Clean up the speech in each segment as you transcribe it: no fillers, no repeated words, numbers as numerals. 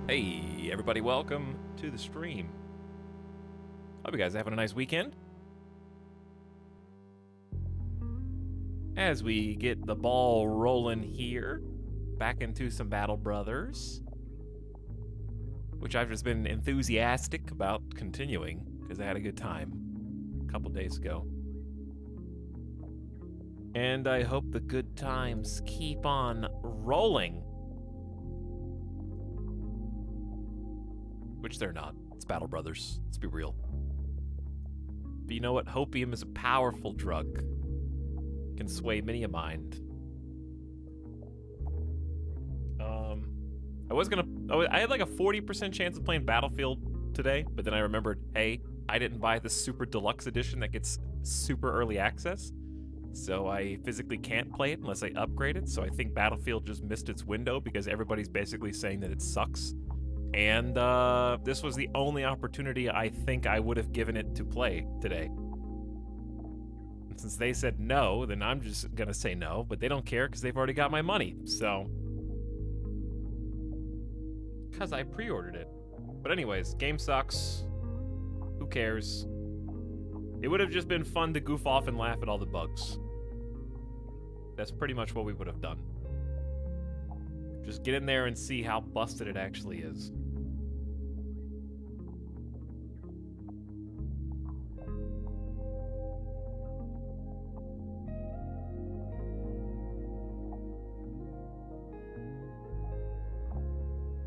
Hey, everybody, welcome to the stream. Hope you guys are having a nice weekend. As we get the ball rolling here, back into some Battle Brothers, which I've just been enthusiastic about continuing because I had a good time a couple days ago. And I hope the good times keep on rolling. Which they're not. It's Battle Brothers. Let's be real. But you know what? Hopium is a powerful drug. It can sway many a mind. I had like a 40% chance of playing Battlefield today, but then I remembered, hey, I didn't buy the super deluxe edition that gets super early access, so I physically can't play it unless I upgrade it. So I think Battlefield just missed its window because everybody's basically saying that it sucks. And this was the only opportunity I think I would have given it to play today. And since they said no, then I'm just gonna say no, but they don't care because they've already got my money, so. Because I pre-ordered it. But anyways, game sucks. Who cares? It would have just been fun to goof off and laugh at all the bugs. That's pretty much what we would have done. Just get in there and see how busted it actually is.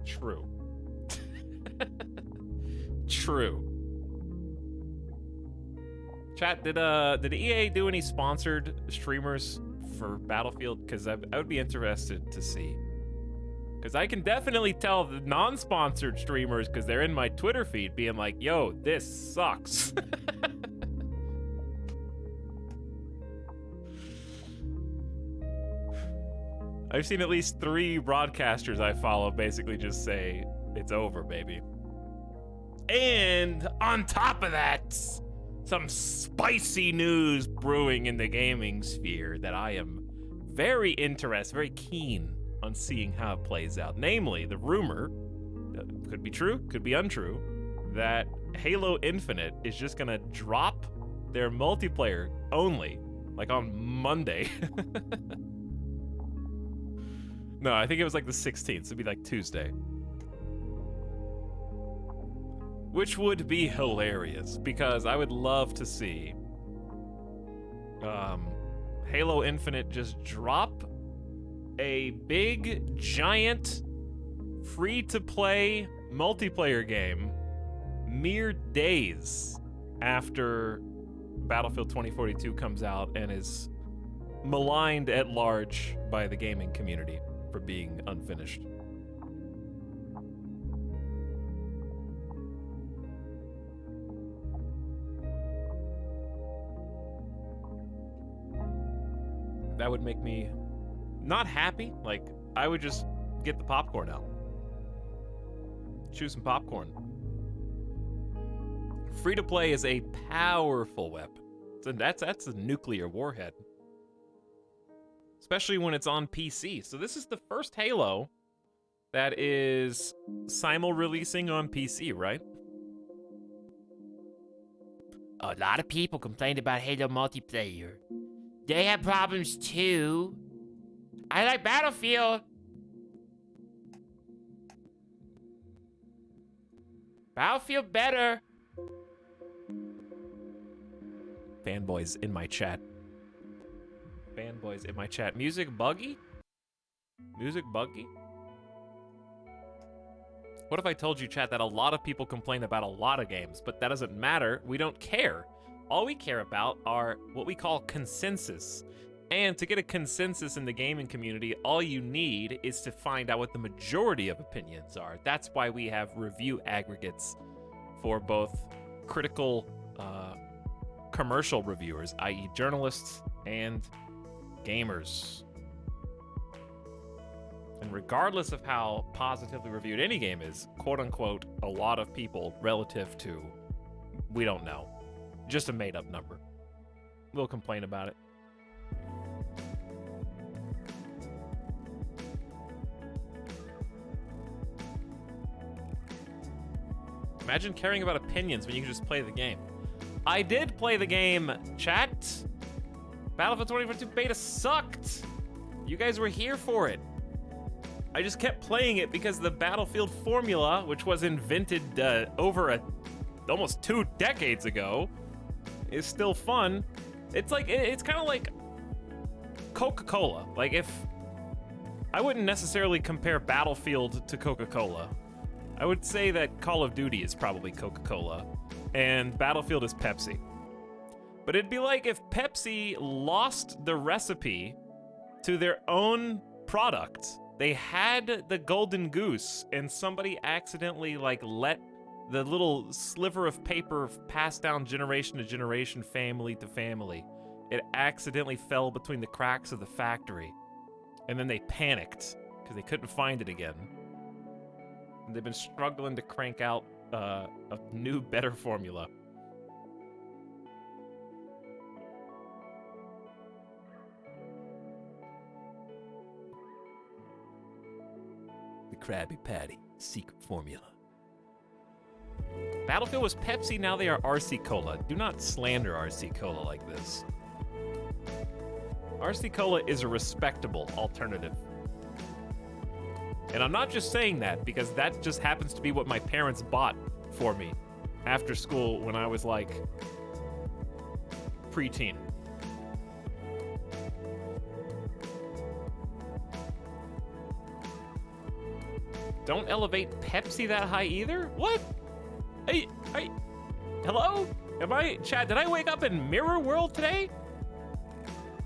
True. True. Chat, did EA do any sponsored streamers for Battlefield? Because I would be interested to see. Because I can definitely tell the non-sponsored streamers, because they're in my Twitter feed, being like, yo, this sucks. I've seen at least 3 broadcasters I follow basically just say, it's over, baby. And on top of that, some spicy news brewing in the gaming sphere that I am very interested, very keen on seeing how it plays out. Namely, the rumor, could be true, could be untrue, that Halo Infinite is just gonna drop their multiplayer only, like on Monday. No, I think it was like the 16th, so it'd be like Tuesday. Which would be hilarious, because I would love to see Halo Infinite just drop a big, giant, free-to-play multiplayer game mere days after Battlefield 2042 comes out and is maligned at large by the gaming community for being unfinished. That would make me not happy. Like, I would just get the popcorn out. Chew some popcorn. Free to play is a powerful weapon. That's a nuclear warhead. Especially when it's on PC. So this is the first Halo that is simul-releasing on PC, right? A lot of people complained about Halo multiplayer. They have problems too. I like Battlefield. Battlefield better. Fanboys in my chat. Fanboys in my chat. Music buggy? Music buggy? What if I told you, chat, that a lot of people complain about a lot of games, but that doesn't matter. We don't care. All we care about are what we call consensus. And to get a consensus in the gaming community, all you need is to find out what the majority of opinions are. That's why we have review aggregates for both critical commercial reviewers, i.e. journalists, and gamers. And regardless of how positively reviewed any game is, quote unquote, a lot of people relative to, we don't know, just a made up number, will complain about it. Imagine caring about opinions when you can just play the game. I did play the game, chat. Battlefield 2042 beta sucked. You guys were here for it. I just kept playing it because the Battlefield formula, which was invented over almost 2 decades ago, is still fun. It's like, it's kind of like Coca-Cola. Like, if I wouldn't necessarily compare Battlefield to Coca-Cola. I would say that Call of Duty is probably Coca-Cola and Battlefield is Pepsi. But it'd be like if Pepsi lost the recipe to their own product. They had the golden goose and somebody accidentally like let the little sliver of paper pass down generation to generation, family to family. It accidentally fell between the cracks of the factory. And then they panicked because they couldn't find it again. And they've been struggling to crank out a new, better formula. The Krabby Patty secret formula. Battlefield was Pepsi, now they are RC Cola. Do not slander RC Cola like this. RC Cola is a respectable alternative. And I'm not just saying that because that just happens to be what my parents bought for me after school when I was like preteen. Don't elevate Pepsi that high either? What? Hey, hello? Chad, did I wake up in Mirror World today?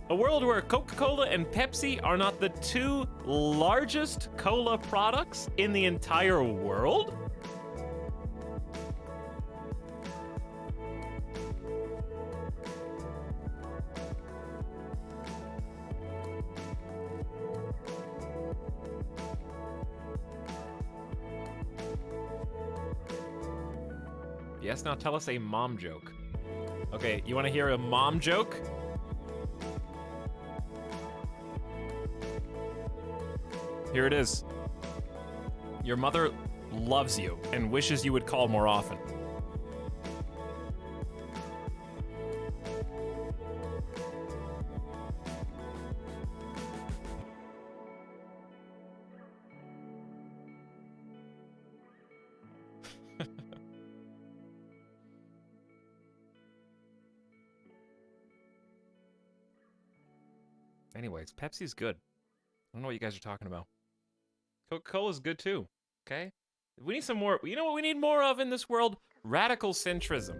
A world where Coca-Cola and Pepsi are not the 2 largest cola products in the entire world? Yes, now tell us a mom joke. Okay, you want to hear a mom joke? Here it is. Your mother loves you and wishes you would call more often. Anyways, Pepsi's good. I don't know what you guys are talking about. Coca-Cola's good too, okay? We need some more, you know what we need more of in this world? Radical centrism.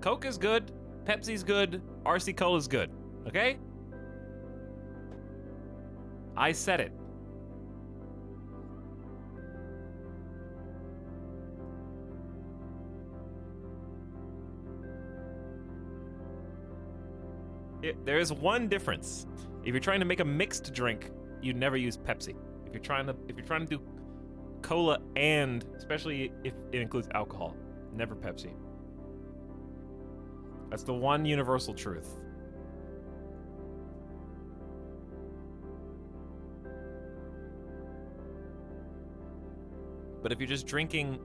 Coke is good, Pepsi's good, RC Cola's good, okay? I said it. There is one difference. If you're trying to make a mixed drink, you'd never use Pepsi. If you're trying to do cola and, especially if it includes alcohol, never Pepsi. That's the one universal truth. But if you're just drinking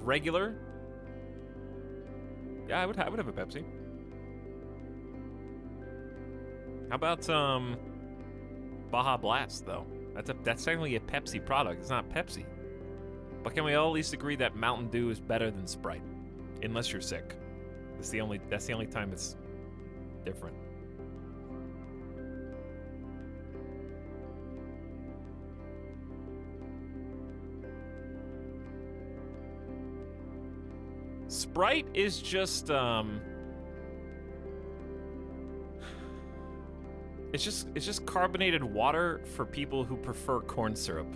regular, yeah, I would have a Pepsi. How about Baja Blast though? That's technically a Pepsi product. It's not Pepsi. But can we all at least agree that Mountain Dew is better than Sprite? Unless you're sick. That's the only time it's different. Sprite is just it's just carbonated water for people who prefer corn syrup.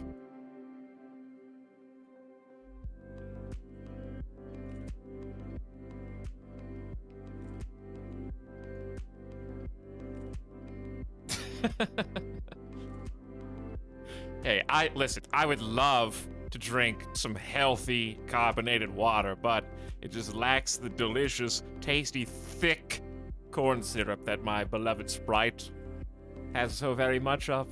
Hey, listen, I would love to drink some healthy carbonated water, but it just lacks the delicious, tasty, thick corn syrup that my beloved Sprite has so very much of.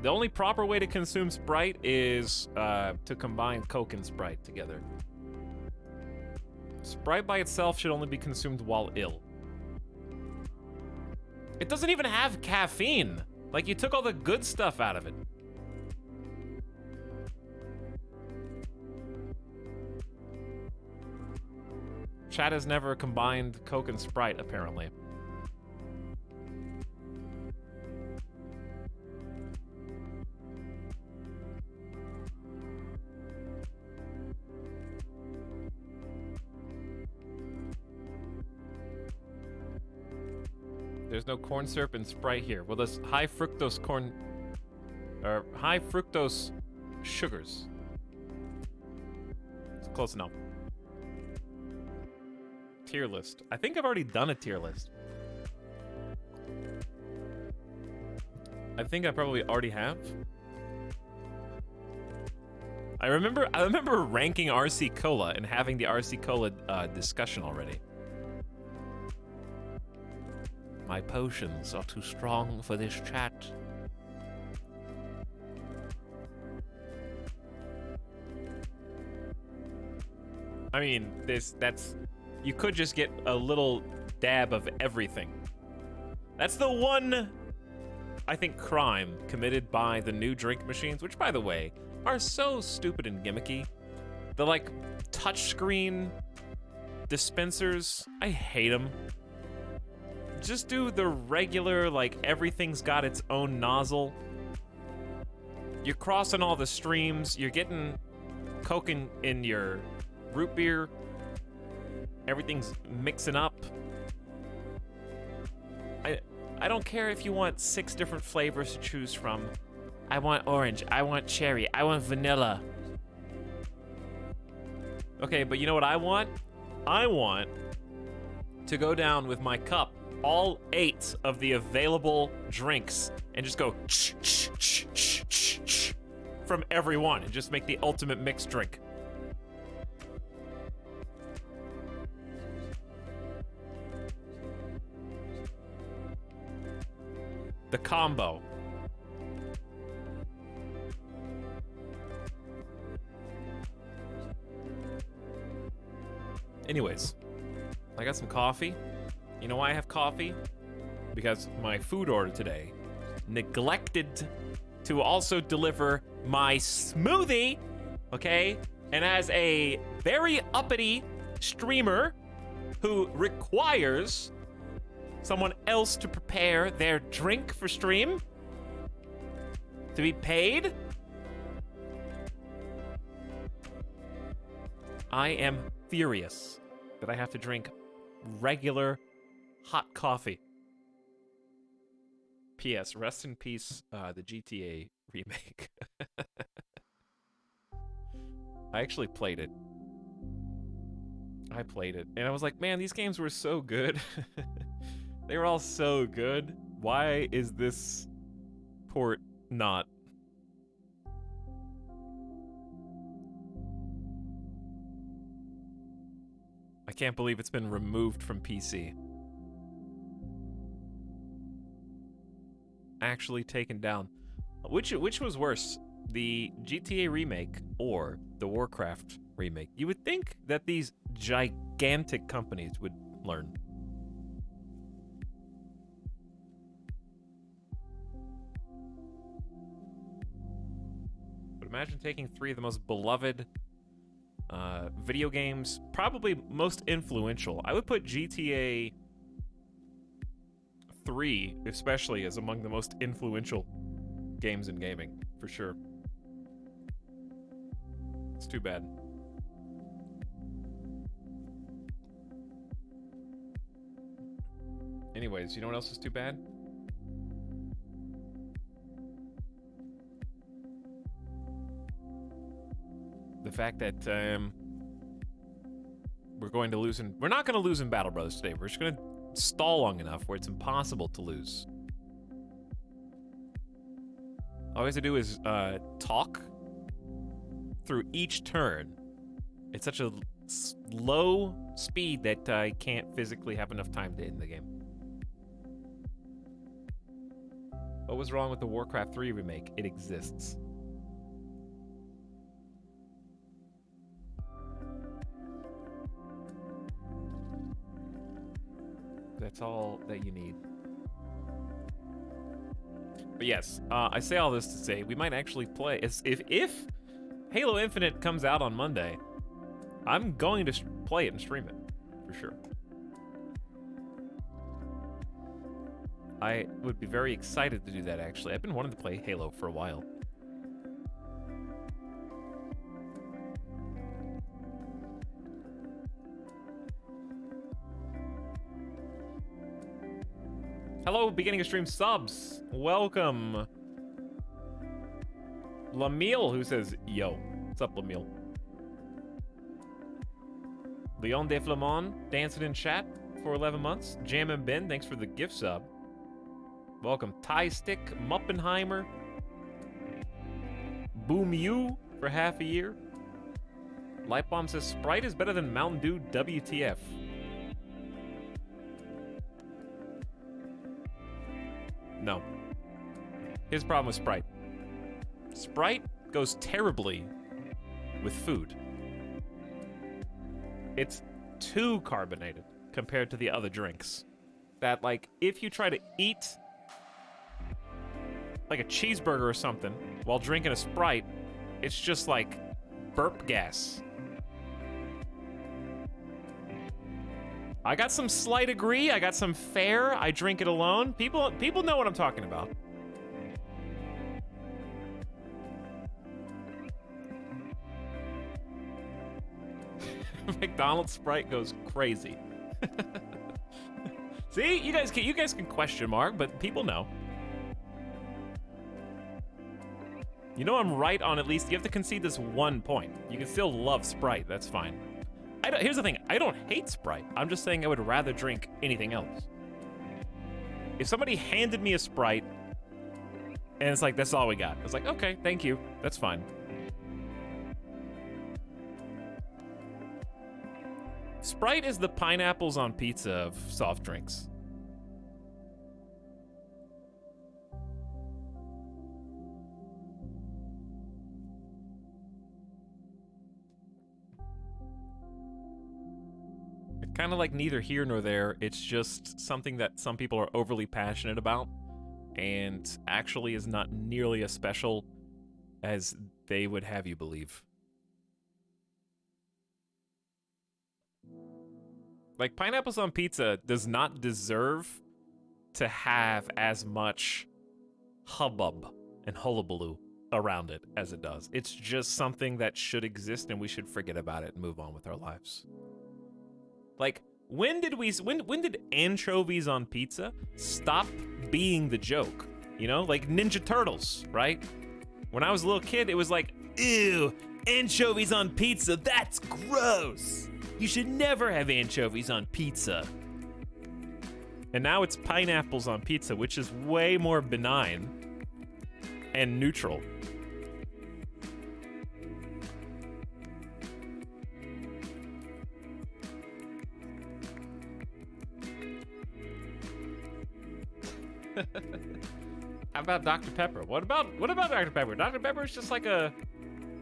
The only proper way to consume Sprite is to combine Coke and Sprite together. Sprite by itself should only be consumed while ill. It doesn't even have caffeine. Like, you took all the good stuff out of it. Chat has never combined Coke and Sprite, apparently. There's no corn syrup in Sprite here. Well, there's high fructose corn... or high fructose sugars. It's close enough. Tier list. I think I've already done a tier list. I think I probably already have. I remember ranking RC Cola and having the RC Cola discussion already. My potions are too strong for this chat. I mean, that's... You could just get a little dab of everything. That's the one, I think, crime committed by the new drink machines, which, by the way, are so stupid and gimmicky. The, like, touchscreen dispensers, I hate them. Just do the regular, like, everything's got its own nozzle. You're crossing all the streams. You're getting Coke in your root beer. Everything's mixing up. I don't care if you want 6 different flavors to choose from. I want orange, I want cherry, I want vanilla. Okay, but you know what I want? I want to go down with my cup, all 8 of the available drinks, and just go from every one, and just make the ultimate mixed drink. The combo. Anyways, I got some coffee. You know why I have coffee? Because my food order today neglected to also deliver my smoothie, okay? And as a very uppity streamer who requires someone else to prepare their drink for stream, to be paid, I am furious that I have to drink regular hot coffee. P.S. Rest in peace, the GTA remake. I actually played it. I played it, and I was like, man, these games were so good. They were all so good. Why is this port not? I can't believe it's been removed from PC. Actually taken down. Which was worse, the GTA remake or the Warcraft remake? You would think that these gigantic companies would learn. But imagine taking 3 of the most beloved video games, probably most influential. I would put GTA 3, especially, as among the most influential games in gaming, for sure. It's too bad. Anyways, you know what else is too bad? The fact that we're not going to lose in Battle Brothers today. We're just going to stall long enough where it's impossible to lose. All we have to do is talk through each turn. It's such a low speed that I can't physically have enough time to end the game. What was wrong with the Warcraft 3 remake? It exists. That's all that you need. But yes, I say all this to say we might actually play. If Halo Infinite comes out on Monday, I'm going to play it and stream it for sure. I would be very excited to do that, actually. I've been wanting to play Halo for a while. Hello, beginning of stream subs. Welcome. Lamille, who says, yo. What's up, Lamille? Leon de Flamand, dancing in chat for 11 months. Jam and Ben, thanks for the gift sub. Welcome, Tie Stick, Muppenheimer. Boom You for half a year. Lightbomb says, Sprite is better than Mountain Dew WTF. No. Here's the problem with Sprite. Sprite goes terribly with food. It's too carbonated compared to the other drinks. That, like, if you try to eat like a cheeseburger or something while drinking a Sprite, it's just like burp gas. I got some slight agree, I got some fair, I drink it alone. People know what I'm talking about. McDonald's Sprite goes crazy. See, you guys can question mark, but people know. You know I'm right on at least. You have to concede this 1 point. You can still love Sprite. That's fine. Here's the thing. I don't hate Sprite. I'm just saying I would rather drink anything else. If somebody handed me a Sprite and it's like, that's all we got. It's like, okay, thank you. That's fine. Sprite is the pineapples on pizza of soft drinks. It's kind of like neither here nor there. It's just something that some people are overly passionate about and actually is not nearly as special as they would have you believe. Like, pineapples on pizza does not deserve to have as much hubbub and hullabaloo around it as it does. It's just something that should exist and we should forget about it and move on with our lives. Like, when did anchovies on pizza stop being the joke? You know, like Ninja Turtles, right? When I was a little kid, it was like, ew, anchovies on pizza, that's gross. You should never have anchovies on pizza. And now it's pineapples on pizza, which is way more benign and neutral. How about Dr. Pepper? What about Dr. Pepper? Dr. Pepper is just like Dr.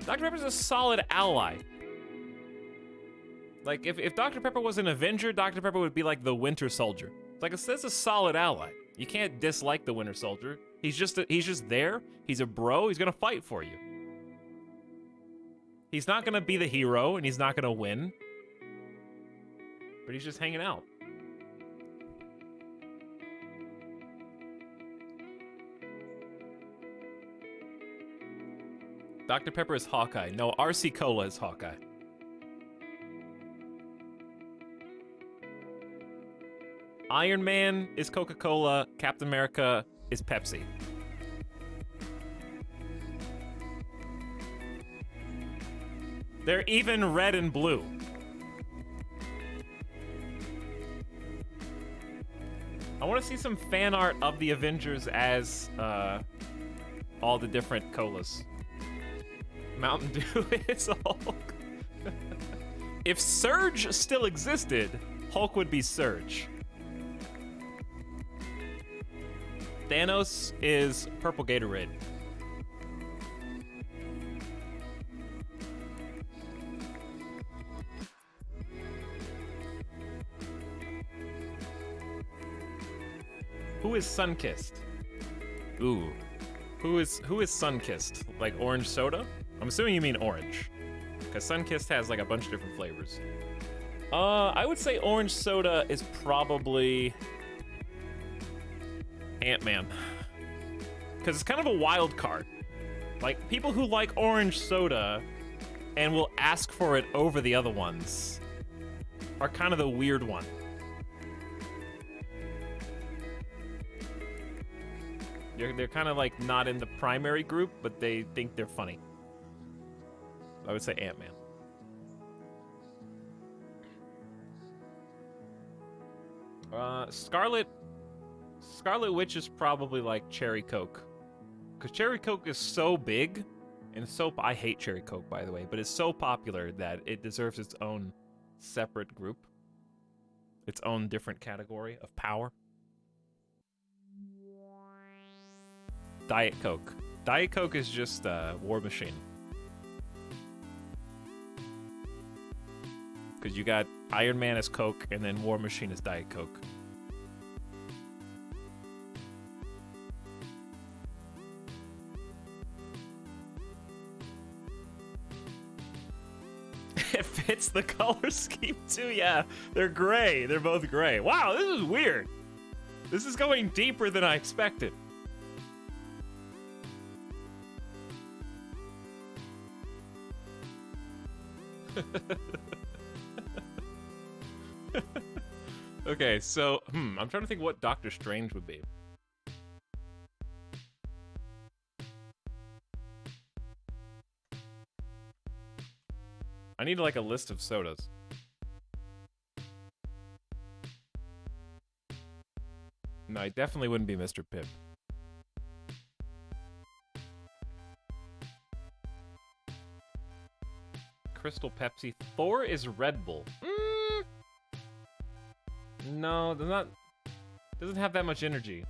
Pepper's a solid ally. Like, if Dr. Pepper was an Avenger, Dr. Pepper would be like the Winter Soldier. It's like, that's a solid ally. You can't dislike the Winter Soldier. He's just there. He's a bro. He's gonna fight for you. He's not gonna be the hero, and he's not gonna win. But he's just hanging out. Dr. Pepper is Hawkeye. No, RC Cola is Hawkeye. Iron Man is Coca-Cola. Captain America is Pepsi. They're even red and blue. I want to see some fan art of the Avengers as all the different colas. Mountain Dew is Hulk. If Surge still existed, Hulk would be Surge. Thanos is purple Gatorade. Who is Sunkissed? Ooh. Who is Sunkissed? Like orange soda? I'm assuming you mean orange. Because Sunkissed has like a bunch of different flavors. I would say orange soda is probably Ant-Man. Because it's kind of a wild card. Like, people who like orange soda and will ask for it over the other ones are kind of the weird one. They're kind of like not in the primary group, but they think they're funny. I would say Ant-Man. Scarlet Witch is probably like Cherry Coke. Because Cherry Coke is so big, and I hate Cherry Coke, by the way, but it's so popular that it deserves its own separate group. Its own different category of power. Diet Coke. Diet Coke is just War Machine. Because you got Iron Man as Coke, and then War Machine is Diet Coke. It fits the color scheme too, yeah. They're gray. They're both gray. Wow, this is weird. This is going deeper than I expected. Okay, so, I'm trying to think what Doctor Strange would be. I need, like, a list of sodas. No, I definitely wouldn't be Mr. Pip. Crystal Pepsi. Thor is Red Bull. No, doesn't have that much energy.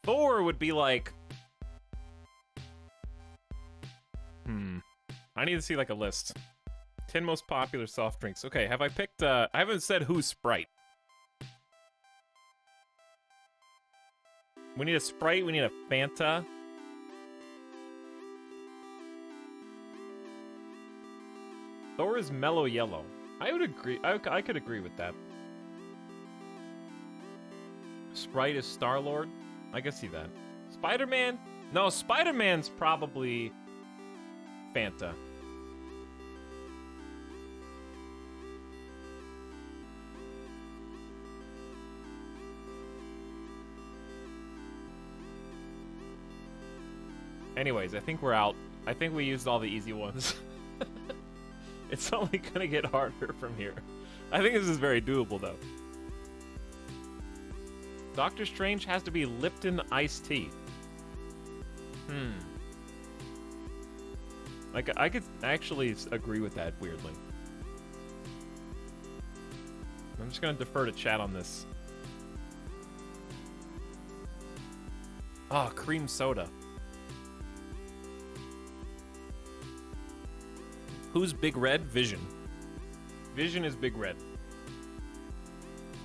Thor would be like... I need to see like a list. 10 most popular soft drinks. Okay, have I picked, I haven't said who's Sprite. We need a Sprite, we need a Fanta. Thor is mellow yellow. I would agree. I could agree with that. Sprite is Star-Lord. I can see that. Spider-Man? No, Spider-Man's probably Fanta. Anyways, I think we're out. I think we used all the easy ones. It's only gonna get harder from here. I think this is very doable, though. Doctor Strange has to be Lipton iced tea. I could actually agree with that, weirdly. I'm just gonna defer to chat on this. Ah, cream soda. Who's Big Red? Vision. Vision is Big Red.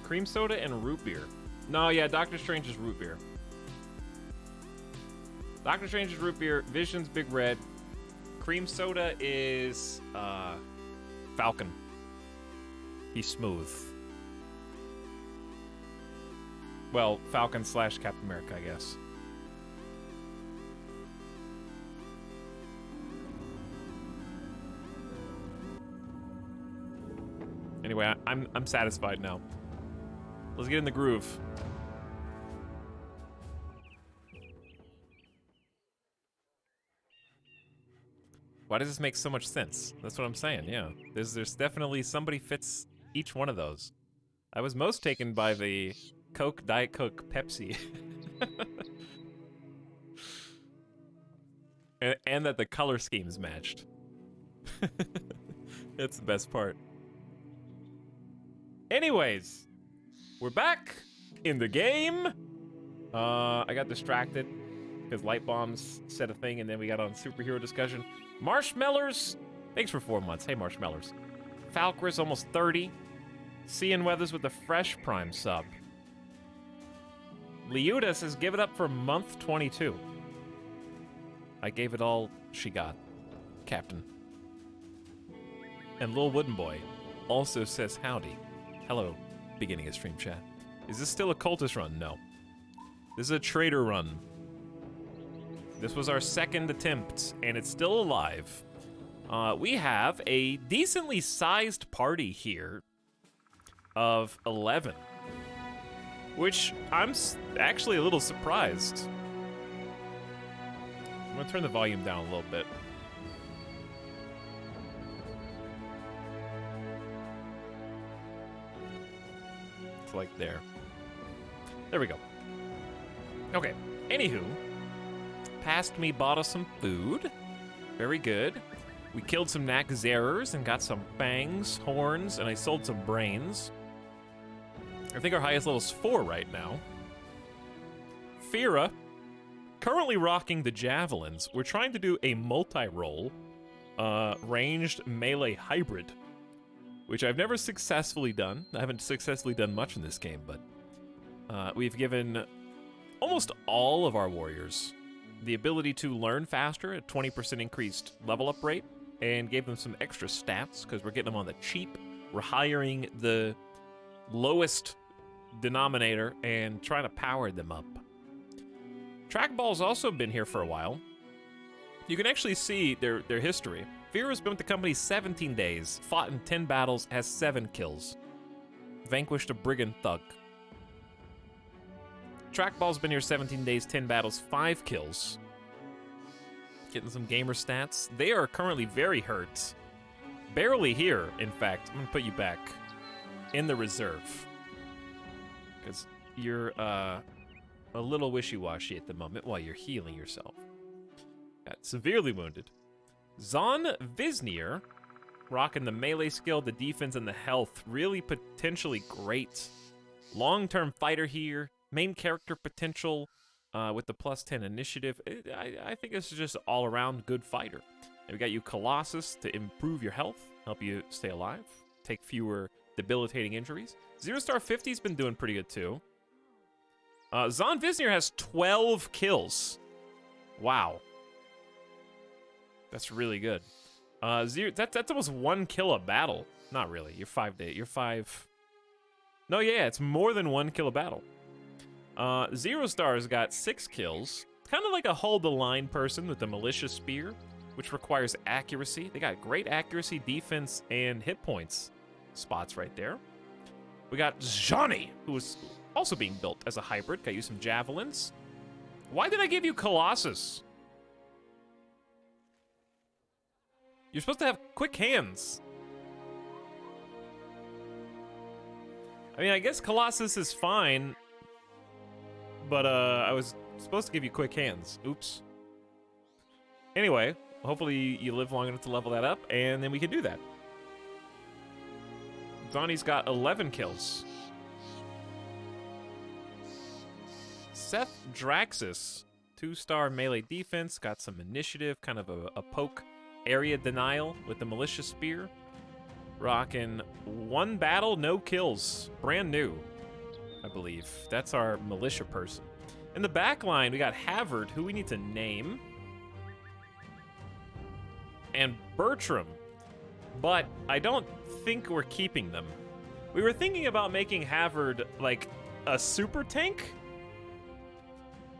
Cream soda and root beer. No, yeah, Doctor Strange is root beer. Doctor Strange is root beer. Vision's Big Red. Cream soda is Falcon. He's smooth. Well, Falcon / Captain America, I guess. Anyway, I'm satisfied now. Let's get in the groove. Why does this make so much sense? That's what I'm saying, yeah. There's definitely somebody fits each one of those. I was most taken by the Coke, Diet Coke, Pepsi. and that the color schemes matched. That's the best part. Anyways, we're back. in the game. I got distracted because light bombs said a thing, and then we got on superhero discussion. Marshmallers, thanks for 4 months. Hey, Marshmallers. Falkris, almost 30. Cian Weathers with the fresh prime sub. Liuda says, give it up for month 22. I gave it all she got, Captain. And Lil Wooden Boy also says, howdy. Hello, beginning of stream chat. Is this still a cultist run? No. This is a trader run. This was our second attempt, and it's still alive. We have a decently sized party here of 11, which I'm actually a little surprised. I'm gonna turn the volume down a little bit. It's like there. There we go. Okay, anywho. Passed me, bought us some food. Very good. We killed some Naxxerers and got some fangs, horns, and I sold some brains. I think our highest level is 4 right now. Fira, currently rocking the javelins. We're trying to do a multi-role, ranged melee hybrid, which I've never successfully done. I haven't successfully done much in this game, but we've given almost all of our warriors the ability to learn faster at 20% increased level up rate, and gave them some extra stats because we're getting them on the cheap. We're hiring the lowest denominator and trying to power them up. Trackball's also been here for a while. You can actually see their history. Vera's been with the company 17 days, fought in 10 battles, has 7 kills. Vanquished a brigand thug. Trackball's been here 17 days, 10 battles, 5 kills. Getting some gamer stats. They are currently very hurt. Barely here, in fact. I'm gonna put you back in the reserve. Because you're a little wishy-washy at the moment while you're healing yourself. Got severely wounded. Zon Visnir, rocking the melee skill, the defense, and the health. Really potentially great. Long-term fighter here. Main character potential with the +10 initiative. I think this is just all-around good fighter. And we got you Colossus to improve your health, help you stay alive, take fewer debilitating injuries. 0-star 50's been doing pretty good too. Zon Visnir has 12 kills. Wow. That's really good. That's almost 1 kill a battle. Not really. You're 5 days. You're 5. No, yeah, it's more than 1 kill a battle. 0-star's got 6 kills. Kind of like a hold-the-line person with the Militia Spear, which requires accuracy. They got great accuracy, defense, and hit points spots right there. We got Johnny, who is also being built as a hybrid. Got you some javelins. Why did I give you Colossus? You're supposed to have quick hands. I mean, I guess Colossus is fine, but I was supposed to give you quick hands. Oops. Anyway, hopefully you live long enough to level that up, and then we can do that. Donnie's got 11 kills. Seth Draxus, 2-star melee defense, got some initiative, kind of a poke area denial with the Militia Spear. Rocking 1 battle, no kills. Brand new, I believe. That's our militia person. In the back line, we got Havard, who we need to name. And Bertram. But I don't think we're keeping them. We were thinking about making Havard like a super tank.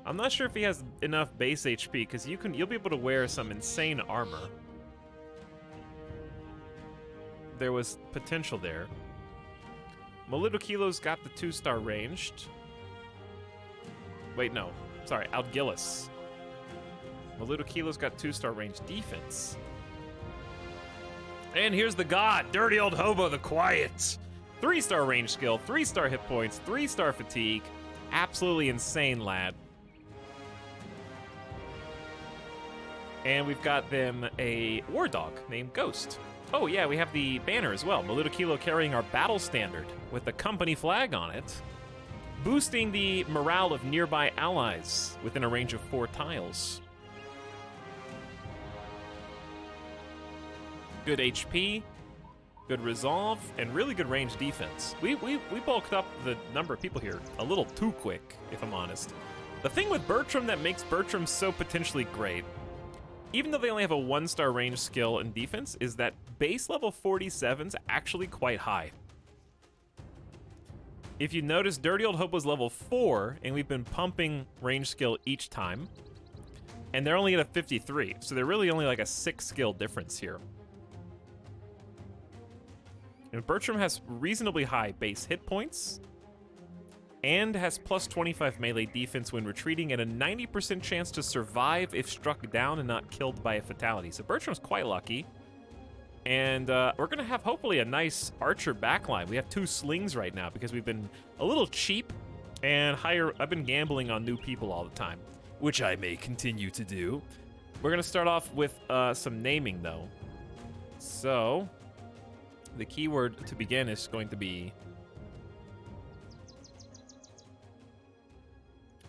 I'm not sure if he has enough base HP, because you'll be able to wear some insane armor. There was potential there. Molito Kilo's got the 2-star ranged. Wait, no. Sorry, Outgillis. Molito Kilo's got 2-star ranged defense. And here's the god, Dirty Old Hobo the Quiet. 3-star range skill, 3-star hit points, 3-star fatigue. Absolutely insane, lad. And we've got them a war dog named Ghost. Oh yeah, we have the banner as well. Molito Kilo carrying our battle standard with the company flag on it. boosting the morale of nearby allies within a range of 4 tiles. Good HP, good resolve, and really good range defense. We bulked up the number of people here a little too quick, if I'm honest. The thing with Bertram that makes Bertram so potentially great, even though they only have a 1-star range skill in defense, is that base level 47's actually quite high. If you notice, Dirty Old Hope was level 4, and we've been pumping range skill each time, and they're only at a 53, so they're really only like a 6 skill difference here. And Bertram has reasonably high base hit points, and has plus 25 melee defense when retreating, and a 90% chance to survive if struck down and not killed by a fatality. So Bertram's quite lucky. And we're gonna have hopefully a nice archer backline. We have 2 slings right now because we've been a little cheap and I've been gambling on new people all the time, which I may continue to do. We're gonna start off with some naming though. So the keyword to begin is going to be,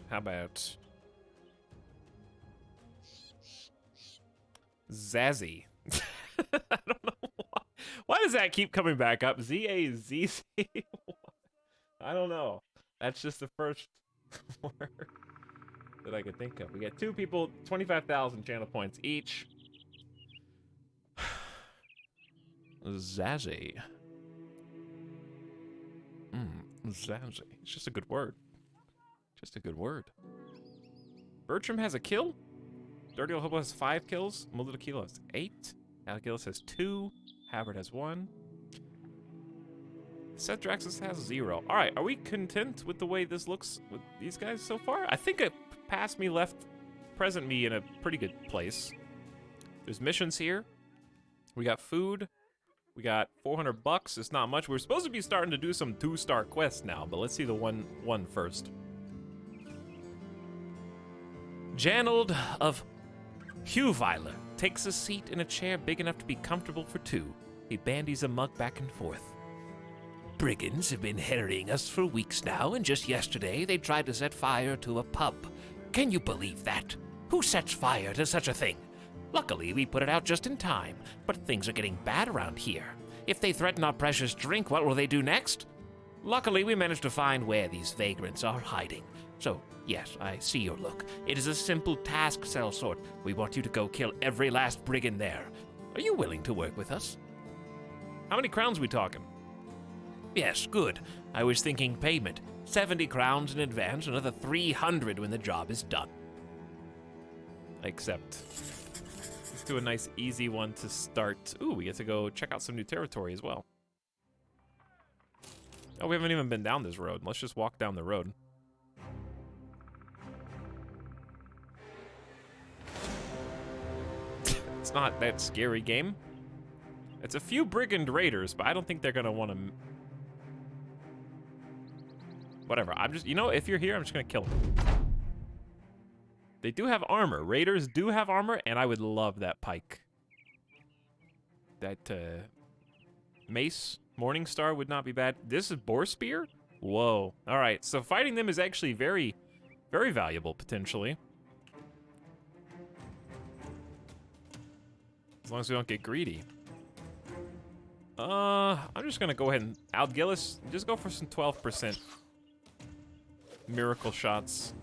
how about Zazzy? I don't know why does that keep coming back up? Z-A-Z-Z? I don't know. That's just the first word that I could think of. We got 2 people, 25,000 channel points each. Zazzy. Zazzy. It's just a good word. Just a good word. Bertram has a kill. Dirty Old Hobo has 5 kills. Molito Kilo has 8. Algillis has 2. Havard has 1. Seth Draxus has 0. All right, are we content with the way this looks with these guys so far? I think it past me left present me in a pretty good place. There's missions here. We got food. We got 400 bucks. It's not much. We're supposed to be starting to do some 2-star quests now, but let's see the one first. Janald of Hughweiler takes a seat in a chair big enough to be comfortable for 2. He bandies a mug back and forth. Brigands have been harrying us for weeks now, and just yesterday they tried to set fire to a pub. Can you believe that? Who sets fire to such a thing? Luckily, we put it out just in time, but things are getting bad around here. If they threaten our precious drink, what will they do next? Luckily, we managed to find where these vagrants are hiding. So, yes, I see your look. It is a simple task, sellsword. We want you to go kill every last brigand there. Are you willing to work with us? How many crowns we talking? Yes, good. I was thinking payment. 70 crowns in advance, another 300 when the job is done. Except, let's do a nice easy one to start. Ooh, we get to go check out some new territory as well. Oh, we haven't even been down this road. Let's just walk down the road. It's not that scary game. It's a few brigand raiders, but I don't think they're gonna want to. Whatever. I'm just, you know, if you're here, I'm just gonna kill them. They do have armor. Raiders do have armor, and I would love that pike. That mace, Morningstar would not be bad. This is boar spear. Whoa. All right. So fighting them is actually very, very valuable potentially. As long as we don't get greedy. I'm just gonna go ahead and Algillis, just go for some 12% miracle shots.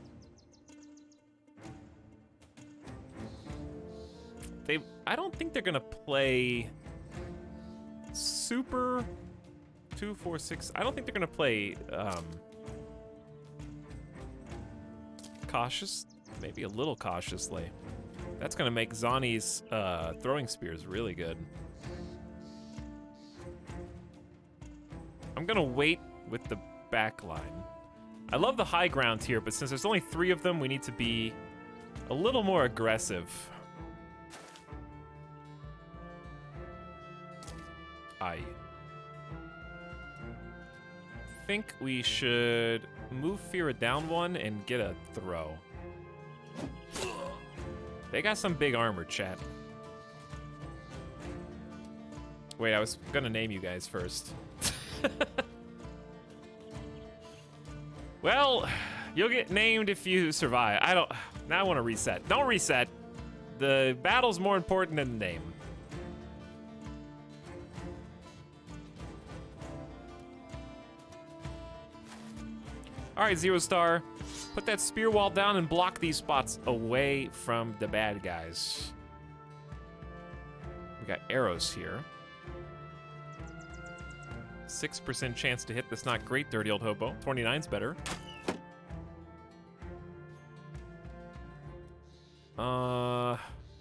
I don't think they're gonna play super 2, 4, 6. I don't think they're gonna play cautious, maybe a little cautiously. That's gonna make Zani's throwing spears really good. I'm gonna wait with the back line. I love the high ground here, but since there's only 3 of them, we need to be a little more aggressive. I think we should move Fira down 1 and get a throw. They got some big armor, chat. Wait, I was gonna name you guys first. Well, you'll get named if you survive. Now I want to reset. Don't reset. The battle's more important than the name. All right, Zero Star. Put that spear wall down and block these spots away from the bad guys. We got arrows here. 6% chance to hit. That's not great, dirty old hobo. 29's better.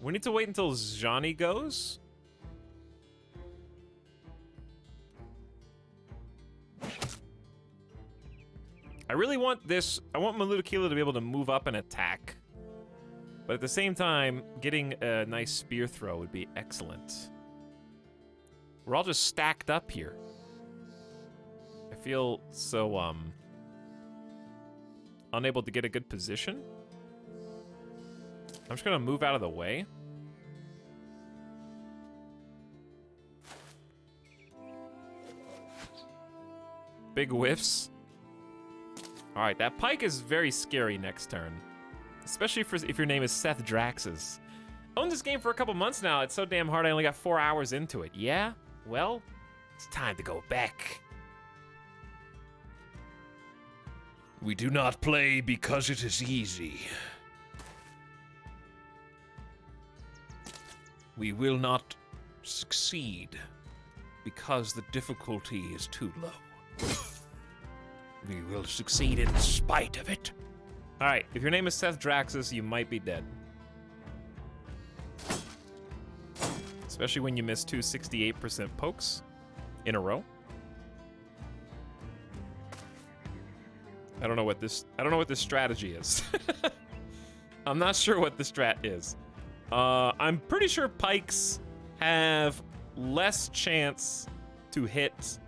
We need to wait until Johnny goes. I really want this. I want Maludakila to be able to move up and attack. But at the same time, getting a nice spear throw would be excellent. We're all just stacked up here. I feel so, unable to get a good position. I'm just gonna move out of the way. Big whiffs. All right, that pike is very scary next turn. Especially if your name is Seth Draxus. Owned this game for a couple months now. It's so damn hard I only got 4 hours into it. Yeah? Well, it's time to go back. We do not play because it is easy. We will not succeed because the difficulty is too low. We will succeed in spite of it. All right, if your name is Seth Draxus, you might be dead. Especially when you miss 2 68% pokes in a row. I don't know what this strategy is. I'm not sure what the strat is. I'm pretty sure pikes have less chance to hit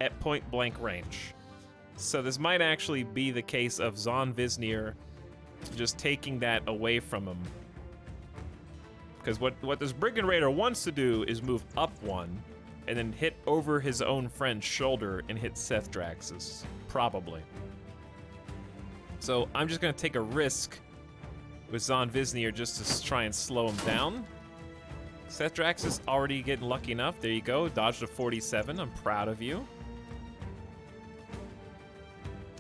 at point blank range. So this might actually be the case of Zon Visnir just taking that away from him. Because what this Brigand Raider wants to do is move up one and then hit over his own friend's shoulder and hit Seth Draxus. Probably. So I'm just going to take a risk with Zon Visnir just to try and slow him down. Seth Draxus already getting lucky enough. There you go. Dodged a 47. I'm proud of you.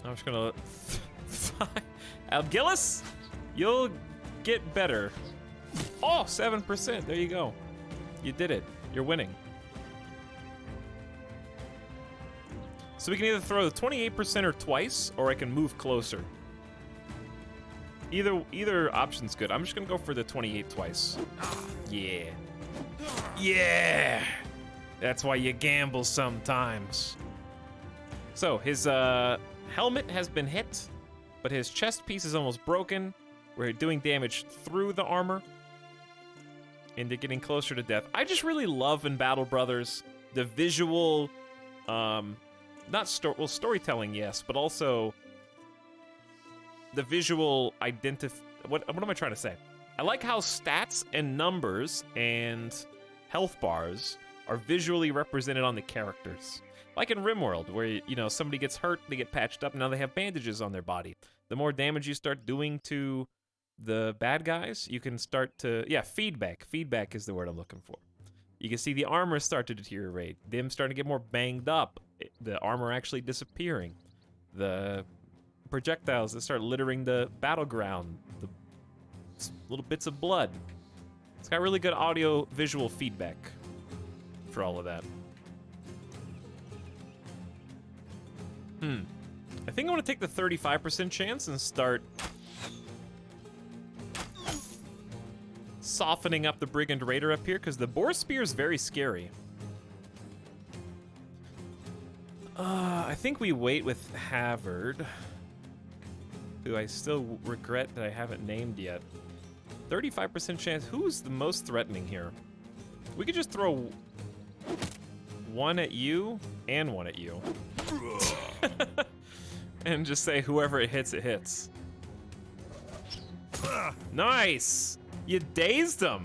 I'm just gonna... Algillis, you'll get better. Oh, 7%. There you go. You did it. You're winning. So we can either throw the 28%er twice, or I can move closer. Either option's good. I'm just gonna go for the 28 twice. Yeah. Yeah! That's why you gamble sometimes. So, his helmet has been hit, but his chest piece is almost broken. We're doing damage through the armor, and they're getting closer to death. I just really love in Battle Brothers the visual, storytelling, yes, but also the visual what am I trying to say? I like how stats and numbers and health bars are visually represented on the characters. Like in RimWorld, where, you know, somebody gets hurt, they get patched up, and now they have bandages on their body. The more damage you start doing to the bad guys, you can start to... Yeah, feedback. Feedback is the word I'm looking for. You can see the armor start to deteriorate. Them starting to get more banged up. The armor actually disappearing. The projectiles that start littering the battleground. The little bits of blood. It's got really good audio-visual feedback for all of that. I think I want to take the 35% chance and start softening up the Brigand Raider up here, because the Boar Spear is very scary. I think we wait with Havard, who I still regret that I haven't named yet. 35% chance. Who's the most threatening here? We could just throw one at you and one at you. And just say whoever it hits, it hits. Nice! You dazed them!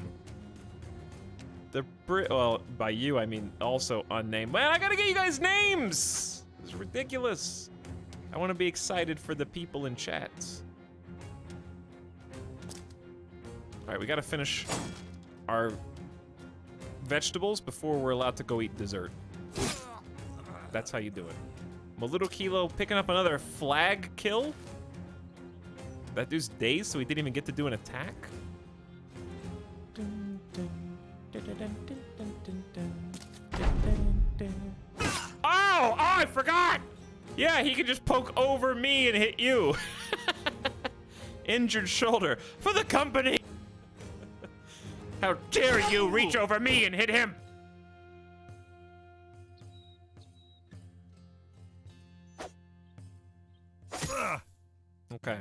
Well, by you, I mean also unnamed. Man, I gotta get you guys names! This is ridiculous. I want to be excited for the people in chat. All right, we got to finish our vegetables before we're allowed to go eat dessert. That's how you do it. Molito Kilo picking up another flag kill. That dude's dazed, so he didn't even get to do an attack. Oh, I forgot! Yeah, he could just poke over me and hit you. Injured shoulder for the company. How dare you reach over me and hit him? Okay.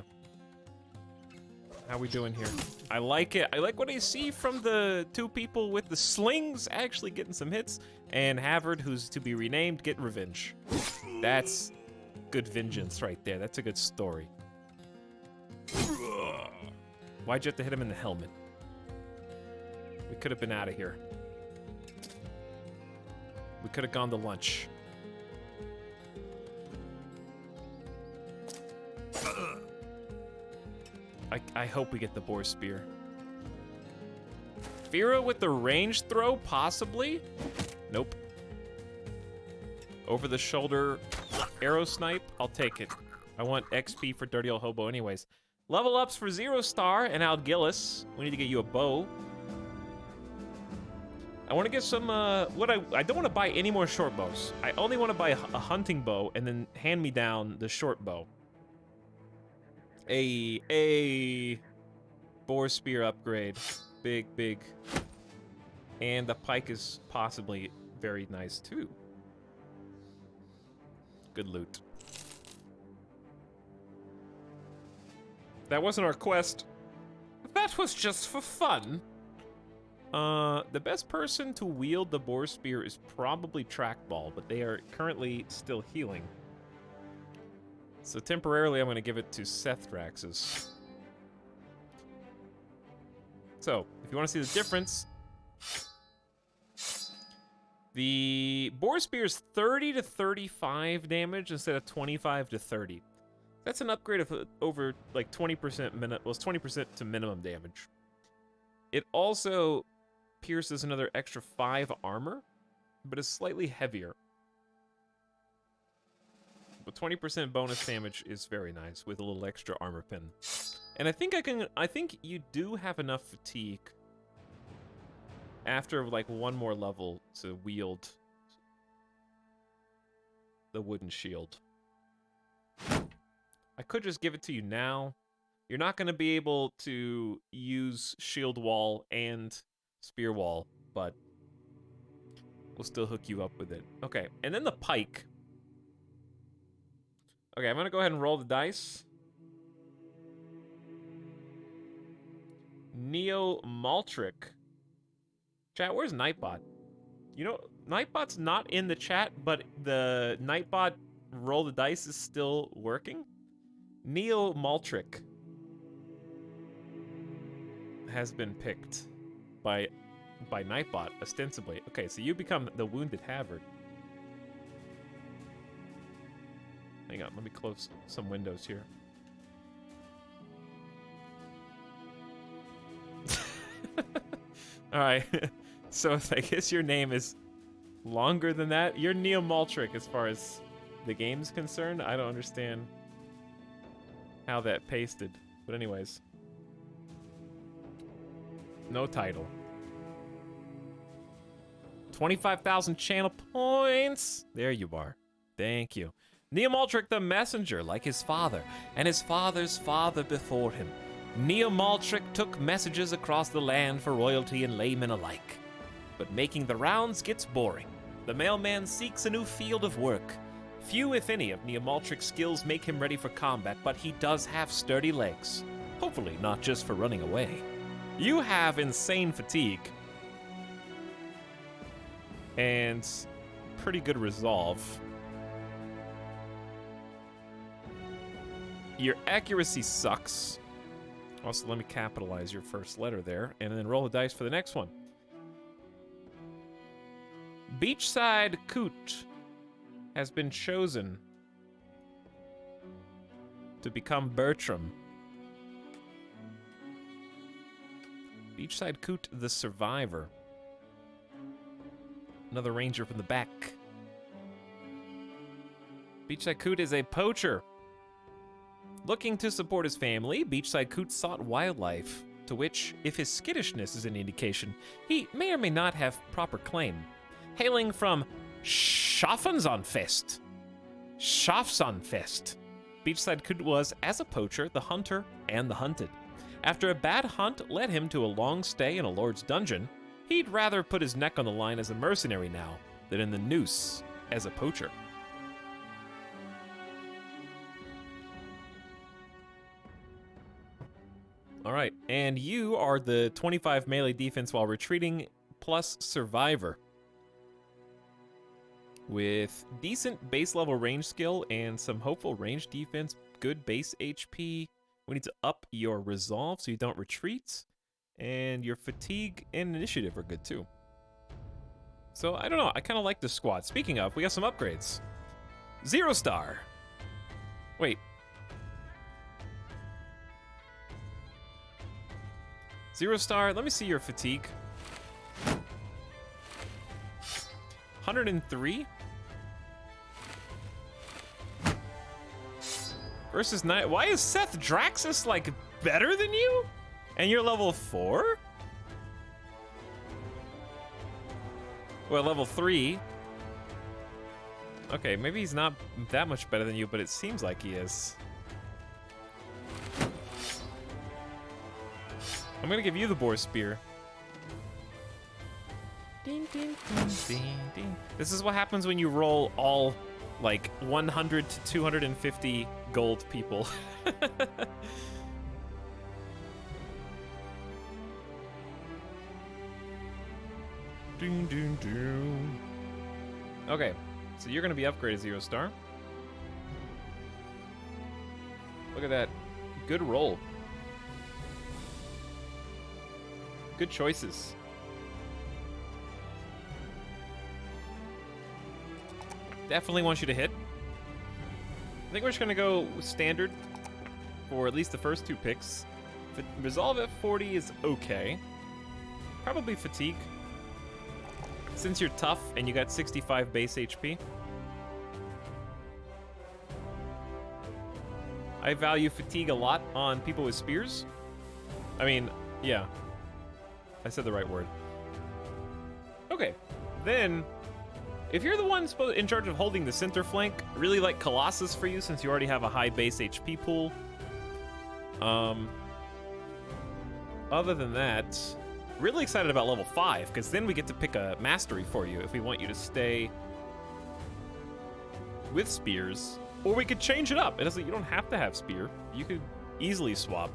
How we doing here? I like it. I like what I see from the two people with the slings actually getting some hits, and Havard, who's to be renamed, getting revenge. That's good vengeance right there. That's a good story. Why'd you have to hit him in the helmet? We could have been out of here. We could have gone to lunch. I hope we get the boar spear. Fira with the range throw, possibly? Nope. Over the shoulder arrow snipe, I'll take it. I want XP for Dirty Old Hobo anyways. Level ups for 0 Star and Algillis. We need to get you a bow. I want to get some, I don't want to buy any more short bows. I only want to buy a hunting bow and then hand me down the short bow. A boar spear upgrade. Big. And the pike is possibly very nice too. Good loot. That wasn't our quest. That was just for fun. The best person to wield the boar spear is probably Trackball, but they are currently still healing. So temporarily, I'm going to give it to Seth Draxus. So, if you want to see the difference, the boar spear is 30 to 35 damage instead of 25 to 30. That's an upgrade of over like 20% well, it's 20% to minimum damage. It also pierces another extra 5 armor, but is slightly heavier. But 20% bonus damage is very nice with a little extra armor pin. And I think you do have enough fatigue after like one more level to wield the wooden shield. I could just give it to you now. You're not going to be able to use shield wall and spear wall, but we'll still hook you up with it. Okay, and then the pike. Okay, I'm going to go ahead and roll the dice. Neo Maltrick. Chat, where's Nightbot? You know, Nightbot's not in the chat, but the Nightbot roll the dice is still working. Neo Maltrick has been picked by Nightbot, ostensibly. Okay, so you become the Wounded Havard. Hang on, let me close some windows here. Alright, so I guess your name is longer than that. You're Neo Maltrick as far as the game's concerned. I don't understand how that pasted. But anyways. No title. 25,000 channel points. There you are. Thank you. Neo Maltrick the messenger, like his father, and his father's father before him. Neo Maltrick took messages across the land for royalty and laymen alike. But making the rounds gets boring. The mailman seeks a new field of work. Few, if any, of Neo Maltrick's skills make him ready for combat, but he does have sturdy legs. Hopefully not just for running away. You have insane fatigue. And pretty good resolve. Your accuracy sucks. Also, let me capitalize your first letter there, and then roll the dice for the next one. Beachside Coot has been chosen to become Bertram. Beachside Coot the Survivor. Another ranger from the back. Beachside Coot is a poacher. Looking to support his family, Beachside Coot sought wildlife, to which, if his skittishness is any indication, he may or may not have proper claim. Hailing from Schaffensonfest. Schaffsonfest. Beachside Coot was, as a poacher, the hunter and the hunted. After a bad hunt led him to a long stay in a lord's dungeon, he'd rather put his neck on the line as a mercenary now than in the noose as a poacher. All right, and you are the 25 melee defense while retreating plus survivor. With decent base level range skill and some hopeful range defense, good base HP. We need to up your resolve so you don't retreat. And your fatigue and initiative are good too. So I don't know, I kind of like this squad. Speaking of, we got some upgrades. 0 star. Wait. 0 star, let me see your fatigue. 103? Versus 9. Why is Seth Draxus, like, better than you? And you're level 4? Well, level 3. Okay, maybe he's not that much better than you, but it seems like he is. I'm gonna give you the boar spear. Ding, ding, ding, ding, ding. This is what happens when you roll all, like, 100 to 250 gold people. Ding, ding, ding. Okay, so you're gonna be upgraded 0 star. Look at that. Good roll. Good choices. Definitely want you to hit. I think we're just gonna go standard for at least the first 2 picks. Resolve at 40 is okay. Probably fatigue. Since you're tough and you got 65 base HP. I value fatigue a lot on people with spears. I mean, yeah. I said the right word. Okay, then, if you're the one in charge of holding the center flank, I really like Colossus for you since you already have a high base HP pool. Other than that, really excited about level 5, because then we get to pick a mastery for you if we want you to stay with spears, or we could change it up. It doesn't, you don't have to have spear. You could easily swap.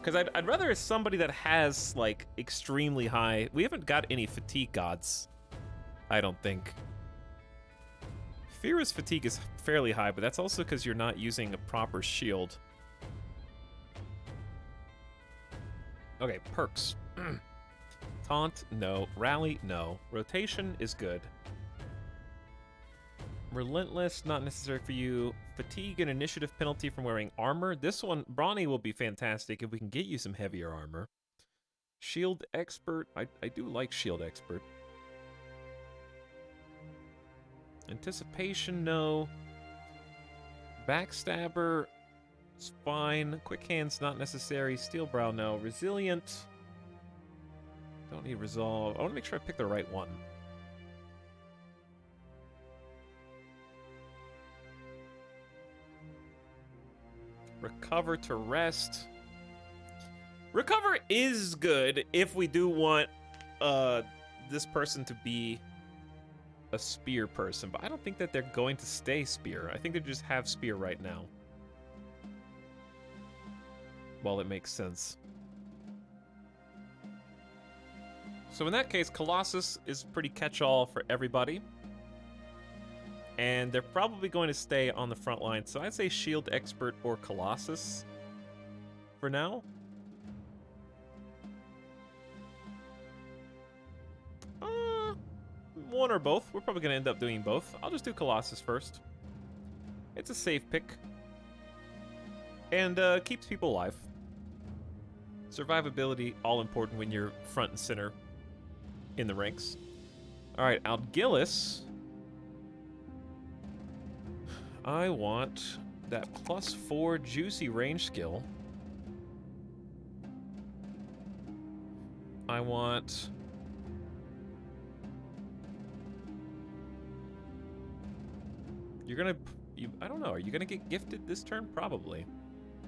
Because I'd rather somebody that has, like, extremely high... We haven't got any fatigue gods, I don't think. Fira's fatigue is fairly high, but that's also because you're not using a proper shield. Okay, perks. Taunt, no. Rally, no. Rotation is good. Relentless, not necessary for you. Fatigue and initiative penalty from wearing armor. This one, Brawny, will be fantastic if we can get you some heavier armor. Shield Expert. I do like Shield Expert. Anticipation, no. Backstabber, it's fine. Quick Hands, not necessary. Steel Brow, no. Resilient. Don't need Resolve. I want to make sure I pick the right one. Recover to rest. Recover is good if we do want this person to be a spear person, but I don't think that they're going to stay spear. I think they just have spear right now. Well, it makes sense. So in that case, Colossus is pretty catch-all for everybody. And they're probably going to stay on the front line. So I'd say Shield Expert or Colossus for now. One or both. We're probably going to end up doing both. I'll just do Colossus first. It's a safe pick. And keeps people alive. Survivability, all important when you're front and center in the ranks. Alright, Algillis. I want that +4 juicy range skill. I want... You're gonna... I don't know, are you gonna get gifted this turn? Probably.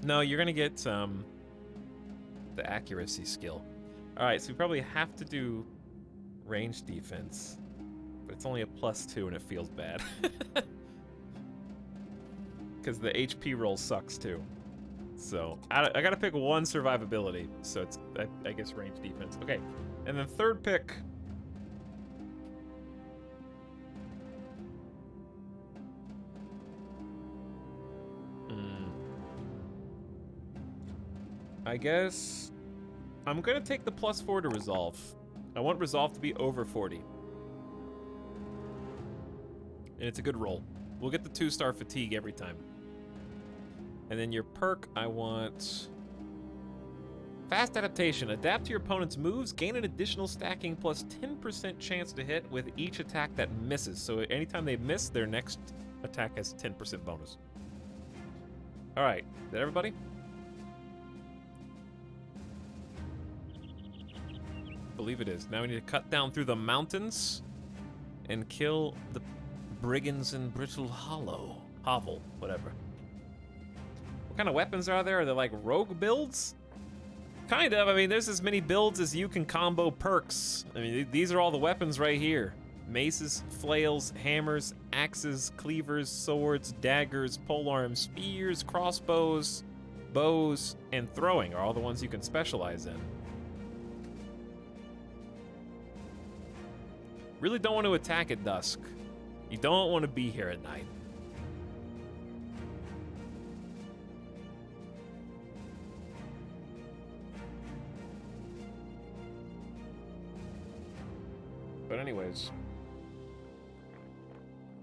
No, you're gonna get, the accuracy skill. Alright, so we probably have to do range defense. But it's only a +2 and it feels bad. Because the HP roll sucks too. So, I gotta pick one survivability. So it's, I guess, range defense. Okay, and then third pick. I guess I'm gonna take the +4 to resolve. I want resolve to be over 40. And it's a good roll. We'll get the 2-star fatigue every time. And then your perk, I want... Fast adaptation. Adapt to your opponent's moves, gain an additional stacking plus 10% chance to hit with each attack that misses. So anytime they miss, their next attack has 10% bonus. Alright, is that everybody? I believe it is. Now we need to cut down through the mountains and kill the brigands in Brittle Hollow. Hovel, whatever. What kind of weapons are there? Are they like rogue builds? Kind of. I mean, there's as many builds as you can combo perks. I mean, these are all the weapons right here. Maces, flails, hammers, axes, cleavers, swords, daggers, polearms, spears, crossbows, bows, and throwing are all the ones you can specialize in. Really don't want to attack at dusk. You don't want to be here at night. But anyways,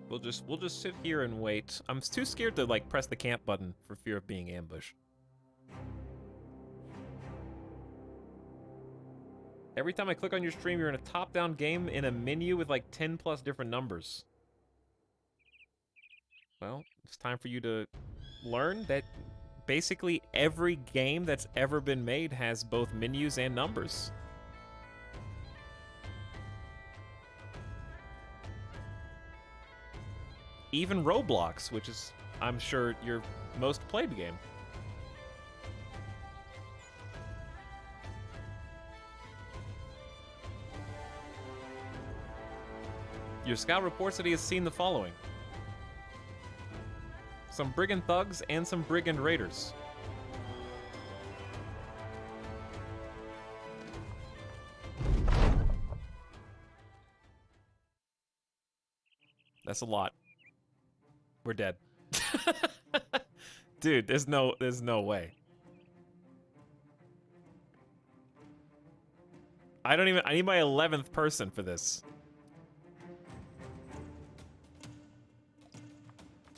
we'll just sit here and wait. I'm too scared to like press the camp button for fear of being ambushed. Every time I click on your stream, you're in a top-down game in a menu with like 10+ different numbers. Well, it's time for you to learn that basically every game that's ever been made has both menus and numbers. Even Roblox, which is, I'm sure, your most played game. Your scout reports that he has seen the following. Some brigand thugs and some brigand raiders. That's a lot. We're dead. Dude, there's no way. I need my 11th person for this.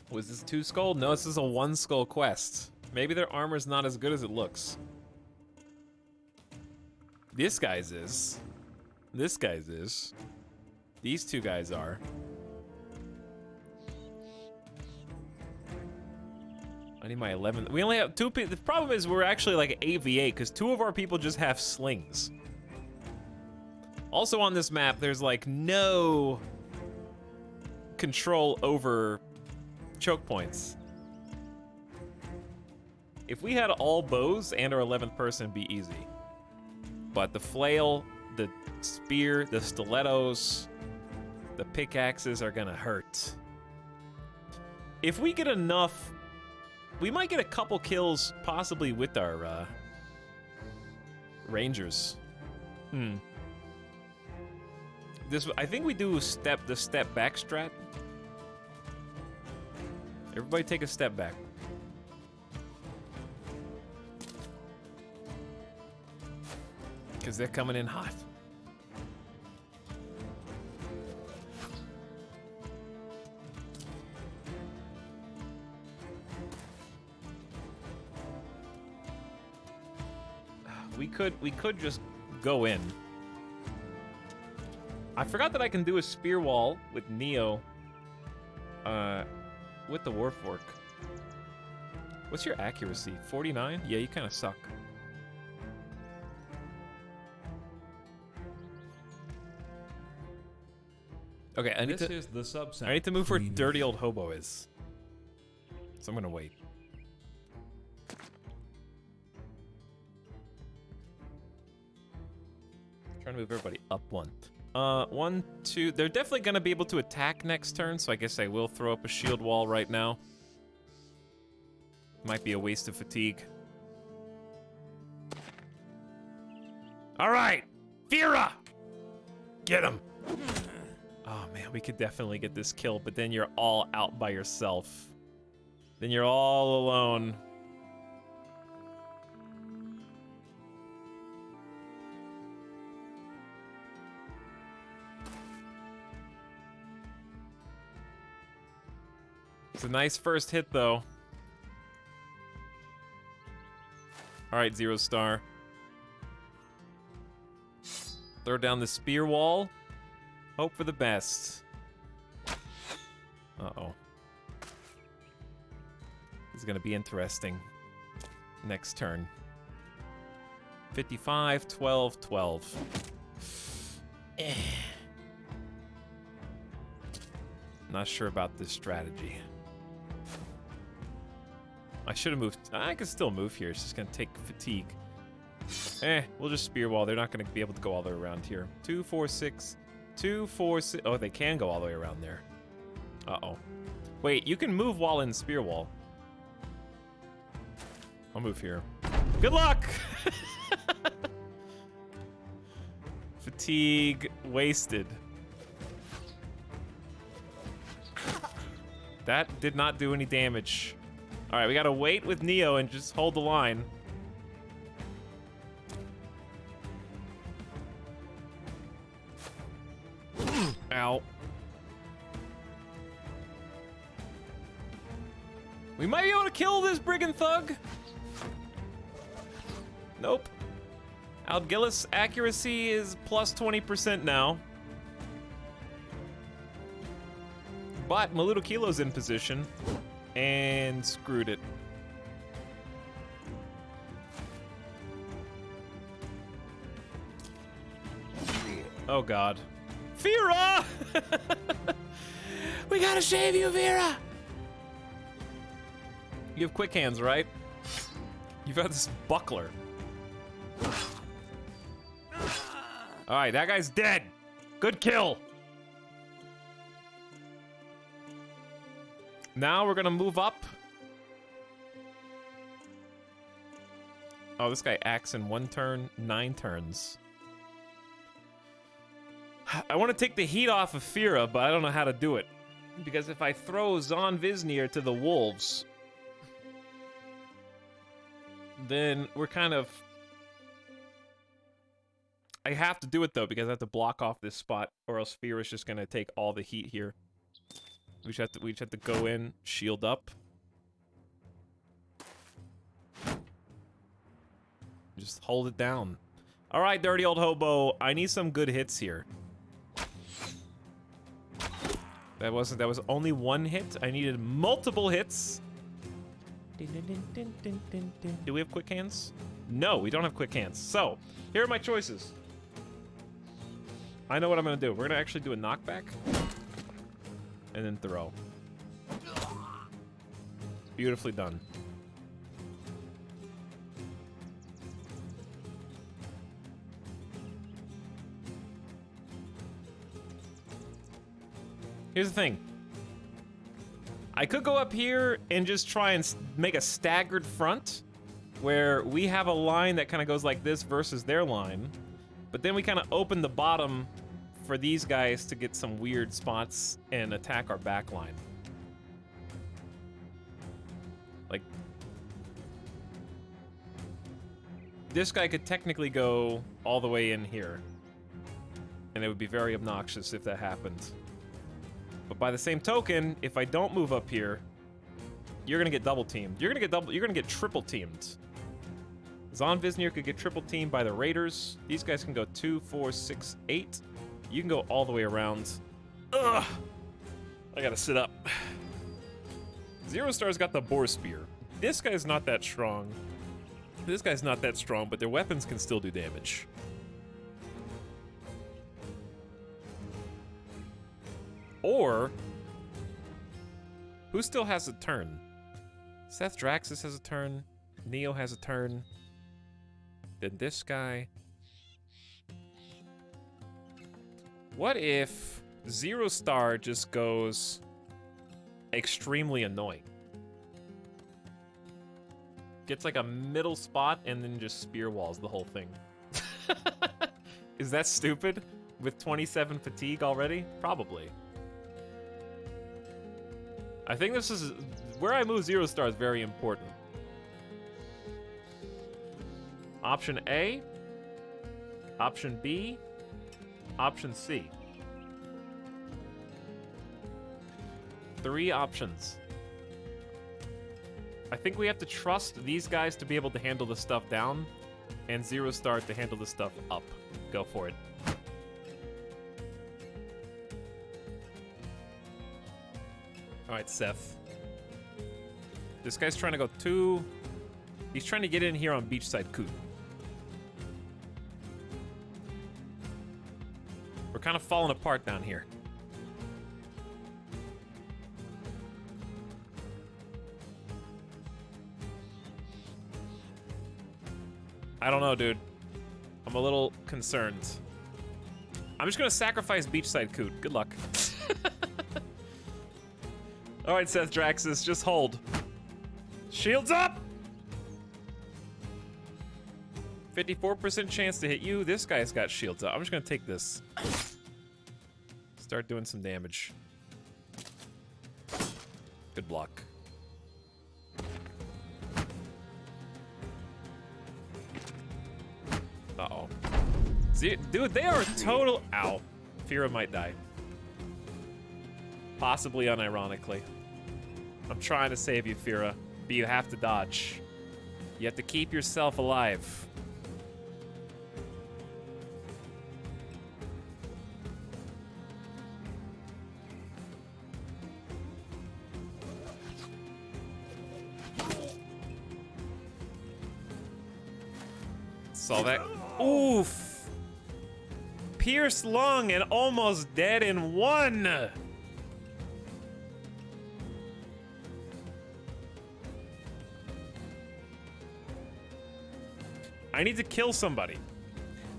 Was this 2 skull? No, this is a 1 skull quest. Maybe their armor's not as good as it looks. This guy's is. This guy's is. These 2 guys are. I need my 11th. We only have 2 people. The problem is we're actually like 8v8 because 2 of our people just have slings. Also on this map, there's like no control over choke points. If we had all bows and our 11th person, it'd be easy. But the flail, the spear, the stilettos, the pickaxes are gonna hurt. If we get enough, we might get a couple kills possibly with our rangers. I think we do the step back strat. Everybody take a step back. Because they're coming in hot. We could just go in. I forgot that I can do a spear wall with Neo. With the Warfork. What's your accuracy? 49? Yeah, you kind of suck. Okay, I need This to. is the subset. I need to move where Dirty Old Hobo is. So I'm gonna wait. Trying to move everybody up one. 1, 2. They're definitely gonna be able to attack next turn, so I guess I will throw up a shield wall right now. Might be a waste of fatigue. All right, Fira, get him. Oh man, we could definitely get this kill, but then you're all out by yourself. Then you're all alone. It's a nice first hit, though. All right, Zero Star. Throw down the spear wall. Hope for the best. Uh-oh. This is gonna be interesting. Next turn. 55, 12, 12. Not sure about this strategy. I should have moved. I can still move here. It's just gonna take fatigue. We'll just spear wall. They're not gonna be able to go all the way around here. 2, 4, 6. 2, 4, 6. Oh, they can go all the way around there. Uh-oh. Wait, you can move while in spear wall. I'll move here. Good luck! Fatigue wasted. That did not do any damage. All right, we gotta wait with Neo and just hold the line. Ow. We might be able to kill this brigand thug. Nope. Algillis accuracy is plus 20% now. But Maluto Kilo's in position and screwed it. Oh god. Vera! We gotta save you, Vera! You have quick hands, right? You've got this buckler. Alright, that guy's dead. Good kill. Now we're gonna move up. Oh, this guy acts in 1 turn, 9 turns. I want to take the heat off of Fira, but I don't know how to do it. Because if I throw Zon Visnir to the wolves, then we're kind of... I have to do it, though, because I have to block off this spot, or else Fira's just going to take all the heat here. We just have to go in, shield up. Just hold it down. All right, Dirty Old Hobo, I need some good hits here. That was only 1 hit. I needed multiple hits. Do we have quick hands? No, we don't have quick hands. So, here are my choices. I know what I'm gonna do. We're gonna actually do a knockback. And then throw. Beautifully done. Here's the thing. I could go up here and just try and make a staggered front where we have a line that kind of goes like this versus their line, but then we kind of open the bottom for these guys to get some weird spots and attack our back line. Like, this guy could technically go all the way in here, and it would be very obnoxious if that happened. But by the same token, if I don't move up here, you're gonna get double teamed. You're gonna get triple teamed. Zon Visnir could get triple teamed by the Raiders. These guys can go 2, 4, 6, 8. You can go all the way around. Ugh! I gotta sit up. Zero Star's got the Boar Spear. This guy's not that strong. This guy's not that strong, but their weapons can still do damage. Or, who still has a turn? Seth Draxus has a turn. Neo has a turn. Then this guy. What if Zero Star just goes extremely annoying? Gets like a middle spot and then just spear walls the whole thing. Is that stupid? With 27 fatigue already? Probably. I think this is where I move Zero Star is very important. Option A, option B, option C. 3 options. I think we have to trust these guys to be able to handle the stuff down, and Zero Star to handle the stuff up. Go for it. Alright, Seth. This guy's trying to go 2. He's trying to get in here on Beachside Coot. We're kind of falling apart down here. I don't know, dude. I'm a little concerned. I'm just gonna sacrifice Beachside Coot. Good luck. Alright, Seth Draxus, just hold. Shields up! 54% chance to hit you. This guy's got shields up. I'm just gonna take this. Start doing some damage. Good block. Uh-oh. See, dude, they are total... Ow. Fira might die. Possibly unironically. I'm trying to save you, Fira, but you have to dodge. You have to keep yourself alive. Saw that. Oof. Pierced lung and almost dead in 1. I need to kill somebody.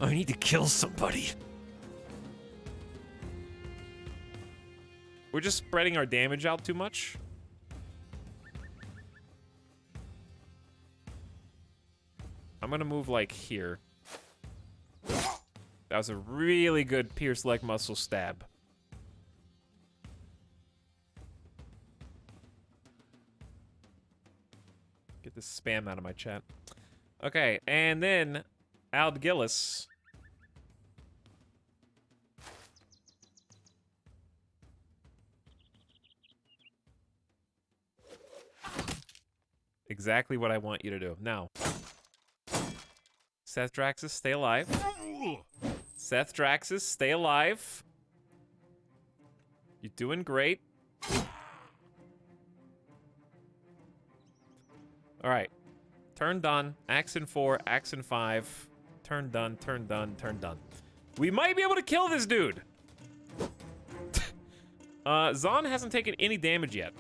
I need to kill somebody. We're just spreading our damage out too much. I'm gonna move like here. That was a really good pierce leg muscle stab. Get this spam out of my chat. Okay, and then Ald Gillis. Exactly what I want you to do. Now, Seth Draxus, stay alive. Seth Draxus, stay alive. You're doing great. All right. Turn done. Action 4, action 5. Turn done, turn done, turn done. We might be able to kill this dude. Zon hasn't taken any damage yet.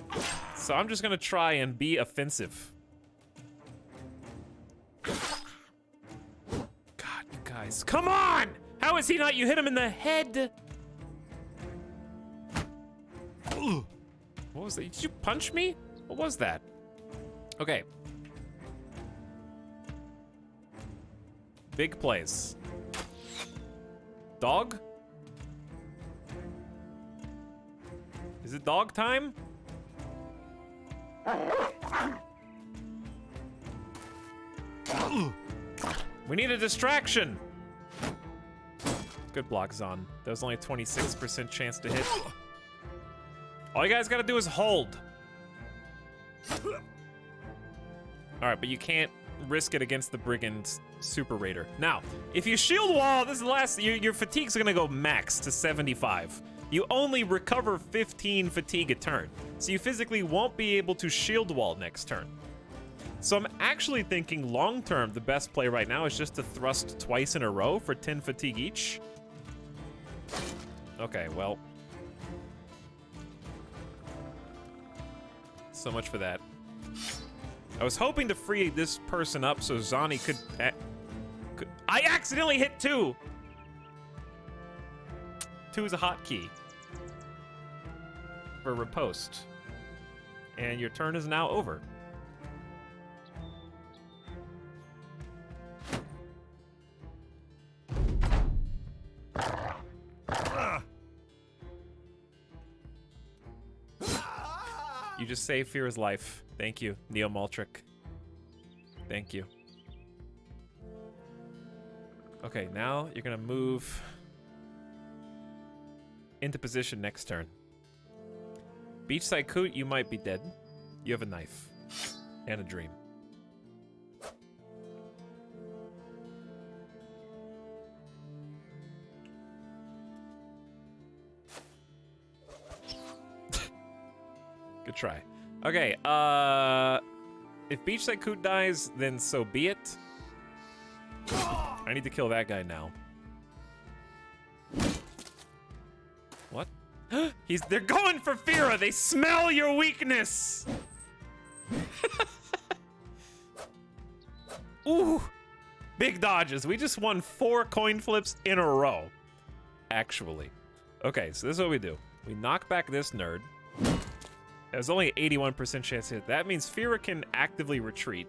So I'm just gonna try and be offensive. God, you guys. Come on! How is he not? You hit him in the head. What was that? Did you punch me? What was that? Okay. Big plays. Dog? Is it dog time? We need a distraction. Good block, Zon. There was only a 26% chance to hit. All you guys gotta do is hold. All right, but you can't risk it against the Brigand Super Raider. Now, if you shield wall, this is the last, your fatigue's gonna go max to 75. You only recover 15 fatigue a turn, so you physically won't be able to shield wall next turn. So I'm actually thinking long term, the best play right now is just to thrust twice in a row for 10 fatigue each. Okay, well. So much for that. I was hoping to free this person up so Zani could I accidentally hit 2! 2 is a hotkey for riposte. And your turn is now over. You just saved Fira's life. Thank you, Neo Maltrick. Thank you. Okay, now you're gonna move into position next turn. Beachside Coot, you might be dead. You have a knife and a dream. Good try. Okay, if Beachside Coot dies, then so be it. I need to kill that guy now. What? They're going for Fira! They smell your weakness! Ooh! Big dodges. We just won 4 coin flips in a row. Actually. Okay, so this is what we do. We knock back this nerd. There's only an 81% chance to hit. That means Fira can actively retreat.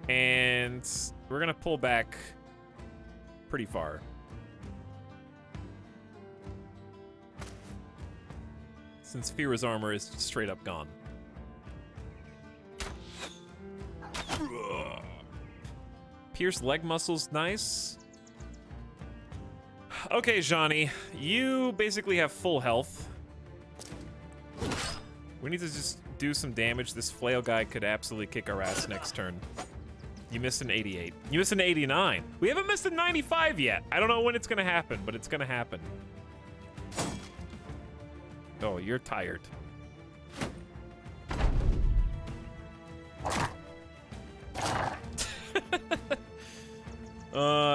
And we're gonna pull back pretty far. Since Fira's armor is straight up gone. Pierce leg muscles, nice. Okay, Johnny, you basically have full health. We need to just do some damage. This flail guy could absolutely kick our ass next turn. You missed an 88. You missed an 89. We haven't missed a 95 yet. I don't know when it's gonna happen, but it's gonna happen. Oh, you're tired.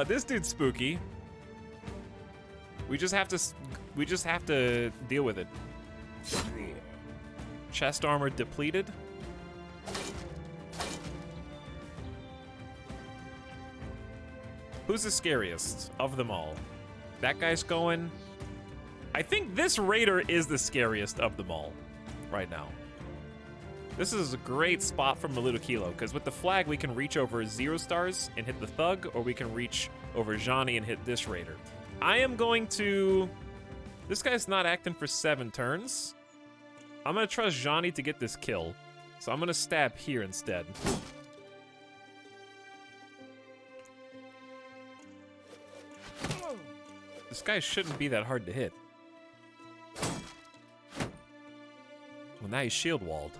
This dude's spooky. We just have to deal with it. Chest armor depleted. Who's the scariest of them all? That guy's going. I think this raider is the scariest of them all right now. This is a great spot from Maluto Kilo, because with the flag we can reach over 0 stars and hit the thug, or we can reach over Johnny and hit this raider. I am going to... This guy's not acting for 7 turns. I'm going to trust Johnny to get this kill. So I'm going to stab here instead. This guy shouldn't be that hard to hit. Well, now he's shield walled.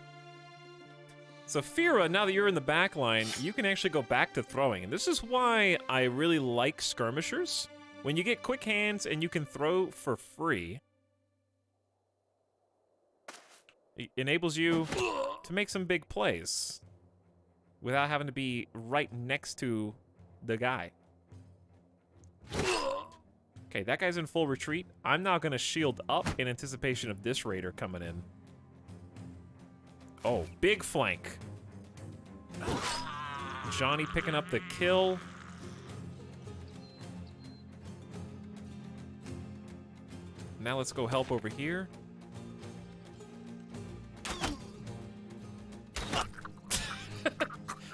So Fira, now that you're in the back line, you can actually go back to throwing. And this is why I really like skirmishers. When you get quick hands and you can throw for free, it enables you to make some big plays without having to be right next to the guy. Okay, that guy's in full retreat. I'm now going to shield up in anticipation of this raider coming in. Oh, big flank. Johnny picking up the kill. Now let's go help over here.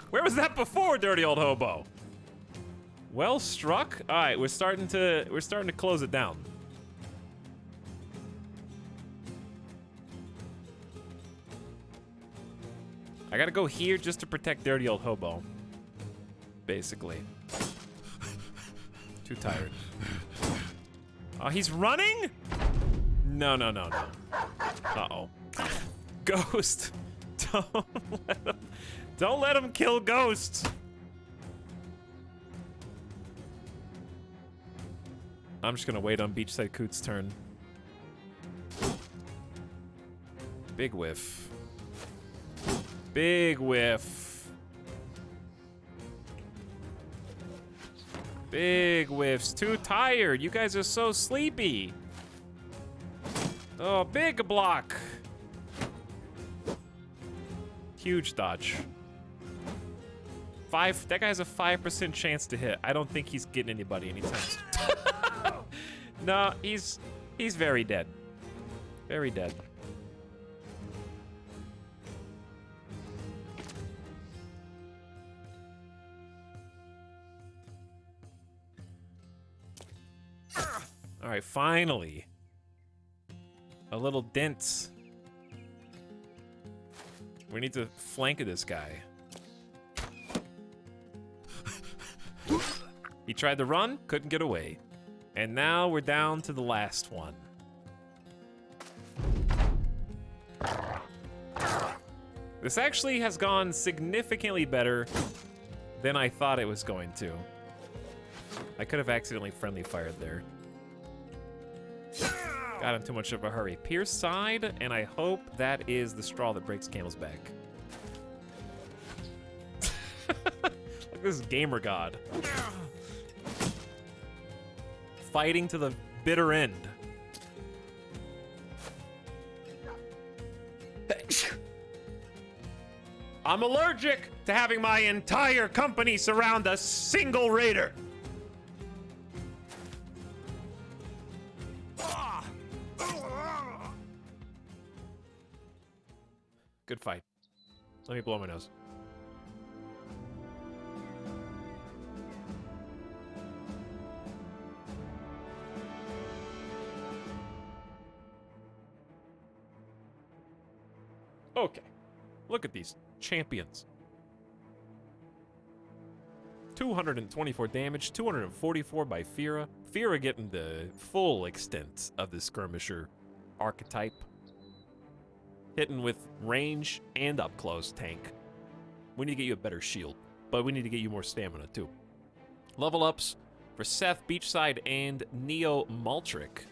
Where was that before, dirty old hobo? Well struck. All right, we're starting to close it down. I gotta go here just to protect dirty old hobo. Basically. Too tired. Oh, he's running? No, no, no, no. Uh-oh. Ghost! Don't let him kill Ghost! I'm just gonna wait on Beachside Coot's turn. Big whiff. Big whiff. Big whiffs. Too tired. You guys are so sleepy. Oh, big block. Huge dodge. That guy has a 5% chance to hit. I don't think he's getting anybody anytime soon. No, he's very dead. Very dead. All right, finally. A little dent. We need to flank this guy. He tried to run, couldn't get away. And now we're down to the last one. This actually has gone significantly better than I thought it was going to. I could have accidentally friendly fired there. Got in too much of a hurry. Pierce side, and I hope that is the straw that breaks camel's back. Like this gamer god. Fighting to the bitter end. I'm allergic to having my entire company surround a single raider. Good fight. Let me blow my nose. Okay. Look at these champions. 224 damage, 244 by Fira. Fira getting the full extent of the skirmisher archetype. Hitting with range and up close tank. We need to get you a better shield, but we need to get you more stamina too. Level ups for Seth, Beachside, and Neo Maltrick.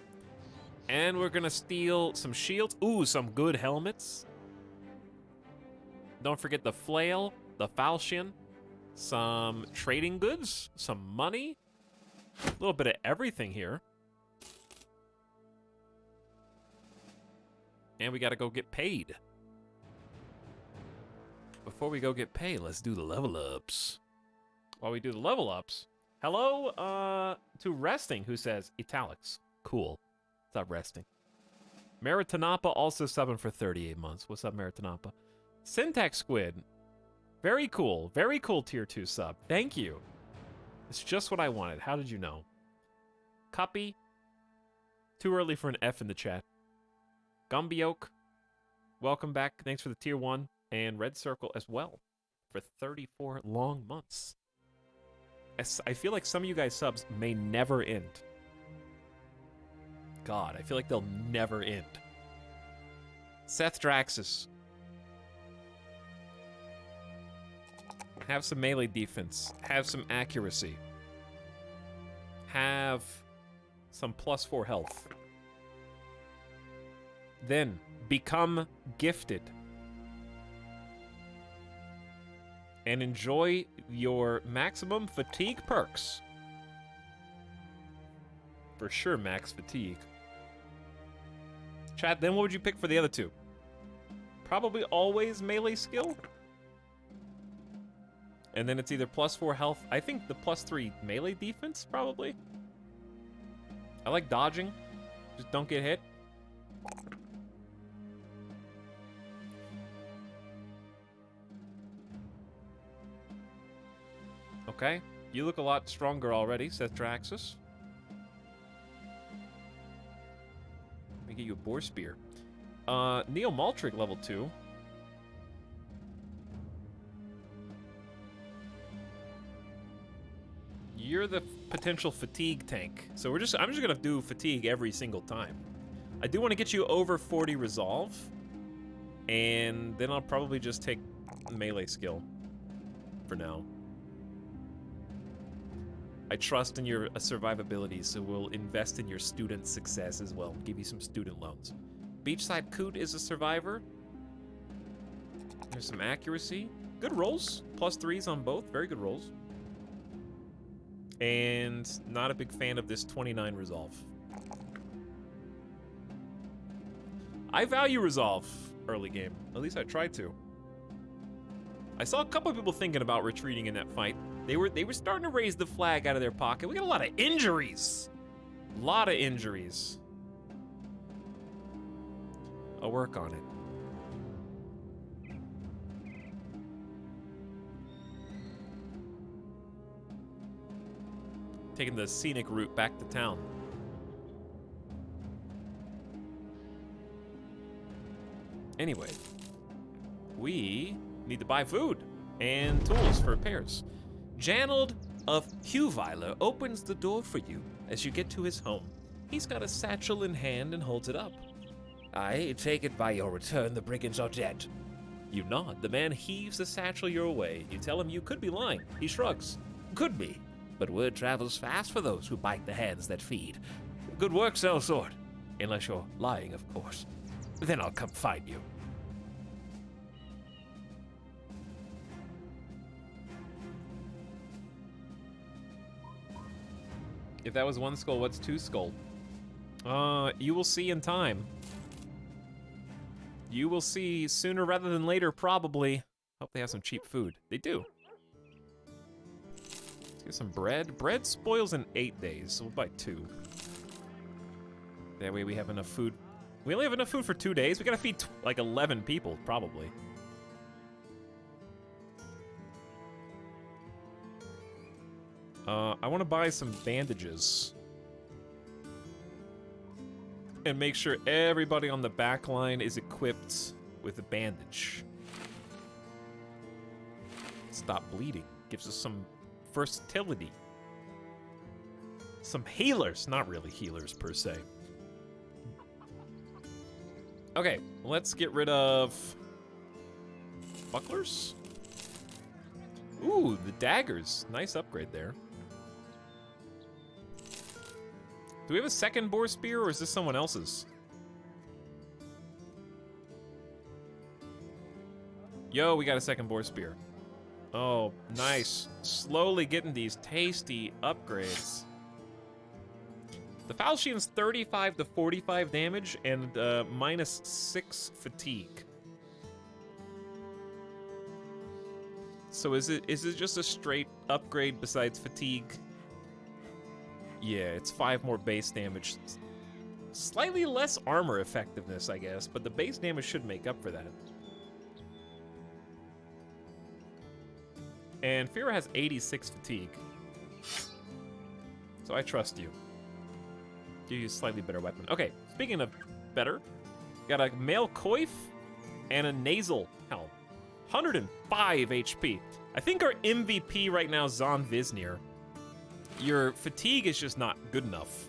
And we're gonna steal some shields. Ooh, some good helmets. Don't forget the flail, the falchion, some trading goods, some money, a little bit of everything here. And we gotta go get paid. Before we go get paid, let's do the level ups. While we do the level ups, hello to Resting, who says, Etalyx. Cool. What's up, Resting? Maritanapa also subbing for 38 months. What's up, Maritanapa? Syntax Squid. Very cool tier 2 sub. Thank you. It's just what I wanted. How did you know? Copy. Too early for an F in the chat. Gumbioke. Welcome back. Thanks for the tier 1. And Red Circle as well for 34 long months. I feel like some of you guys' subs may never end. God, I feel like they'll never end. Seth Draxus. Have some melee defense. Have some accuracy. Have some +4 health. Then become gifted. And enjoy your maximum fatigue perks. For sure, max fatigue. Chat, then what would you pick for the other two? Probably always melee skill. And then it's either +4 health. I think the +3 melee defense, probably. I like dodging. Just don't get hit. Okay. You look a lot stronger already, Seth Draxus. Let me get you a Boar Spear. Neo Maltrick level 2. You're the potential fatigue tank. So I'm just gonna do fatigue every single time. I do want to get you over 40 resolve, and then I'll probably just take melee skill for now. I trust in your survivability, so we'll invest in your student success as well. Give you some student loans. Beachside Coot is a survivor. There's some accuracy. Good rolls. +3s on both. Very good rolls. And not a big fan of this 29 resolve. I value resolve early game. At least I tried to. I saw a couple of people thinking about retreating in that fight. They were starting to raise the flag out of their pocket. We got a lot of injuries. A lot of injuries. I'll work on it. Taking the scenic route back to town. Anyway, we need to buy food and tools for repairs. Janald of Hewviler opens the door for you as you get to his home. He's got a satchel in hand and holds it up. I take it by your return the brigands are dead. You nod. The man heaves the satchel your way. You tell him you could be lying. He shrugs. Could be, but word travels fast for those who bite the hands that feed. Good work, sellsword. Unless you're lying, of course. Then I'll come find you. If that was 1 skull, what's 2 skull? You will see in time. You will see sooner rather than later, probably. Hope they have some cheap food. They do. Let's get some bread. Bread spoils in 8 days, so we'll buy 2. That way we have enough food. We only have enough food for 2 days. We gotta feed like 11 people, probably. I want to buy some bandages. And make sure everybody on the back line is equipped with a bandage. Stop bleeding. Gives us some versatility. Some healers. Not really healers, per se. Okay, let's get rid of bucklers. Ooh, the daggers. Nice upgrade there. Do we have a second boar spear, or is this someone else's? Yo, we got a second boar spear. Oh, nice. Slowly getting these tasty upgrades. The falchion's 35 to 45 damage and -6 fatigue. So is it just a straight upgrade besides fatigue? Yeah, it's 5 more base damage. Slightly less armor effectiveness, I guess, but the base damage should make up for that. And Fira has 86 fatigue. So I trust you. Give you a slightly better weapon. Okay, speaking of better, got a male coif and a nasal helm. 105 HP. I think our MVP right now is Zon Visnir. Your fatigue is just not good enough.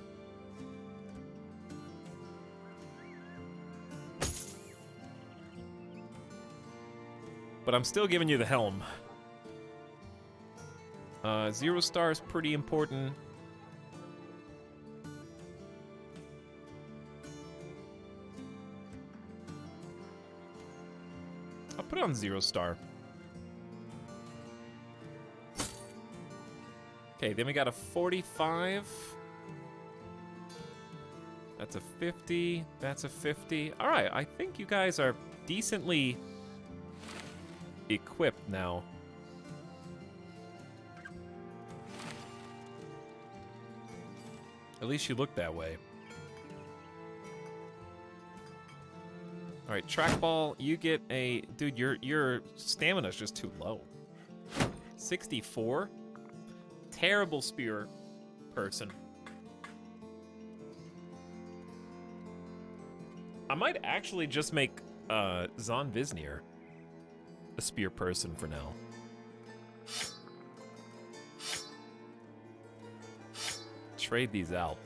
But I'm still giving you the helm. 0 star is pretty important. I'll put it on 0 star. Okay, then we got a 45. That's a 50. That's a 50. All right, I think you guys are decently equipped now. At least you look that way. All right, trackball, you get a... Dude, your stamina's just too low. 64? Terrible spear person. I might actually just make Zon Visnir a spear person for now. Trade these out.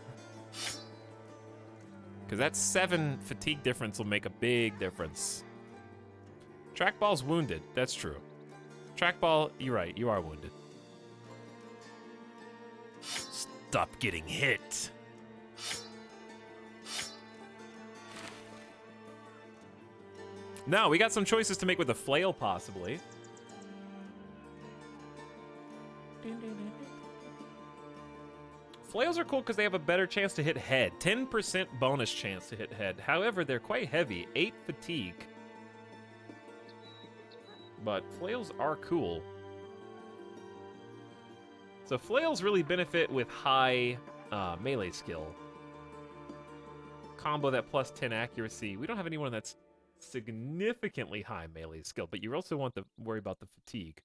Because that 7 fatigue difference will make a big difference. Trackball's wounded. That's true. Trackball, you're right. You are wounded. Stop getting hit. Now, we got some choices to make with the flail, possibly. Flails are cool because they have a better chance to hit head. 10% bonus chance to hit head. However, they're quite heavy. 8 fatigue. But flails are cool. So flails really benefit with high melee skill. Combo that plus 10 accuracy. We don't have anyone that's significantly high melee skill, but you also want to worry about the fatigue.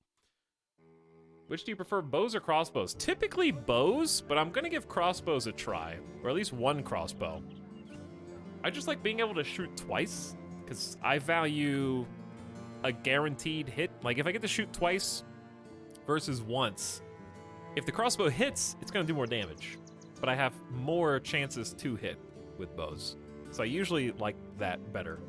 Which do you prefer, bows or crossbows? Typically bows, but I'm gonna give crossbows a try, or at least one crossbow. I just like being able to shoot twice, because I value a guaranteed hit. Like if I get to shoot twice versus once, if the crossbow hits, it's gonna do more damage, but I have more chances to hit with bows. So I usually like that better.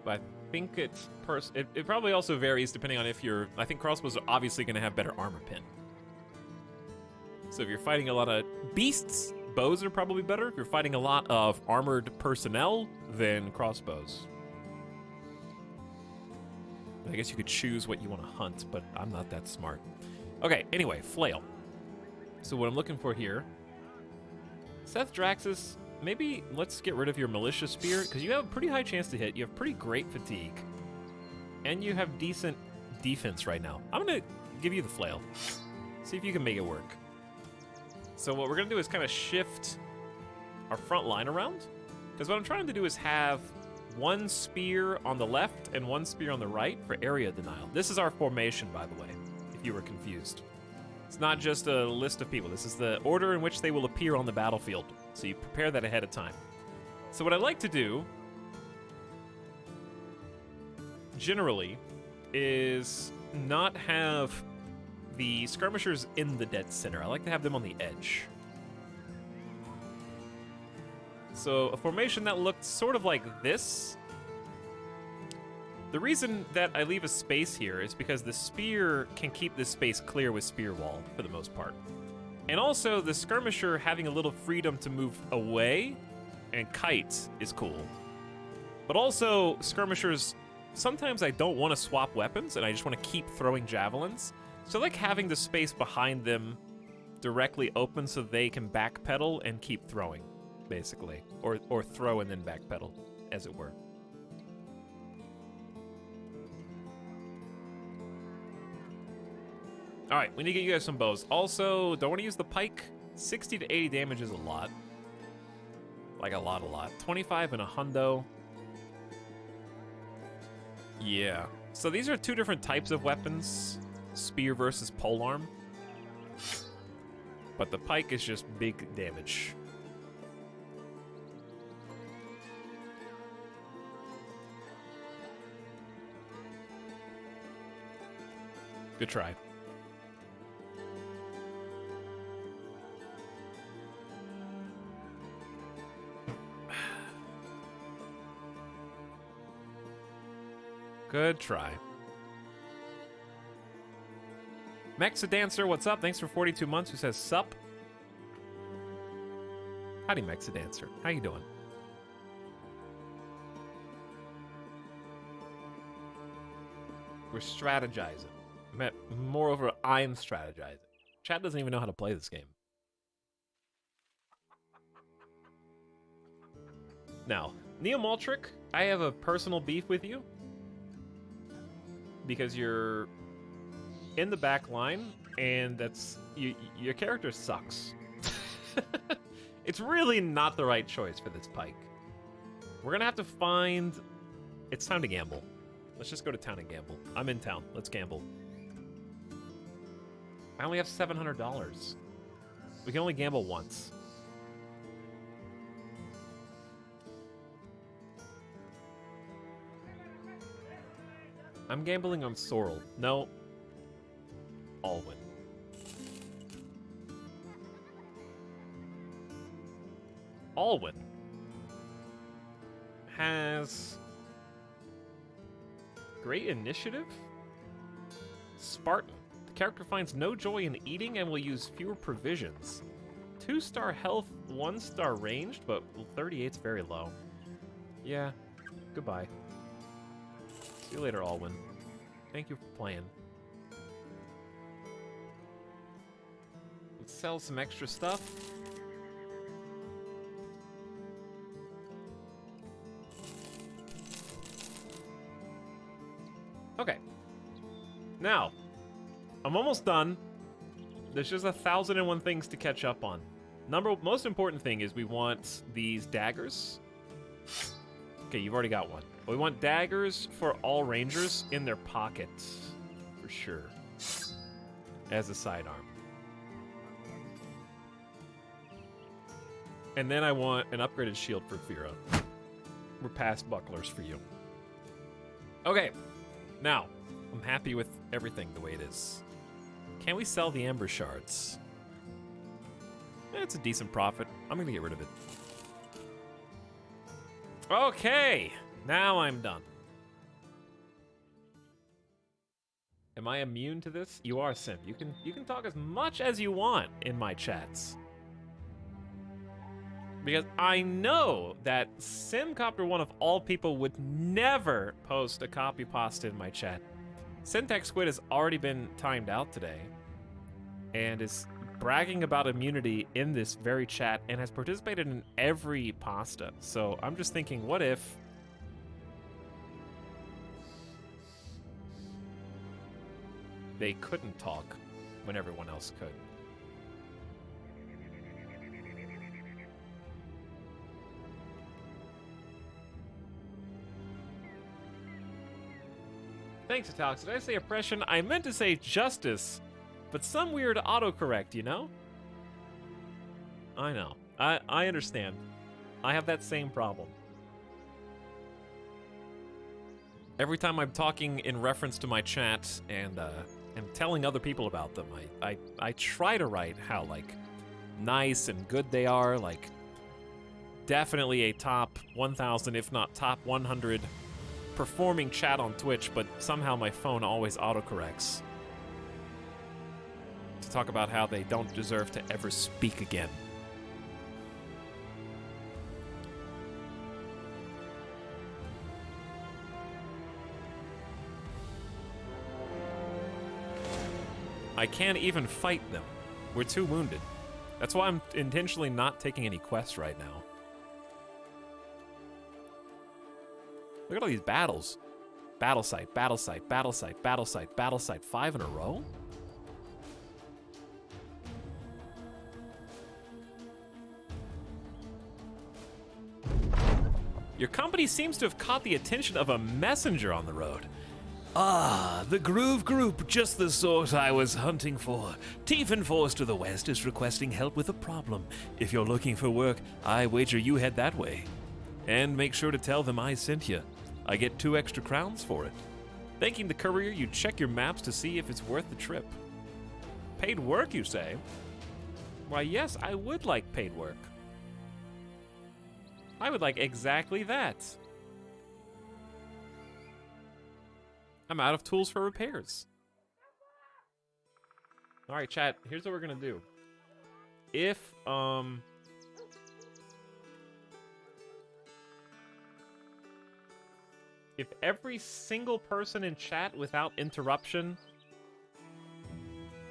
But I think it's it probably also varies depending on if you're. I think crossbows are obviously going to have better armor pin. So if you're fighting a lot of beasts, bows are probably better. If you're fighting a lot of armored personnel, then crossbows. I guess you could choose what you want to hunt, but I'm not that smart. Okay, anyway, flail. So what I'm looking for here, Seth Draxus. Maybe let's get rid of your Militia Spear, because you have a pretty high chance to hit, you have pretty great fatigue, and you have decent defense right now. I'm going to give you the flail. See if you can make it work. So what we're going to do is kind of shift our front line around, because what I'm trying to do is have one spear on the left and one spear on the right for area denial. This is our formation, by the way, if you were confused. It's not just a list of people. This is the order in which they will appear on the battlefield. So you prepare that ahead of time. So what I like to do, generally, is not have the skirmishers in the dead center. I like to have them on the edge. So a formation that looked sort of like this. The reason that I leave a space here is because the spear can keep this space clear with spear wall for the most part. And also the skirmisher having a little freedom to move away and kite is cool. But also skirmishers, sometimes I don't want to swap weapons and I just want to keep throwing javelins. So I like having the space behind them directly open so they can backpedal and keep throwing, basically. Or throw and then backpedal, as it were. All right, we need to get you guys some bows. Also, don't want to use the pike. 60 to 80 damage is a lot. Like a lot. 25 and a hundo. Yeah. So these are two different types of weapons. Spear versus polearm. But the pike is just big damage. Good try. Good try. Mexa Dancer, what's up? Thanks for 42 months. Who says sup? Howdy, Mexa Dancer. How you doing? We're strategizing. Moreover, I'm strategizing. Chat doesn't even know how to play this game. Now, Neo Maltrick, I have a personal beef with you. Because you're in the back line, and that's your character sucks. It's really not the right choice for this pike. We're gonna have to find. It's time to gamble. Let's just go to town and gamble. I'm in town. Let's gamble. I only have $700. We can only gamble once. I'm gambling on Sorrel. No. Alwyn. Alwyn has great initiative. Spartan. The character finds no joy in eating and will use fewer provisions. 2-star health, 1-star ranged, but 38's very low. Yeah, goodbye. See you later, Alwyn. Thank you for playing. Let's sell some extra stuff. Okay. Now, I'm almost done. There's just 1,001 things to catch up on. Most important thing is we want these daggers. Okay, you've already got one. But we want daggers for all rangers in their pockets, for sure, as a sidearm. And then I want an upgraded shield for Fira. We're past bucklers for you. Okay, now, I'm happy with everything the way it is. Can we sell the Ember Shards? It's a decent profit. I'm gonna get rid of it. Okay, now I'm done. Am I immune to this? You are, Sim. You can talk as much as you want in my chats. Because I know that Simcopter1 of all people would never post a copy pasta in my chat. Syntax Squid has already been timed out today and is bragging about immunity in this very chat and has participated in every pasta. So I'm just thinking, what if they couldn't talk when everyone else could? Thanks, Etalyx. Did I say oppression? I meant to say justice, but some weird autocorrect, you know? I know. I understand. I have that same problem. Every time I'm talking in reference to my chat and telling other people about them, I try to write how, like, nice and good they are, like, definitely a top 1,000, if not top 100 performing chat on Twitch, but somehow my phone always autocorrects to talk about how they don't deserve to ever speak again. I can't even fight them. We're too wounded. That's why I'm intentionally not taking any quests right now. Look at all these battles. Battle site, battle site, battle site, battle site, battle site, 5 in a row? Your company seems to have caught the attention of a messenger on the road. Ah, the Groove Group, just the sort I was hunting for. Tiefenforce Force to the west is requesting help with a problem. If you're looking for work, I wager you head that way. And make sure to tell them I sent you. I get 2 extra crowns for it. Thanking the courier, you check your maps to see if it's worth the trip. Paid work, you say? Why, yes, I would like paid work. I would like exactly that. I'm out of tools for repairs. All right, chat, here's what we're gonna do. If every single person in chat without interruption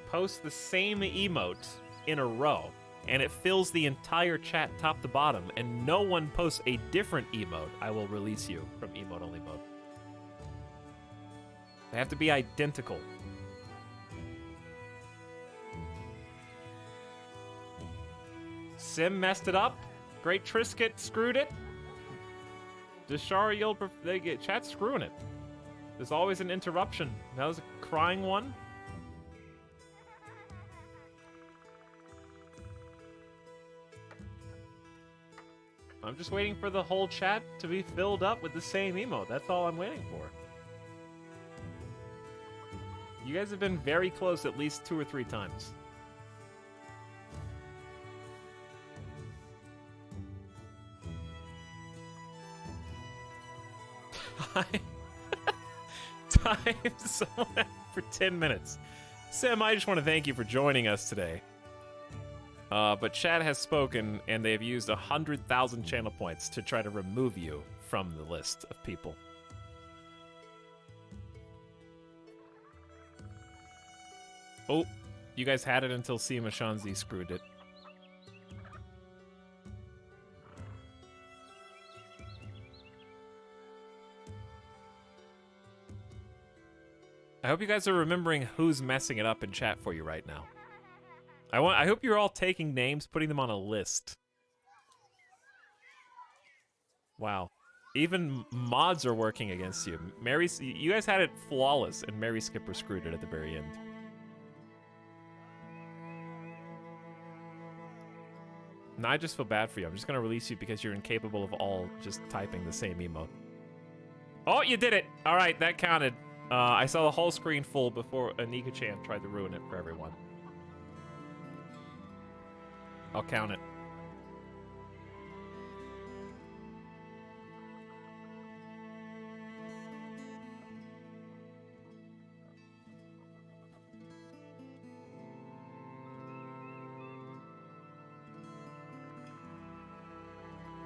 posts the same emote in a row, and it fills the entire chat top to bottom, and no one posts a different emote, I will release you from emote-only mode. They have to be identical. Sim messed it up. Great Trisket screwed it. Deshariel, they get chat screwing it. There's always an interruption. That was a crying one. I'm just waiting for the whole chat to be filled up with the same emote. That's all I'm waiting for. You guys have been very close at least 2 or 3 times. time someone for 10 minutes. Sam, I just want to thank you for joining us today. But chat has spoken, and they have used 100,000 channel points to try to remove you from the list of people. Oh, you guys had it until Sima Shanzi screwed it. I hope you guys are remembering who's messing it up in chat for you right now. I hope you're all taking names, putting them on a list. Wow. Even mods are working against you. You guys had it flawless, and Mary Skipper screwed it at the very end. Now I just feel bad for you. I'm just gonna release you because you're incapable of all just typing the same emote. Oh, you did it! Alright, that counted. I saw the whole screen full before Anika-chan tried to ruin it for everyone. I'll count it.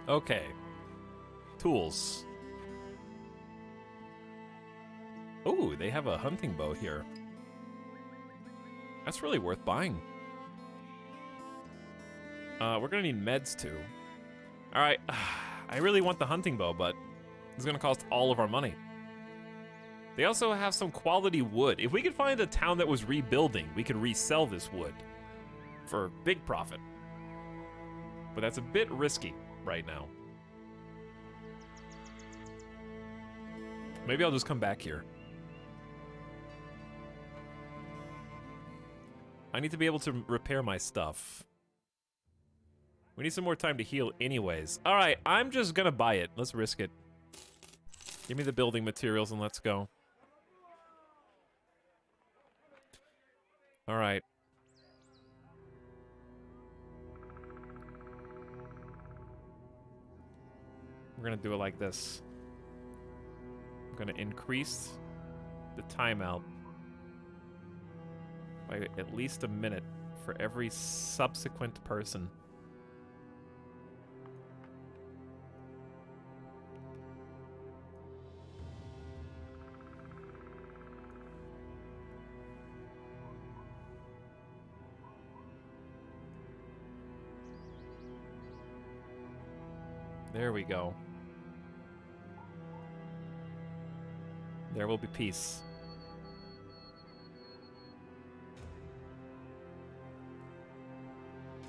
Okay. Tools. Ooh, they have a hunting bow here. That's really worth buying. We're gonna need meds too. Alright, I really want the hunting bow, but it's gonna cost all of our money. They also have some quality wood. If we could find a town that was rebuilding, we could resell this wood for big profit. But that's a bit risky right now. Maybe I'll just come back here. I need to be able to repair my stuff. We need some more time to heal anyways. All right, I'm just gonna buy it. Let's risk it. Give me the building materials and let's go. All right. We're gonna do it like this. I'm gonna increase the timeout by at least a minute for every subsequent person. There we go. There will be peace.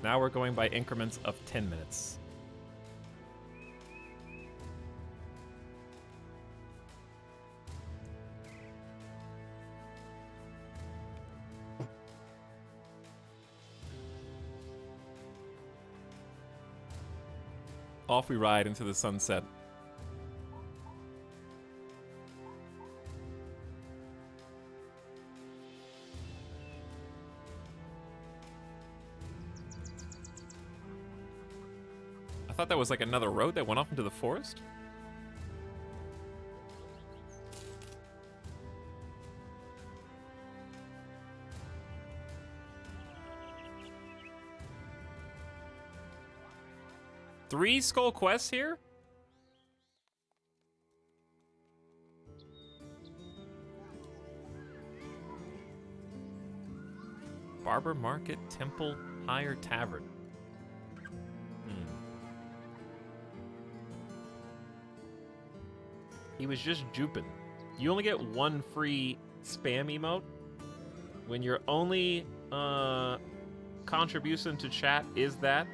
Now we're going by increments of 10 minutes. Off we ride into the sunset. I thought that was like another road that went off into the forest. Three skull quests here? Barber Market, Temple, Higher Tavern. He was just juping. You only get one free spam emote when your only contribution to chat is that,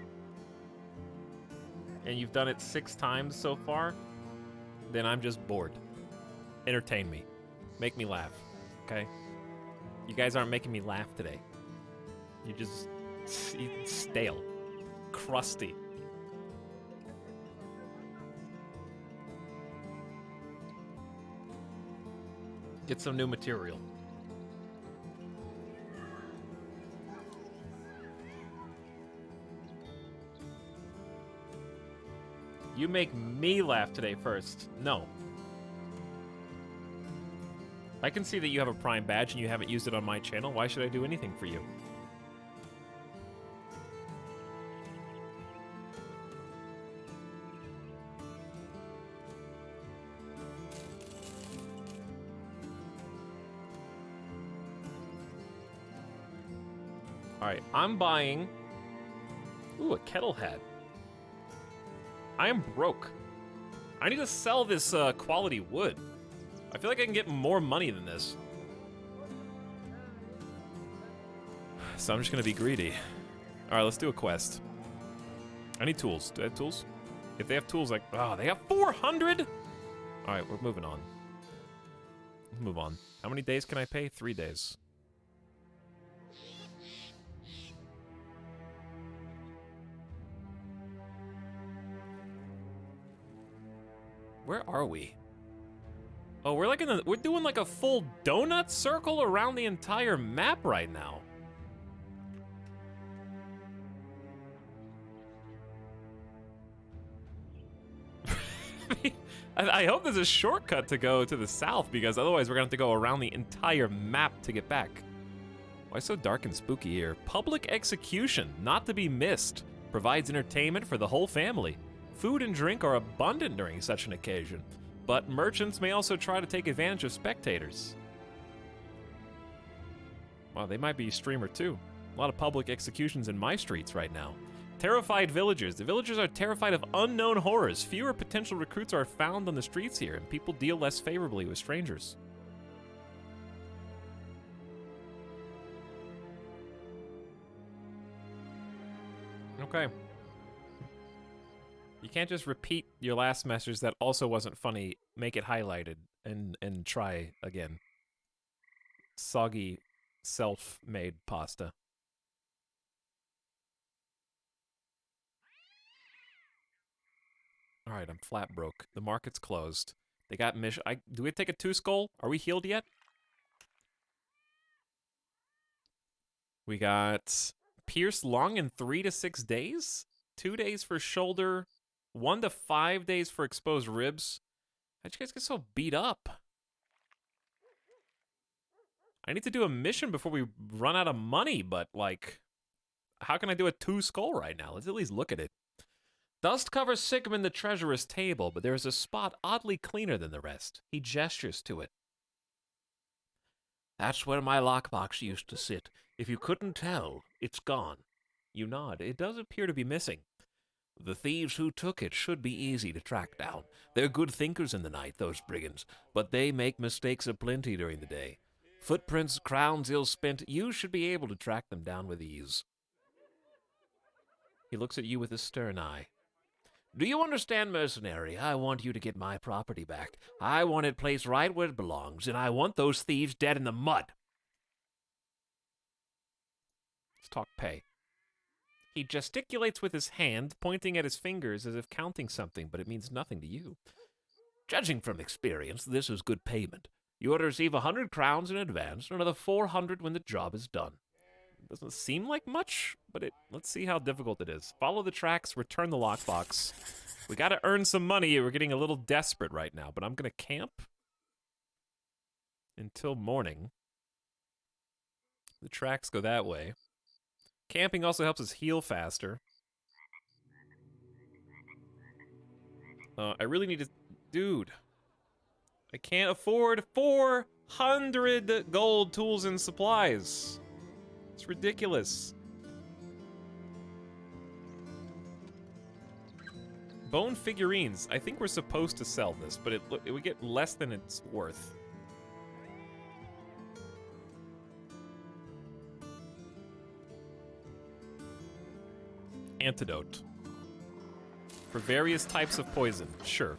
and you've done it 6 times so far, then I'm just bored. Entertain me. Make me laugh, okay? You guys aren't making me laugh today. You're just stale, crusty. Get some new material. You make me laugh today first. No. I can see that you have a Prime badge and you haven't used it on my channel. Why should I do anything for you? Alright, I'm buying... Ooh, a kettle hat. I am broke. I need to sell this quality wood. I feel like I can get more money than this. So I'm just gonna be greedy. Alright, let's do a quest. I need tools. Do I have tools? If they have tools, like... Oh, they have 400?! Alright, we're moving on. Let's move on. How many days can I pay? 3 days. Where are we? Oh, we're like in the... We're doing like a full donut circle around the entire map right now. I hope there's a shortcut to go to the south, because otherwise we're gonna have to go around the entire map to get back. Why so dark and spooky here? Public execution, not to be missed. Provides entertainment for the whole family. Food and drink are abundant during such an occasion, but merchants may also try to take advantage of spectators. Well, they might be a streamer too. A lot of public executions in my streets right now. Terrified villagers. The villagers are terrified of unknown horrors. Fewer potential recruits are found on the streets here, and people deal less favorably with strangers. Okay. You can't just repeat your last message that also wasn't funny, make it highlighted, and try again. Soggy, self-made pasta. Alright, I'm flat broke. The market's closed. They got mission. Do we take a 2 skull? Are we healed yet? We got pierce lung in 3 to 6 days? 2 days for shoulder, 1 to 5 days for exposed ribs. How'd you guys get so beat up? I need to do a mission before we run out of money, but like, how can I do a 2 skull right now? Let's at least look at it. Dust covers Sigmund the treasurer's table, but there is a spot oddly cleaner than the rest. He gestures to it. That's where my lockbox used to sit. If you couldn't tell, it's gone. You nod. It does appear to be missing. The thieves who took it should be easy to track down. They're good thinkers in the night, those brigands, but they make mistakes aplenty during the day. Footprints, crowns ill spent, you should be able to track them down with ease. He looks at you with a stern eye. Do you understand, mercenary? I want you to get my property back. I want it placed right where it belongs, and I want those thieves dead in the mud. Let's talk pay. He gesticulates with his hand, pointing at his fingers as if counting something, but it means nothing to you. Judging from experience, this is good payment. You are to receive 100 crowns in advance, and another 400 when the job is done. Doesn't seem like much, but let's see how difficult it is. Follow the tracks, return the lockbox. We gotta earn some money. We're getting a little desperate right now, but I'm gonna camp until morning. The tracks go that way. Camping also helps us heal faster. I really need to... Dude. I can't afford 400 gold tools and supplies. It's ridiculous. Bone figurines. I think we're supposed to sell this, but we get less than it's worth. Antidote. For various types of poison. Sure.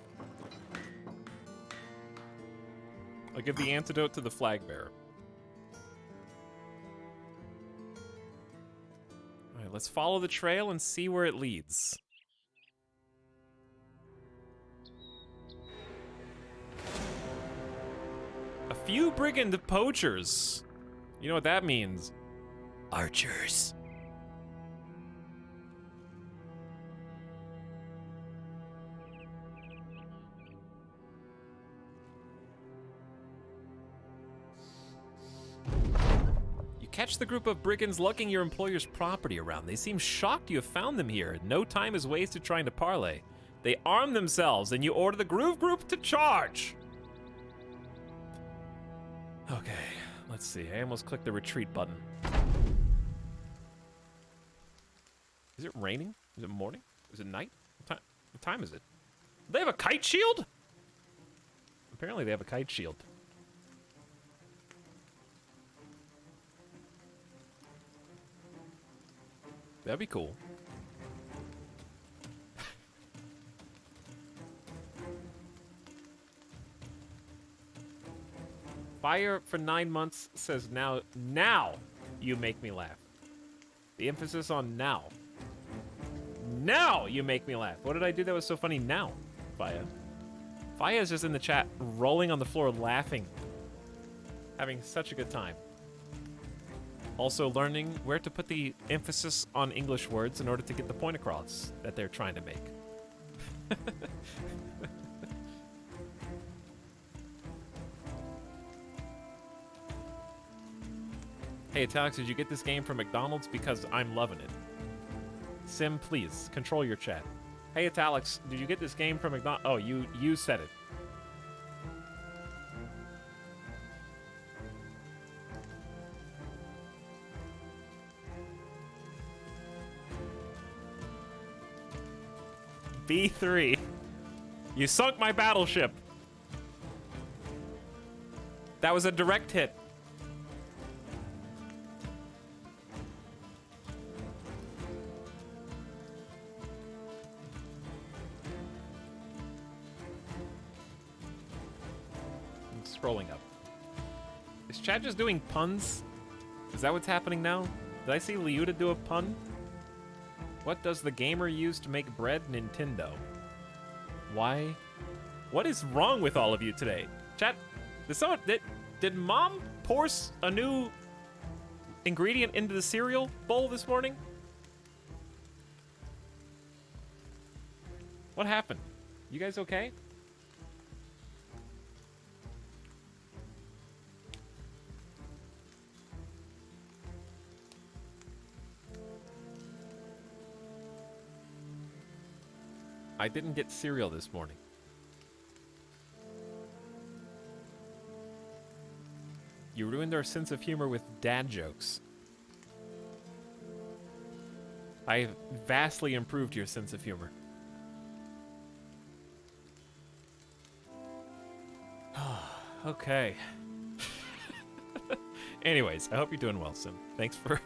I'll give the antidote to the flag bearer. Alright, let's follow the trail and see where it leads. A few brigand poachers. You know what that means? Archers. Catch the group of brigands lugging your employer's property around. They seem shocked you have found them here. No time is wasted trying to parley. They arm themselves, and you order the Groove Group to charge. Okay, let's see. I almost clicked the retreat button. Is it raining? Is it morning? Is it night? What time is it? They have a kite shield? Apparently they have a kite shield. That'd be cool. Fire for 9 months says now you make me laugh. The emphasis on now. Now you make me laugh. What did I do that was so funny now, Faya? Faya is just in the chat rolling on the floor laughing. Having such a good time. Also learning where to put the emphasis on English words in order to get the point across that they're trying to make. Hey, Etalyx, did you get this game from McDonald's? Because I'm loving it. Sim, please, control your chat. Hey, Etalyx, did you get this game from McDonald's? Oh, you said it. B3. You sunk my battleship. That was a direct hit. I'm scrolling up. Is chat just doing puns? Is that what's happening now? Did I see Liuta do a pun? What does the gamer use to make bread? Nintendo. Why? What is wrong with all of you today? Chat, did mom pour a new ingredient into the cereal bowl this morning? What happened? You guys okay? I didn't get cereal this morning. You ruined our sense of humor with dad jokes. I've vastly improved your sense of humor. Okay. Anyways, I hope you're doing well, Sim. Thanks for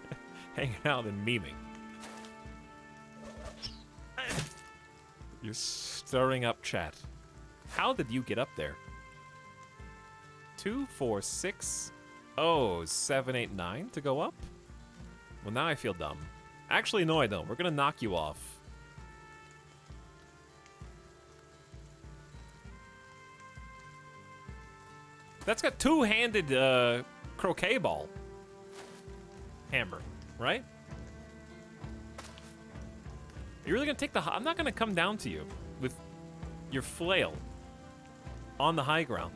hanging out and memeing. You're stirring up chat. How did you get up there? 2, 4, 6, 7, 8, 9 to go up? Well, now I feel dumb. Actually, no, I don't. We're gonna knock you off. That's got two-handed croquet ball hammer, right? You're really gonna take the... I'm not gonna come down to you with your flail on the high ground.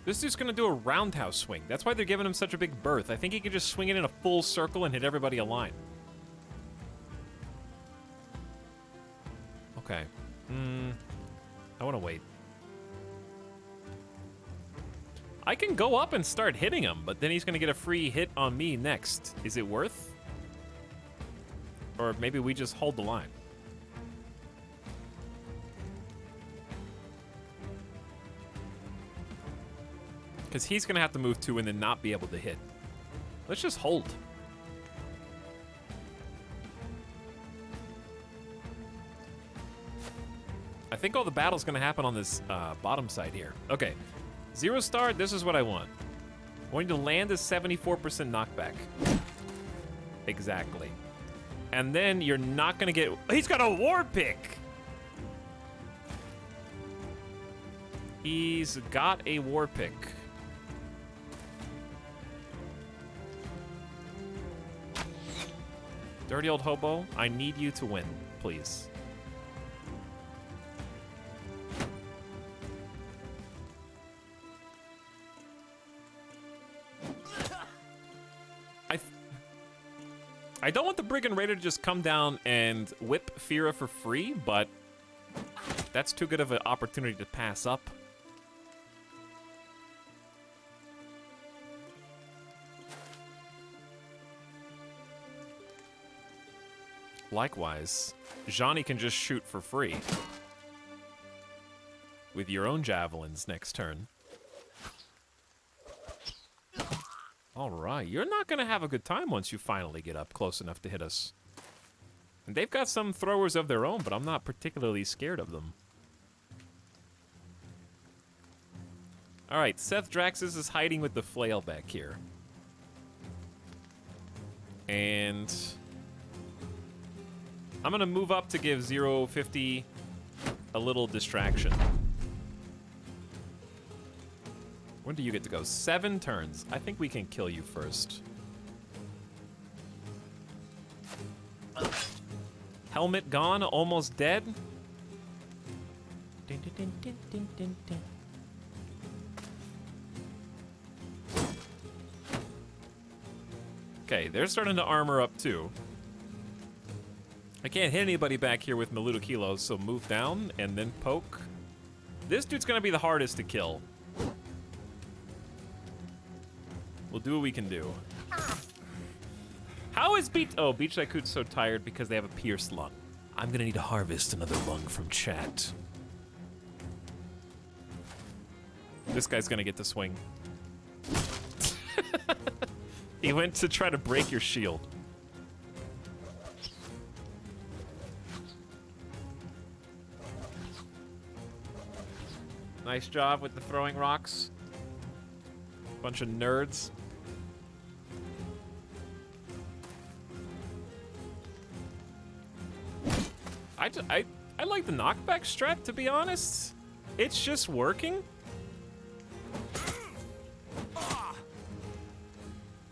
This dude's gonna do a roundhouse swing. That's why they're giving him such a big berth. I think he could just swing it in a full circle and hit everybody a line. Okay. I wanna wait. I can go up and start hitting him, but then he's gonna get a free hit on me next. Is it worth? Or maybe we just hold the line. Because he's gonna have to move 2 and then not be able to hit. Let's just hold. I think all the battle's gonna happen on this bottom side here. Okay. 0 star, this is what I want. I want you to land a 74% knockback. Exactly. And then you're not gonna get... He's got a war pick! He's got a war pick. Dirty old hobo, I need you to win, please. I don't want the Brigand Raider to just come down and whip Fira for free, but that's too good of an opportunity to pass up. Likewise, Johnny can just shoot for free with your own javelins next turn. All right, you're not gonna have a good time once you finally get up close enough to hit us. And they've got some throwers of their own, but I'm not particularly scared of them. All right, Seth Draxus is hiding with the flail back here. And I'm gonna move up to give 050 a little distraction. When do you get to go? 7 turns. I think we can kill you first. Helmet gone, almost dead. Dun, dun, dun, dun, dun, dun, dun. Okay, they're starting to armor up too. I can't hit anybody back here with Meludo Kilos, so move down and then poke. This dude's gonna be the hardest to kill. We'll do what we can do. How is Beach... Oh, Beach Daiku's so tired because they have a pierced lung. I'm gonna need to harvest another lung from chat. This guy's gonna get to swing. He went to try to break your shield. Nice job with the throwing rocks. Bunch of nerds. I like the knockback strat, to be honest. It's just working.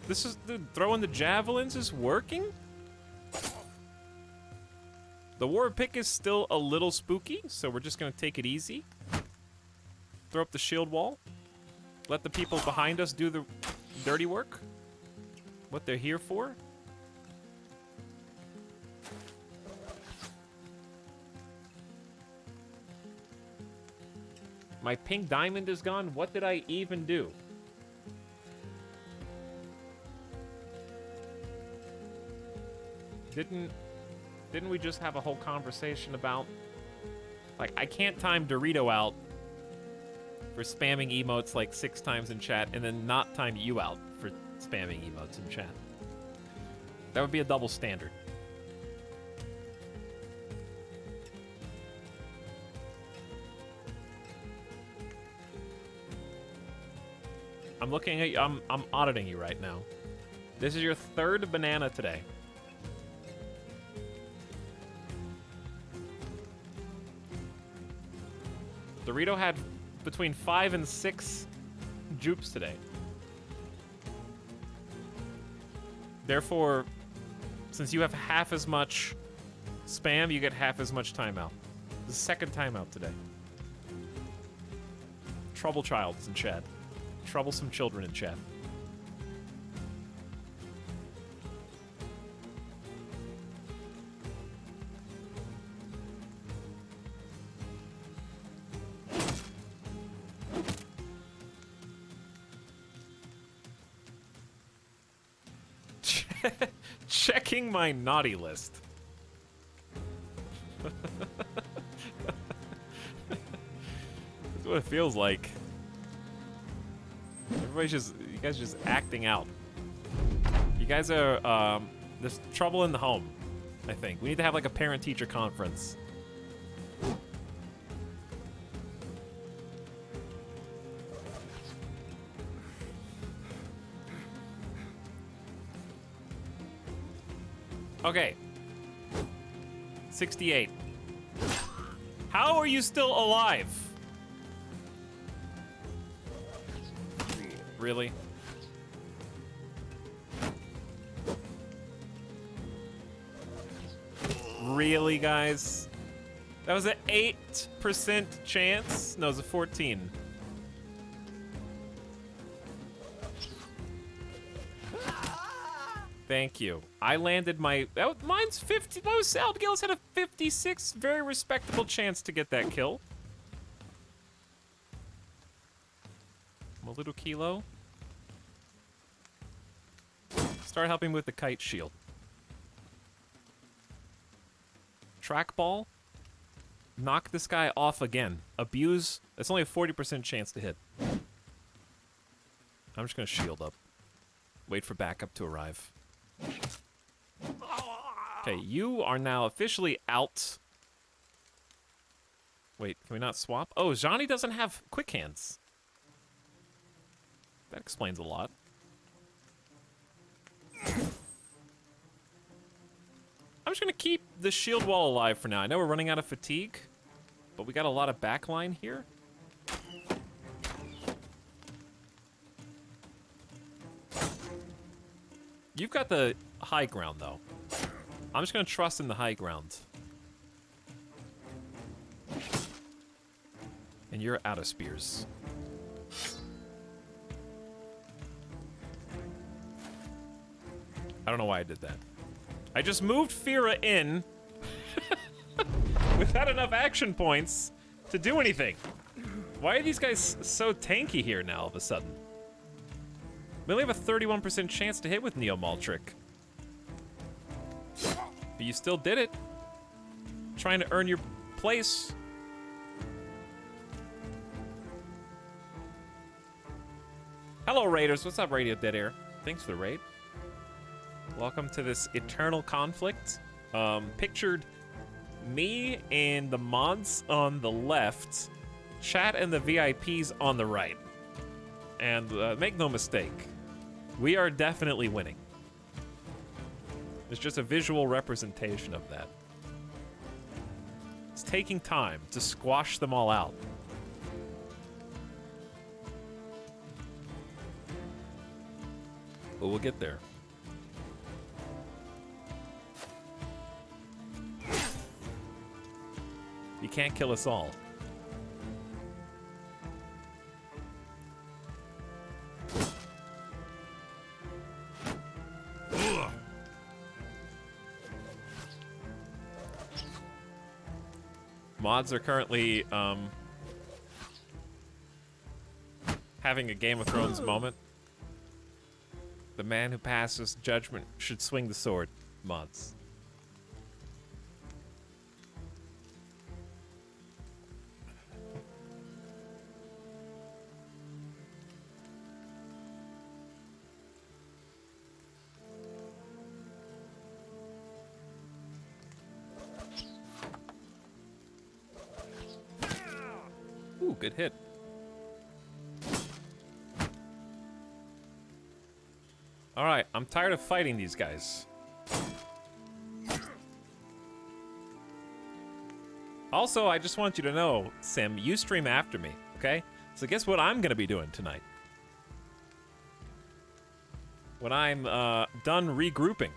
This is throwing the javelins is working. The war pick is still a little spooky, so we're just gonna take it easy. Throw up the shield wall. Let the people behind us do the dirty work. What they're here for. My pink diamond is gone. What did I even do? Didn't we just have a whole conversation about... Like, I can't time Dorito out for spamming emotes like 6 times in chat and then not time you out for spamming emotes in chat. That would be a double standard. I'm looking at you, I'm auditing you right now. This is your 3rd banana today. Dorito had between 5 and 6 jupes today. Therefore, since you have half as much spam, you get half as much timeout. The 2nd timeout today. Trouble childs in chat. Troublesome children in chat. Checking my naughty list. That's what it feels like. Everybody's just, you guys are just acting out. You guys are, there's trouble in the home, I think. We need to have like a parent-teacher conference. Okay. 68. How are you still alive? Really? Really, guys? That was an 8% chance? No, it was a 14. Thank you. I landed my... mine's 50... Aldgillis had a 56, very respectable chance to get that kill. I'm a little kilo. Start helping with the kite shield. Trackball. Knock this guy off again. Abuse. It's only a 40% chance to hit. I'm just gonna shield up. Wait for backup to arrive. Okay, you are now officially out. Wait, can we not swap? Oh, Johnny doesn't have quick hands. That explains a lot. I'm just gonna keep the shield wall alive for now. I know we're running out of fatigue, but we got a lot of backline here. You've got the high ground, though. I'm just gonna trust in the high ground. And you're out of spears. I don't know why I did that. I just moved Fira in without enough action points to do anything. Why are these guys so tanky here now all of a sudden? We only have a 31% chance to hit with Neo Maltrick. But you still did it. Trying to earn your place. Hello, Raiders. What's up, Radio Dead Air? Thanks for the raid. Welcome to this eternal conflict. Pictured me and the mods on the left, chat and the VIPs on the right. And make no mistake, we are definitely winning. It's just a visual representation of that. It's taking time to squash them all out. But we'll get there. You can't kill us all. Mods are currently having a Game of Thrones moment. The man who passes judgment should swing the sword, mods. Ooh, good hit. All right, I'm tired of fighting these guys. Also, I just want you to know, Sim, you stream after me, okay? So guess what I'm gonna be doing tonight? When I'm done regrouping.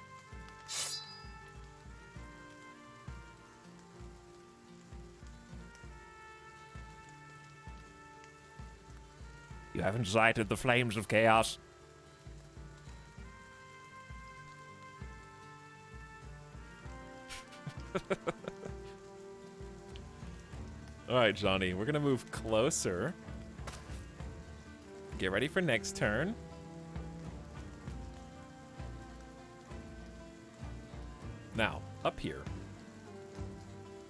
You haven't sighted the flames of chaos. All right, Johnny, we're gonna move closer. Get ready for next turn. Now, up here.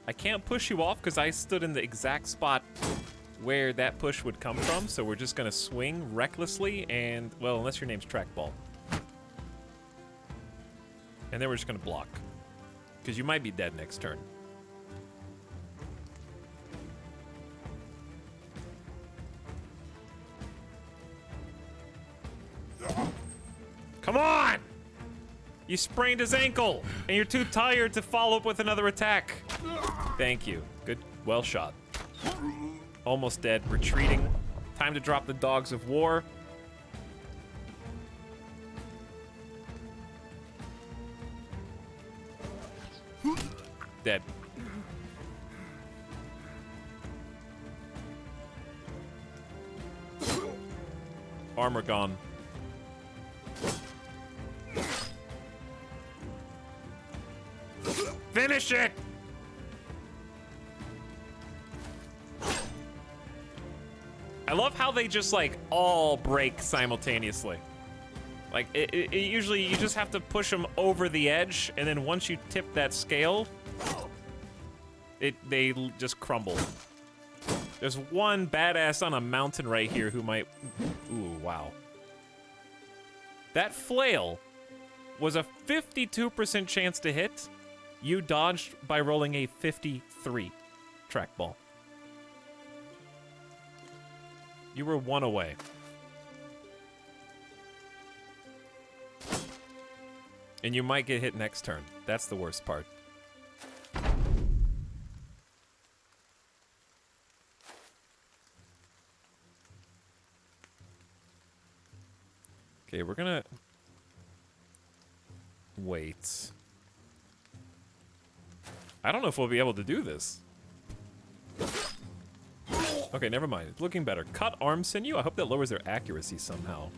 I can't push you off because I stood in the exact spot where that push would come from, so we're just gonna swing recklessly and, well, unless your name's Trackball. And then we're just gonna block. Because you might be dead next turn. Come on! You sprained his ankle, and you're too tired to follow up with another attack. Thank you. Good. Well shot. Almost dead. Retreating. Time to drop the Dogs of War. Dead. Armor gone. Finish it! I love how they just like all break simultaneously. Like it usually you just have to push them over the edge, and then once you tip that scale, they just crumble. There's one badass on a mountain right here who might. Ooh, wow. That flail was a 52% chance to hit. You dodged by rolling a 53 trackball. You were one away. And you might get hit next turn. That's the worst part. Okay, we're gonna wait. I don't know if we'll be able to do this. Okay, never mind. It's looking better. Cut arm sinew? I hope that lowers their accuracy somehow.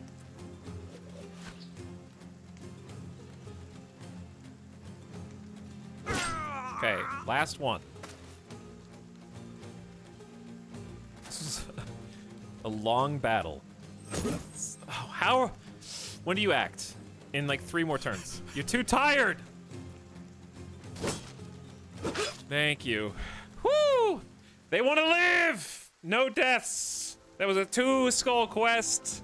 Okay, last one. This is a long battle. Oh, how? When do you act? In like 3 more turns. You're too tired! Thank you. Woo! They want to live! No deaths! That was a 2-skull quest.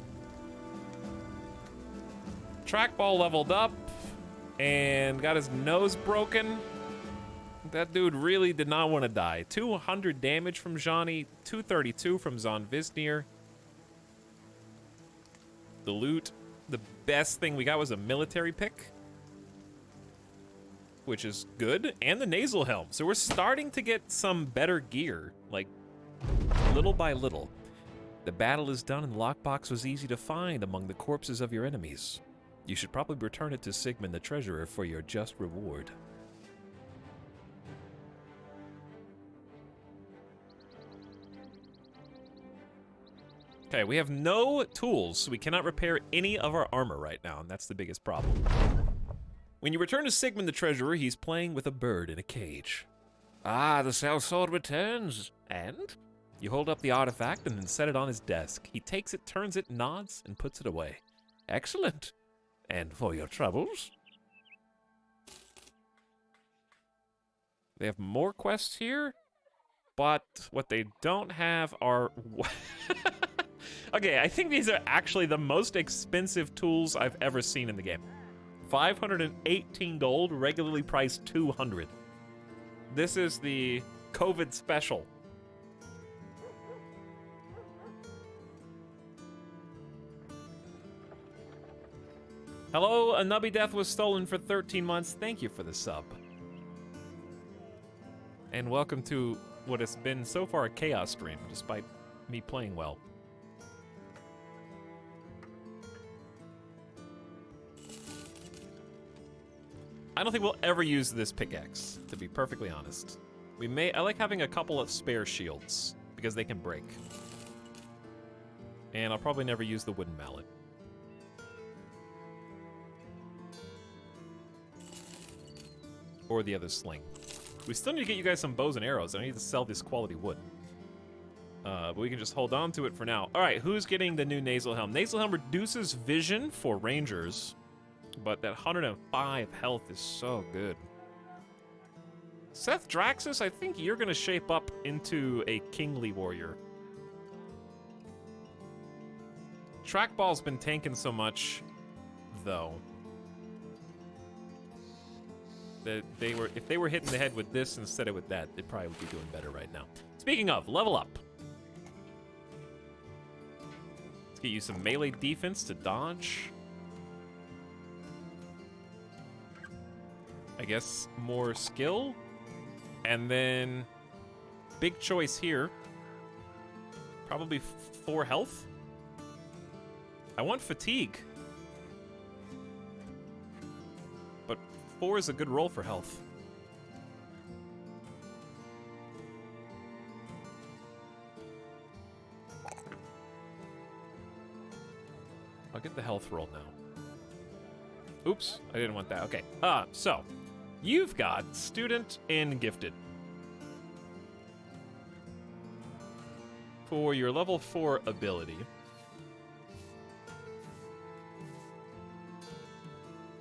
Trackball leveled up and got his nose broken. That dude really did not want to die. 200 damage from Johnny, 232 from Zon Visnir. The loot, the best thing we got was a military pick, which is good, and the nasal helm. So we're starting to get some better gear, like little by little. The battle is done and the lockbox was easy to find among the corpses of your enemies. You should probably return it to Sigmund the Treasurer for your just reward. Okay, we have no tools, so we cannot repair any of our armor right now, and that's the biggest problem. When you return to Sigmund the Treasurer, he's playing with a bird in a cage. Ah, the sellsword returns. And? You hold up the artifact and then set it on his desk. He takes it, turns it, nods, and puts it away. Excellent. And for your troubles? They have more quests here, but what they don't have are... Okay, I think these are actually the most expensive tools I've ever seen in the game. 518 gold, regularly priced 200. This is the COVID special. Hello, a Nubby Death was stolen for 13 months. Thank you for the sub. And welcome to what has been so far a chaos stream, despite me playing well. I don't think we'll ever use this pickaxe, to be perfectly honest. I like having a couple of spare shields, because they can break. And I'll probably never use the wooden mallet. Or the other sling. We still need to get you guys some bows and arrows. I need to sell this quality wood. But we can just hold on to it for now. Alright, who's getting the new nasal helm? Nasal helm reduces vision for rangers. But that 105 health is so good. Seth Draxus, I think you're going to shape up into a kingly warrior. Trackball's been tanking so much, though. That if they were hitting the head with this instead of with that, they probably would be doing better right now. Speaking of, level up. Let's get you some melee defense to dodge. I guess more skill. And then big choice here. Probably 4 health. I want fatigue. But 4 is a good roll for health. I'll get the health roll now. Oops, I didn't want that. Okay. So You've got student and gifted. For your level 4 ability.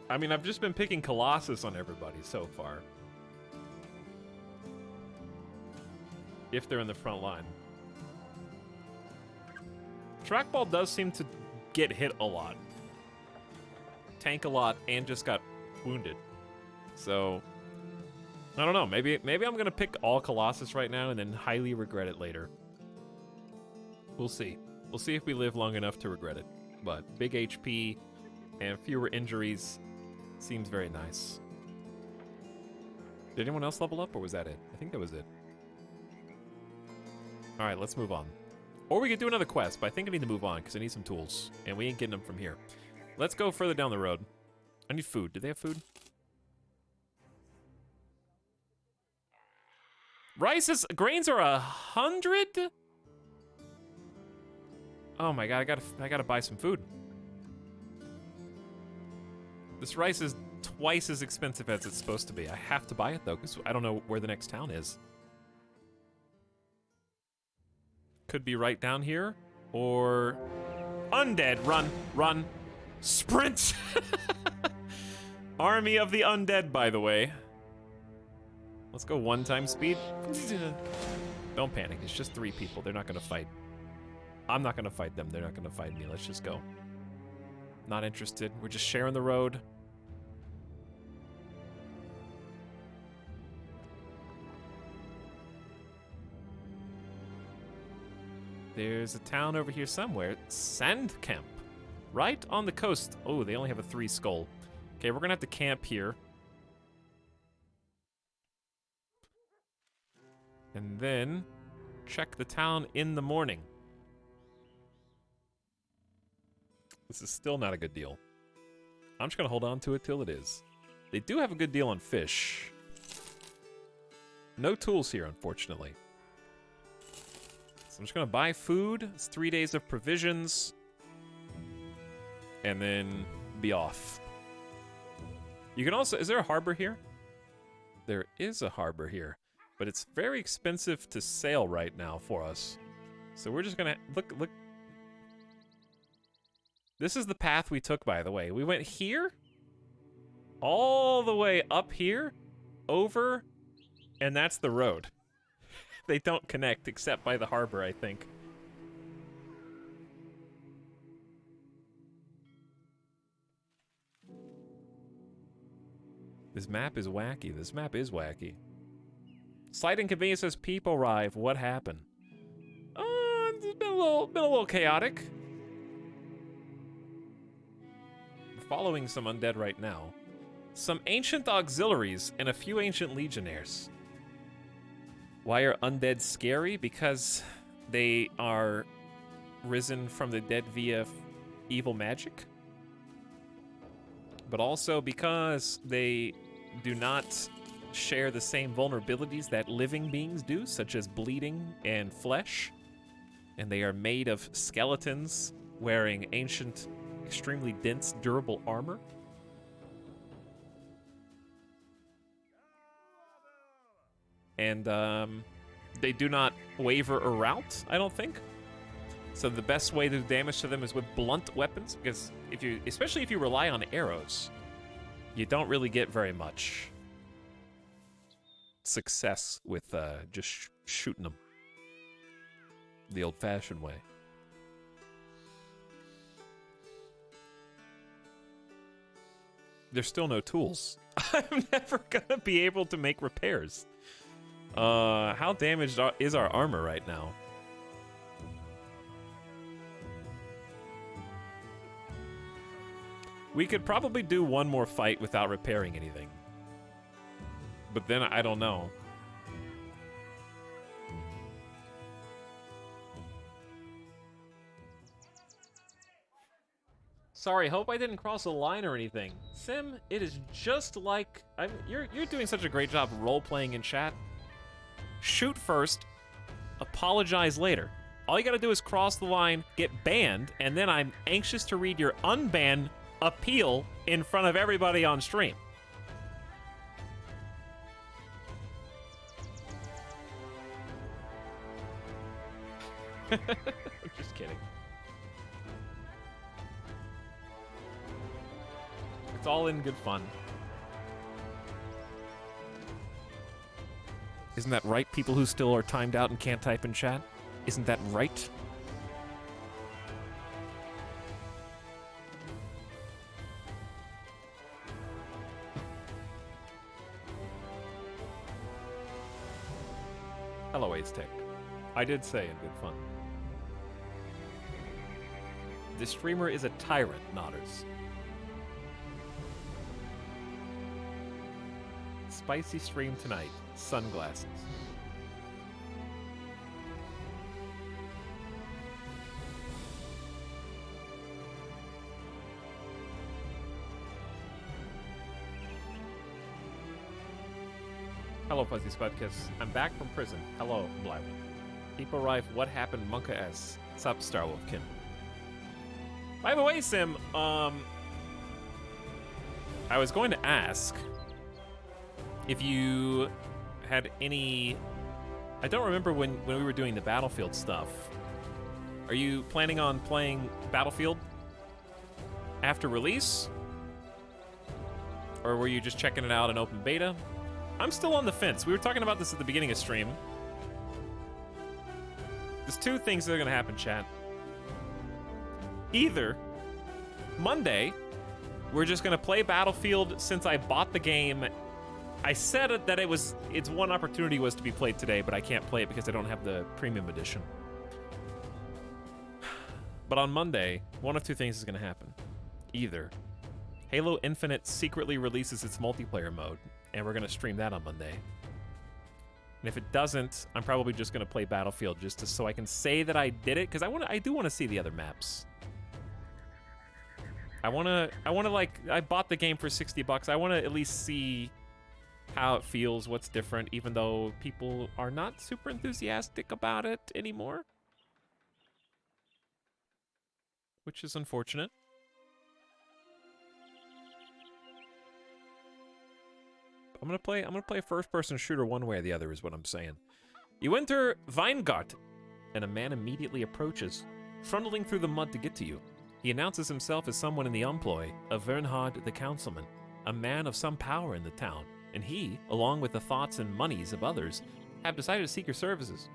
I mean, I've just been picking Colossus on everybody so far. If they're in the front line. Trackball does seem to get hit a lot. Tank a lot and just got wounded. So, I don't know. Maybe I'm going to pick all Colossus right now and then highly regret it later. We'll see. We'll see if we live long enough to regret it. But big HP and fewer injuries seems very nice. Did anyone else level up, or was that it? I think that was it. All right, let's move on. Or we could do another quest, but I think I need to move on because I need some tools, and we ain't getting them from here. Let's go further down the road. I need food. Do they have food? Grains are 100? Oh my god, I gotta buy some food. This rice is twice as expensive as it's supposed to be. I have to buy it though, because I don't know where the next town is. Could be right down here, or... Undead, run, sprint! Army of the undead, by the way. Let's go 1 speed. Don't panic, it's just 3 people, they're not gonna fight. I'm not gonna fight them, they're not gonna fight me, let's just go. Not interested, we're just sharing the road. There's a town over here somewhere. Sand Camp. Right on the coast. Oh, they only have a 3 skull. Okay, we're gonna have to camp here. And then check the town in the morning. This is still not a good deal. I'm just gonna hold on to it till it is. They do have a good deal on fish. No tools here, unfortunately. So I'm just gonna buy food. It's 3 days of provisions. And then be off. You can also, is there a harbor here? There is a harbor here, but it's very expensive to sail right now for us. So we're just gonna, look. This is the path we took, by the way. We went here, all the way up here, over, and that's the road. They don't connect except by the harbor, I think. This map is wacky. This map is wacky. Slight inconvenience as people arrive. What happened? It's been a little chaotic. We're following some undead right now. Some ancient auxiliaries and a few ancient legionnaires. Why are undead scary? Because they are risen from the dead via evil magic. But also because they do not share the same vulnerabilities that living beings do, such as bleeding and flesh. And they are made of skeletons wearing ancient, extremely dense, durable armor. And they do not waver or rout, I don't think. So the best way to do damage to them is with blunt weapons, because especially if you rely on arrows, you don't really get very much success with just shooting them the old-fashioned way. There's still no tools. I'm never gonna be able to make repairs. How damaged is our armor right now? We could probably do one more fight without repairing anything. But then I don't know. Sorry, hope I didn't cross a line or anything. Sim, it is just like you're doing such a great job role-playing in chat. Shoot first, apologize later. All you gotta do is cross the line, get banned, and then I'm anxious to read your unban appeal in front of everybody on stream. I'm just kidding. It's all in good fun. Isn't that right, people who still are timed out and can't type in chat? Isn't that right? Hello, Aztec. I did say in good fun. The streamer is a tyrant, Nodders. Spicy stream tonight. Sunglasses. Hello, Fuzzy Spudkiss. I'm back from prison. Hello, Blywood. People arrive. What happened, Monka S? Sup, Starwolfkin. By the way, Sim, I was going to ask if you had any... I don't remember when we were doing the Battlefield stuff. Are you planning on playing Battlefield after release? Or were you just checking it out in open beta? I'm still on the fence. We were talking about this at the beginning of stream. There's two things that are going to happen, chat. Either Monday, we're just going to play Battlefield since I bought the game. I said that its one opportunity was to be played today, but I can't play it because I don't have the premium edition. But on Monday, one of two things is going to happen. Either Halo Infinite secretly releases its multiplayer mode, and we're going to stream that on Monday. And if it doesn't, I'm probably just going to play Battlefield just so I can say that I did it, because I do want to see the other maps. I want to like, I bought the game for $60. I want to at least see how it feels, what's different, even though people are not super enthusiastic about it anymore. Which is unfortunate. I'm gonna play a first-person shooter one way or the other is what I'm saying. You enter Weingarten, and a man immediately approaches, trundling through the mud to get to you. He announces himself as someone in the employ of Vernhard the Councilman, a man of some power in the town, and he, along with the thoughts and monies of others, have decided to seek your services.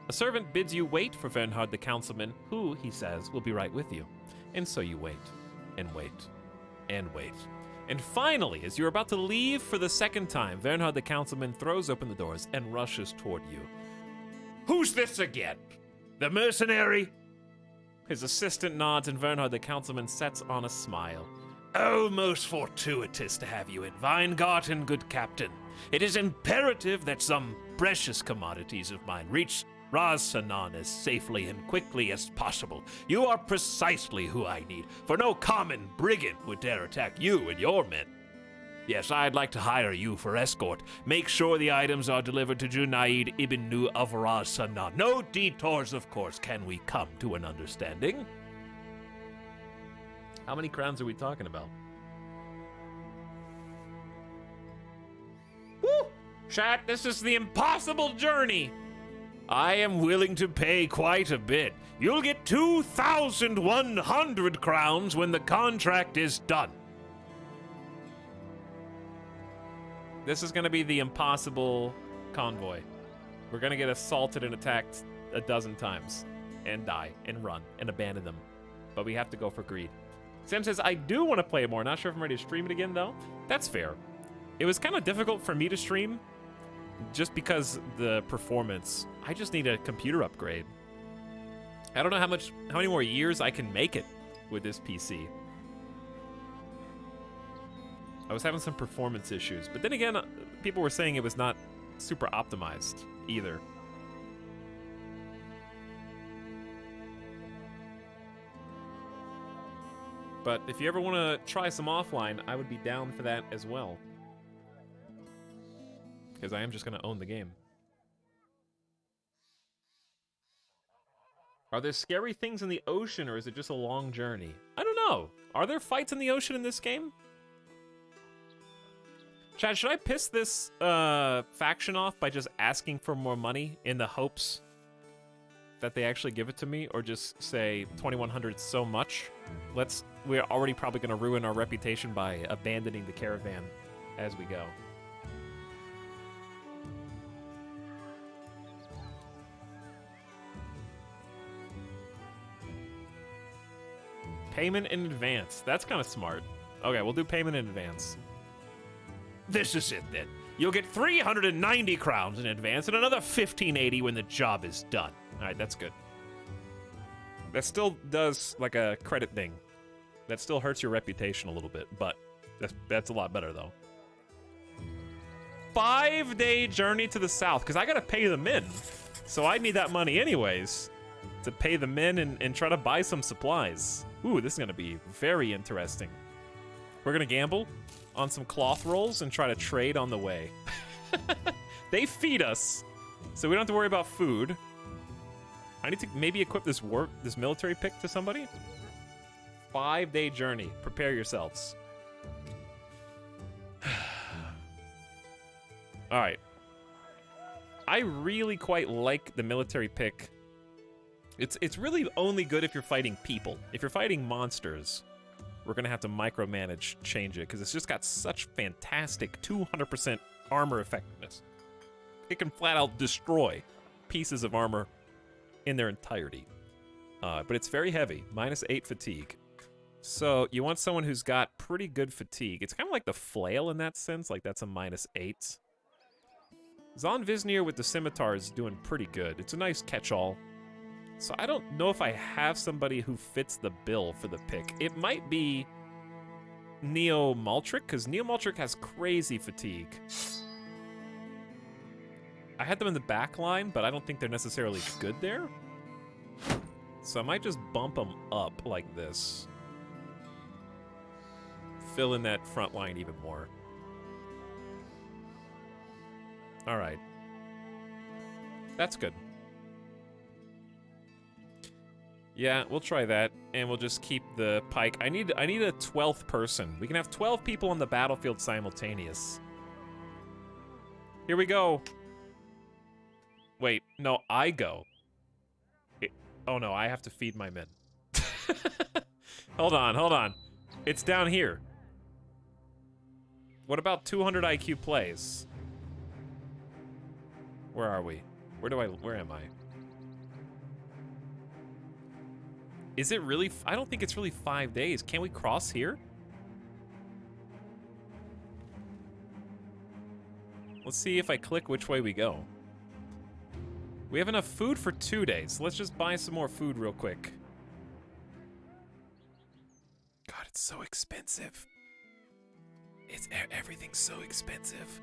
A servant bids you wait for Vernhard the Councilman, who, he says, will be right with you. And so you wait, and wait, and wait. And finally, as you're about to leave for the second time, Vernhard the Councilman throws open the doors and rushes toward you. Who's this again? The mercenary? His assistant nods and Vernhard the Councilman sets on a smile. Oh, most fortuitous to have you in Weingarten, good captain. It is imperative that some precious commodities of mine reach Raz-Sanan as safely and quickly as possible. You are precisely who I need, for no common brigand would dare attack you and your men. Yes, I'd like to hire you for escort. Make sure the items are delivered to Junaid ibn Nu of Raz-Sanan. No detours, of course. Can we come to an understanding? How many crowns are we talking about? Woo! Chat, this is the impossible journey. I am willing to pay quite a bit. You'll get 2,100 crowns when the contract is done. This is going to be the impossible convoy. We're going to get assaulted and attacked a dozen times and die and run and abandon them. But we have to go for greed. Sam says, I do want to play more. Not sure if I'm ready to stream it again, though. That's fair. It was kind of difficult for me to stream just because the performance. I just need a computer upgrade. I don't know how many more years I can make it with this PC. I was having some performance issues, but then again, people were saying it was not super optimized either. But if you ever want to try some offline, I would be down for that as well. Because I am just going to own the game. Are there scary things in the ocean, or is it just a long journey? I don't know. Are there fights in the ocean in this game? Chad, should I piss this faction off by just asking for more money in the hopes that they actually give it to me, or just say 2100 so much. We're already probably going to ruin our reputation by abandoning the caravan as we go. Payment in advance. That's kind of smart. Okay, we'll do payment in advance. This is it then. You'll get 390 crowns in advance and another 1580 when the job is done. All right, that's good. That still does like a credit thing. That still hurts your reputation a little bit, but that's a lot better though. 5-day journey to the south, because I gotta pay the men. So I need that money anyways to pay the men and try to buy some supplies. Ooh, this is gonna be very interesting. We're gonna gamble on some cloth rolls and try to trade on the way. They feed us, so we don't have to worry about food. I need to maybe equip this military pick to somebody. 5-day journey. Prepare yourselves. All right. I really quite like the military pick. It's really only good if you're fighting people. If you're fighting monsters, we're gonna have to micromanage change it, because it's just got such fantastic 200% armor effectiveness. It can flat out destroy pieces of armor in their entirety. But it's very heavy, -8 fatigue. So you want someone who's got pretty good fatigue. It's kind of like the flail in that sense, like that's a -8. Zon Visnir with the scimitar is doing pretty good. It's a nice catch-all. So I don't know if I have somebody who fits the bill for the pick. It might be Neo Maltric, because Neo Maltric has crazy fatigue. I had them in the back line, but I don't think they're necessarily good there. So I might just bump them up like this. Fill in that front line even more. All right. That's good. Yeah, we'll try that, and we'll just keep the pike. I need a 12th person. We can have 12 people on the battlefield simultaneous. Here we go. Wait, no, I go. Oh no, I have to feed my men. Hold on. It's down here. What about 200 IQ plays? Where are we? Where am I? Is it really? I don't think it's really 5 days. Can we cross here? Let's see if I click which way we go. We have enough food for 2 days. Let's just buy some more food real quick. God, it's so expensive. Everything's so expensive.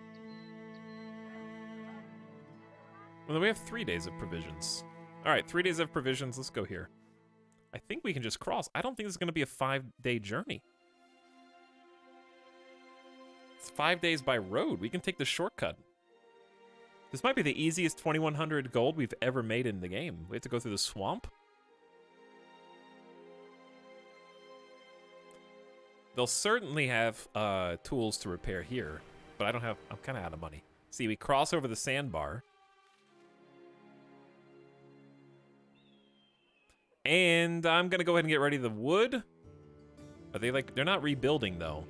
Well, we have 3 days of provisions. All right, 3 days of provisions. Let's go here. I think we can just cross. I don't think this is going to be a 5-day journey. It's 5 days by road. We can take the shortcut. This might be the easiest 2100 gold we've ever made in the game. We have to go through the swamp. They'll certainly have tools to repair here, but I don't have. I'm kind of out of money. See, we cross over the sandbar. And I'm gonna go ahead and get ready the wood. Are they like, they're not rebuilding though.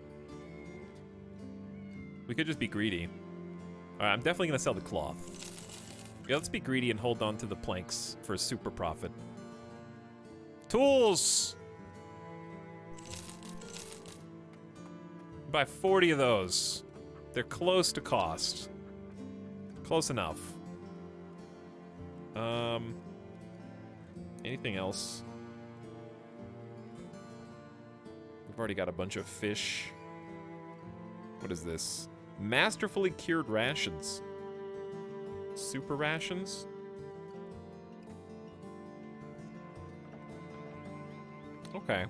We could just be greedy. All right, I'm definitely gonna sell the cloth. Yeah, let's be greedy and hold on to the planks for a super profit. Tools! Buy 40 of those. They're close to cost. Close enough. Anything else? We've already got a bunch of fish. What is this? Masterfully cured rations. Super rations? Okay.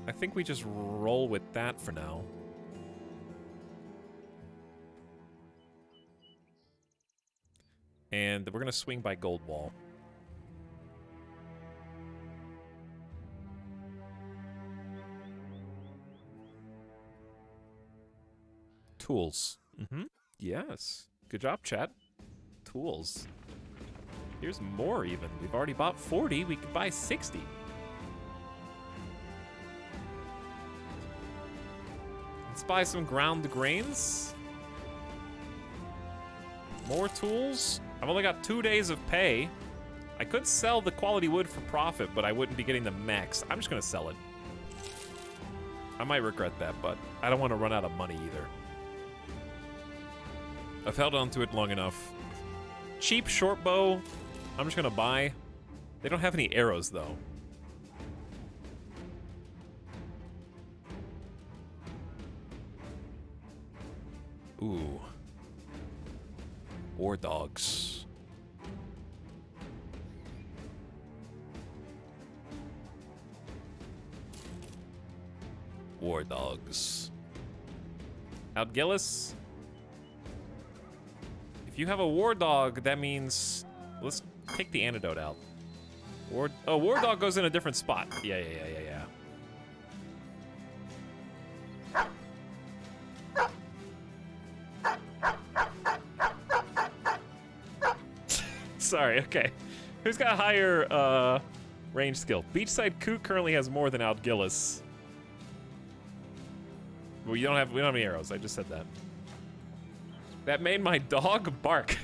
I think we just roll with that for now. And we're gonna swing by Gold Wall. Tools. Mm-hmm. Yes. Good job, chat. Tools. Here's more even. We've already bought 40. We could buy 60. Let's buy some ground grains. More tools. I've only got 2 days of pay. I could sell the quality wood for profit, but I wouldn't be getting the max. I'm just gonna sell it. I might regret that, but I don't want to run out of money either. I've held on to it long enough. Cheap short bow. I'm just gonna buy. They don't have any arrows though. Ooh. War dogs. War dogs. Outgillis. If you have a war dog, that means let's take the antidote out. War dog goes in a different spot. Yeah. Sorry, okay. Who's got higher range skill? Beachside Coot currently has more than Outgillis. Well, we don't have any arrows. I just said that. That made my dog bark.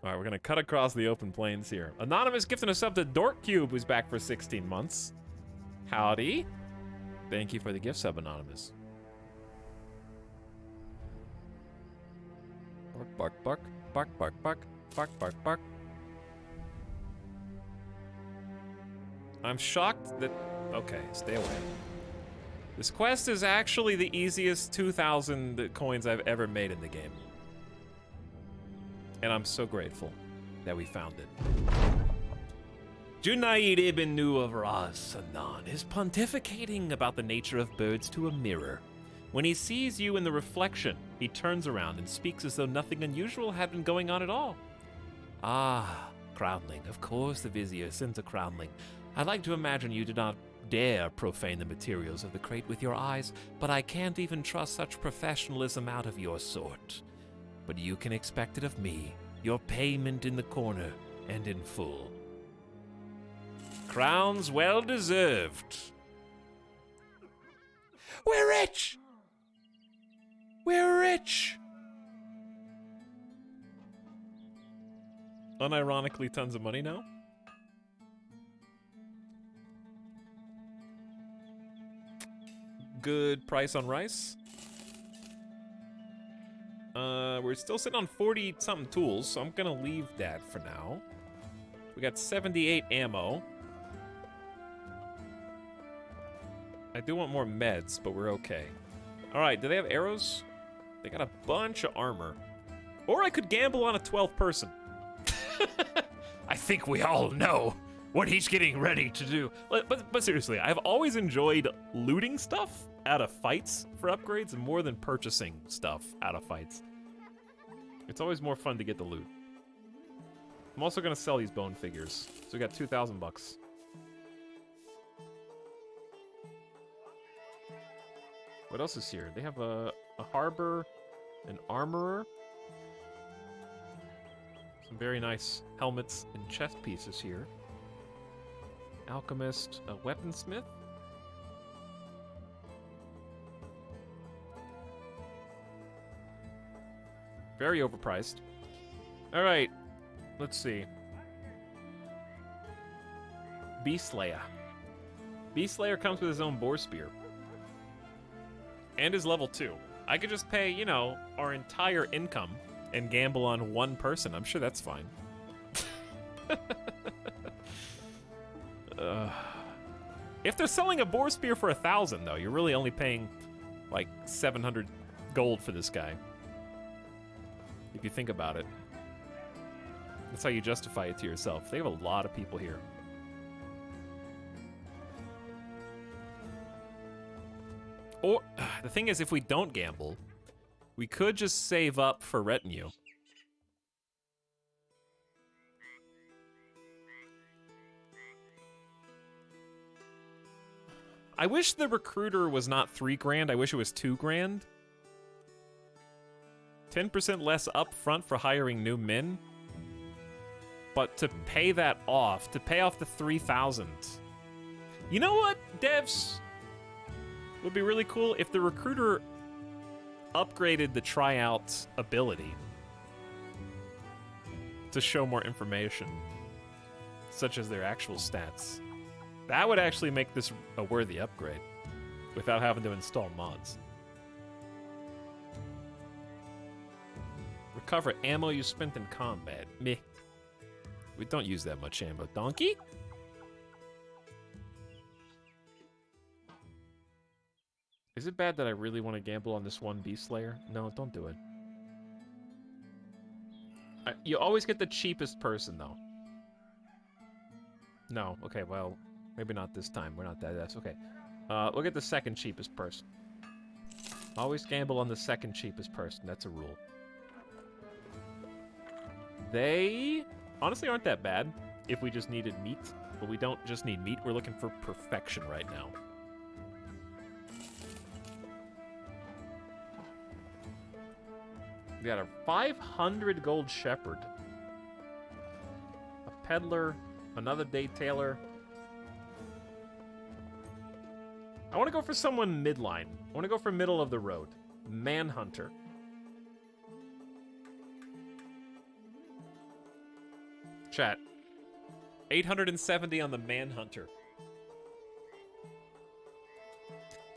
All right, we're gonna cut across the open plains here. Anonymous gifting us up to Dork Cube, who's back for 16 months. Howdy. Thank you for the gift sub, Anonymous. Bark, bark, bark, bark, bark, bark, bark, bark. I'm shocked that... Okay, stay away. This quest is actually the easiest 2,000 coins I've ever made in the game. And I'm so grateful that we found it. Junaid ibn Nu of Ras Sanan is pontificating about the nature of birds to a mirror. When he sees you in the reflection, he turns around and speaks as though nothing unusual had been going on at all. Ah, Crownling, of course the Vizier sends a Crownling. I'd like to imagine you do not dare profane the materials of the crate with your eyes, but I can't even trust such professionalism out of your sort. But you can expect it of me, your payment in the corner and in full. Crowns well deserved. We're rich! We're rich! Unironically, tons of money now. Good price on rice. We're still sitting on 40-something tools, so I'm gonna leave that for now. We got 78 ammo. I do want more meds, but we're okay. All right, do they have arrows? They got a bunch of armor. Or I could gamble on a 12th person. I think we all know what he's getting ready to do. But seriously, I've always enjoyed looting stuff out of fights for upgrades more than purchasing stuff out of fights. It's always more fun to get the loot. I'm also gonna sell these bone figures. So we got 2,000 bucks. What else is here? They have a harbor, an armorer. Some very nice helmets and chest pieces here. Alchemist, a weaponsmith. Very overpriced. All right, let's see. Beast Slayer. Beast Slayer comes with his own boar spear. And is level 2. I could just pay, you know, our entire income and gamble on one person. I'm sure that's fine. If they're selling a boar spear for 1,000, though, you're really only paying like 700 gold for this guy. If you think about it. That's how you justify it to yourself. They have a lot of people here. Or, the thing is, if we don't gamble, we could just save up for retinue. I wish the recruiter was not 3 grand. I wish it was 2 grand. 10% less upfront for hiring new men. But to pay that off, to pay off the 3,000. You know what, devs? Would be really cool if the recruiter upgraded the tryout ability to show more information, such as their actual stats. That would actually make this a worthy upgrade without having to install mods. Recover ammo you spent in combat. Meh. We don't use that much ammo. Donkey? Is it bad that I really want to gamble on this one Beast Slayer? No, don't do it. You always get the cheapest person, though. No, okay, well, maybe not this time. We're not that. That's okay. Look at the second cheapest person. Always gamble on the second cheapest person. That's a rule. They honestly aren't that bad if we just needed meat. But we don't just need meat. We're looking for perfection right now. We got a 500 gold shepherd. A peddler. Another day tailor. I want to go for someone midline. I want to go for middle of the road. Manhunter. Chat. 870 on the Manhunter.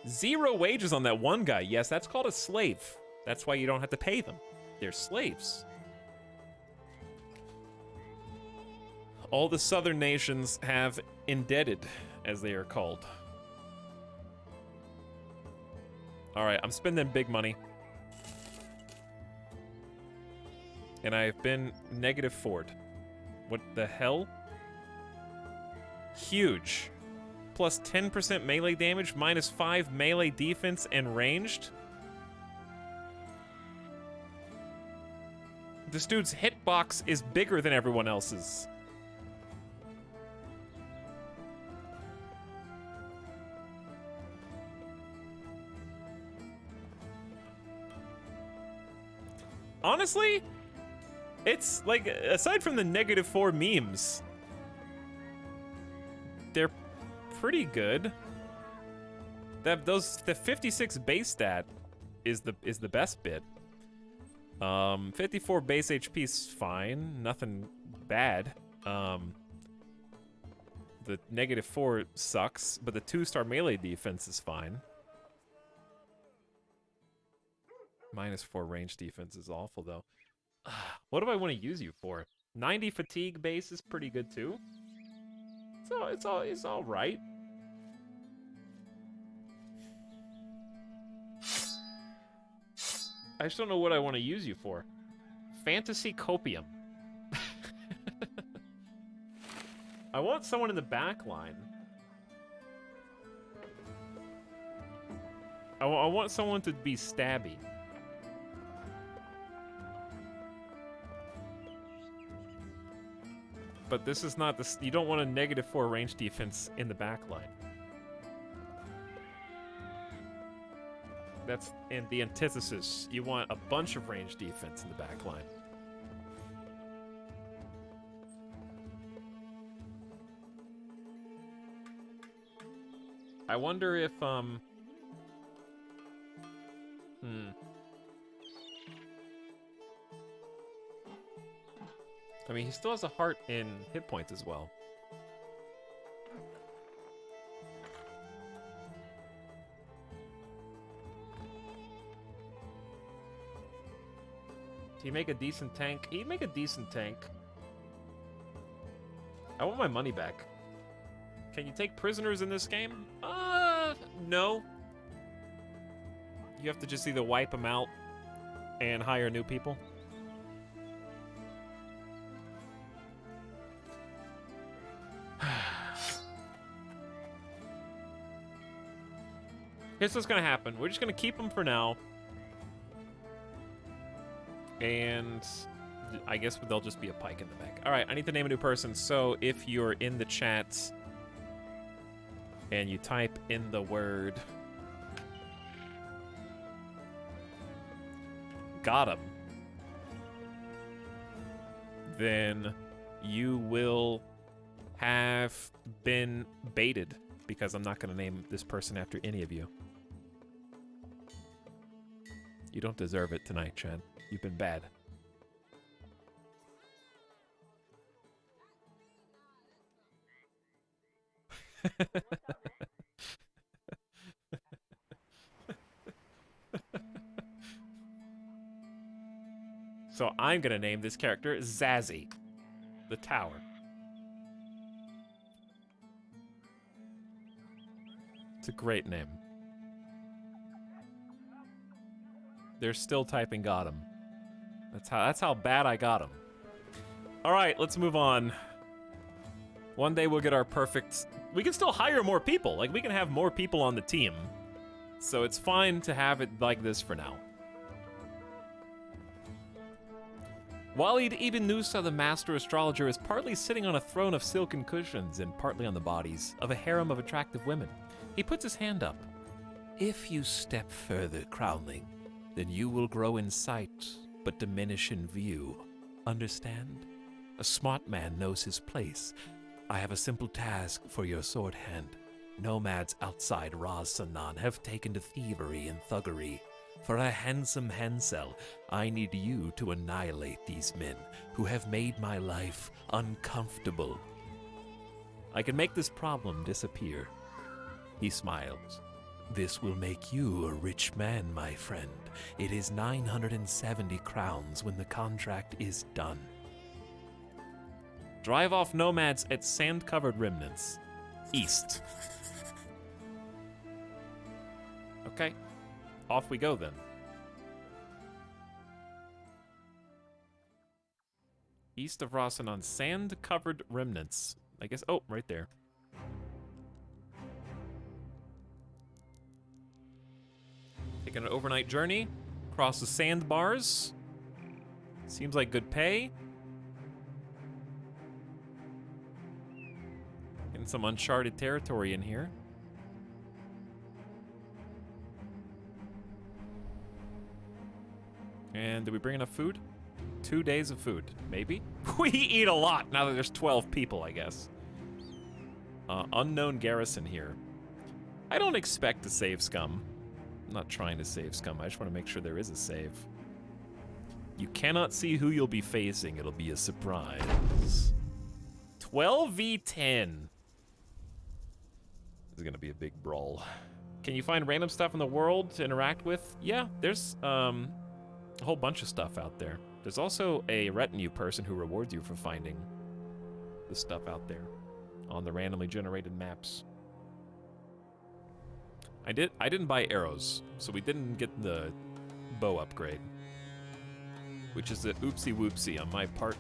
0 wages on that one guy. Yes, that's called a slave. That's why you don't have to pay them. They're slaves. All the southern nations have indebted, as they are called. Alright, I'm spending big money. And I've been negative forward. What the hell? Huge. Plus 10% melee damage, minus 5 melee defense and ranged. This dude's hitbox is bigger than everyone else's. Honestly, it's like, aside from the -4 memes, they're pretty good. The 56 base stat is the best bit. 54 base HP is fine, nothing bad. The -4 sucks, but the 2-star melee defense is fine. -4 range defense is awful, though. What do I want to use you for? 90 fatigue base is pretty good, too. So it's all right. I just don't know what I want to use you for. Fantasy Copium. I want someone in the back line. I want someone to be stabby. But this is not the... You don't want a -4 range defense in the back line. That's in the antithesis. You want a bunch of range defense in the back line. I wonder if, I mean, he still has a heart in hit points as well. He'd make a decent tank. He'd make a decent tank. I want my money back. Can you take prisoners in this game? No. You have to just either wipe them out and hire new people. Here's what's gonna happen. We're just gonna keep them for now. And I guess there'll just be a pike in the back. All right, I need to name a new person. So if you're in the chat and you type in the word... Got him. then you will have been baited, because I'm not going to name this person after any of you. You don't deserve it tonight, Chad. You've been bad. So I'm going to name this character Zazzy, the Tower. It's a great name. They're still typing got him. That's how bad I got him. All right, let's move on. One day we'll get our perfect... We can still hire more people. Like, we can have more people on the team. So it's fine to have it like this for now. Walid Ibn Nusa, the master astrologer, is partly sitting on a throne of silken cushions and partly on the bodies of a harem of attractive women. He puts his hand up. If you step further, Crownling, then you will grow in sight, but diminish in view. Understand? A smart man knows his place. I have a simple task for your sword hand. Nomads outside Raz Sanan have taken to thievery and thuggery. For a handsome Hansel, I need you to annihilate these men who have made my life uncomfortable. I can make this problem disappear. He smiles. This will make you a rich man, my friend. It is 970 crowns when the contract is done. Drive off nomads at sand-covered remnants. East. Okay. Off we go then. East of Rossan on sand-covered remnants. I guess, oh, right there. Taking an overnight journey across the sandbars. Seems like good pay. Getting some uncharted territory in here. And did we bring enough food? 2 days of food, maybe? We eat a lot now that there's 12 people, I guess. Unknown garrison here. I don't expect to save scum. I'm not trying to save scum. I just want to make sure there is a save. You cannot see who you'll be facing. It'll be a surprise. 12v10. This is going to be a big brawl. Can you find random stuff in the world to interact with? Yeah, there's a whole bunch of stuff out there. There's also a retinue person who rewards you for finding the stuff out there on the randomly generated maps. I didn't buy arrows, so we didn't get the bow upgrade, which is a oopsie whoopsie on my part.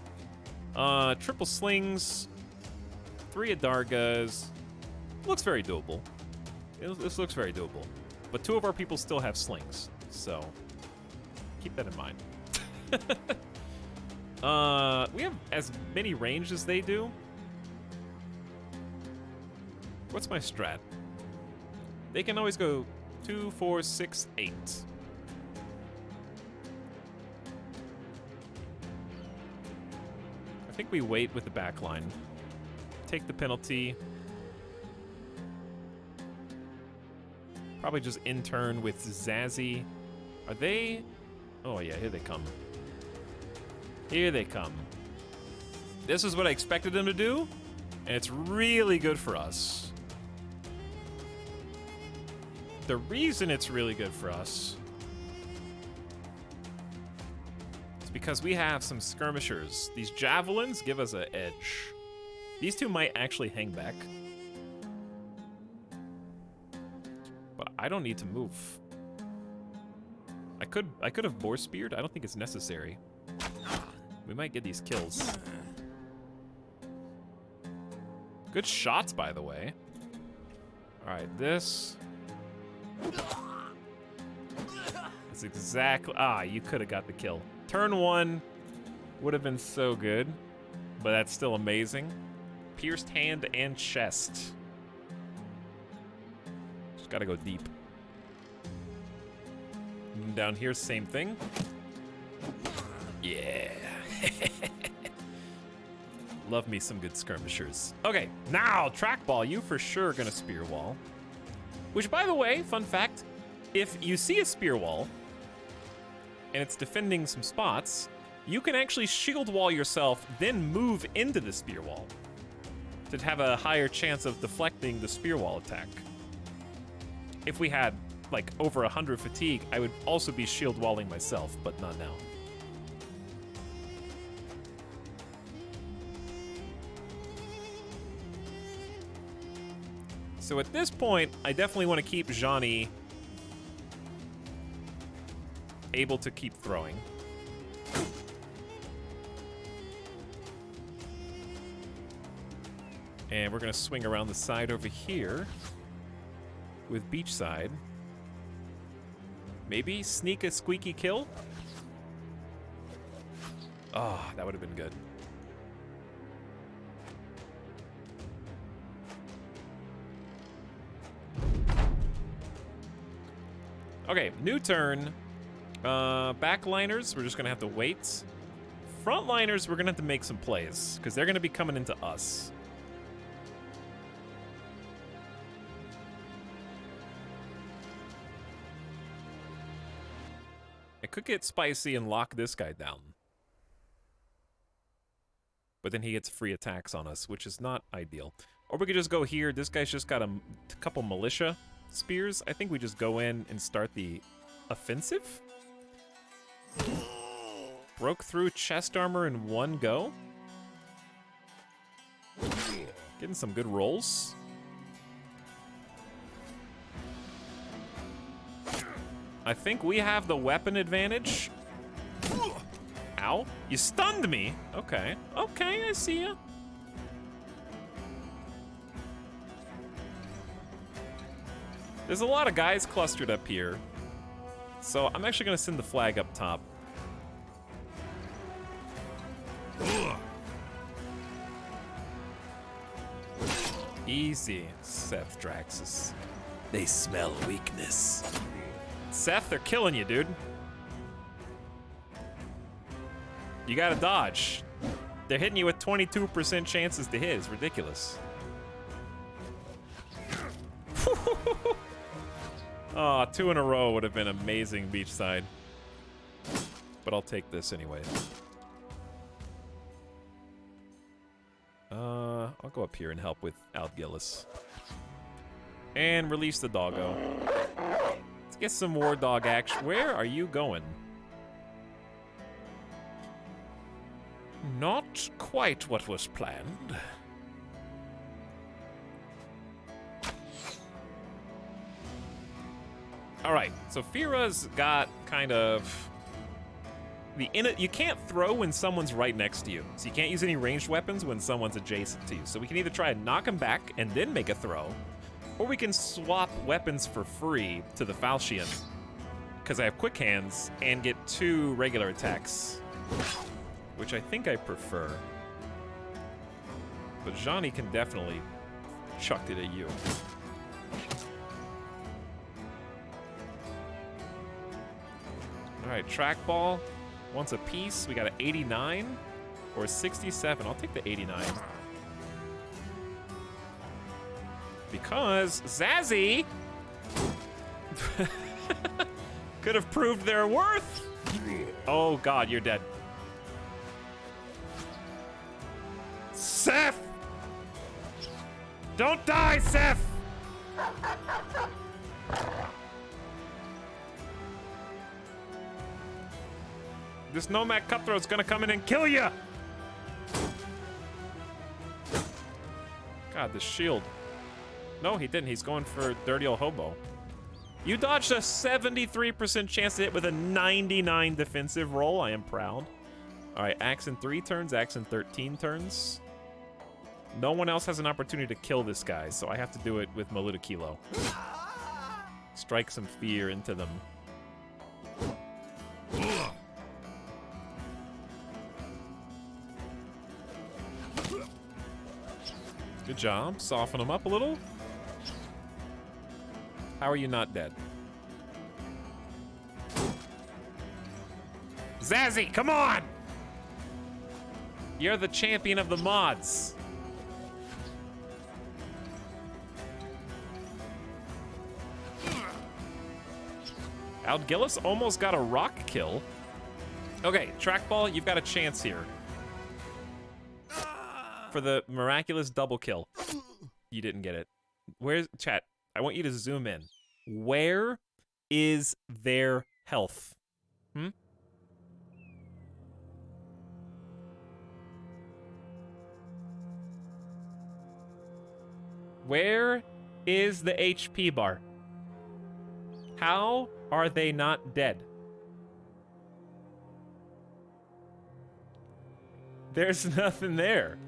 Triple slings, 3 Adargas. Looks very doable. This looks very doable. But 2 of our people still have slings, so keep that in mind. We have as many range as they do. What's my strat? They can always go 2, 4, 6, 8. I think we wait with the back line. Take the penalty. Probably just intern with Zazzy. Are they... Oh yeah, here they come. Here they come. This is what I expected them to do, and it's really good for us. The reason it's really good for us is because we have some skirmishers. These javelins give us an edge. These 2 might actually hang back. But I don't need to move. I could have boar speared. I don't think it's necessary. We might get these kills. Good shots, by the way. All right, this. It's exactly... Ah, you could have got the kill. Turn 1 would have been so good, but that's still amazing. Pierced hand and chest. Just gotta go deep. And down here, same thing. Yeah. Love me some good skirmishers. Okay, now trackball, you for sure gonna spear wall. Which, by the way, fun fact, if you see a spear wall and it's defending some spots, you can actually shield wall yourself, then move into the spear wall to have a higher chance of deflecting the spear wall attack. If we had like over 100 fatigue, I would also be shield walling myself, but not now. So at this point, I definitely want to keep Johnny able to keep throwing. And we're going to swing around the side over here with beachside. Maybe sneak a squeaky kill? Oh, that would have been good. Okay, new turn. Backliners, we're just gonna have to wait. Frontliners, we're gonna have to make some plays, because they're gonna be coming into us. I could get spicy and lock this guy down. But then he gets free attacks on us, which is not ideal. Or we could just go here. This guy's just got a couple militia spears. I think we just go in and start the offensive. Broke through chest armor in one go. Getting some good rolls. I think we have the weapon advantage. Ow. You stunned me. Okay. Okay, I see ya. There's a lot of guys clustered up here. So I'm actually going to send the flag up top. Easy, Seth Draxus. They smell weakness. Seth, they're killing you, dude. You gotta dodge. They're hitting you with 22% chances to hit. It's ridiculous. Oh, 2 in a row would have been amazing beachside. But I'll take this anyway. I'll go up here and help with Algillis. And release the doggo. Let's get some war dog action. Where are you going? Not quite what was planned. All right, so Fira's got kind of you can't throw when someone's right next to you, so you can't use any ranged weapons when someone's adjacent to you. So we can either try and knock him back and then make a throw, or we can swap weapons for free to the Falchion, because I have quick hands and get 2 regular attacks, which I think I prefer. But Johnny can definitely chuck it at you. All right, trackball. Once a piece. We got an 89 or a 67. I'll take the 89. Because Zazzy could have proved their worth. Oh, God, you're dead. Seth! Don't die, Seth! This Nomad Cutthroat's gonna come in and kill you! God, the shield. No, he didn't. He's going for Dirty Old Hobo. You dodged a 73% chance to hit with a 99 defensive roll. I am proud. All right, axe in 3 turns, axe in 13 turns. No one else has an opportunity to kill this guy, so I have to do it with Maluda Kilo. Strike some fear into them. Good job. Soften them up a little. How are you not dead? Zazzy, come on! You're the champion of the mods. Algillis almost got a rock kill. Okay, Trackball, you've got a chance here. For the miraculous double kill. You didn't get it. Where's... Chat, I want you to zoom in. Where is their health? Hmm? Where is the HP bar? How are they not dead? There's nothing there.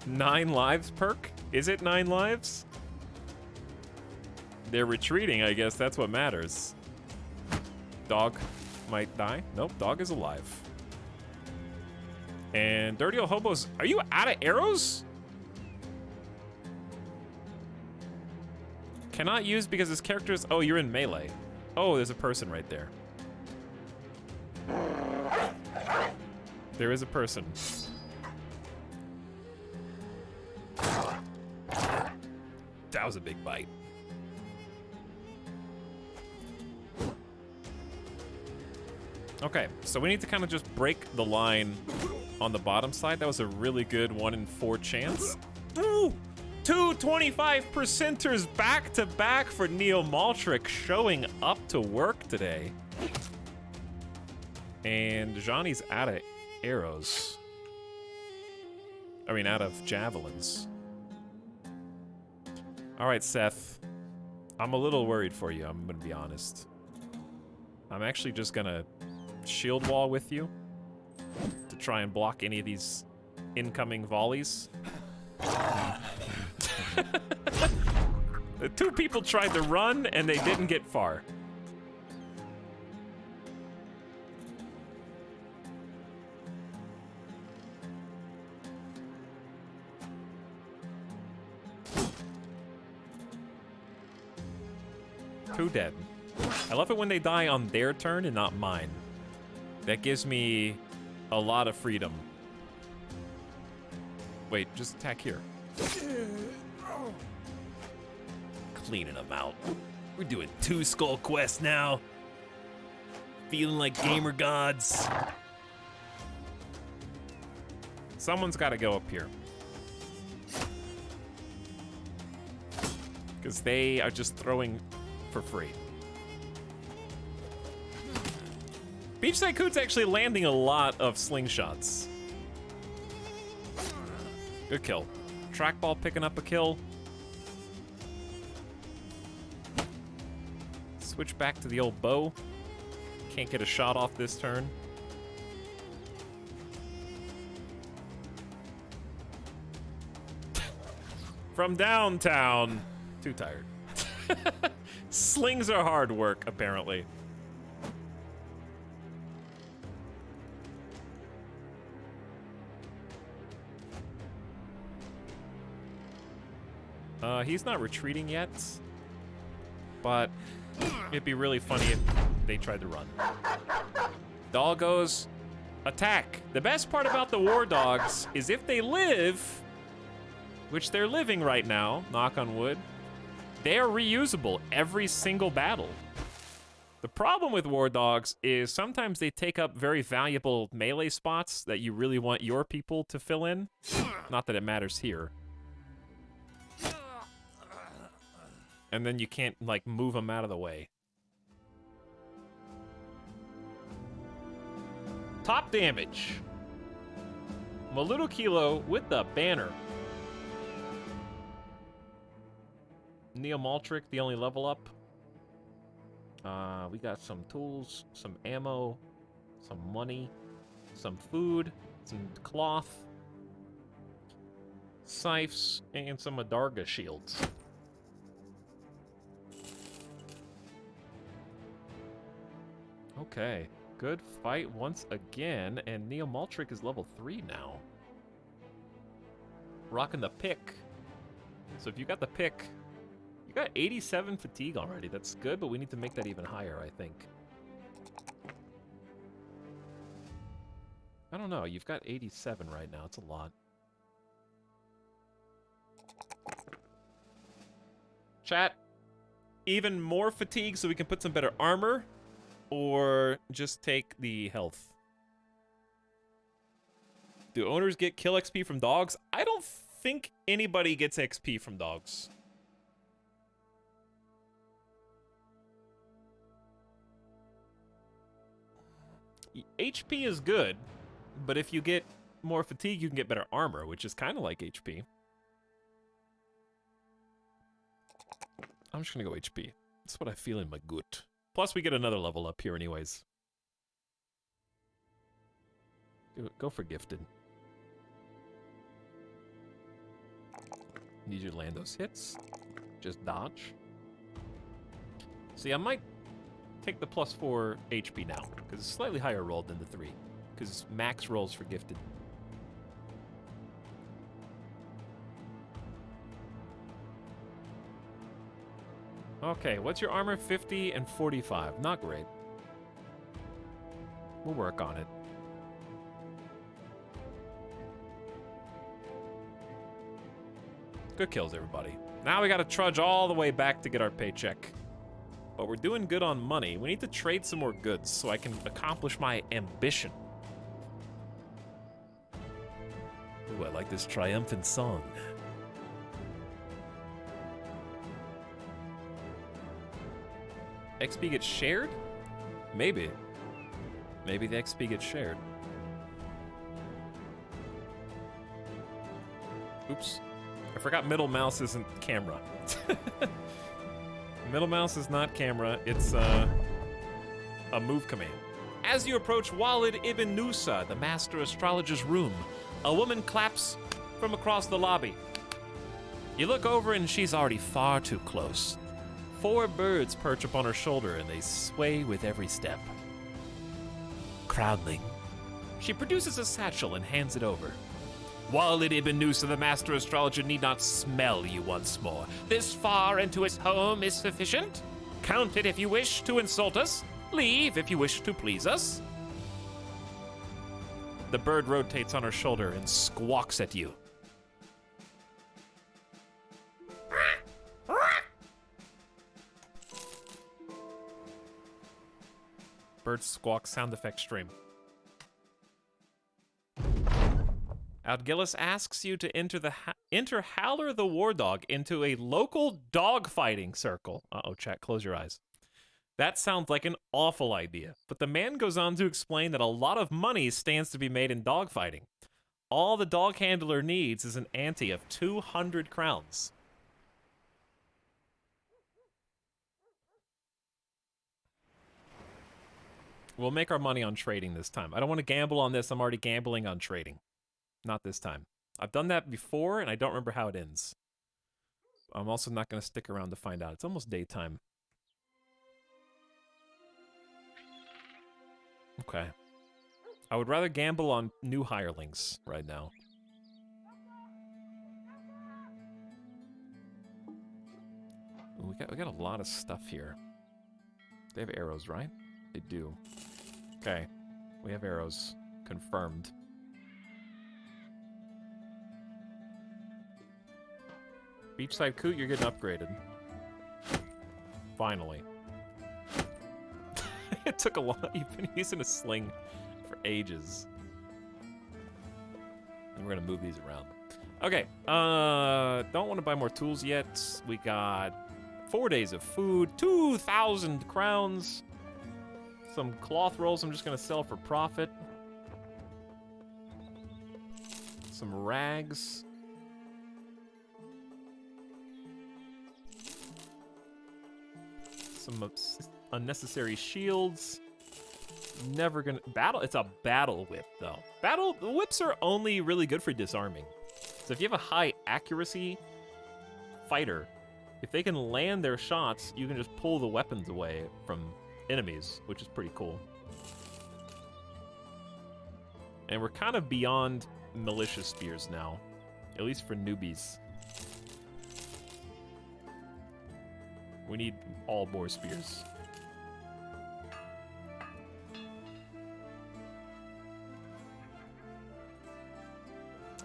Nine lives perk? Is it 9 lives? They're retreating, I guess that's what matters. Dog might die. Nope, dog is alive. And Dirty Old Hobos, are you out of arrows? Cannot use because his character is... Oh, you're in melee. Oh, there's a person right there. There is a person. That was a big bite. Okay, so we need to kind of just break the line on the bottom side. That was a really good 1 in 4 chance. Ooh! 2 25%ers back to back for Neo Maltrick showing up to work today. And Johnny's out of arrows. I mean, out of javelins. All right, Seth. I'm a little worried for you, I'm gonna be honest. I'm actually just gonna shield wall with you to try and block any of these incoming volleys. The 2 people tried to run and they didn't get far. Two dead. I love it when they die on their turn and not mine. That gives me a lot of freedom. Wait, just attack here. Cleaning them out. We're doing 2 skull quests now. Feeling like gamer gods. Someone's got to go up here. Because they are just throwing for free. Beach Tycoon's actually landing a lot of slingshots. Good kill. Trackball picking up a kill. Switch back to the old bow. Can't get a shot off this turn. From downtown. Too tired. Slings are hard work, apparently. He's not retreating yet, but it'd be really funny if they tried to run. Doggos, attack. The best part about the war dogs is if they live, which they're living right now, knock on wood, they are reusable every single battle. The problem with war dogs is sometimes they take up very valuable melee spots that you really want your people to fill in. Not that it matters here. And then you can't, like, move them out of the way. Top damage. Maluto Kilo with the banner. Neo Maltrick, the only level up. We got some tools, some ammo, some money, some food, some cloth, scythes, and some Adarga shields. Okay, good fight once again, and Neo Maltrick is level 3 now. Rocking the pick. So if you got the pick, You got 87 fatigue already. That's good, but we need to make that even higher, I think. I don't know. You've got 87 right now. It's a lot. Chat, even more fatigue so we can put some better armor, or just take the health? Do owners get kill XP from dogs? I don't think anybody gets XP from dogs. HP is good, but if you get more fatigue, you can get better armor, which is kind of like HP. I'm just gonna go HP. That's what I feel in my gut. Plus, we get another level up here anyways. Go for gifted. Need you to land those hits. Just dodge. See, I might take the +4 HP now, because it's slightly higher rolled than the 3. Because max rolls for gifted. Okay, what's your armor? 50 and 45. Not great. We'll work on it. Good kills, everybody. Now we gotta trudge all the way back to get our paycheck. But we're doing good on money. We need to trade some more goods so I can accomplish my ambition. Ooh, I like this triumphant song. XP gets shared? Maybe. Maybe the XP gets shared. Oops. I forgot middle mouse isn't camera. Middle mouse is not camera, it's a move command. As you approach Walid ibn Nusa, the master astrologer's room, a woman claps from across the lobby. You look over and she's already far too close. 4 birds perch upon her shoulder and they sway with every step. Crowdling. She produces a satchel and hands it over. Walid ibn Nusa, the master astrologer, need not smell you once more. This far into his home is sufficient. Count it if you wish to insult us. Leave if you wish to please us. The bird rotates on her shoulder and squawks at you. Bird squawk sound effect stream. Outgillis asks you to enter Howler the War Dog into a local dog fighting circle. Uh-oh, chat, close your eyes. That sounds like an awful idea, but the man goes on to explain that a lot of money stands to be made in dog fighting. All the dog handler needs is an ante of 200 crowns. We'll make our money on trading this time. I don't want to gamble on this. I'm already gambling on trading. Not this time. I've done that before, and I don't remember how it ends. I'm also not going to stick around to find out. It's almost daytime. Okay. I would rather gamble on new hirelings right now. Ooh, we got a lot of stuff here. They have arrows, right? They do. Okay. We have arrows. Confirmed. Beachside Coot, you're getting upgraded. Finally. It took a lot. You've been using a sling for ages. And we're gonna move these around. Okay, don't want to buy more tools yet. We got 4 days of food, 2,000 crowns. Some cloth rolls I'm just gonna sell for profit. Some rags. Some unnecessary shields. Never gonna battle. It's a battle whip though. Battle whips are only really good for disarming. So if you have a high accuracy fighter, if they can land their shots, you can just pull the weapons away from enemies, which is pretty cool. And we're kind of beyond malicious spears now, at least for newbies. We need all boar spears.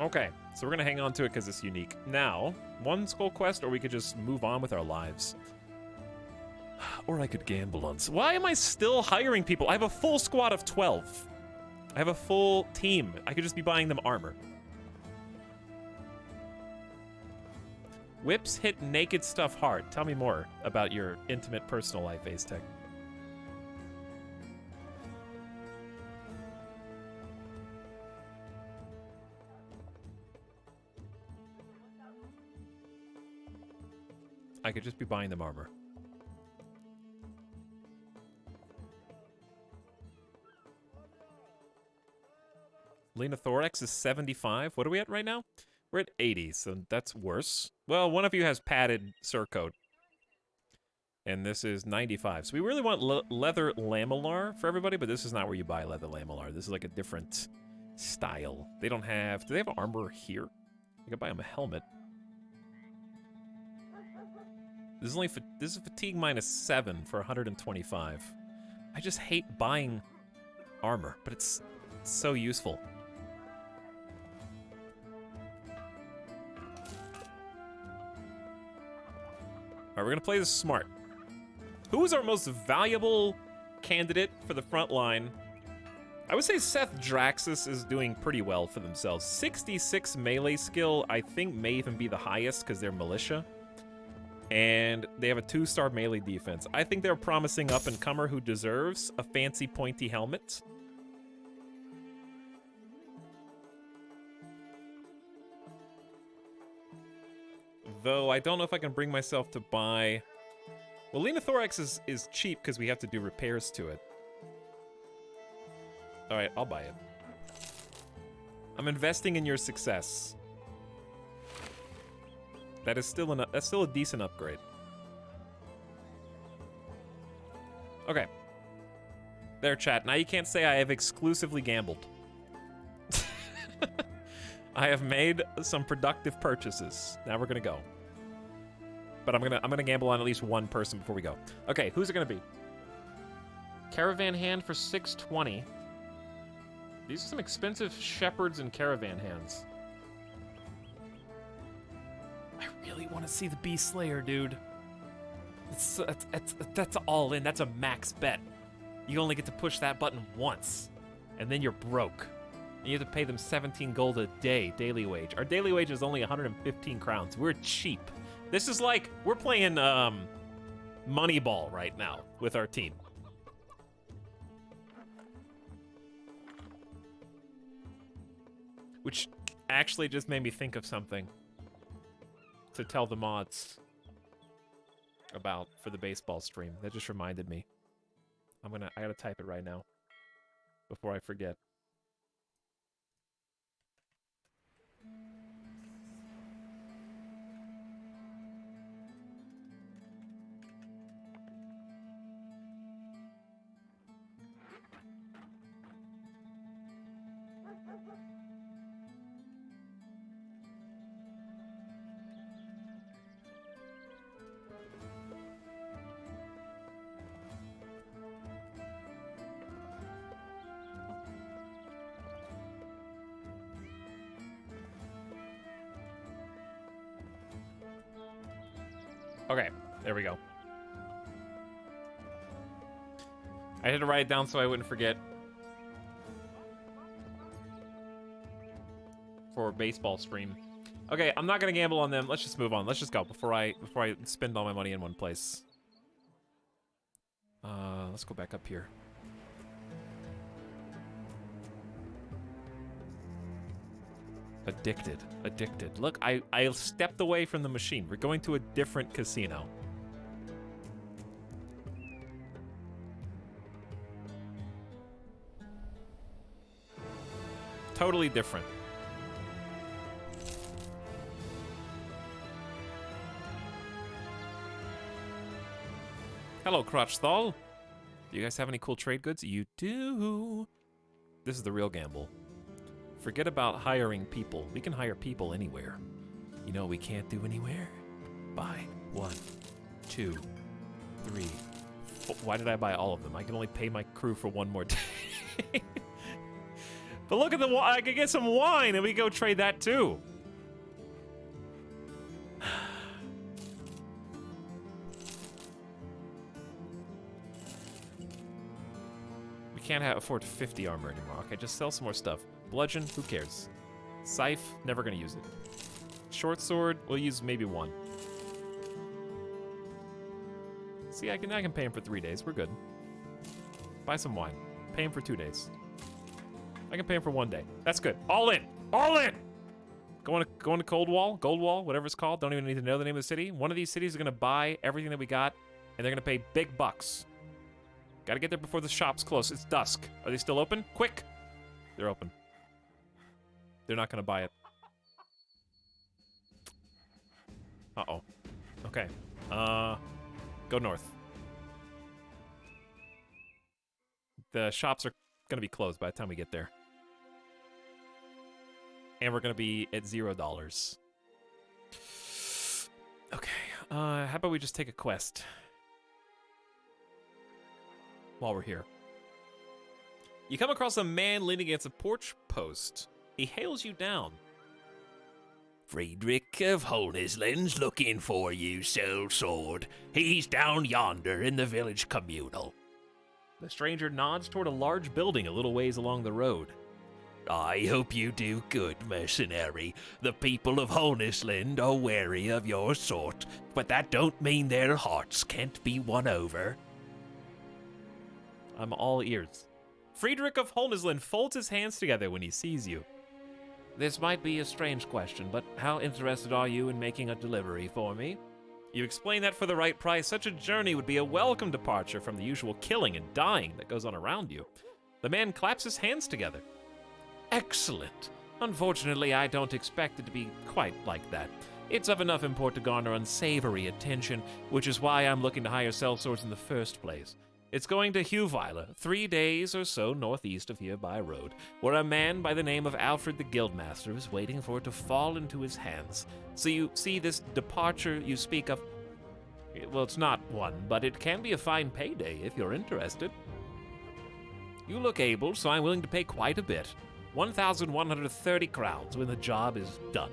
Okay, so we're gonna hang on to it because it's unique. Now, one skull quest, or we could just move on with our lives. Or I could gamble on... Why am I still hiring people? I have a full squad of 12. I have a full team. I could just be buying them armor. Whips hit naked stuff hard. Tell me more about your intimate personal life, Aztec. I could just be buying them armor. Lena Thorax is 75. What are we at right now? We're at 80, so that's worse. Well, one of you has padded surcoat. And this is 95. So we really want leather lamellar for everybody, but this is not where you buy leather lamellar. This is like a different style. They don't have... Do they have armor here? I could buy them a helmet. This is only this is fatigue -7 for 125. I just hate buying armor, but it's so useful. All right, we're gonna play this smart. Who is our most valuable candidate for the front line? I would say Seth Draxus is doing pretty well for themselves. 66 melee skill, I think may even be the highest because they're militia. And they have a 2-star melee defense. I think they're a promising up-and-comer who deserves a fancy pointy helmet. Though I don't know if I can bring myself to buy... Well, Lena Thorax is cheap because we have to do repairs to it. All right, I'll buy it. I'm investing in your success. That is still that's still a decent upgrade. Okay. There, chat. Now you can't say I have exclusively gambled. I have made some productive purchases. Now we're gonna go. But I'm gonna gamble on at least one person before we go. Okay, who's it gonna be? Caravan hand for 620. These are some expensive shepherds and caravan hands. I really want to see the Beast Slayer, dude. That's all in. That's a max bet. You only get to push that button once, and then you're broke. And you have to pay them 17 gold a day, daily wage. Our daily wage is only 115 crowns. We're cheap. This is like, we're playing Moneyball right now with our team. Which actually just made me think of something to tell the mods about for the baseball stream. That just reminded me. I gotta type it right now before I forget. Okay, there we go. I had to write it down so I wouldn't forget. For baseball stream. Okay, I'm not gonna gamble on them. Let's just move on. Let's just go before I spend all my money in one place. Let's go back up here. Addicted. Addicted. Look, I stepped away from the machine. We're going to a different casino. Totally different. Hello, Crotchthal. Do you guys have any cool trade goods? You do. This is the real gamble. Forget about hiring people. We can hire people anywhere. You know what we can't do anywhere? Buy 1, 2, 3. Why did I buy all of them? I can only pay my crew for one more day. But look at the wine. I could get some wine and we go trade that too. We can't afford 50 armor anymore. Okay, just sell some more stuff. Bludgeon, who cares? Scythe, never gonna use it. Short sword, we'll use maybe 1. See, I can pay him for 3 days. We're good. Buy some wine. Pay him for 2 days. I can pay him for 1 day. That's good. All in. All in. Going to Cold Wall, Gold Wall, whatever it's called. Don't even need to know the name of the city. One of these cities is gonna buy everything that we got, and they're gonna pay big bucks. Gotta get there before the shops close. It's dusk. Are they still open? Quick. They're open. They're not gonna buy it. Uh-oh. Okay. Go north. The shops are gonna be closed by the time we get there. And we're gonna be at $0. Okay. How about we just take a quest while we're here? You come across a man leaning against a porch post. He hails you down. Friedrich of Holnisland's looking for you, sellsword. He's down yonder in the village communal. The stranger nods toward a large building a little ways along the road. I hope you do good, mercenary. The people of Holnisland are wary of your sort, but that don't mean their hearts can't be won over. I'm all ears. Friedrich of Holnisland folds his hands together when he sees you. This might be a strange question, but how interested are you in making a delivery for me? You explain that for the right price, such a journey would be a welcome departure from the usual killing and dying that goes on around you. The man claps his hands together. Excellent. Unfortunately, I don't expect it to be quite like that. It's of enough import to garner unsavory attention, which is why I'm looking to hire sellswords in the first place. It's going to Heweiler, 3 days or so northeast of here by road, where a man by the name of Alfred the Guildmaster is waiting for it to fall into his hands. So you see, this departure you speak of, well, it's not one, but it can be a fine payday if you're interested. You look able, so I'm willing to pay quite a bit. 1,130 crowns when the job is done.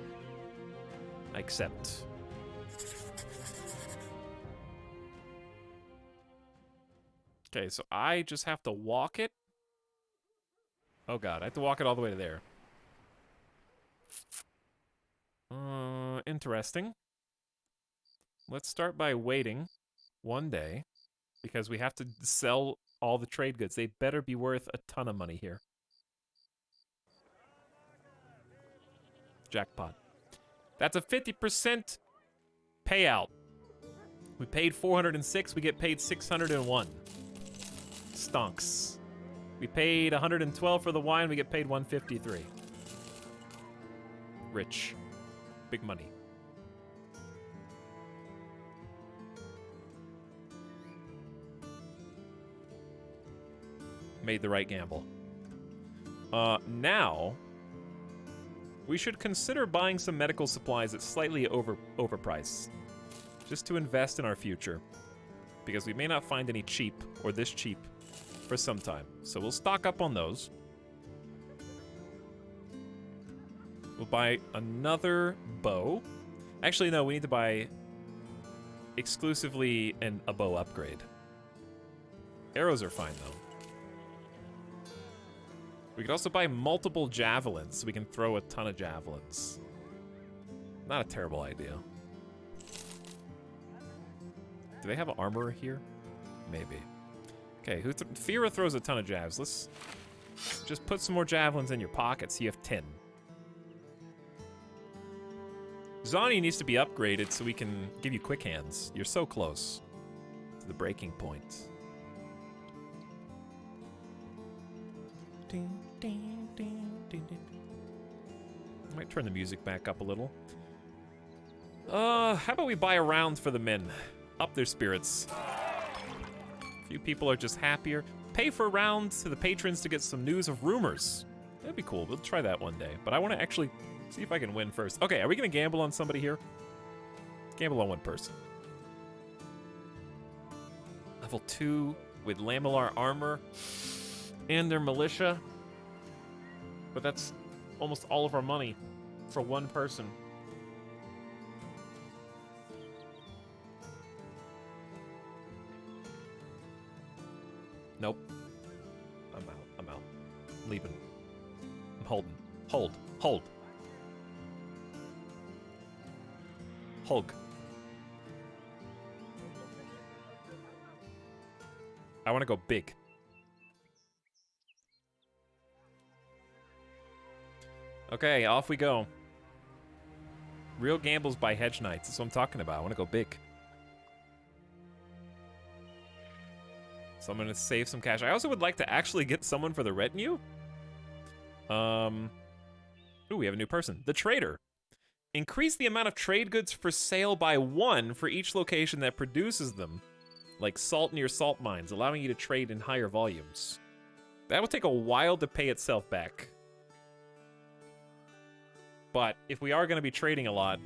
I accept. Okay, so I just have to walk it. Oh god, I have to walk it all the way to there. Interesting. Let's start by waiting 1 day, because we have to sell all the trade goods. They better be worth a ton of money here. Jackpot. That's a 50% payout. We paid 406, we get paid 601. Stonks. We paid 112 for the wine, we get paid 153. Rich. Big money. Made the right gamble. Now, we should consider buying some medical supplies at slightly overpriced, just to invest in our future, because we may not find any cheap, or this cheap, for some time. So we'll stock up on those. We'll buy another bow. Actually, no, we need to buy exclusively a bow upgrade. Arrows are fine, though. We could also buy multiple javelins, so we can throw a ton of javelins. Not a terrible idea. Do they have an armorer here? Maybe. Okay, Fira throws a ton of jabs. Let's just put some more javelins in your pocket so you have 10. Zani needs to be upgraded so we can give you quick hands. You're so close to the breaking point. I might turn the music back up a little. How about we buy a round for the men? Up their spirits. A few people are just happier. Pay for rounds to the patrons to get some news of rumors. That'd be cool. We'll try that one day. But I want to actually see if I can win first. Okay, are we going to gamble on somebody here? Gamble on one person. Level 2 with lamellar armor and their militia. But that's almost all of our money for one person. Nope. I'm out. I'm leaving. I'm holding. Hold. I want to go big. Okay, off we go. Real gambles by hedge knights. That's what I'm talking about. I want to go big. So I'm going to save some cash. I also would like to actually get someone for the retinue. Ooh, we have a new person. The trader. Increase the amount of trade goods for sale by 1 for each location that produces them. Like salt near salt mines, allowing you to trade in higher volumes. That will take a while to pay itself back. But if we are going to be trading a lot,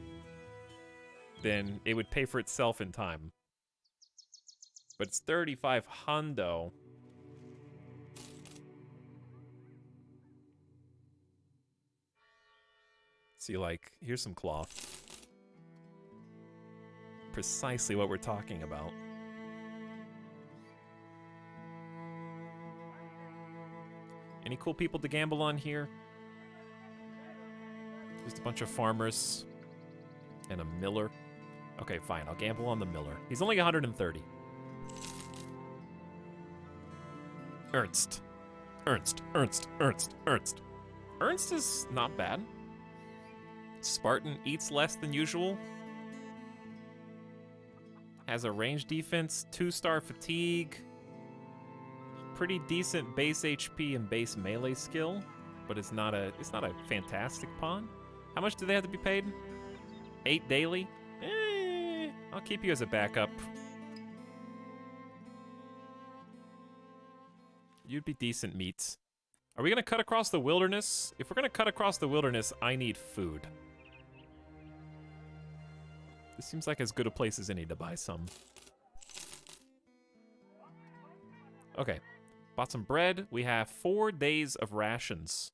then it would pay for itself in time. But it's 35 hundo. See, like, here's some cloth. Precisely what we're talking about. Any cool people to gamble on here? Just a bunch of farmers and a miller. Okay, fine. I'll gamble on the miller. He's only 130. Ernst. Ernst is not bad. Spartan eats less than usual. Has a range defense, 2-star fatigue. Pretty decent base HP and base melee skill, but it's not a fantastic pawn. How much do they have to be paid? 8 daily? I'll keep you as a backup. You'd be decent meats. Are we gonna cut across the wilderness? If we're gonna cut across the wilderness, I need food. This seems like as good a place as any to buy some. Okay. Bought some bread. We have 4 days of rations.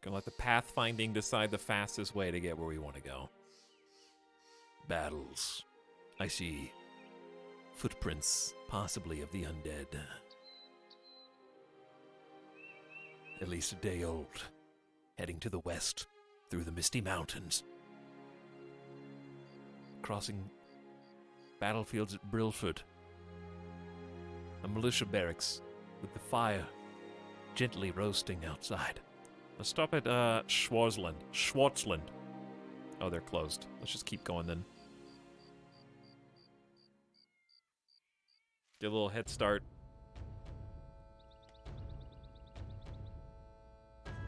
Gonna let the pathfinding decide the fastest way to get where we want to go. Battles. I see footprints, possibly of the undead. At least a day old. Heading to the west, through the misty mountains. Crossing battlefields at Brilford. A militia barracks with the fire gently roasting outside. Let's stop at Schwarzland. Oh, they're closed. Let's just keep going then. Get a little head start.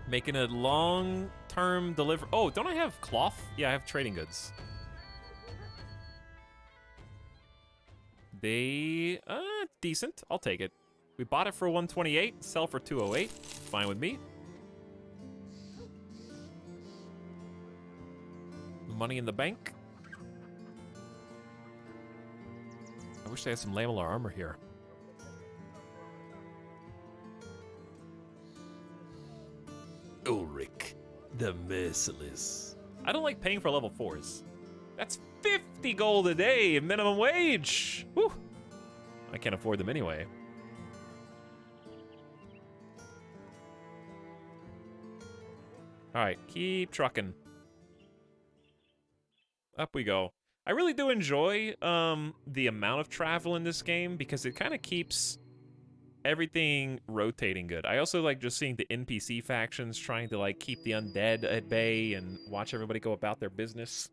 Making a long-term delivery. Oh, don't I have cloth? Yeah, I have trading goods. They, decent. I'll take it. We bought it for 128, sell for 208. Fine with me. Money in the bank. I wish they had some lamellar armor here. Ulrich, the Merciless. I don't like paying for level 4s. That's 50 gold a day, minimum wage. Whew. I can't afford them anyway. All right, keep trucking. Up we go. I really do enjoy the amount of travel in this game because it kind of keeps everything rotating good. I also like just seeing the NPC factions trying to like keep the undead at bay and watch everybody go about their business.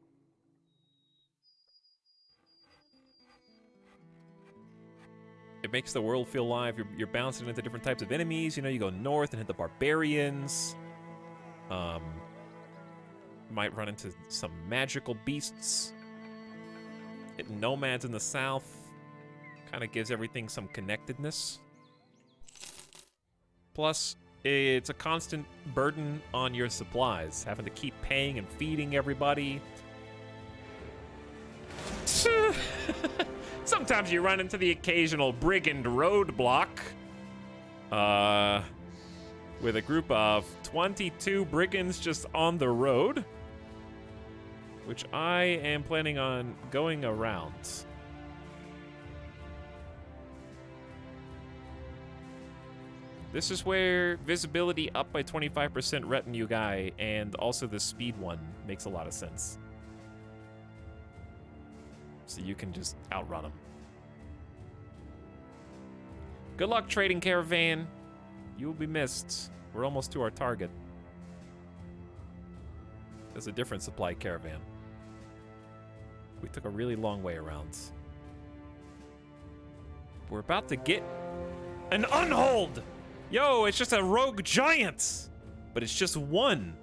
It makes the world feel alive. You're bouncing into different types of enemies. You know, you go north and hit the barbarians. Might run into some magical beasts. Hitting nomads in the south kind of gives everything some connectedness. Plus, it's a constant burden on your supplies, having to keep paying and feeding everybody. Sometimes you run into the occasional brigand roadblock. With a group of 22 brigands just on the road, which I am planning on going around. This is where visibility up by 25% retinue guy and also the speed one makes a lot of sense. So you can just outrun them. Good luck, trading caravan. You will be missed. We're almost to our target. There's a different supply caravan. We took a really long way around. We're about to get an unhold! Yo, it's just a rogue giant! But it's just one.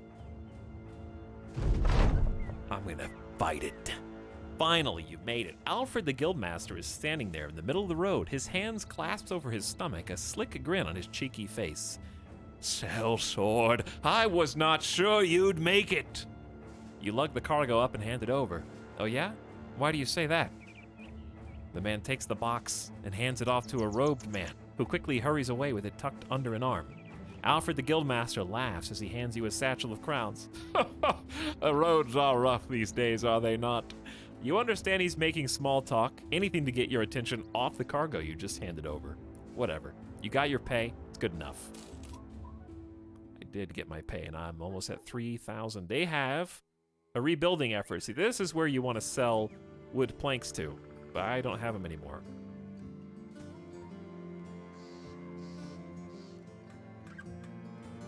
I'm gonna fight it. Finally, you made it. Alfred the Guildmaster is standing there in the middle of the road, his hands clasped over his stomach, a slick grin on his cheeky face. Sellsword, I was not sure you'd make it. You lug the cargo up and hand it over. Oh yeah? Why do you say that? The man takes the box and hands it off to a robed man, who quickly hurries away with it tucked under an arm. Alfred the Guildmaster laughs as he hands you a satchel of crowns. The roads are rough these days, are they not? You understand he's making small talk, anything to get your attention off the cargo you just handed over. Whatever. You got your pay, it's good enough. I did get my pay, and I'm almost at 3,000. They have a rebuilding effort. See, this is where you want to sell wood planks to, but I don't have them anymore.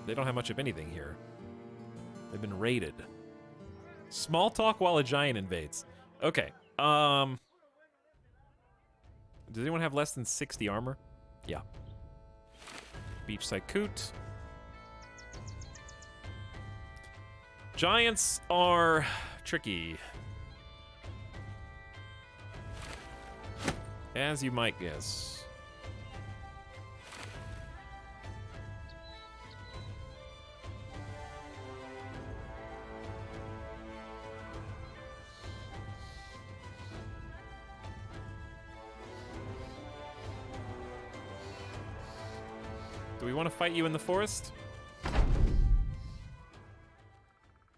They don't have much of anything here. They've been raided. Small talk while a giant invades. Okay, does anyone have less than 60 armor? Yeah. Beachside coot. Giants are tricky. As you might guess. Do we want to fight you in the forest?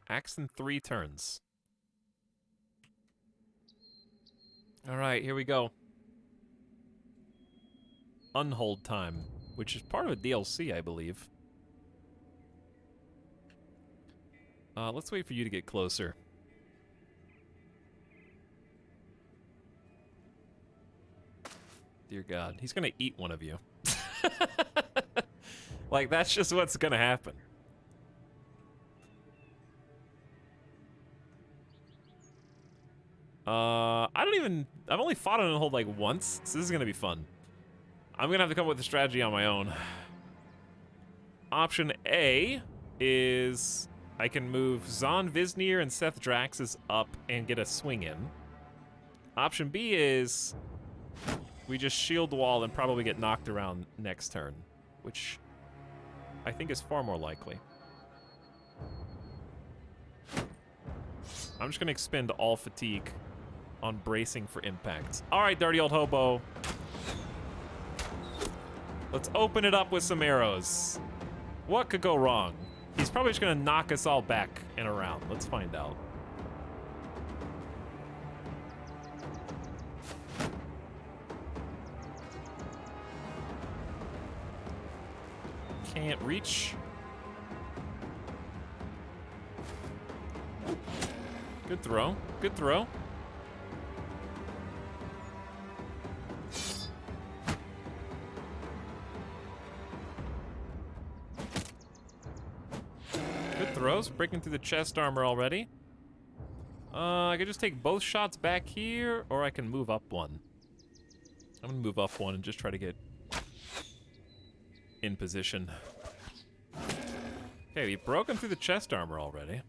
Axe in 3 turns. Alright, here we go. Unhold time, which is part of a DLC, I believe. Let's wait for you to get closer. Dear God, he's gonna eat one of you. Like, that's just what's gonna happen. I've only fought on Unhold like once, so this is gonna be fun. I'm gonna have to come up with a strategy on my own. Option A is I can move Zon Visnir and Seth Draxus up and get a swing in. Option B is we just shield wall and probably get knocked around next turn, which I think is far more likely. I'm just gonna expend all fatigue on bracing for impact. All right, dirty old hobo. Let's open it up with some arrows. What could go wrong? He's probably just gonna knock us all back and around. Let's find out. Can't reach. Good throw. Good throw. Good throws. Breaking through the chest armor already. I could just take both shots back here, or I can move up one. I'm gonna move up one and just try to get in position. Okay, we've broken through the chest armor already.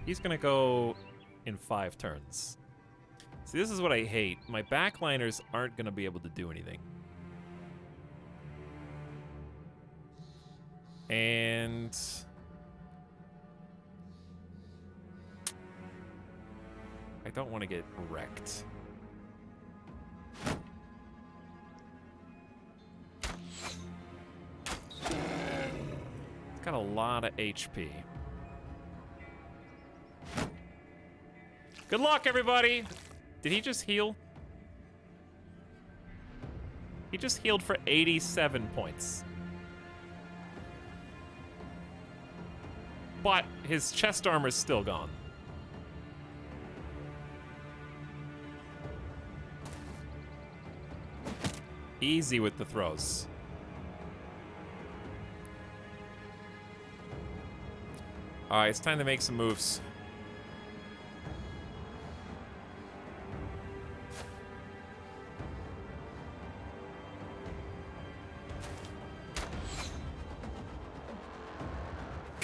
He's gonna go in 5 turns. See, this is what I hate. My backliners aren't gonna be able to do anything. And I don't want to get wrecked. It's got a lot of HP. Good luck, everybody! Did he just heal? He just healed for 87 points. But his chest armor's still gone. Easy with the throws. Alright, it's time to make some moves.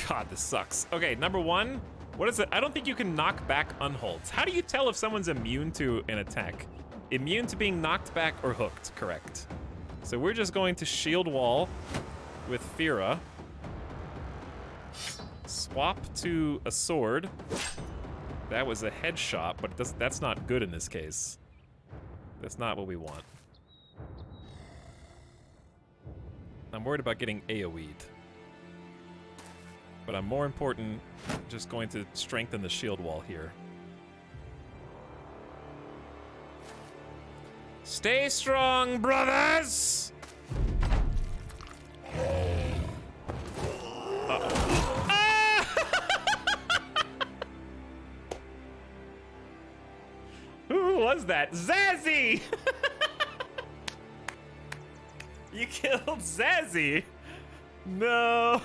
God, this sucks. Okay, number one, what is it? I don't think you can knock back unholds. How do you tell if someone's immune to an attack? Immune to being knocked back or hooked, correct. So we're just going to shield wall with Fira. Swap to a sword. That was a headshot, but that's not good in this case. That's not what we want. I'm worried about getting AoE'd. But I'm more important just going to strengthen the shield wall here. Stay strong, brothers! Uh-oh. Ah! Who was that? Zazzy! You killed Zazzy! No!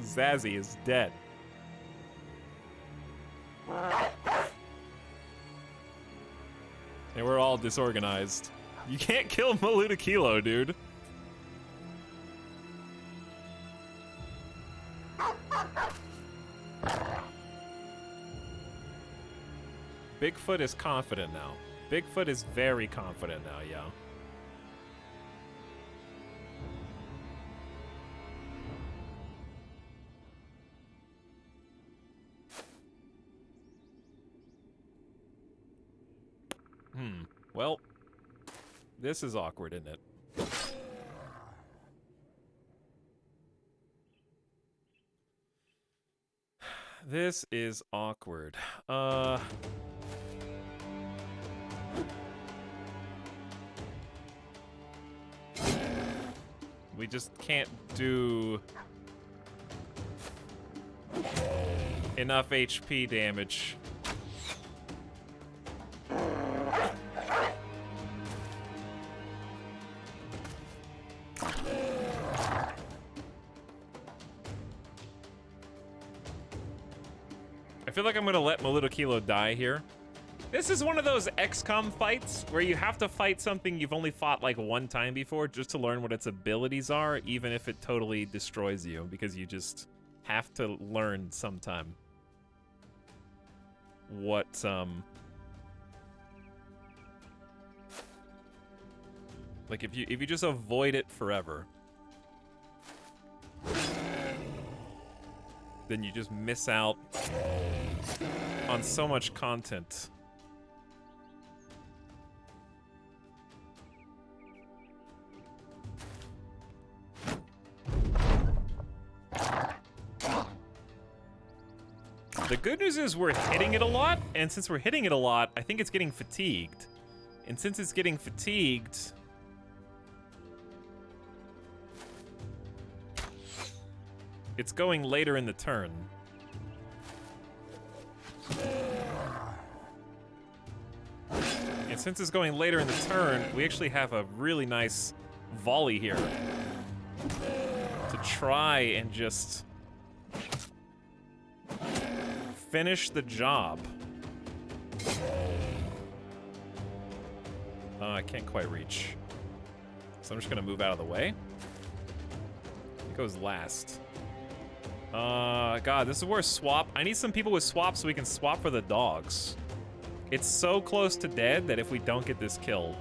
Zazzy is dead. And we're all disorganized. You can't kill Maluda Kilo, dude. Bigfoot is confident now. Bigfoot is very confident now, yo. Well, this is awkward, isn't it? This is awkward. We just can't do enough HP damage. I feel like I'm gonna let Maluda Kilo die here. This is one of those XCOM fights where you have to fight something you've only fought like one time before just to learn what its abilities are, even if it totally destroys you, because you just have to learn sometime what, like if you just avoid it forever, then you just miss out on so much content. The good news is we're hitting it a lot, and since we're hitting it a lot, I think it's getting fatigued. And since it's getting fatigued, it's going later in the turn. And since it's going later in the turn, we actually have a really nice volley here to try and just finish the job. I can't quite reach. So I'm just gonna move out of the way. It goes last. God, this is where swap. I need some people with swaps so we can swap for the dogs. It's so close to dead that if we don't get this kill...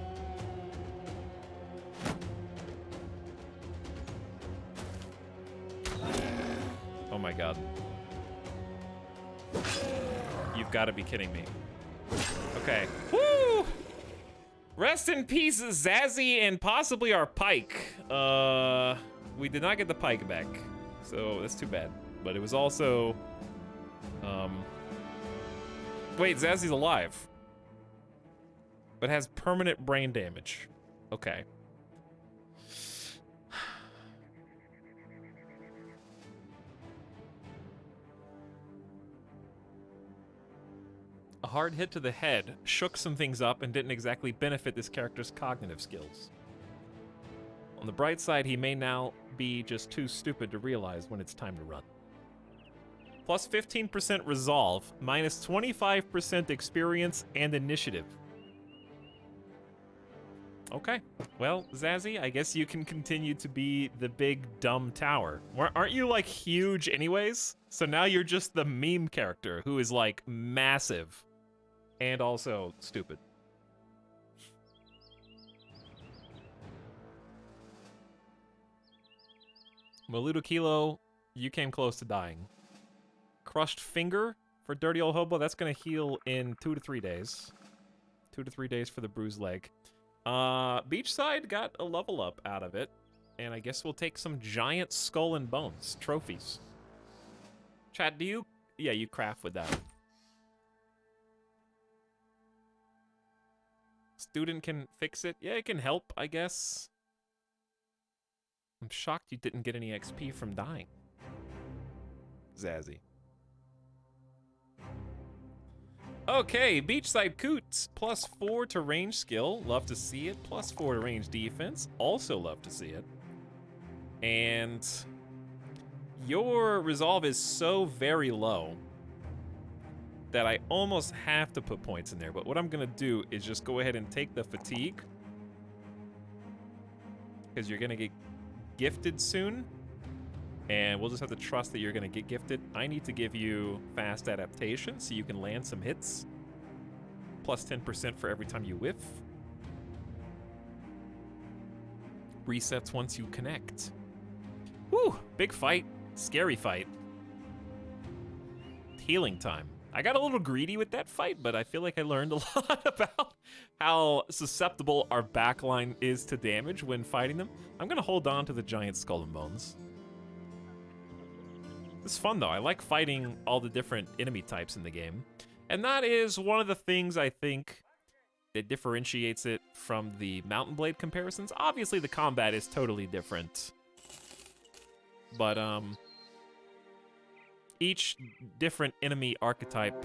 Oh my god. You've got to be kidding me. Okay. Woo! Rest in peace, Zazzy, and possibly our pike. We did not get the pike back, so that's too bad. But it was also... Wait, Zazzy's alive. But has permanent brain damage. Okay. A hard hit to the head shook some things up and didn't exactly benefit this character's cognitive skills. On the bright side, he may now be just too stupid to realize when it's time to run. Plus 15% resolve, minus 25% experience and initiative. Okay, well, Zazzy, I guess you can continue to be the big dumb tower. Aren't you like huge anyways? So now you're just the meme character who is like massive and also stupid. Maludo Kilo, you came close to dying. Crushed finger for Dirty Old Hobo, that's gonna heal in 2 to 3 days. 2 to 3 days for the bruised leg. Beachside got a level up out of it, and I guess we'll take some giant skull and bones trophies. Chad, do you? Yeah, you craft with that. Student can fix it. Yeah, it can help, I guess. I'm shocked you didn't get any XP from dying, Zazzy. Okay, Beachside Coots, plus 4 to range skill, love to see it. Plus 4 to range defense, also love to see it. And your resolve is so very low that I almost have to put points in there. But what I'm gonna do is just go ahead and take the fatigue, because you're gonna get gifted soon. And we'll just have to trust that you're gonna get gifted. I need to give you fast adaptation so you can land some hits. Plus 10% for every time you whiff. Resets once you connect. Woo, big fight, scary fight. Healing time. I got a little greedy with that fight, but I feel like I learned a lot about how susceptible our backline is to damage when fighting them. I'm gonna hold on to the giant skull and bones. It's fun though. I like fighting all the different enemy types in the game. And that is one of the things I think that differentiates it from the Mountain Blade comparisons. Obviously the combat is totally different. But each different enemy archetype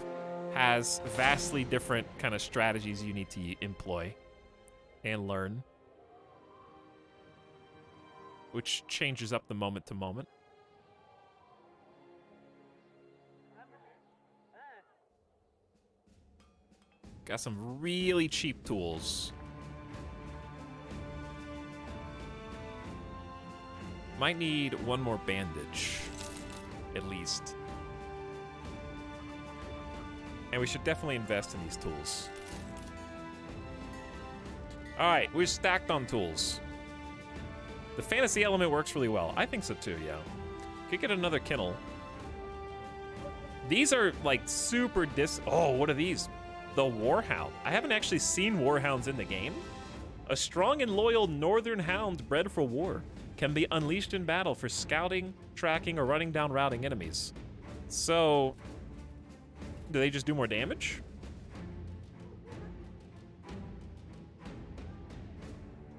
has vastly different kind of strategies you need to employ and learn, which changes up the moment to moment. Got some really cheap tools. Might need one more bandage, at least. And we should definitely invest in these tools. All right, we're stacked on tools. The fantasy element works really well. I think so too, yeah. Could get another kennel. These are like super oh, what are these? The Warhound. I haven't actually seen Warhounds in the game. A strong and loyal northern hound bred for war can be unleashed in battle for scouting, tracking, or running down routing enemies. So, do they just do more damage?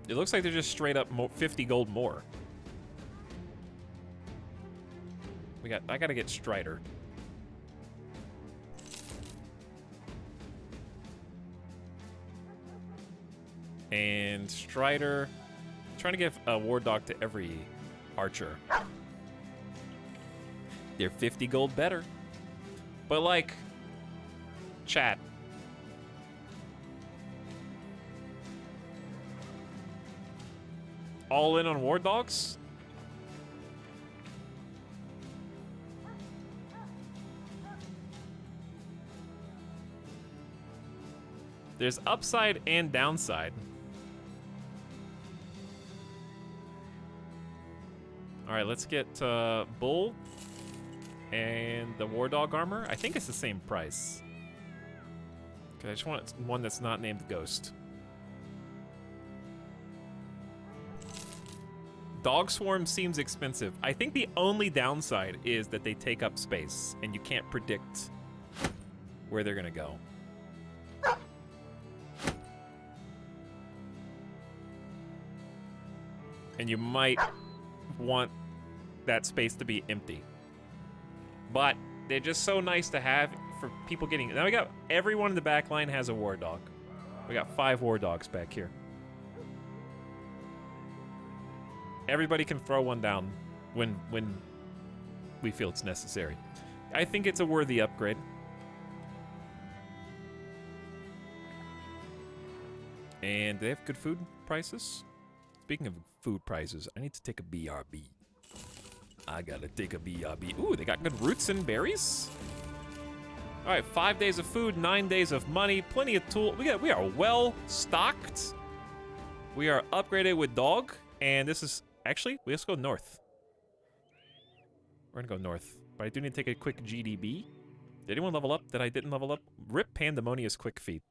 It looks like they're just straight up 50 gold more. I gotta get Strider. And Strider, trying to give a war dog to every archer. They're 50 gold better. But like, chat. All in on war dogs? There's upside and downside. All right, let's get Bull and the War Dog armor. I think it's the same price. Okay, I just want one that's not named Ghost. Dog Swarm seems expensive. I think the only downside is that they take up space, and you can't predict where they're gonna go. And you might want that space to be empty. But they're just so nice to have for people getting... Now we got... Everyone in the back line has a War Dog. We got 5 War Dogs back here. Everybody can throw one down when we feel it's necessary. I think it's a worthy upgrade. And they have good food prices. Speaking of food prices, I need to take a BRB. I gotta take a BRB. Ooh, they got good roots and berries. All right, 5 days of food, 9 days of money, plenty of tool. We are well stocked. We are upgraded with dog, and this is actually let's go north. We're gonna go north, but I do need to take a quick GDB. Did anyone level up that I didn't level up? Rip Pandemonious Quick Feet.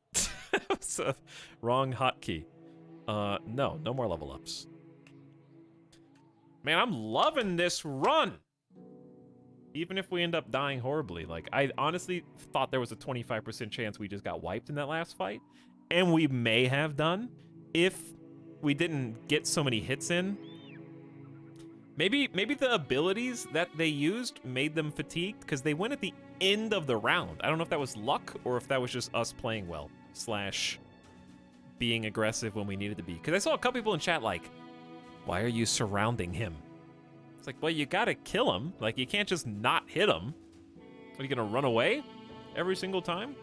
It's a wrong hotkey. No more level ups. Man, I'm loving this run. Even if we end up dying horribly. Like, I honestly thought there was a 25% chance we just got wiped in that last fight. And we may have done if we didn't get so many hits in. Maybe the abilities that they used made them fatigued because they went at the end of the round. I don't know if that was luck or if that was just us playing well. / being aggressive when we needed to be. Because I saw a couple people in chat like, why are you surrounding him? It's like, well, you gotta kill him. Like, you can't just not hit him. Are you gonna run away every single time?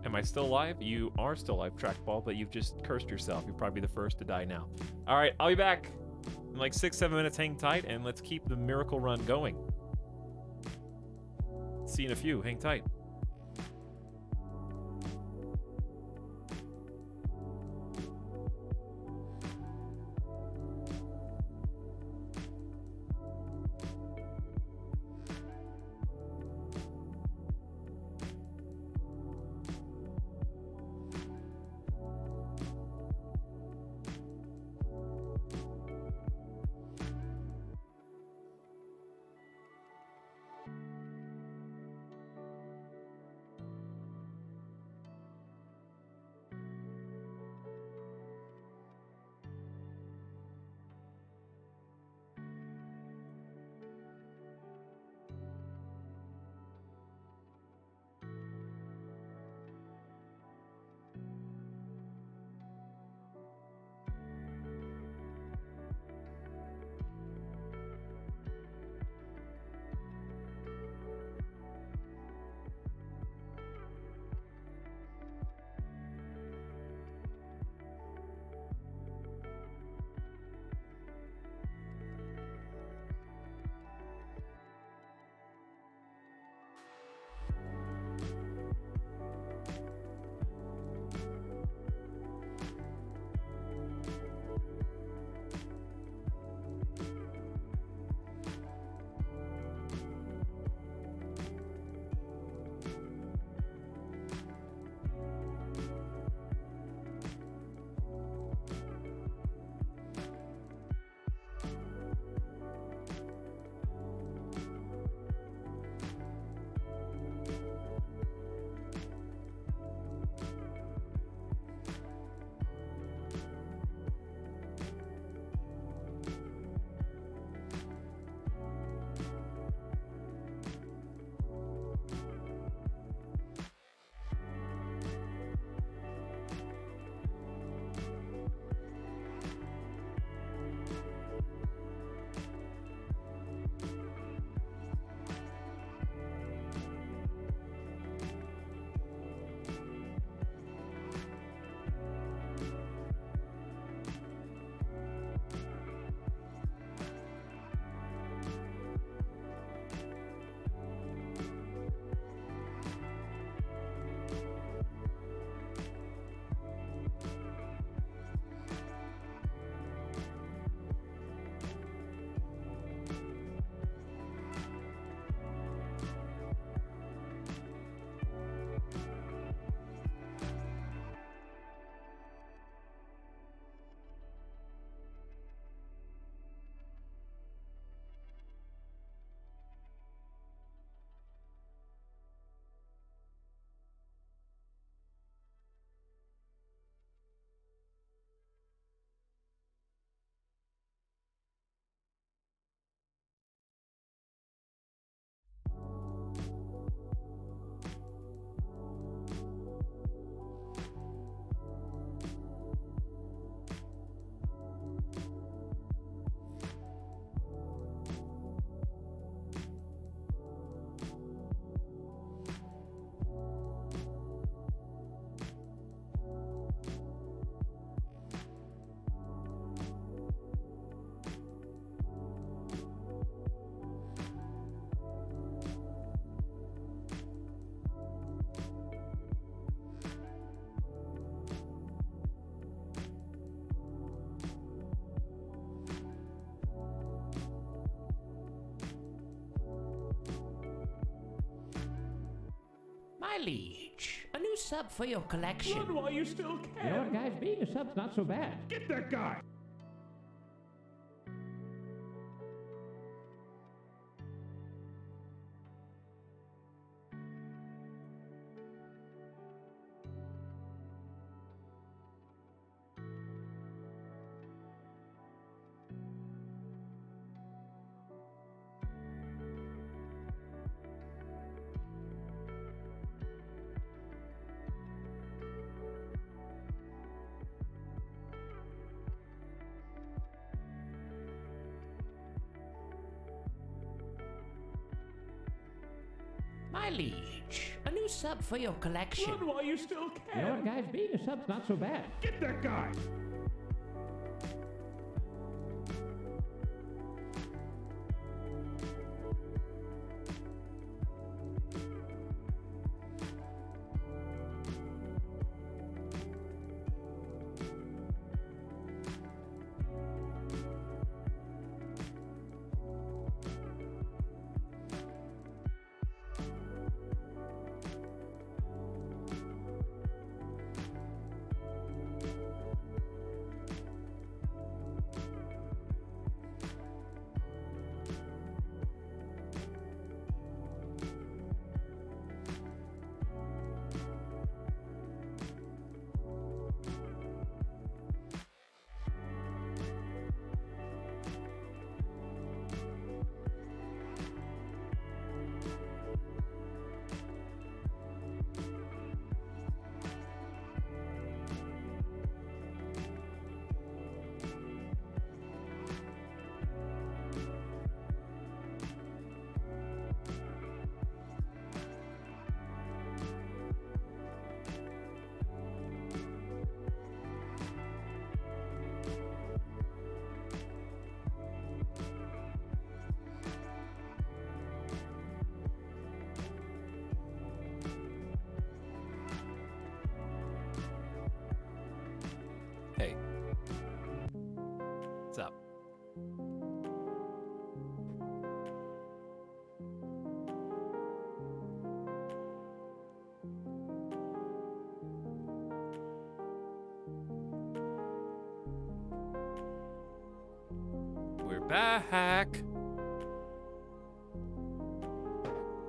Am I still alive? You are still alive, Trackball, but you've just cursed yourself. You'll probably be the first to die now. All right, I'll be back in like 6-7 minutes. Hang tight, and let's keep the miracle run going. See you in a few. Hang tight. My liege, a new sub for your collection. Run while you still can. You know what, guys? Being a sub's not so bad. Get that guy. My liege, a new sub for your collection. Run while you still can. You know what, guys? Being a sub's not so bad. Get that guy. Hey. What's up? We're back.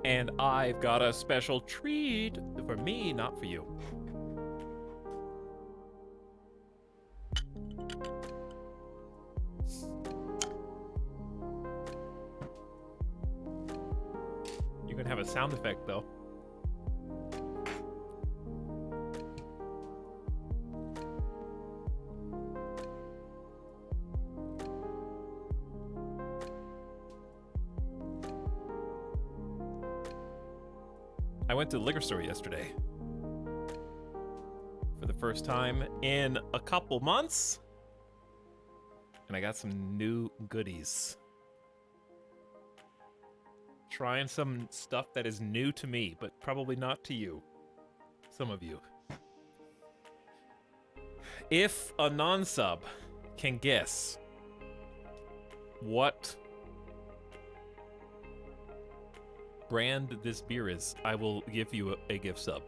And I've got a special treat for me, not for you. You can have a sound effect, though. I went to the liquor store yesterday. For the first time in a couple months. And I got some new goodies. Trying some stuff that is new to me, but probably not to you. Some of you. If a non-sub can guess what brand this beer is, I will give you a gift sub.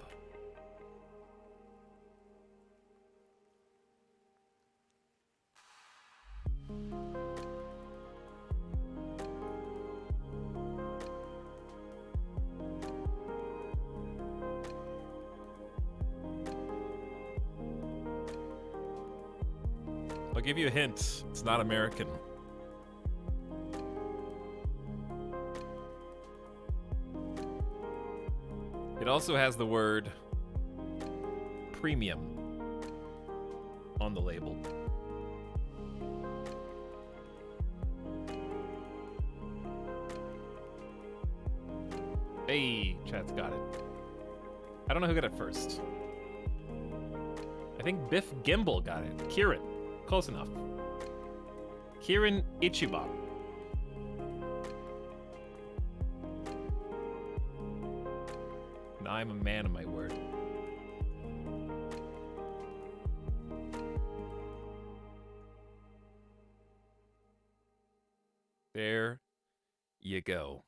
I'll give you a hint. It's not American. It also has the word premium on the label. Hey, chat's got it. I don't know who got it first. I think Biff Gimbal got it. Kieran. Close enough. Kieran Ichiban. And I'm a man of my word. There you go.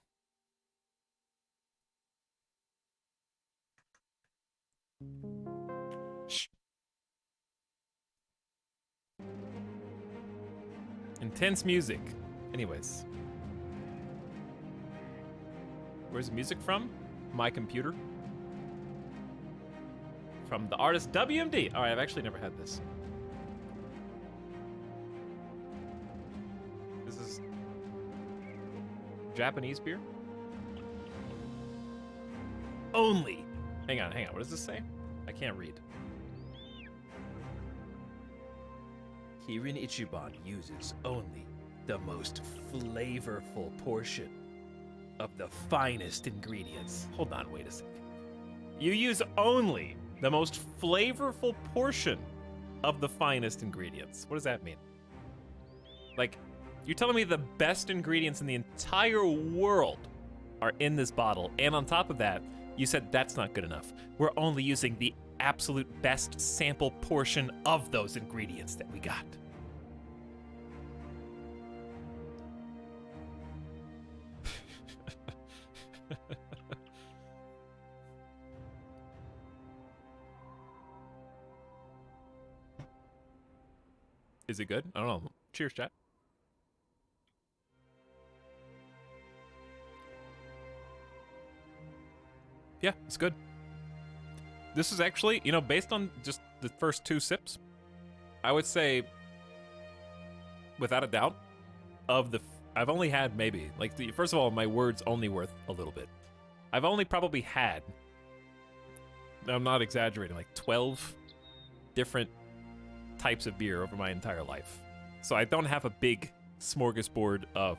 Shh. Intense music. Anyways. Where's the music from? My computer. From the artist WMD. All right, I've actually never had this. This is Japanese beer. Only. Hang on. What does this say? I can't read. Kirin Ichiban uses only the most flavorful portion of the finest ingredients. Hold on, wait a second. You use only the most flavorful portion of the finest ingredients. What does that mean? Like, you're telling me the best ingredients in the entire world are in this bottle, and on top of that, you said that's not good enough. We're only using the absolute best sample portion of those ingredients that we got. Is it good? I don't know. Cheers, chat. Yeah, it's good. This is actually, you know, based on just the first 2 sips, I would say, without a doubt, I've only had maybe, like, first of all, my word's only worth a little bit. I've only probably had, I'm not exaggerating, like 12 different types of beer over my entire life. So I don't have a big smorgasbord of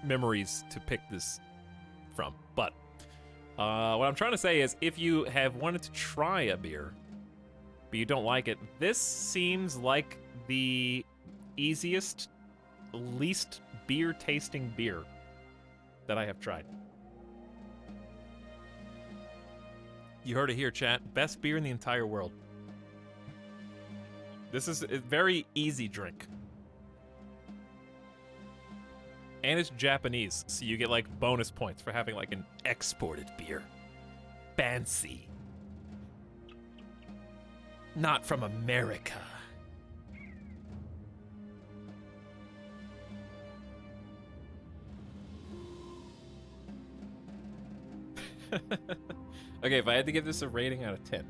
memories to pick this from. But what I'm trying to say is, if you have wanted to try a beer, but you don't like it, this seems like the easiest, least beer tasting beer that I have tried. You heard it here, chat. Best beer in the entire world. This is a very easy drink. And it's Japanese, so you get like bonus points for having like an exported beer. Fancy. Not from America. Okay, if I had to give this a rating out of 10.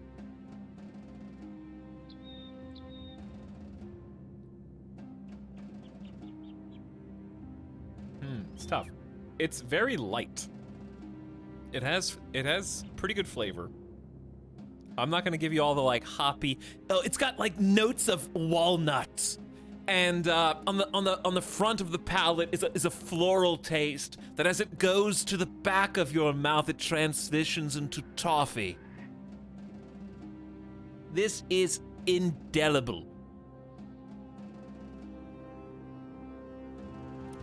It's tough. It's very light. It has pretty good flavor. I'm not gonna give you all the like hoppy. Oh, it's got like notes of walnuts, and on the front of the palate is a floral taste that, as it goes to the back of your mouth, it transitions into toffee. This is indelible.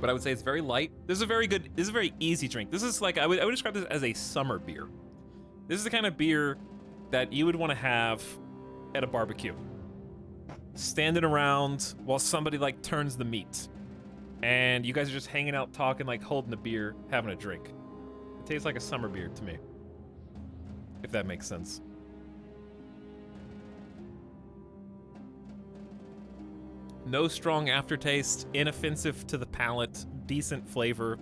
But I would say it's very light. This is a very easy drink. This is like, I would describe this as a summer beer. This is the kind of beer that you would want to have at a barbecue. Standing around while somebody like turns the meat. And you guys are just hanging out, talking, like holding a beer, having a drink. It tastes like a summer beer to me. If that makes sense. No strong aftertaste, inoffensive to the palate, decent flavor,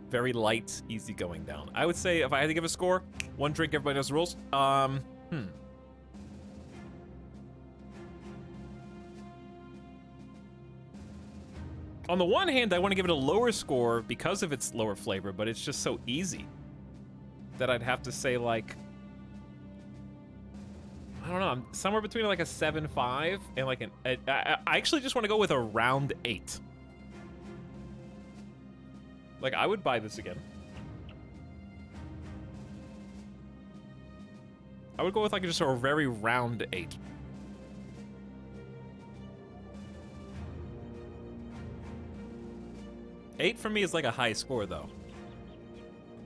very light, easy going down. I would say if I had to give a score, one drink, everybody knows the rules. On the one hand, I want to give it a lower score because of its lower flavor, but it's just so easy that I'd have to say like, I don't know, I'm somewhere between like a 7.5 and like I actually just want to go with a round 8. Like, I would buy this again. I would go with like just a very round 8. Eight for me is like a high score though.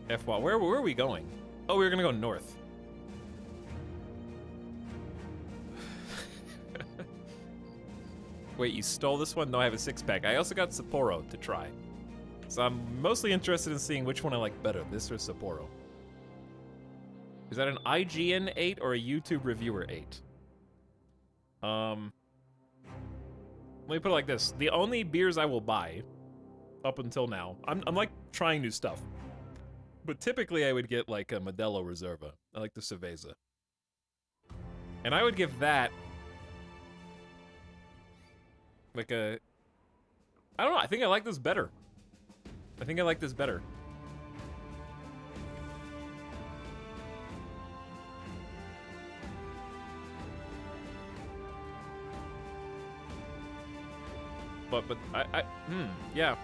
FY, where are we going? Oh, we were gonna go north. Wait, you stole this one? No, I have a 6-pack. I also got Sapporo to try. So I'm mostly interested in seeing which one I like better, this or Sapporo. Is that an IGN 8 or a YouTube reviewer 8? Let me put it like this. The only beers I will buy up until now, I'm like trying new stuff. But typically I would get like a Modelo Reserva. I like the Cerveza. And I would give that like a, I don't know, I think I like this better. I think I like this better. But yeah.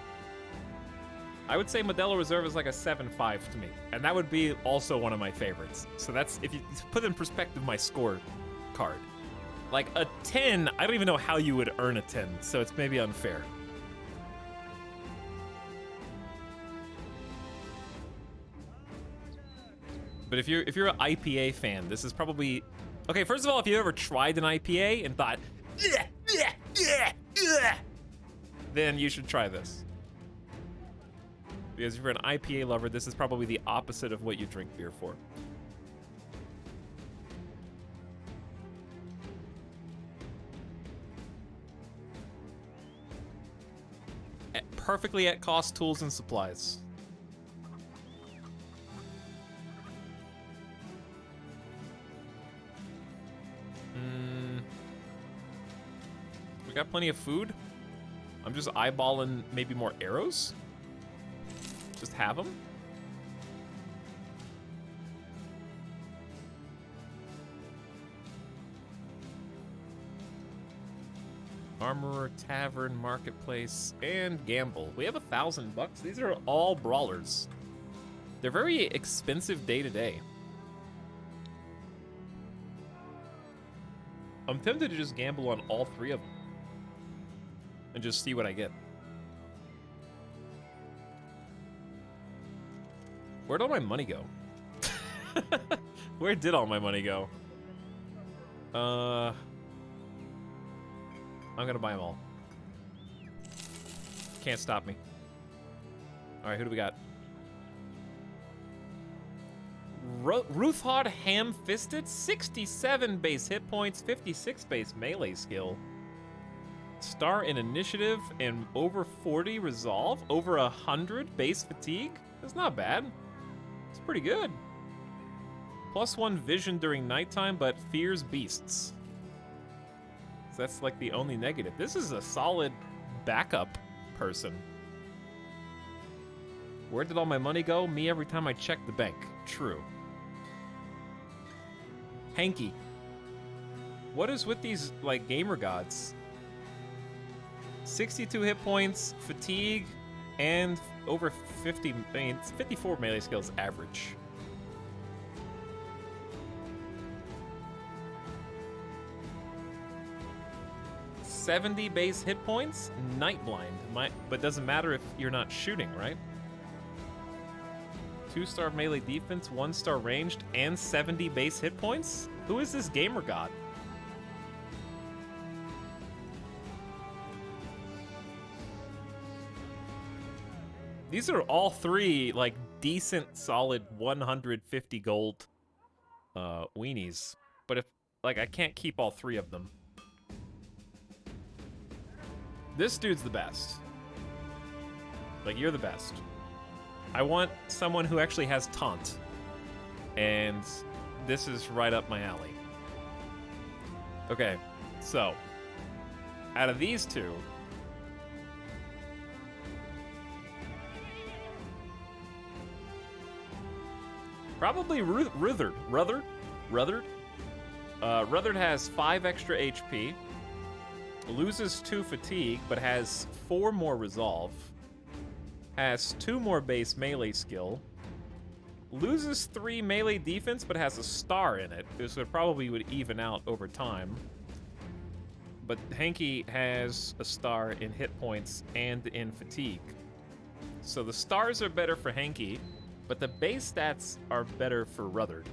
I would say Modelo Reserve is like a 7.5 to me. And that would be also one of my favorites. So that's, if you put in perspective my score card. Like a 10, I don't even know how you would earn a 10, so it's maybe unfair. But if you're an IPA fan, this is probably, okay, first of all, if you ever tried an IPA and thought, then you should try this. Because if you're an IPA lover, this is probably the opposite of what you drink beer for. Perfectly at cost, tools, and supplies. We got plenty of food. I'm just eyeballing maybe more arrows. Just have them. Armorer, Tavern, Marketplace, and Gamble. We have $1,000. These are all brawlers. They're very expensive day to day. I'm tempted to just gamble on all three of them. And just see what I get. Where'd all my money go? Where did all my money go? I'm gonna buy them all. Can't stop me. Alright, who do we got? Ruthhod Ham-Fisted, 67 base hit points, 56 base melee skill. Star in initiative and over 40 resolve, over 100 base fatigue. That's not bad. It's pretty good. +1 vision during nighttime, but fears beasts. So that's like the only negative. This is a solid backup person. Where did all my money go? Me every time I check the bank. True. Hanky. What is with these, like, gamer gods? 62 hit points, fatigue, and over 50, I mean, 54 melee skills average. $70 base hit points, Night Blind, but doesn't matter if you're not shooting, right? 2-star melee defense, 1-star ranged, and 70 base hit points? Who is this gamer god? These are all three, like, decent, solid 150 gold weenies. But if, like, I can't keep all three of them. This dude's the best. Like, you're the best. I want someone who actually has taunt. And this is right up my alley. Okay, so. Out of these two, probably Ruthard. Ruthard has 5 extra HP, loses 2 fatigue, but has 4 more resolve, has 2 more base melee skill, loses 3 melee defense, but has a star in it, so it probably would even out over time. But Hanky has a star in hit points and in fatigue. So the stars are better for Hanky, but the base stats are better for Ruthard.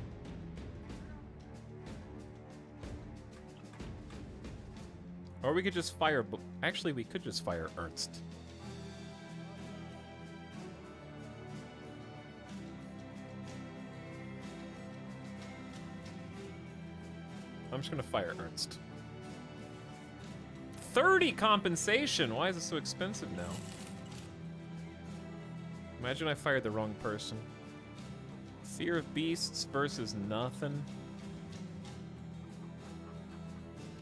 Or we could just fire... Actually, we could just fire Ernst. I'm just gonna fire Ernst. 30 compensation! Why is it so expensive now? Imagine I fired the wrong person. Fear of beasts versus nothing.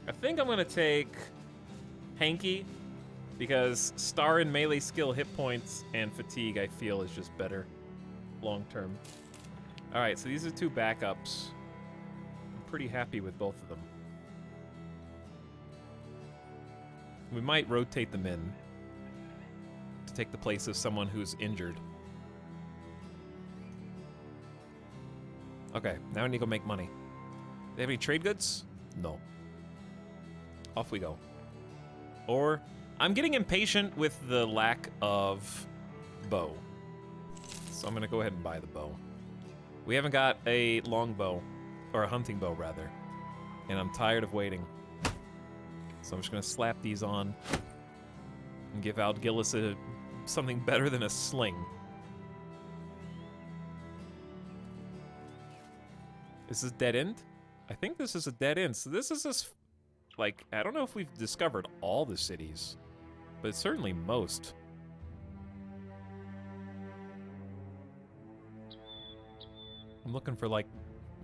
I think I'm gonna take Hanky, because star and melee skill hit points and fatigue I feel is just better long term. Alright, so these are 2 backups. I'm pretty happy with both of them. We might rotate them in to take the place of someone who's injured. Okay, now I need to go make money. They have any trade goods? No. Off we go. Or, I'm getting impatient with the lack of bow. So I'm gonna go ahead and buy the bow. We haven't got a longbow, or a hunting bow rather. And I'm tired of waiting. So I'm just gonna slap these on and give Aldgillis something better than a sling. Is this dead end? I think this is a dead end. So this is just, like, I don't know if we've discovered all the cities, but certainly most. I'm looking for, like,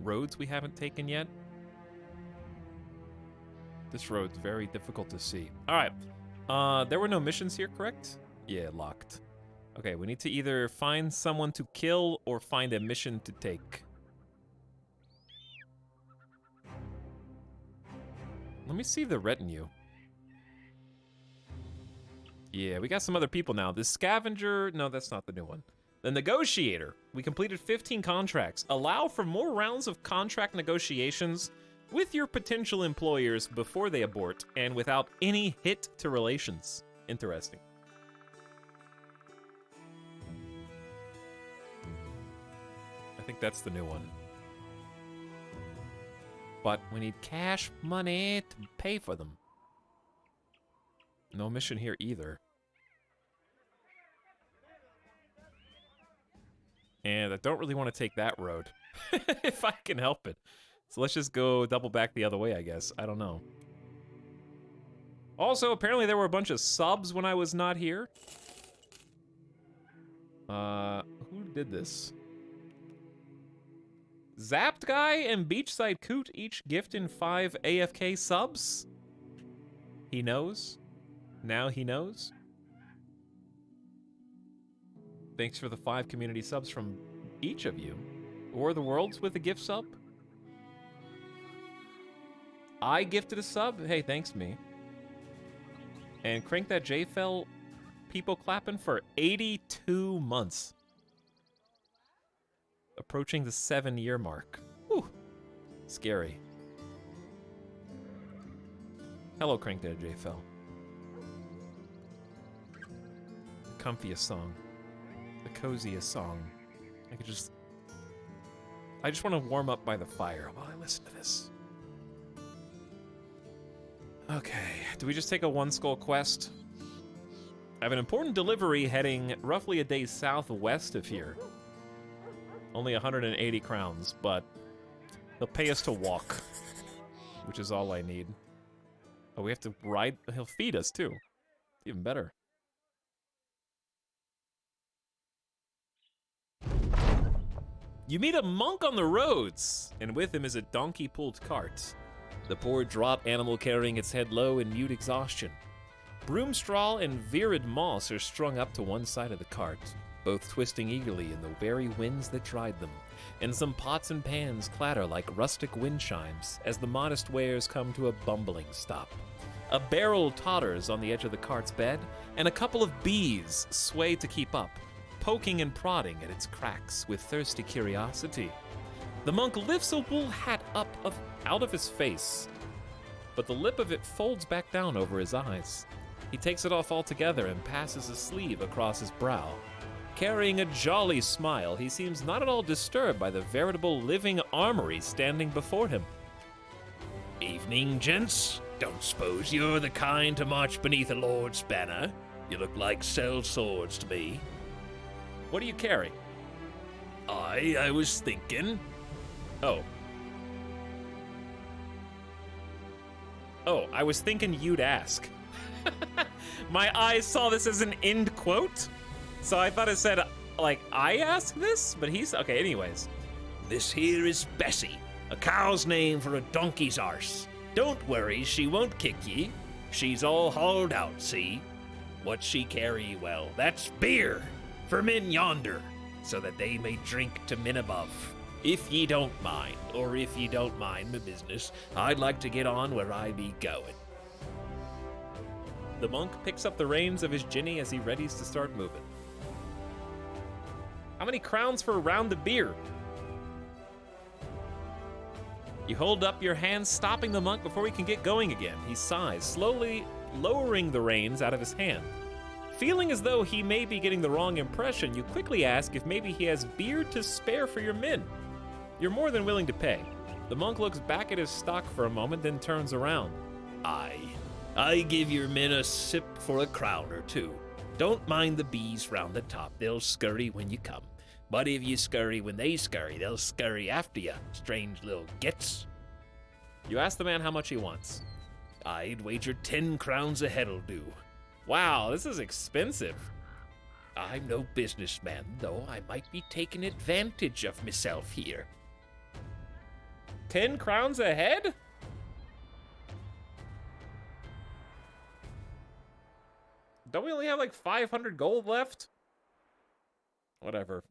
roads we haven't taken yet. This road's very difficult to see. All right. There were no missions here, correct? Yeah, locked. Okay, we need to either find someone to kill or find a mission to take. Let me see the retinue. Yeah, we got some other people now. The scavenger, no, that's not the new one. The negotiator. We completed 15 contracts. Allow for more rounds of contract negotiations with your potential employers before they abort and without any hit to relations. Interesting. I think that's the new one. But we need cash money to pay for them. No mission here either. And I don't really want to take that road, if I can help it. So let's just go double back the other way, I guess. I don't know. Also, apparently there were a bunch of subs when I was not here. Who did this? Zapped Guy and Beachside Coot each gifting 5 AFK subs? He knows. Now he knows. Thanks for the 5 community subs from each of you. Or the Worlds with a gift sub. I gifted a sub? Hey, thanks me. And Crank That J fell people clapping for 82 months. Approaching the 7-year mark. Whew. Scary. Hello, Crank That J fell. The comfiest song. The coziest song. I just want to warm up by the fire while I listen to this. Okay, do we just take a 1 skull quest? I have an important delivery heading roughly a day southwest of here. Only 180 crowns, but he'll pay us to walk, which is all I need. Oh, we have to ride? He'll feed us too. Even better. You meet a monk on the roads, and with him is a donkey-pulled cart. The poor drop animal carrying its head low in mute exhaustion. Broom straw and virid moss are strung up to one side of the cart, both twisting eagerly in the very winds that tried them, and some pots and pans clatter like rustic wind chimes as the modest wares come to a bumbling stop. A barrel totters on the edge of the cart's bed, and a couple of bees sway to keep up, poking and prodding at its cracks with thirsty curiosity. The monk lifts a wool hat out of his face, but the lip of it folds back down over his eyes. He takes it off altogether and passes a sleeve across his brow. Carrying a jolly smile, he seems not at all disturbed by the veritable living armory standing before him. Evening, gents. Don't suppose you're the kind to march beneath a lord's banner. You look like sell swords to me. What do you carry? I was thinking. Oh. Oh, I was thinking you'd ask. My eyes saw this as an end quote, so I thought it said, like, I ask this? But he's, okay, anyways. This here is Bessie, a cow's name for a donkey's arse. Don't worry, she won't kick ye. She's all hauled out, see? What she carry, well, that's beer for men yonder, so that they may drink to men above. If ye don't mind, or if ye don't mind my business, I'd like to get on where I be going. The monk picks up the reins of his jinny as he readies to start moving. How many crowns for a round of beer? You hold up your hands, stopping the monk before he can get going again. He sighs, slowly lowering the reins out of his hand. Feeling as though he may be getting the wrong impression, you quickly ask if maybe he has beer to spare for your men. You're more than willing to pay. The monk looks back at his stock for a moment, then turns around. I give your men a sip for a crown or two. Don't mind the bees round the top, they'll scurry when you come. But if you scurry when they scurry, they'll scurry after you, strange little gits. You ask the man how much he wants. I'd wager 10 crowns a head'll do. Wow, this is expensive. I'm no businessman, though I might be taking advantage of myself here. 10 crowns a head? Don't we only have like 500 gold left? Whatever,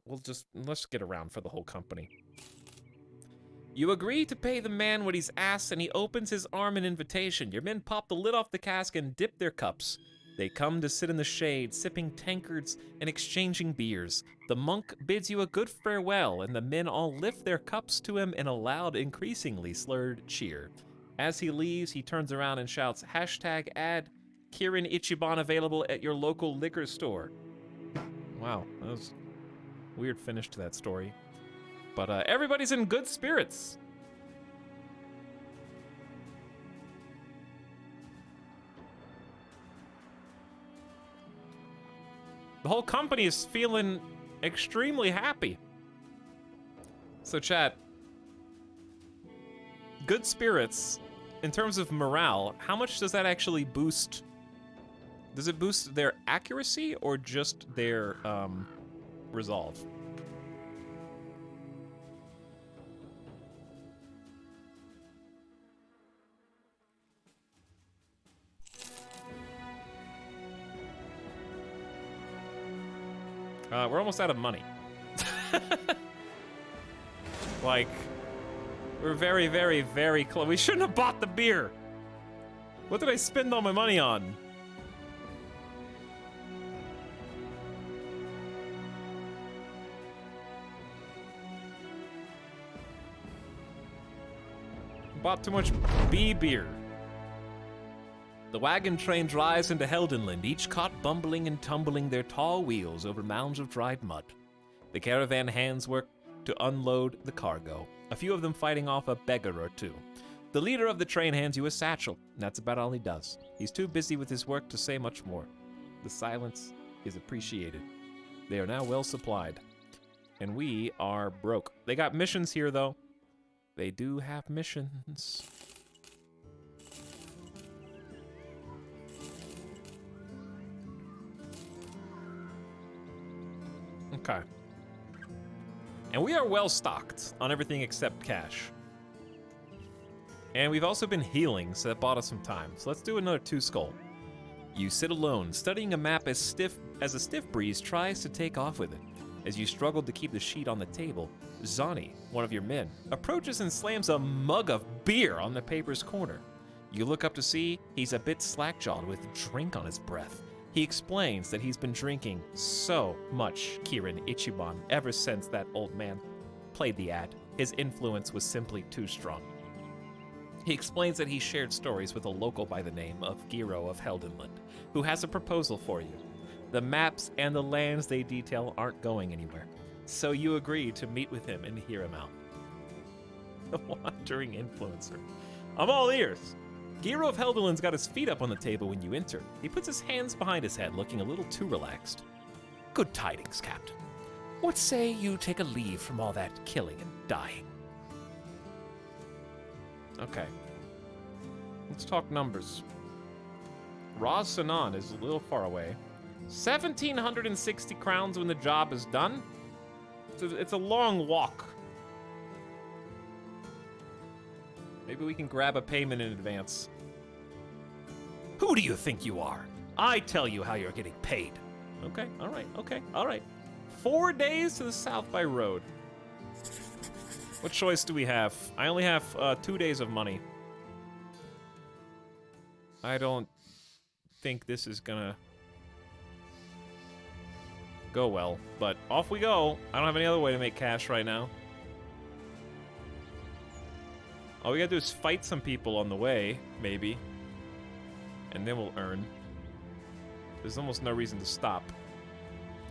let's get around for the whole company. You agree to pay the man what he's asked, and he opens his arm in invitation. Your men pop the lid off the cask and dip their cups. They come to sit in the shade, sipping tankards and exchanging beers. The monk bids you a good farewell, and the men all lift their cups to him in a loud, increasingly slurred cheer. As he leaves, he turns around and shouts, #add Kirin Ichiban available at your local liquor store. Wow, that was a weird finish to that story. But everybody's in good spirits. The whole company is feeling extremely happy. So chat, good spirits, in terms of morale, how much does that actually boost? Does it boost their accuracy or just their resolve? We're almost out of money. Like, we're very, very, very close. We shouldn't have bought the beer. What did I spend all my money on? Bought too much bee beer. The wagon train drives into Heldenland, each caught bumbling and tumbling their tall wheels over mounds of dried mud. The caravan hands work to unload the cargo, a few of them fighting off a beggar or two. The leader of the train hands you a satchel, and that's about all he does. He's too busy with his work to say much more. The silence is appreciated. They are now well supplied, and we are broke. They got missions here, though. They do have missions. Okay. And we are well stocked on everything except cash. And we've also been healing, so that bought us some time. So let's do another 2 skull. You sit alone, studying a map as a stiff breeze tries to take off with it. As you struggle to keep the sheet on the table, Zani, one of your men, approaches and slams a mug of beer on the paper's corner. You look up to see he's a bit slack-jawed with drink on his breath. He explains that he's been drinking so much Kirin Ichiban ever since that old man played the ad. His influence was simply too strong. He explains that he shared stories with a local by the name of Giro of Heldenland, who has a proposal for you. The maps and the lands they detail aren't going anywhere, so you agree to meet with him and hear him out. The wandering influencer. I'm all ears. Giro of Heldenland's got his feet up on the table when you enter. He puts his hands behind his head, looking a little too relaxed. Good tidings, Captain. What say you take a leave from all that killing and dying? Okay. Let's talk numbers. Raz Sanan is a little far away. 1,760 crowns when the job is done. It's a long walk. Maybe we can grab a payment in advance. Who do you think you are? I tell you how you're getting paid. Okay, all right, okay, all right. 4 days to the south by road. What choice do we have? I only have 2 days of money. I don't think this is gonna go well, but off we go. I don't have any other way to make cash right now. All we gotta do is fight some people on the way, maybe. And then we'll earn. There's almost no reason to stop.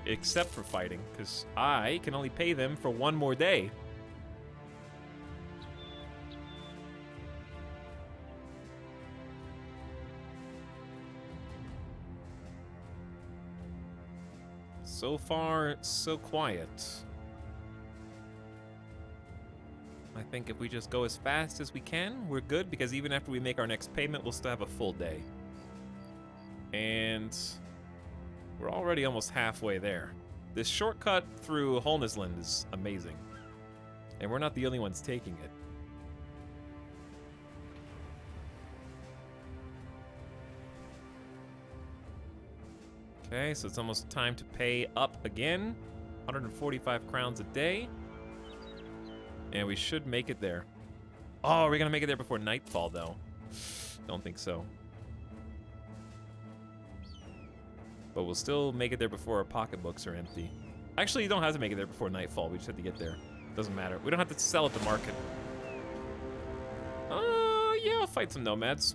Except for fighting, because I can only pay them for 1 more day. So far, so quiet. I think if we just go as fast as we can, we're good, because even after we make our next payment, we'll still have a full day. And we're already almost halfway there. This shortcut through Holnisland is amazing. And we're not the only ones taking it. Okay, so it's almost time to pay up again. 145 crowns a day. And we should make it there. Oh, are we gonna make it there before nightfall, though? Don't think so. But we'll still make it there before our pocketbooks are empty. Actually, you don't have to make it there before nightfall. We just have to get there. Doesn't matter. We don't have to sell at the market. Yeah, I'll fight some nomads.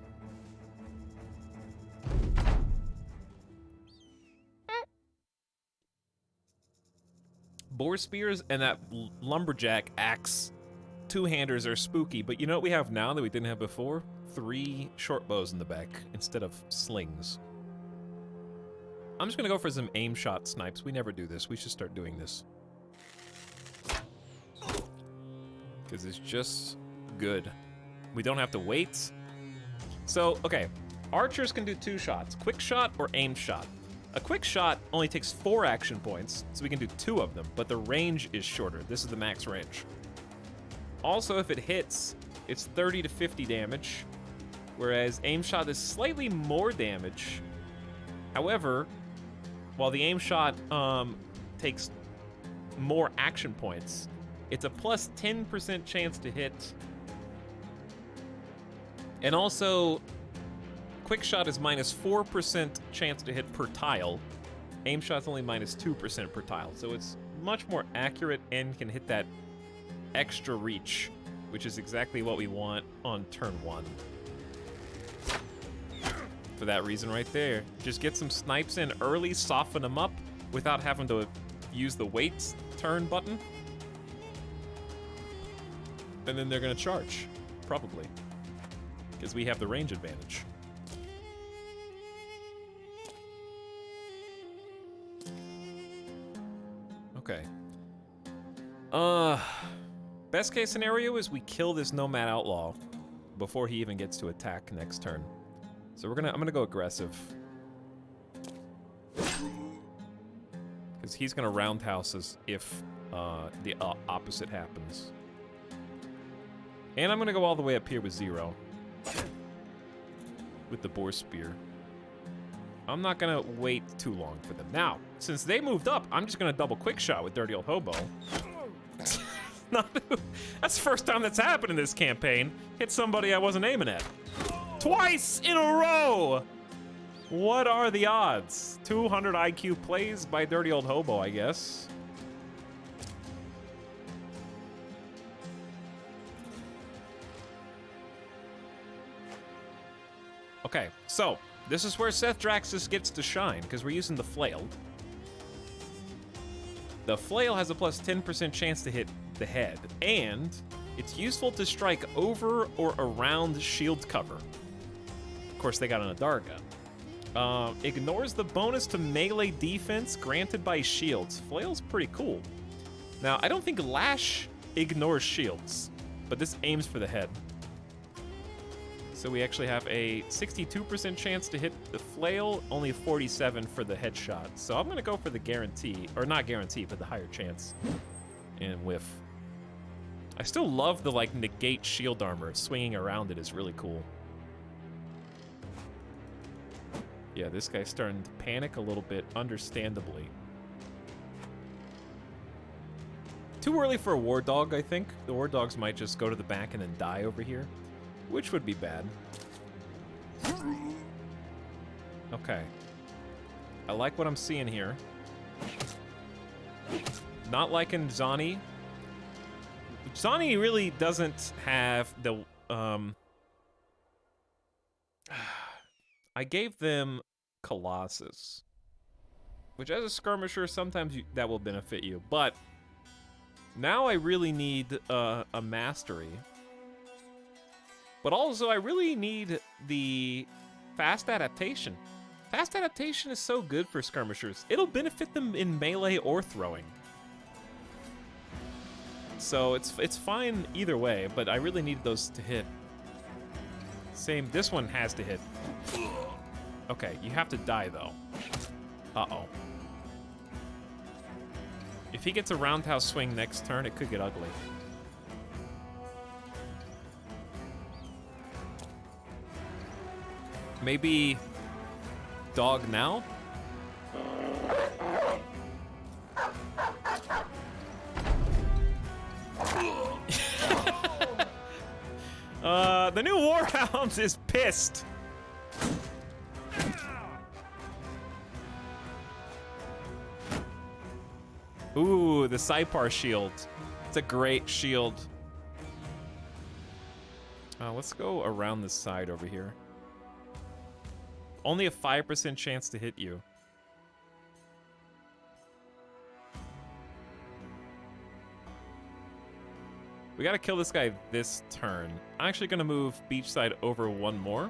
Boar spears and that lumberjack axe two-handers are spooky, but you know what we have now that we didn't have before? 3 short bows in the back instead of slings. I'm just gonna go for some aim shot snipes. We never do this. We should start doing this. Because it's just good. We don't have to wait. So, okay. Archers can do 2 shots. Quick shot or aim shot. A quick shot only takes 4 action points, so we can do 2 of them, but the range is shorter. This is the max range. Also, if it hits, it's 30 to 50 damage, whereas aim shot is slightly more damage. However, while the aim shot takes more action points, it's a plus 10% chance to hit. And also, quick shot is minus 4% chance to hit per tile. Aim shot's only minus 2% per tile, so it's much more accurate and can hit that extra reach, which is exactly what we want on turn 1. For that reason right there. Just get some snipes in early, soften them up without having to use the wait turn button. And then they're gonna charge, probably. Because we have the range advantage. Okay. Best case scenario is we kill this nomad outlaw before he even gets to attack next turn. So I'm gonna go aggressive. Because he's gonna roundhouse us if the opposite happens. And I'm gonna go all the way up here with 0. With the boar spear. I'm not gonna wait too long for them. Now, since they moved up, I'm just gonna double quick shot with Dirty Old Hobo. That's the first time that's happened in this campaign. Hit somebody I wasn't aiming at. Twice in a row! What are the odds? 200 IQ plays by Dirty Old Hobo, I guess. Okay, so this is where Seth Draxus gets to shine, because we're using the flail. The flail has a plus 10% chance to hit the head, and it's useful to strike over or around shield cover. Of course, they got an Adarga. Ignores the bonus to melee defense granted by shields. Flail's pretty cool. Now, I don't think Lash ignores shields, but this aims for the head. So we actually have a 62% chance to hit the flail, only a 47 for the headshot. So I'm gonna go for the guarantee, or not guarantee, but the higher chance. And whiff. I still love the like negate shield armor. Swinging around it is really cool. Yeah, this guy's starting to panic a little bit, understandably. Too early for a war dog, I think. The war dogs might just go to the back and then die over here, which would be bad. Okay. I like what I'm seeing here. Not liking Zani. Zani really doesn't have the, I gave them Colossus, which as a skirmisher, sometimes that will benefit you, but now I really need a mastery. But also, I really need the fast adaptation. Fast adaptation is so good for skirmishers. It'll benefit them in melee or throwing. So it's fine either way, but I really need those to hit. Same, this one has to hit. Okay, you have to die though. Uh-oh. If he gets a roundhouse swing next turn, it could get ugly. Maybe dog now? The new Warhound is pissed. Ooh, the Saipar shield. It's a great shield. Let's go around this side over here. Only a 5% chance to hit you. We gotta kill this guy this turn. I'm actually gonna move beachside over one more,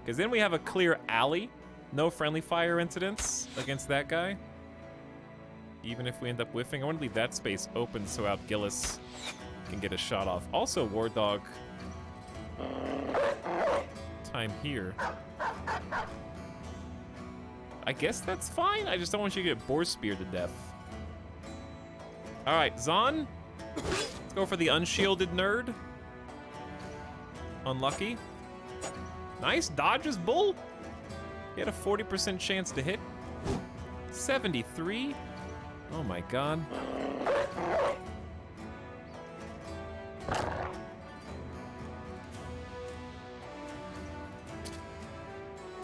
because then we have a clear alley. No friendly fire incidents against that guy. Even if we end up whiffing, I want to leave that space open so out Gillis can get a shot off. Also, War Dog time here. I guess that's fine. I just don't want you to get boar speared to death. All right, Zahn. Let's go for the unshielded nerd. Unlucky. Nice, dodges bull. He had a 40% chance to hit. 73. Oh my god.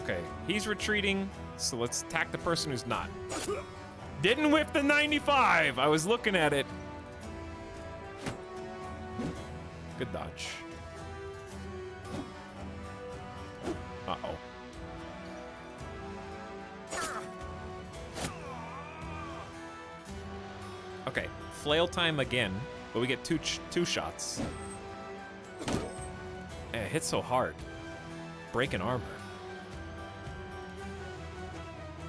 Okay, he's retreating, so let's attack the person who's not. Didn't whip the 95! I was looking at it. Good dodge. Uh-oh. Okay, flail time again, but we get two shots. And it hits so hard. Breaking armor.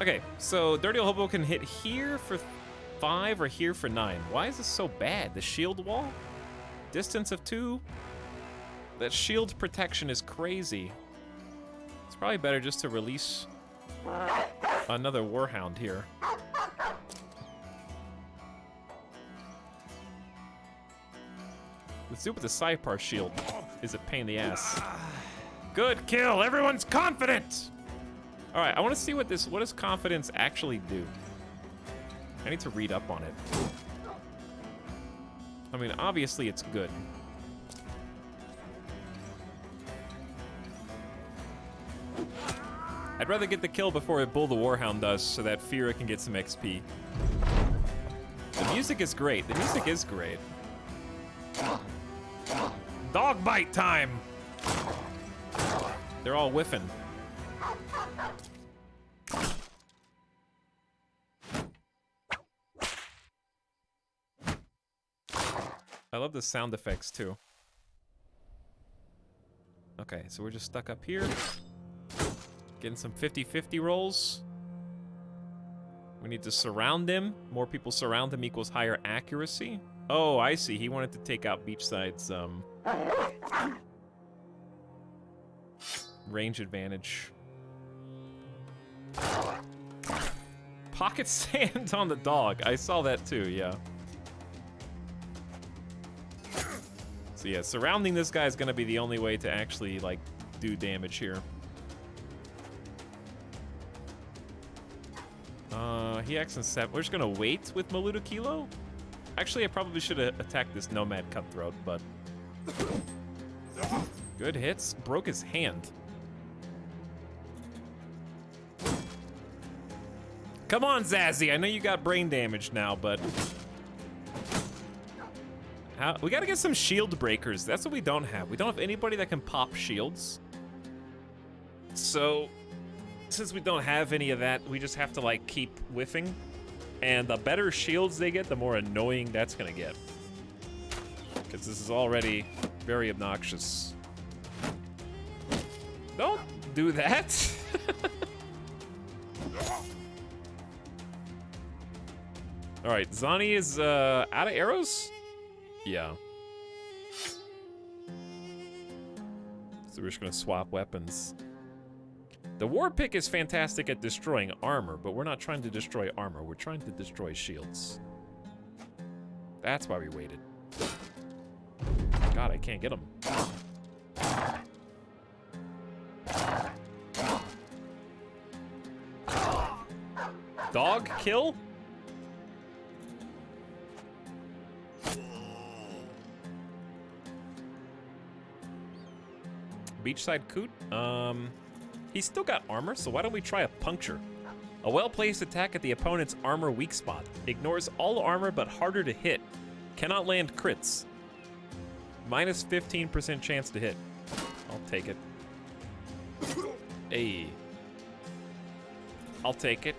Okay, so Dirty Old Hobo can hit here for 5 or here for 9. Why is this so bad? The shield wall? Distance of 2? That shield protection is crazy. It's probably better just to release another Warhound here. Let's do it with the Saipar shield. Is a pain in the ass. Good kill. Everyone's confident. All right, I want to see what does confidence actually do? I need to read up on it. I mean, obviously it's good. I'd rather get the kill before Bull the Warhound does, so that Fira can get some XP. The music is great. The music is great. Dog bite time! They're all whiffing. I love the sound effects too. Okay, so we're just stuck up here. Getting some 50-50 rolls. We need to surround him. More people surround him equals higher accuracy. Oh, I see. He wanted to take out Beachside's, Range advantage. Pocket sand on the dog. I saw that too, yeah. So yeah, surrounding this guy is gonna be the only way to actually, like, do damage here. He acts in 7. We're just gonna wait with Maluda Kilo? Actually, I probably should have attacked this Nomad Cutthroat, but... Good hits. Broke his hand. Come on, Zazzy. I know you got brain damage now, but... we gotta get some shield breakers. That's what we don't have. We don't have anybody that can pop shields. So, since we don't have any of that, we just have to, like, keep whiffing. And the better shields they get, the more annoying that's gonna get. Because this is already very obnoxious. Don't do that. Alright, Zani is out of arrows? Yeah. So we're just gonna swap weapons. The war pick is fantastic at destroying armor, but we're not trying to destroy armor, we're trying to destroy shields. That's why we waited. God, I can't get him. Dog kill? Beachside Coot? He's still got armor, so why don't we try a puncture? A well-placed attack at the opponent's armor weak spot. Ignores all armor but harder to hit. Cannot land crits. Minus 15% chance to hit. I'll take it. Hey. I'll take it.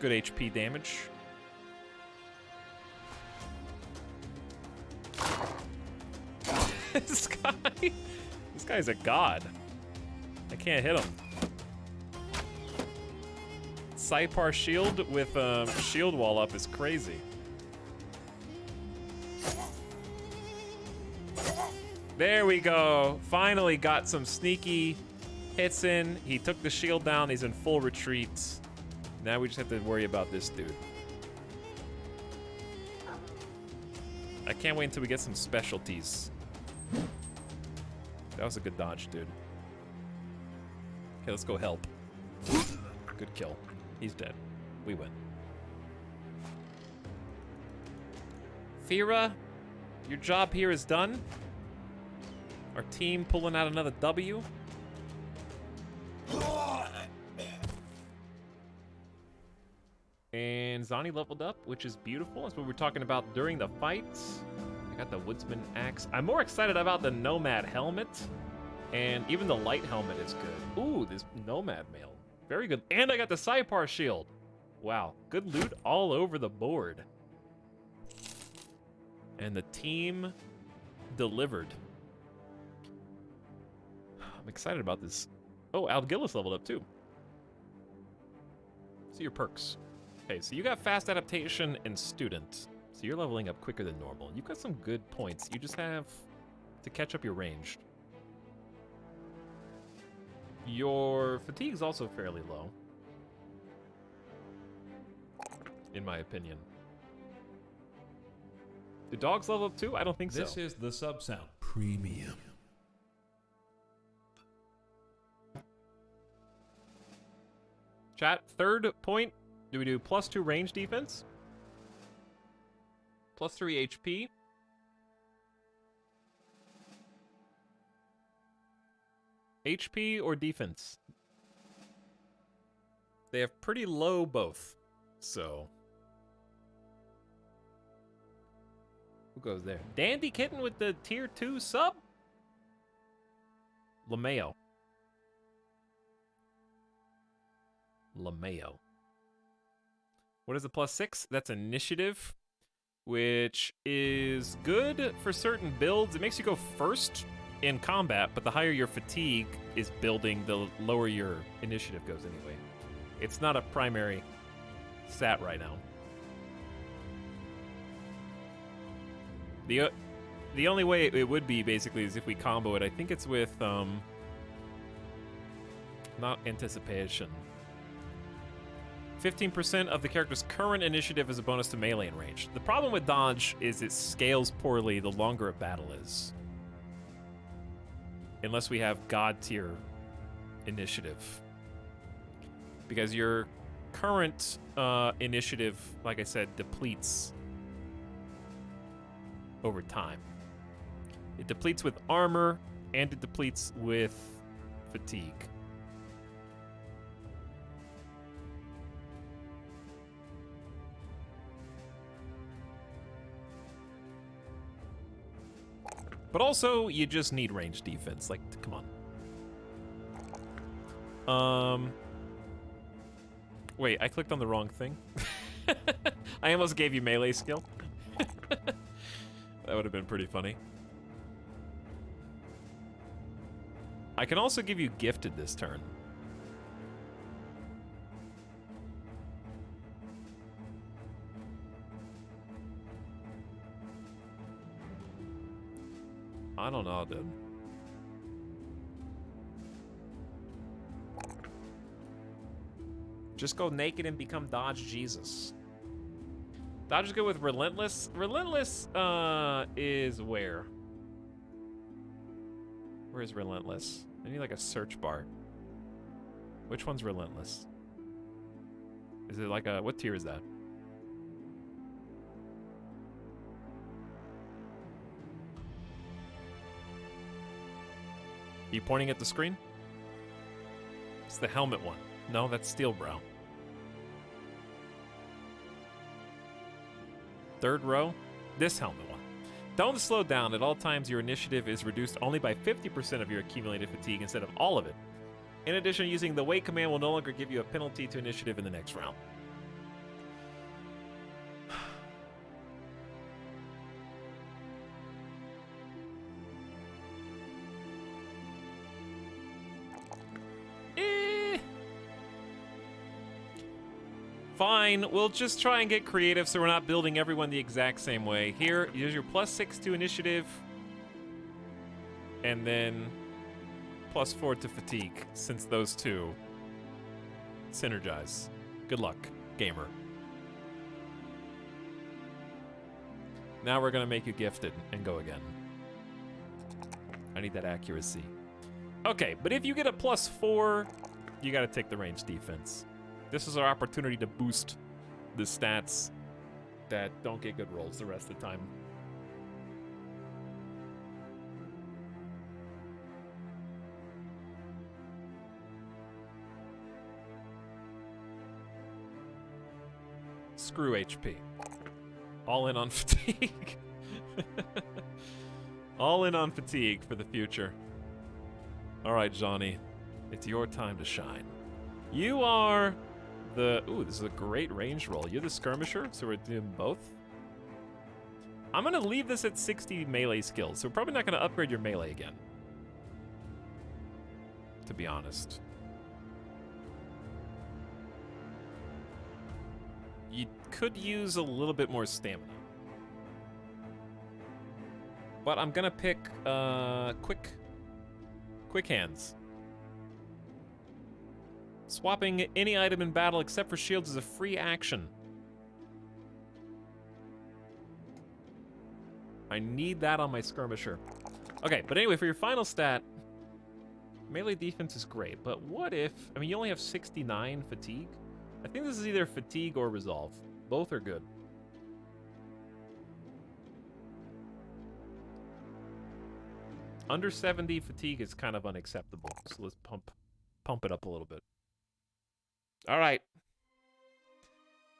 Good HP damage. This guy's a god. I can't hit him. Saipar shield with shield wall up is crazy. There we go. Finally got some sneaky hits in. He took the shield down. He's in full retreat. Now we just have to worry about this dude. I can't wait until we get some specialties. That was a good dodge, dude. Okay, let's go help. Good kill. He's dead. We win. Fira, your job here is done. Our team pulling out another W. And Zani leveled up, which is beautiful. That's what we were talking about during the fight. I got the Woodsman Axe. I'm more excited about the Nomad Helmet. And even the light helmet is good. Ooh, this Nomad Mail. Very good. And I got the Saipar shield. Wow, good loot all over the board. And the team delivered. I'm excited about this. Oh, Algillis leveled up too. See your perks. Okay, so you got fast adaptation and student. So you're leveling up quicker than normal. You've got some good points. You just have to catch up your ranged. Your fatigue's also fairly low, in my opinion. Do dogs level up too? I don't think so. This is the sub sound premium. Chat, third point. Do we do +2 range defense? +3 HP? HP or defense? They have pretty low both, so... Who goes there? Dandy Kitten with the tier 2 sub? LeMayo. LeMayo. What is the +6? That's initiative, which is good for certain builds. It makes you go first in combat, but the higher your fatigue is building, the lower your initiative goes anyway. It's not a primary stat right now. The only way it would be, basically, is if we combo it. I think it's with Not anticipation. 15% of the character's current initiative is a bonus to melee and range. The problem with dodge is it scales poorly the longer a battle is. Unless we have god tier initiative. Because your current initiative, like I said, depletes over time. It depletes with armor, and it depletes with fatigue. But also, you just need range defense. Like, come on. Wait, I clicked on the wrong thing. I almost gave you melee skill. That would have been pretty funny. I can also give you gifted this turn. I don't know, dude. Just go naked and become Dodge Jesus. Dodge is good with Relentless. Relentless is where? Where is Relentless? I need like a search bar. Which one's Relentless? Is it like a, what tier is that? Are you pointing at the screen? It's the helmet one. No, that's Steelbrow. Third row, this helmet one. Don't slow down. At all times, your initiative is reduced only by 50% of your accumulated fatigue instead of all of it. In addition, using the wait command will no longer give you a penalty to initiative in the next round. Fine, we'll just try and get creative so we're not building everyone the exact same way. Here, here's your +6 to initiative. And then +4 to fatigue, since those two synergize. Good luck, gamer. Now we're gonna make you gifted and go again. I need that accuracy. Okay, but if you get a +4, you gotta take the range defense. This is our opportunity to boost the stats that don't get good rolls the rest of the time. Screw HP. All in on fatigue. All in on fatigue for the future. All right, Johnny. It's your time to shine. You are the... Ooh, this is a great range roll. You're the skirmisher, so we're doing both. I'm going to leave this at 60 melee skills, so we're probably not going to upgrade your melee again. To be honest. You could use a little bit more stamina. But I'm going to pick quick hands. Swapping any item in battle except for shields is a free action. I need that on my skirmisher. Okay, but anyway, for your final stat, melee defense is great, but what if... I mean, you only have 69 fatigue? I think this is either fatigue or resolve. Both are good. Under 70 fatigue is kind of unacceptable, so let's pump it up a little bit. All right.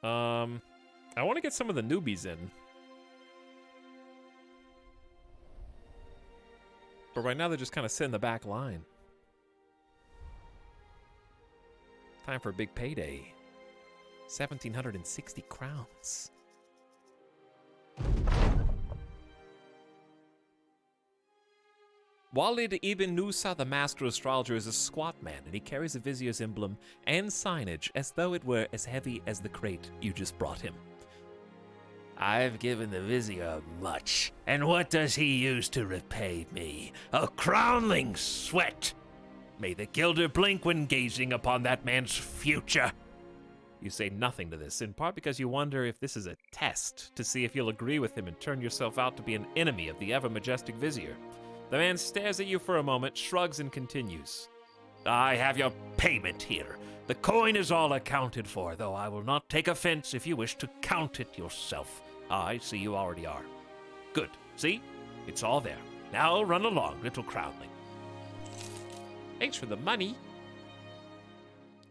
I want to get some of the newbies in. But right now they're just kind of sitting in the back line. Time for a big payday. 1,760 crowns. Walid ibn Nusa, the master astrologer, is a squat man, and he carries a vizier's emblem and signage as though it were as heavy as the crate you just brought him. I've given the vizier much, and what does he use to repay me? A crownling's sweat! May the Gilder blink when gazing upon that man's future. You say nothing to this, in part because you wonder if this is a test to see if you'll agree with him and turn yourself out to be an enemy of the ever-majestic Vizier. The man stares at you for a moment, shrugs, and continues. I have your payment here. The coin is all accounted for, though I will not take offense if you wish to count it yourself. I see you already are. Good. See? It's all there. Now run along, little Crownling. Thanks for the money.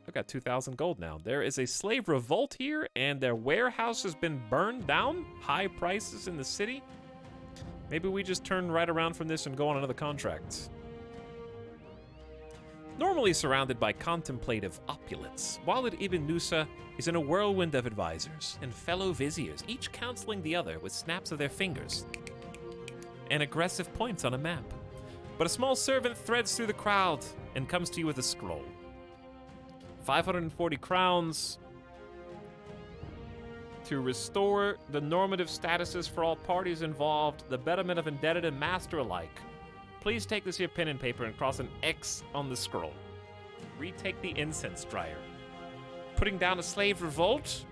I've got 2,000 gold now. There is a slave revolt here, and their warehouse has been burned down. High prices in the city. Maybe we just turn right around from this and go on another contract. Normally surrounded by contemplative opulence, Walid ibn Nusa is in a whirlwind of advisors and fellow viziers, each counseling the other with snaps of their fingers and aggressive points on a map. But a small servant threads through the crowd and comes to you with a scroll. 540 crowns to restore the normative statuses for all parties involved, the betterment of indebted and master alike. Please take this here pen and paper and cross an X on the scroll. Retake the incense dryer. Putting down a slave revolt?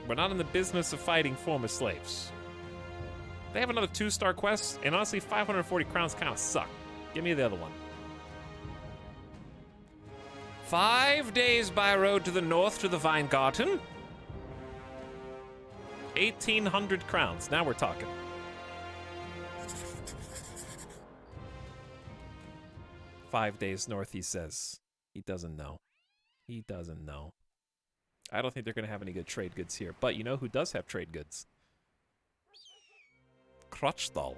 We're not in the business of fighting former slaves. They have another 2-star quest, and honestly, 540 crowns kind of suck. Give me the other one. 5 days by road to the north to the Weingarten. 1,800 crowns. Now we're talking. "5 days north," he says. He doesn't know. He doesn't know. I don't think they're going to have any good trade goods here. But you know who does have trade goods? Krotchdal.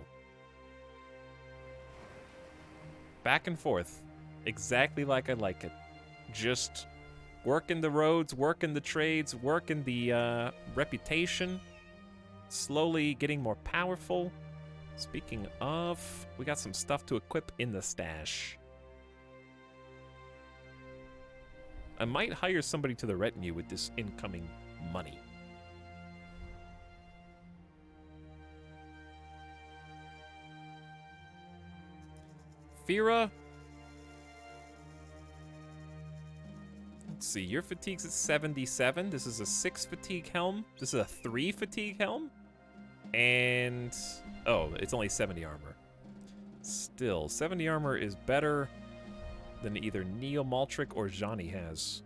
Back and forth. Exactly like I like it. Just working the roads, working the trades, working the reputation. Slowly getting more powerful. Speaking of, we got some stuff to equip in the stash. I might hire somebody to the retinue with this incoming money. Fira. Let's see, your fatigue's at 77. This is a 6 fatigue helm. This is a 3 fatigue helm. And, oh, it's only 70 armor. Still, 70 armor is better than either Neo Maltric or Johnny has.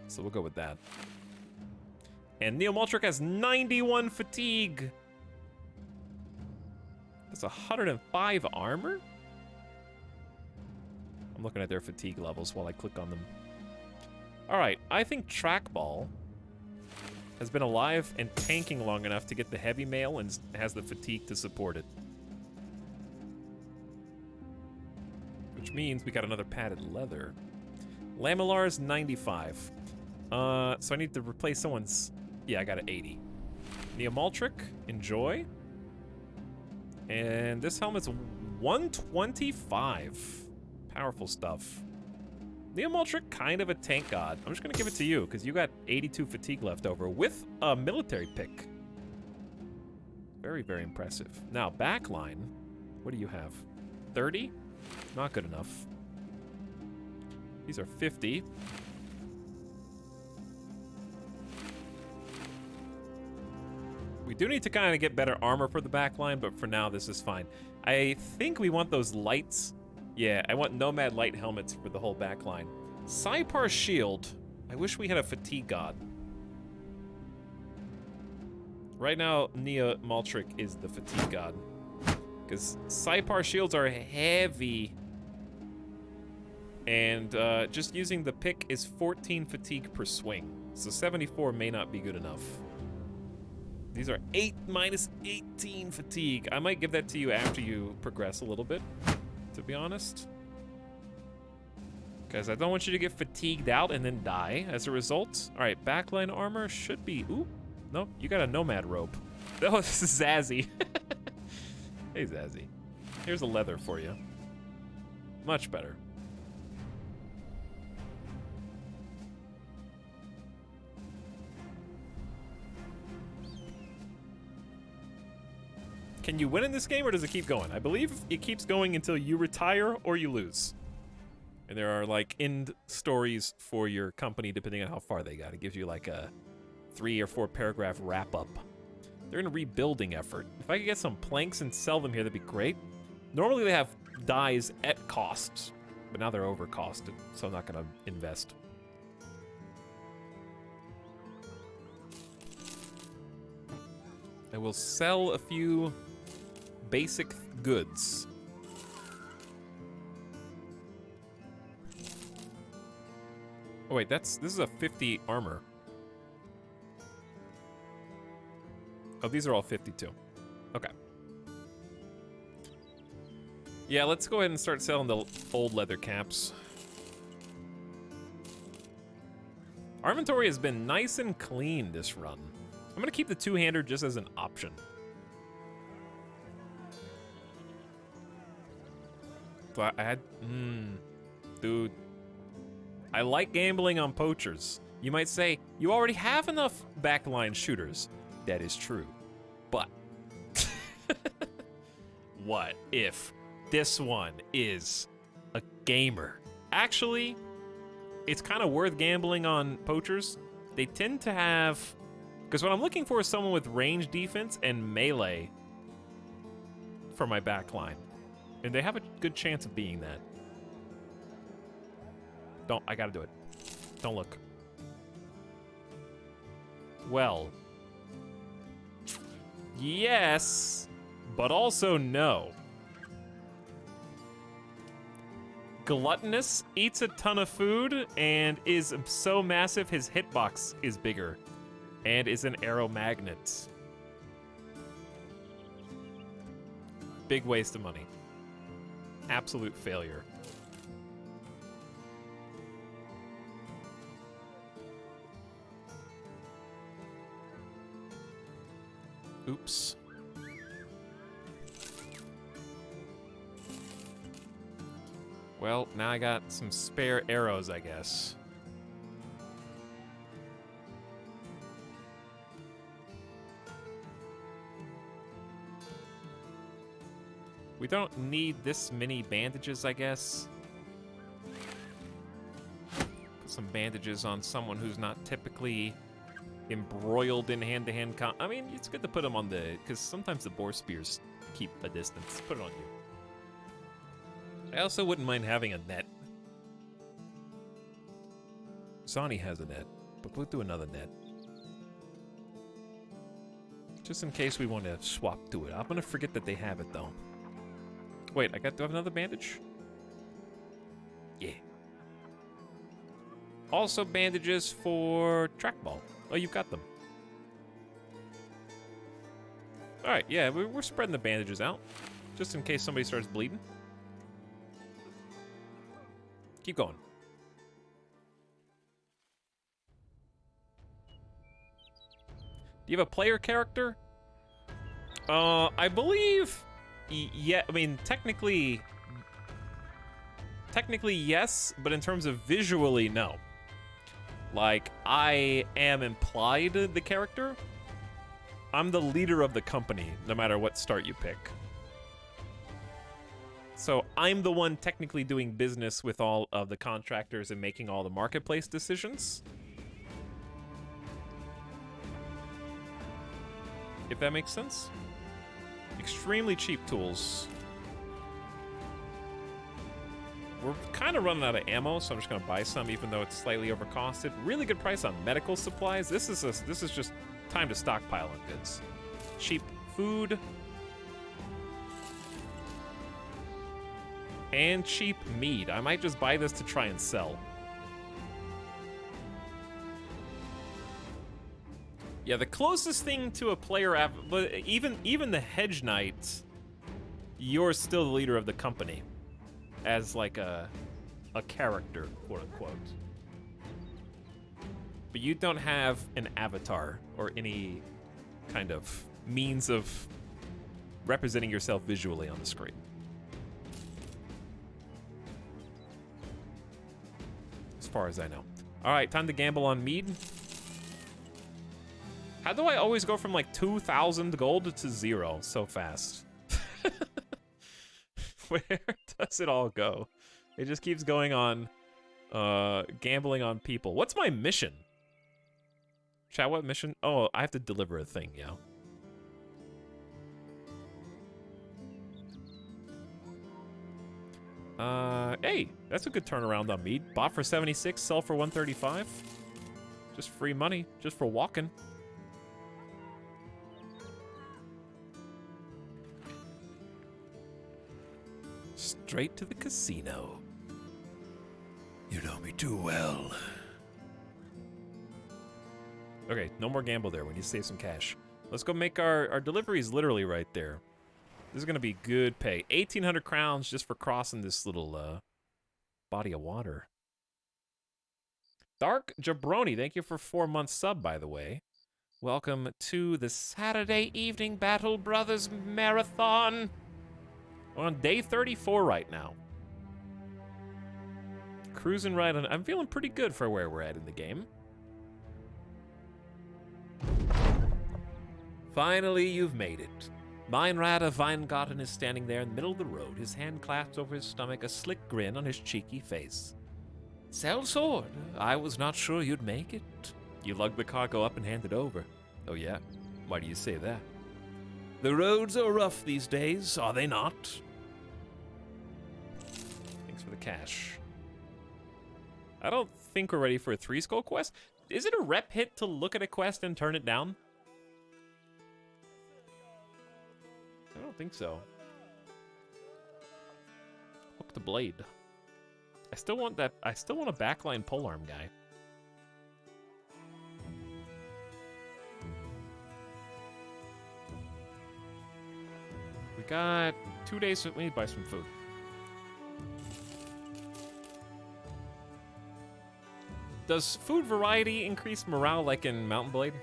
So we'll go with that. And Neo Maltric has 91 fatigue. That's 105 armor? I'm looking at their fatigue levels while I click on them. Alright, I think Trackball has been alive and tanking long enough to get the heavy mail and has the fatigue to support it. Which means we got another padded leather. Lamellar's 95. So I need to replace someone's... Yeah, I got an 80. Neomaltric, enjoy. And this helmet's 125. Powerful stuff. Neomaltric, kind of a tank god. I'm just gonna give it to you, because you got 82 fatigue left over with a military pick. Very, very impressive. Now, backline. What do you have? 30? Not good enough. These are 50. We do need to kind of get better armor for the backline, but for now, this is fine. I think we want those lights. Yeah, I want Nomad light helmets for the whole backline. Saipar shield. I wish we had a fatigue god. Right now, Nia Maltric is the fatigue god. Because Saipar shields are heavy. And just using the pick is 14 fatigue per swing. So 74 may not be good enough. These are 8 minus 18 fatigue. I might give that to you after you progress a little bit, to be honest. Because I don't want you to get fatigued out and then die as a result. All right, backline armor should be... Ooh, nope, you got a Nomad robe. Oh, this is Zazzy. Hey, Zazzy. Here's a leather for you. Much better. Can you win in this game, or does it keep going? I believe it keeps going until you retire or you lose. And there are, like, end stories for your company, depending on how far they got. It gives you, like, a 3 or 4 paragraph wrap-up. They're in a rebuilding effort. If I could get some planks and sell them here, that'd be great. Normally they have dyes at cost, but now they're over-costed, so I'm not gonna invest. I will sell a few basic goods. Oh wait, this is a 50 armor. Oh, these are all 52. Okay. Yeah, let's go ahead and start selling the old leather caps. Our inventory has been nice and clean this run. I'm gonna keep the two-hander just as an option. So I had, dude. I like gambling on poachers. You might say, you already have enough backline shooters. That is true. But what if this one is a gamer? Actually, it's kind of worth gambling on poachers. They tend to have, because what I'm looking for is someone with range defense and melee for my backline. And they have a good chance of being that. I gotta do it. Don't look. Well. Yes, but also no. Gluttonous, eats a ton of food, and is so massive his hitbox is bigger. And is an arrow magnet. Big waste of money. Absolute failure. Oops. Well, now I got some spare arrows, I guess. We don't need this many bandages, I guess. Put some bandages on someone who's not typically embroiled in hand-to-hand I mean, it's good to put them on the, because sometimes the boar spears keep a distance. Put it on you. I also wouldn't mind having a net. Zani has a net, but we'll do another net. Just in case we want to swap to it. I'm gonna forget that they have it though. Wait, do I have another bandage? Yeah. Also bandages for trackball. Oh, you've got them. Alright, yeah, we're spreading the bandages out. Just in case somebody starts bleeding. Keep going. Do you have a player character? I believe... Yeah, I mean, technically yes, but in terms of visually, no. Like, I am implied the character. I'm the leader of the company, no matter what start you pick. So I'm the one technically doing business with all of the contractors and making all the marketplace decisions. If that makes sense. Extremely cheap tools. We're kind of running out of ammo, so I'm just gonna buy some, even though it's slightly overcosted. Really good price on medical supplies. This is just time to stockpile on goods. Cheap food. And cheap mead. I might just buy this to try and sell. Yeah, the closest thing to a player, but even the Hedge Knight, you're still the leader of the company, as like a character, quote unquote. But you don't have an avatar or any kind of means of representing yourself visually on the screen. As far as I know. All right, time to gamble on mead. How do I always go from like 2,000 gold to 0 so fast? Where does it all go? It just keeps going on, gambling on people. What's my mission? Chat, what mission? Oh, I have to deliver a thing, yeah. Hey, that's a good turnaround on meat. Bought for 76, sell for 135. Just free money, just for walking. Straight to the casino. You know me too well. Okay, no more gamble there. We need to save some cash. Let's go make our deliveries literally right there. This is going to be good pay. 1,800 crowns just for crossing this little body of water. Dark Jabroni, thank you for 4 months sub, by the way. Welcome to the Saturday Evening Battle Brothers Marathon. We're on day 34 right now. Cruising right on. I'm feeling pretty good for where we're at in the game. Finally, you've made it. Meinrad of Weingarten is standing there in the middle of the road, his hand clasped over his stomach, a slick grin on his cheeky face. Sellsword, I was not sure you'd make it. You lugged the cargo up and handed over. Oh yeah? Why do you say that? The roads are rough these days, are they not? Thanks for the cash. I don't think we're ready for a 3-skull quest. Is it a rep hit to look at a quest and turn it down? I don't think so. Hook the blade. I still want that. I still want a backline polearm guy. We got 2 days. We need to buy some food. Does food variety increase morale like in Mountain Blade?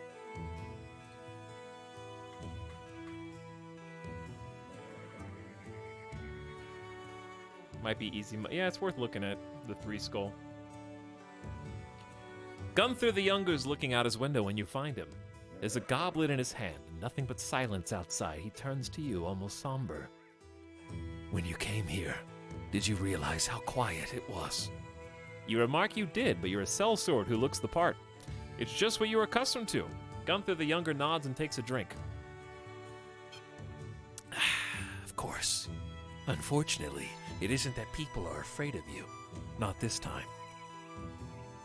Might be easy. Yeah, it's worth looking at the 3-skull. Gunther the Younger is looking out his window when you find him. There's a goblet in his hand, nothing but silence outside. He turns to you, almost somber. When you came here, did you realize how quiet it was? You remark you did, but you're a sellsword who looks the part. It's just what you're accustomed to. Gunther the Younger nods and takes a drink. Of course. Unfortunately, it isn't that people are afraid of you. Not this time.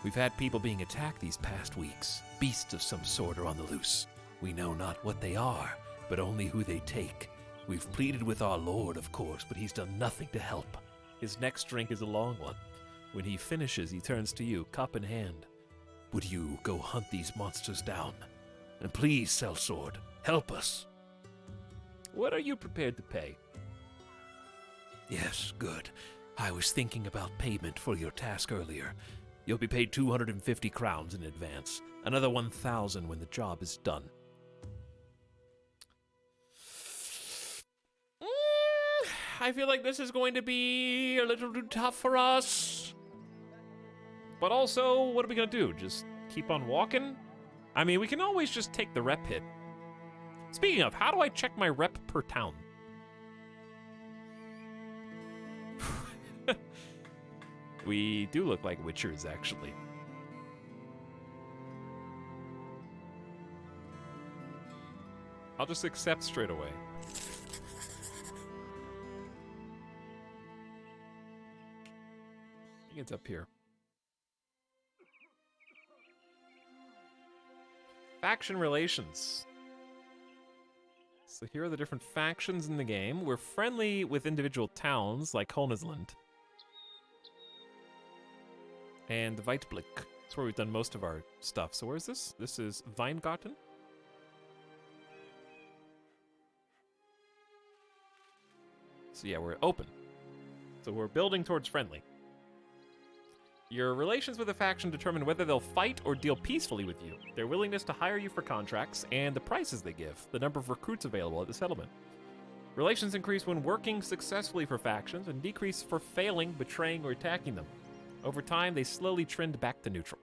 We've had people being attacked these past weeks. Beasts of some sort are on the loose. We know not what they are, but only who they take. We've pleaded with our lord, of course, but he's done nothing to help. His next drink is a long one. When he finishes, he turns to you, cup in hand. Would you go hunt these monsters down? And please, sellsword, help us. What are you prepared to pay? Yes, good. I was thinking about payment for your task earlier. You'll be paid 250 crowns in advance. Another 1,000 when the job is done. I feel like this is going to be a little too tough for us. But also, what are we going to do? Just keep on walking? I mean, we can always just take the rep hit. Speaking of, how do I check my rep per town? We do look like witchers, actually. I'll just accept straight away. I think it's up here. Faction relations. So here are the different factions in the game. We're friendly with individual towns like Honesland. And Weitblick. That's where we've done most of our stuff. So where is this? This is Weingarten. So yeah, we're open. So we're building towards friendly. Your relations with a faction determine whether they'll fight or deal peacefully with you, their willingness to hire you for contracts, and the prices they give, the number of recruits available at the settlement. Relations increase when working successfully for factions and decrease for failing, betraying, or attacking them. Over time, they slowly trend back to neutral.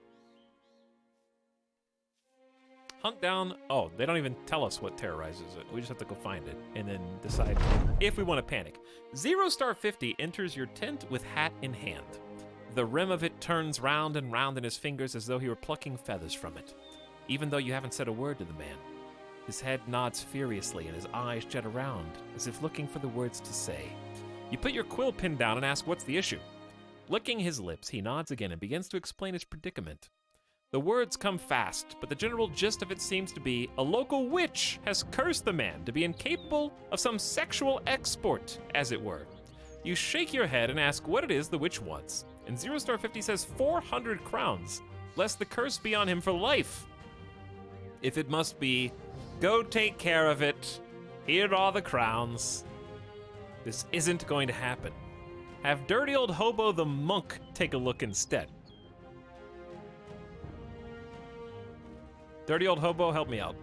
Hunt down... Oh, they don't even tell us what terrorizes it. We just have to go find it and then decide if we want to panic. 0 Star 50 enters your tent with hat in hand. The rim of it turns round and round in his fingers as though he were plucking feathers from it. Even though you haven't said a word to the man, his head nods furiously and his eyes jet around as if looking for the words to say. You put your quill pen down and ask what's the issue. Licking his lips, he nods again and begins to explain his predicament. The words come fast, but the general gist of it seems to be a local witch has cursed the man to be incapable of some sexual export, as it were. You shake your head and ask what it is the witch wants, and 0 Star 50 says 400 crowns, lest the curse be on him for life. If it must be, go take care of it. Here are the crowns. This isn't going to happen. Have dirty old hobo the monk take a look instead. Dirty old hobo, help me out.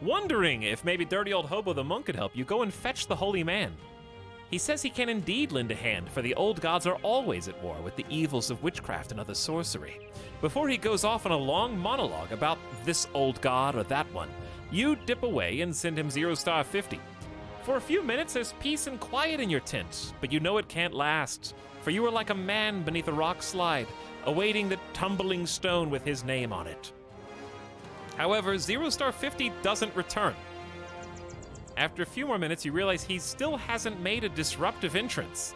Wondering if maybe dirty old hobo the monk could help you, go and fetch the holy man. He says he can indeed lend a hand, for the old gods are always at war with the evils of witchcraft and other sorcery. Before he goes off on a long monologue about this old god or that one, you dip away and send him 0 Star 50. For a few minutes, there's peace and quiet in your tent, but you know it can't last, for you are like a man beneath a rock slide, awaiting the tumbling stone with his name on it. However, 0 Star 50 doesn't return. After a few more minutes, you realize he still hasn't made a disruptive entrance.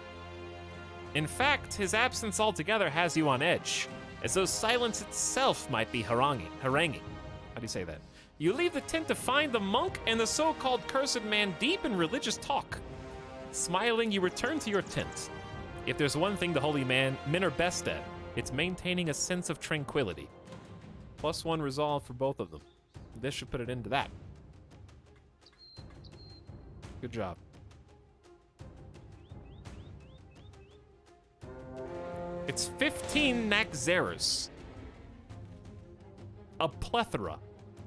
In fact, his absence altogether has you on edge, as though silence itself might be haranguing. How do you say that? You leave the tent to find the monk and the so-called cursed man deep in religious talk. Smiling, you return to your tent. If there's one thing the holy men are best at, it's maintaining a sense of tranquility. +1 resolve for both of them. This should put it into that. Good job. It's 15 Naxxeras. A plethora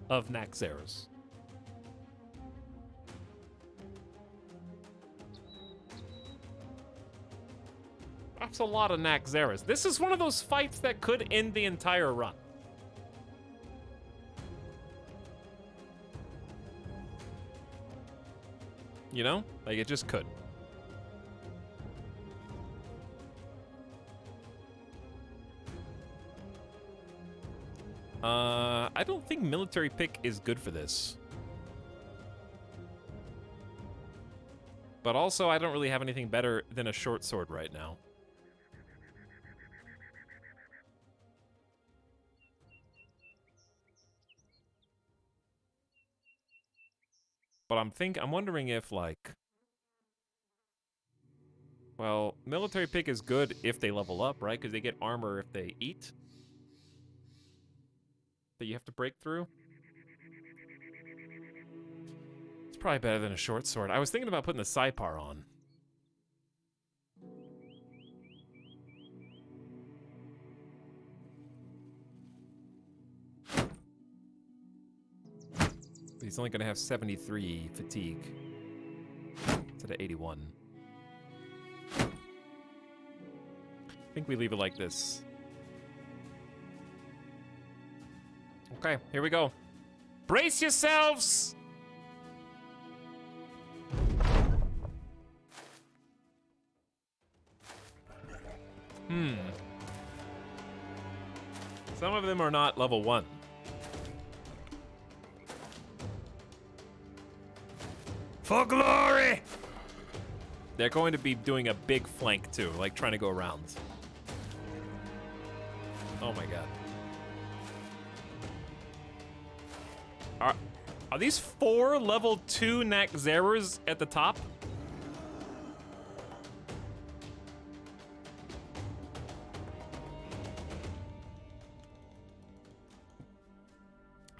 of Naxxeras. That's a lot of Naxxeras. This is one of those fights that could end the entire run. You know? Like, it just could. I don't think military pick is good for this. But also, I don't really have anything better than a short sword right now. But I'm wondering if, like... Well, military pick is good if they level up, right? Because they get armor if they eat. That you have to break through. It's probably better than a short sword. I was thinking about putting the Saipar on. But he's only going to have 73 fatigue instead of 81. I think we leave it like this. Okay, here we go. Brace yourselves! Some of them are not level 1. For glory! They're going to be doing a big flank too, like trying to go around. Oh my god. Are these 4 level 2 Naxxeras at the top?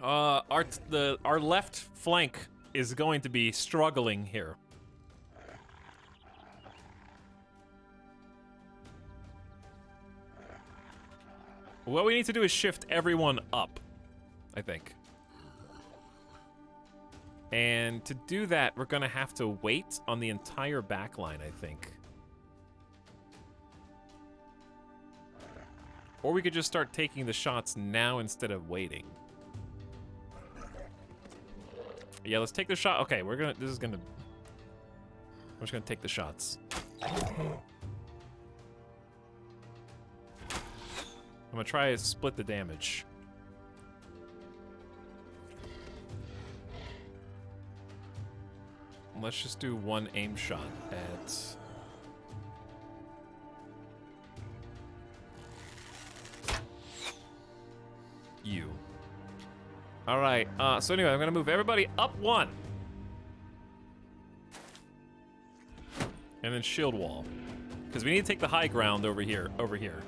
Our left flank is going to be struggling here. What we need to do is shift everyone up, I think. And to do that, we're gonna have to wait on the entire back line, I think. Or we could just start taking the shots now instead of waiting. Yeah, let's take the shot. Okay, we're gonna. This is gonna. We're just gonna take the shots. I'm gonna try to split the damage. Let's just do one aim shot at. You. All right. So anyway, I'm gonna move everybody up one, and then shield wall, because we need to take the high ground over here. Over here.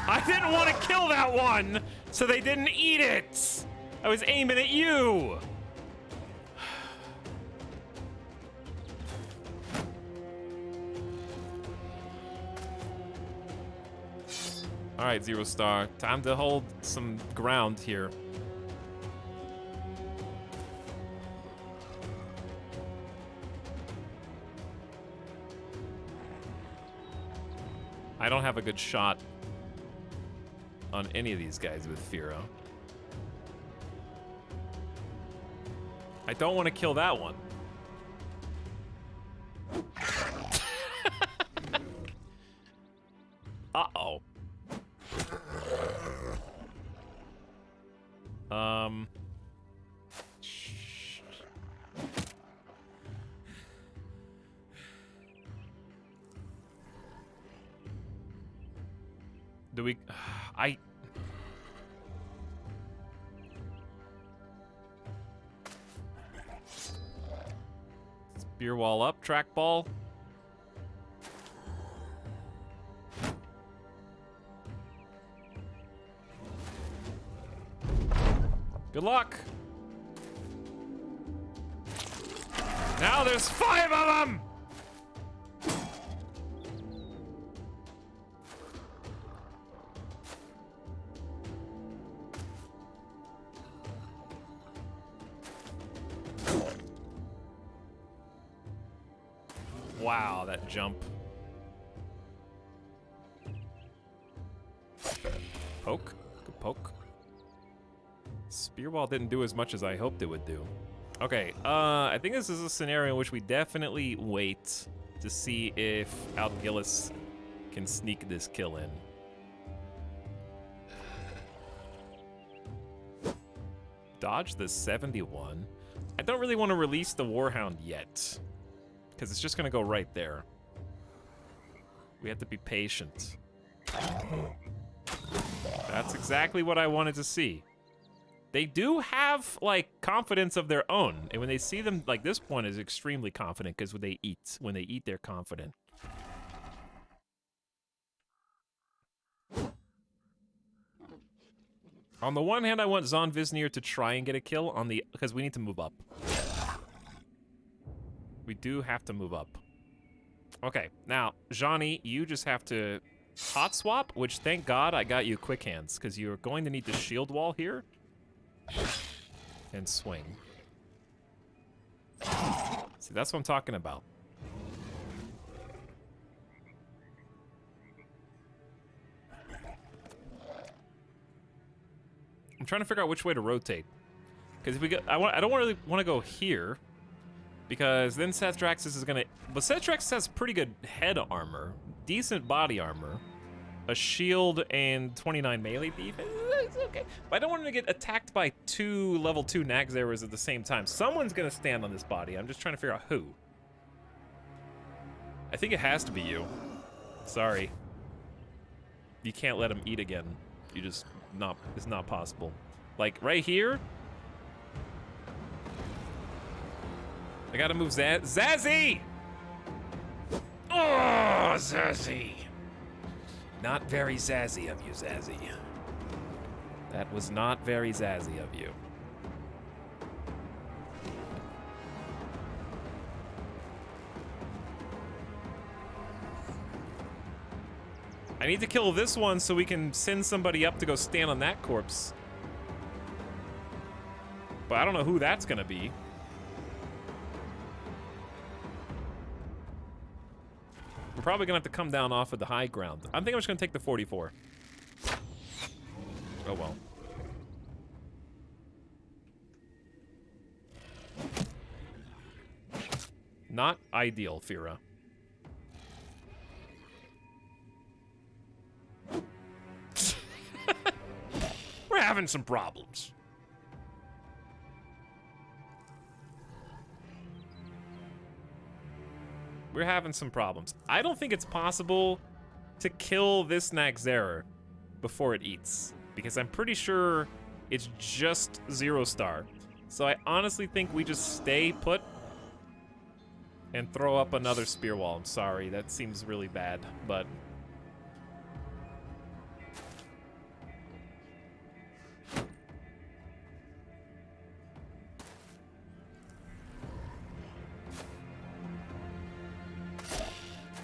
I didn't want to kill that one, so they didn't eat it. I was aiming at you. All right, Zero Star. Time to hold some ground here. I don't have a good shot on any of these guys with Firo. I don't want to kill that one. Uh-oh. Do we... Spear wall up, trackball. Good luck. Now there's 5 of them. Wow, that jump. Poke. Good poke. Spear wall didn't do as much as I hoped it would do. Okay, I think this is a scenario in which we definitely wait to see if Gillis can sneak this kill in. Dodge the 71. I don't really want to release the Warhound yet, because it's just going to go right there. We have to be patient. That's exactly what I wanted to see. They do have, like, confidence of their own. And when they see them, like, this one is extremely confident because when they eat, they're confident. On the one hand, I want Zon Visnir to try and get a kill on the, because we need to move up. We do have to move up. Okay, now, Johnny, you just have to hot swap, which thank God I got you quick hands, because you're going to need the shield wall here. And swing. See, that's what I'm talking about. I'm trying to figure out which way to rotate. Because if we go, I don't really want to go here. Because then Seth Draxus is gonna... But Seth Draxus has pretty good head armor. Decent body armor. A shield and 29 melee defense. It's okay. But I don't want him to get attacked by 2 level 2 Nagzerers at the same time. Someone's gonna stand on this body. I'm just trying to figure out who. I think it has to be you. Sorry. You can't let him eat again. You just not... It's not possible. Like, right here... I gotta move Zazzy! Oh, Zazzy! Not very zazzy of you, Zazzy. That was not very zazzy of you. I need to kill this one so we can send somebody up to go stand on that corpse. But I don't know who that's gonna be. We're probably gonna have to come down off of the high ground. I think I'm just gonna take the 44. Oh well. Not ideal, Fira. We're having some problems. We're having some problems. I don't think it's possible to kill this Naxxrarer before it eats, because I'm pretty sure it's just 0 star. So I honestly think we just stay put and throw up another spear wall. I'm sorry, that seems really bad, but...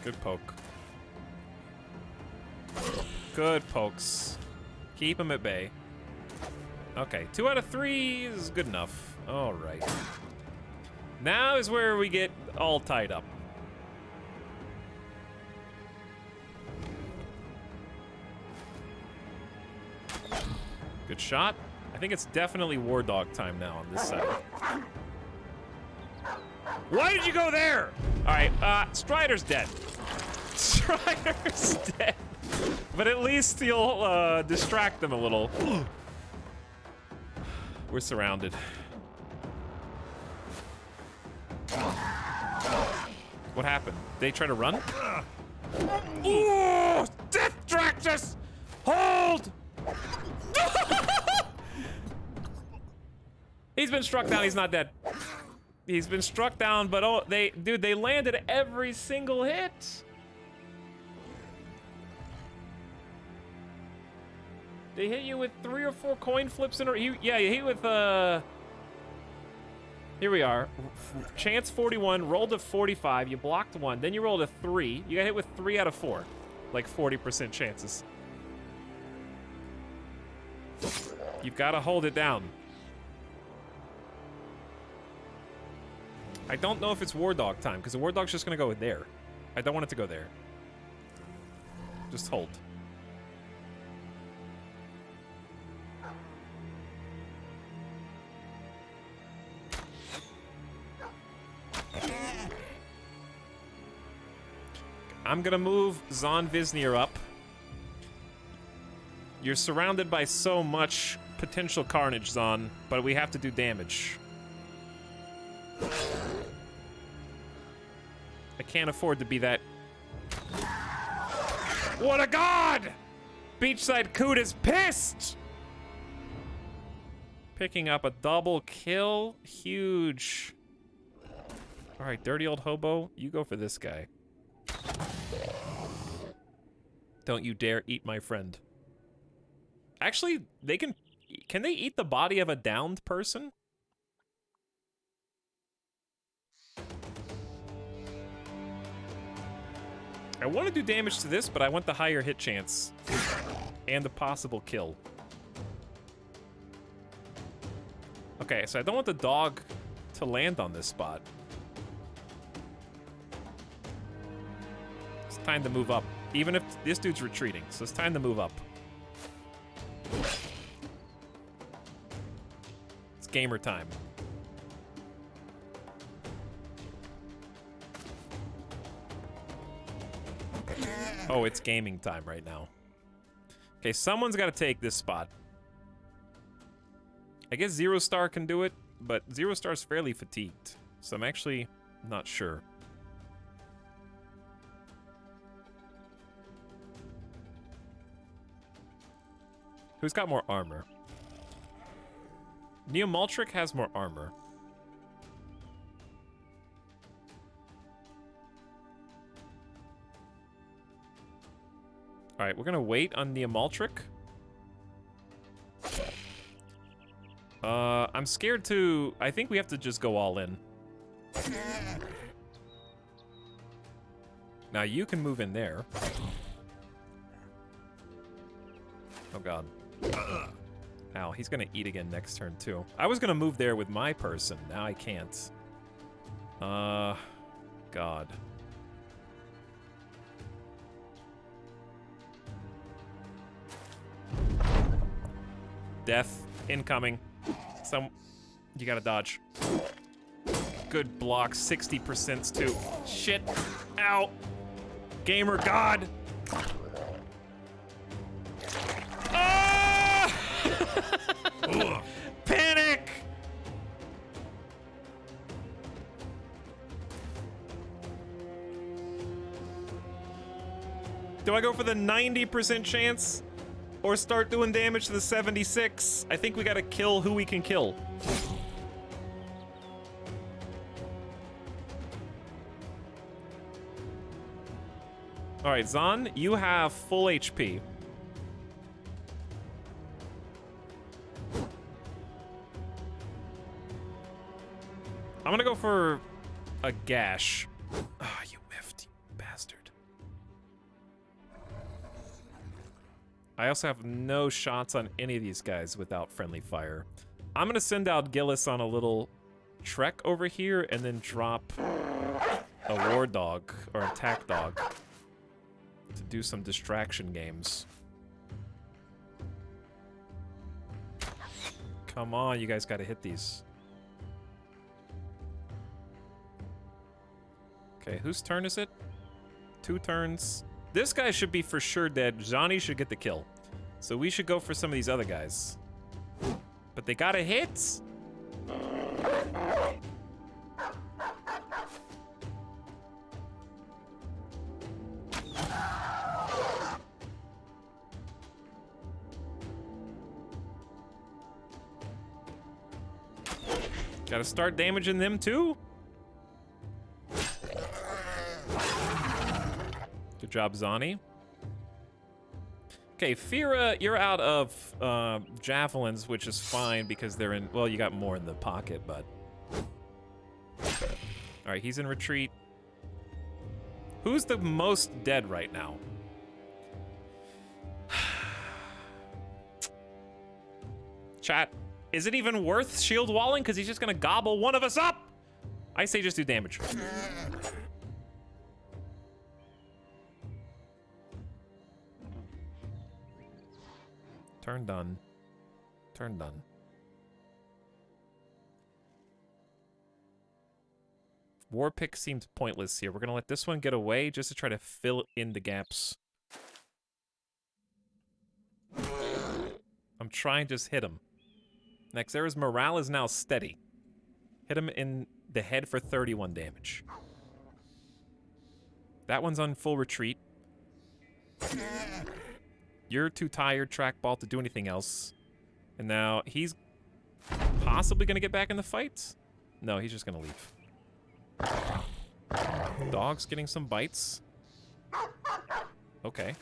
Good poke. Good pokes. Keep him at bay. Okay, 2 out of 3 is good enough. All right. Now is where we get all tied up. Good shot. I think it's definitely War Dog time now on this side. Why did you go there? All right, Strider's dead. Strider's dead. But at least you'll distract them a little. We're surrounded. What happened? They try to run? Ooh! Death Draxus! Hold! He's been struck down, he's not dead. He's been struck down, but oh, they landed every single hit. They hit you with 3 or 4 coin flips in a row. Yeah, you hit with, here we are. Chance 41, rolled a 45, you blocked 1, then you rolled a 3. You got hit with 3 out of 4. Like 40% chances. You've got to hold it down. I don't know if it's War Dog time, because the War Dog's just going to go there. I don't want it to go there. Just hold. I'm gonna move Zon Visnir up. You're surrounded by so much potential carnage, Zon, but we have to do damage. I can't afford to be that... What a god! Beachside Coot is pissed! Picking up a double kill. Huge. Alright, dirty old hobo, you go for this guy. Don't you dare eat my friend. Actually, they can they eat the body of a downed person? I want to do damage to this, but I want the higher hit chance. And the possible kill. Okay, so I don't want the dog to land on this spot. It's time to move up. Even if this dude's retreating, so it's time to move up. It's gamer time. Oh, it's gaming time right now. Okay, someone's got to take this spot. I guess 0 star can do it, but 0 star's fairly fatigued, so I'm actually not sure. Who's got more armor? Neomaltric has more armor. Alright, we're gonna wait on Neomaltric. I'm scared to... I think we have to just go all in. Now you can move in there. Oh god. Ow, he's gonna eat again next turn too. I was gonna move there with my person, now I can't. God. Death incoming. You gotta dodge. Good block, 60% too. Shit. Ow. Gamer God. Ah! Panic! Do I go for the 90% chance? Or start doing damage to the 76? I think we gotta kill who we can kill. Alright, Zahn, you have full HP. I'm gonna go for a gash. Ah, you whiffed, you bastard. I also have no shots on any of these guys without friendly fire. I'm gonna send out Gillis on a little trek over here and then drop a war dog or attack dog to do some distraction games. Come on, you guys gotta hit these. Okay, whose turn is it? 2 turns. This guy should be for sure dead. Johnny should get the kill. So we should go for some of these other guys. But they gotta hit! Gotta start damaging them too? Good job, Zani. Okay, Fira, you're out of javelins, which is fine because they're in, well, you got more in the pocket, but. All right, he's in retreat. Who's the most dead right now? Chat, is it even worth shield walling? Because he's just gonna gobble one of us up. I say just do damage. Turn done. Turn done. War pick seems pointless here. We're gonna let this one get away just to try to fill in the gaps. I'm trying to just hit him. Nexera's morale is now steady. Hit him in the head for 31 damage. That one's on full retreat. You're too tired, Trackball, to do anything else. And now he's possibly gonna get back in the fight? No, he's just gonna leave. Dog's getting some bites. Okay.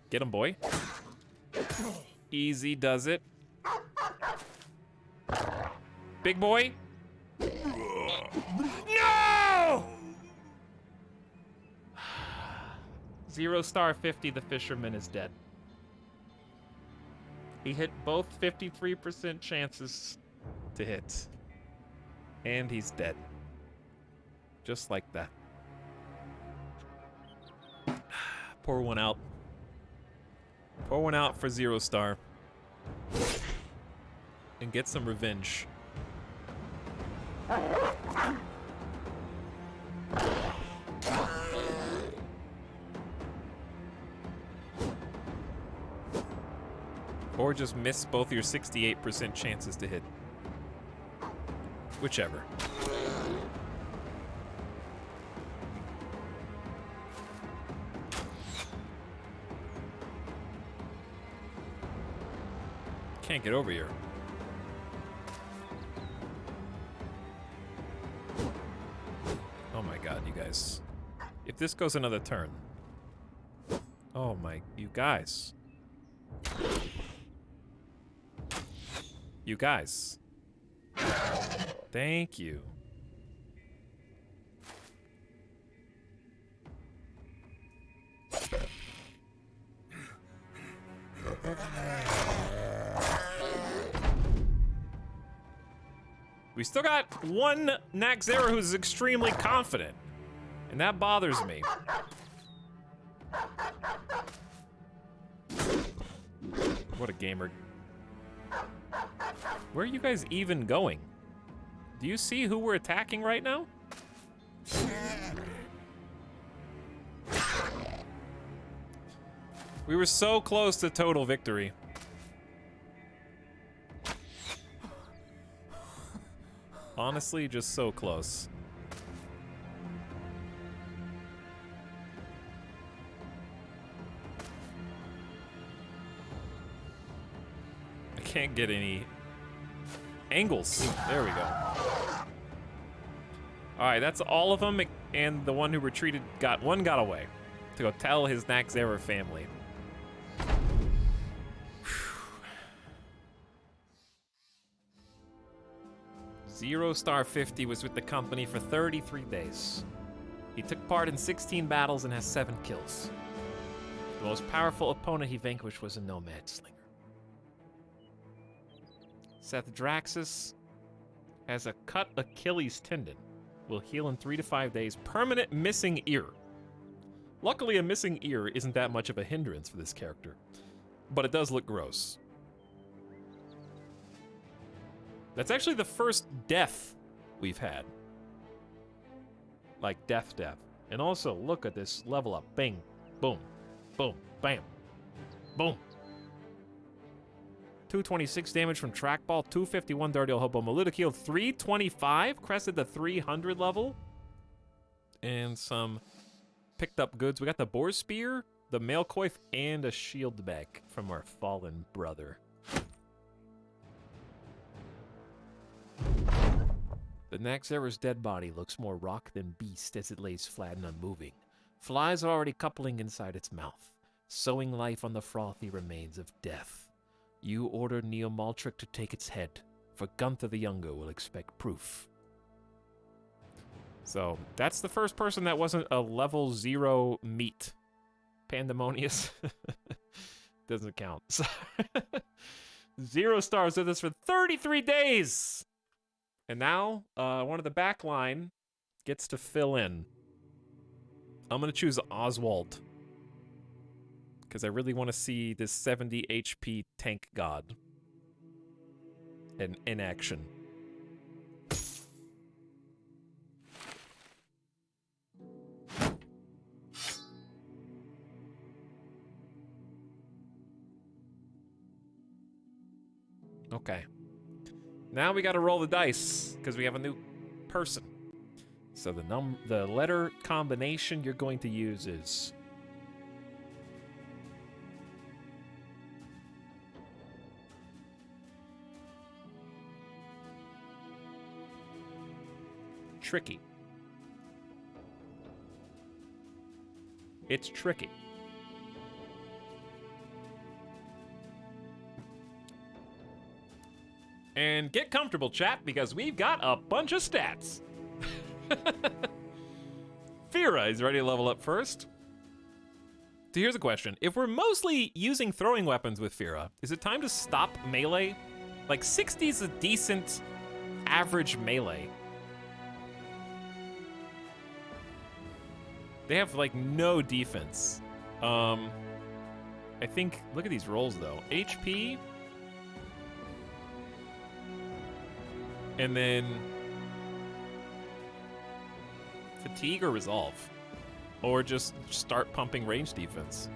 Get him, boy. Easy does it. Big boy. No! 0 star 50, the fisherman is dead. He hit both 53% chances to hit. And he's dead. Just like that. Pour one out. Pour one out for 0 star. And get some revenge. Or just miss both your 68% chances to hit. Whichever. Can't get over here. Oh my god, you guys. If this goes another turn. Oh my, you guys. You guys. Thank you. We still got one Naxera who's extremely confident, and that bothers me. What a gamer. Where are you guys even going? Do you see who we're attacking right now? We were so close to total victory. Honestly, just so close. I can't get any angles. There we go. Alright, that's all of them, and the one who retreated got away to go tell his Naxera family. Zero Star 50 was with the company for 33 days. He took part in 16 battles and has 7 kills. The most powerful opponent he vanquished was a Nomad Slinger. Seth Draxus has a cut Achilles tendon. Will heal in 3 to 5 days. Permanent missing ear. Luckily, a missing ear isn't that much of a hindrance for this character, but it does look gross. That's actually the first death we've had. Like death. And also, look at this level up. Bing, boom, boom, bam, boom. 226 damage from trackball, 251 Dardiel Hobo Maludikil, 325, crested the 300 level. And some picked up goods. We got the Boar Spear, the Mail Coif, and a shield bag from our fallen brother. The Naxera's dead body looks more rock than beast as it lays flat and unmoving. Flies are already coupling inside its mouth, sowing life on the frothy remains of death. You order Neo Maltric to take its head, for Gunther the Younger will expect proof. So, that's the first person that wasn't a level 0 meat. Pandemonious. Doesn't count. 0 stars with us for 33 days! And now, one of the back line gets to fill in. I'm going to choose Oswald, because I really want to see this 70 HP tank god in action. Okay. Now we got to roll the dice, because we have a new person. So the letter combination you're going to use is tricky. It's tricky. And get comfortable, chat, because we've got a bunch of stats. Fira is ready to level up first. So here's a question. If we're mostly using throwing weapons with Fira, is it time to stop melee? Like, 60 is a decent average melee. They have, like, no defense. I think, look at these rolls, though. HP... and then fatigue or resolve, or just start pumping range defense.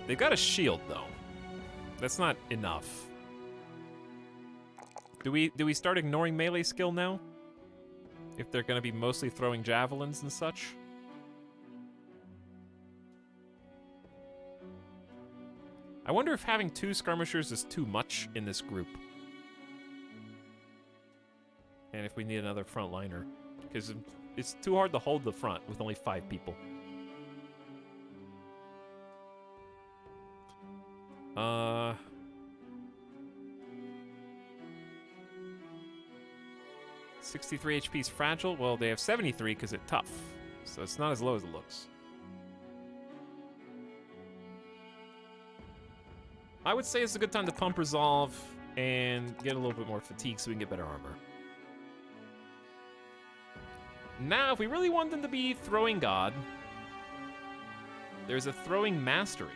They've got a shield though. That's not enough. Do we start ignoring melee skill now? If they're gonna be mostly throwing javelins and such? I wonder if having 2 skirmishers is too much in this group. And if we need another frontliner. Because it's too hard to hold the front with only 5 people. 63 HP is fragile. Well, they have 73 because it's tough. So it's not as low as it looks. I would say it's a good time to pump resolve and get a little bit more fatigue so we can get better armor. Now, if we really want them to be throwing god, there's a throwing mastery.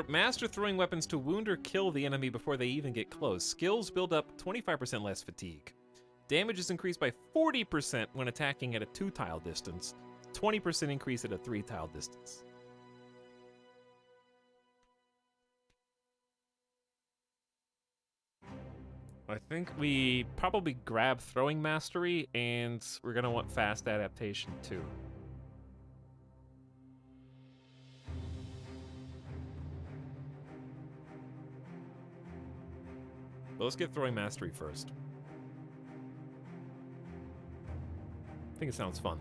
Master throwing weapons to wound or kill the enemy before they even get close. Skills build up 25% less fatigue. Damage is increased by 40% when attacking at a 2-tile distance. 20% increase at a 3-tile distance. I think we probably grab Throwing Mastery, and we're going to want Fast Adaptation too. But let's get Throwing Mastery first. I think it sounds fun.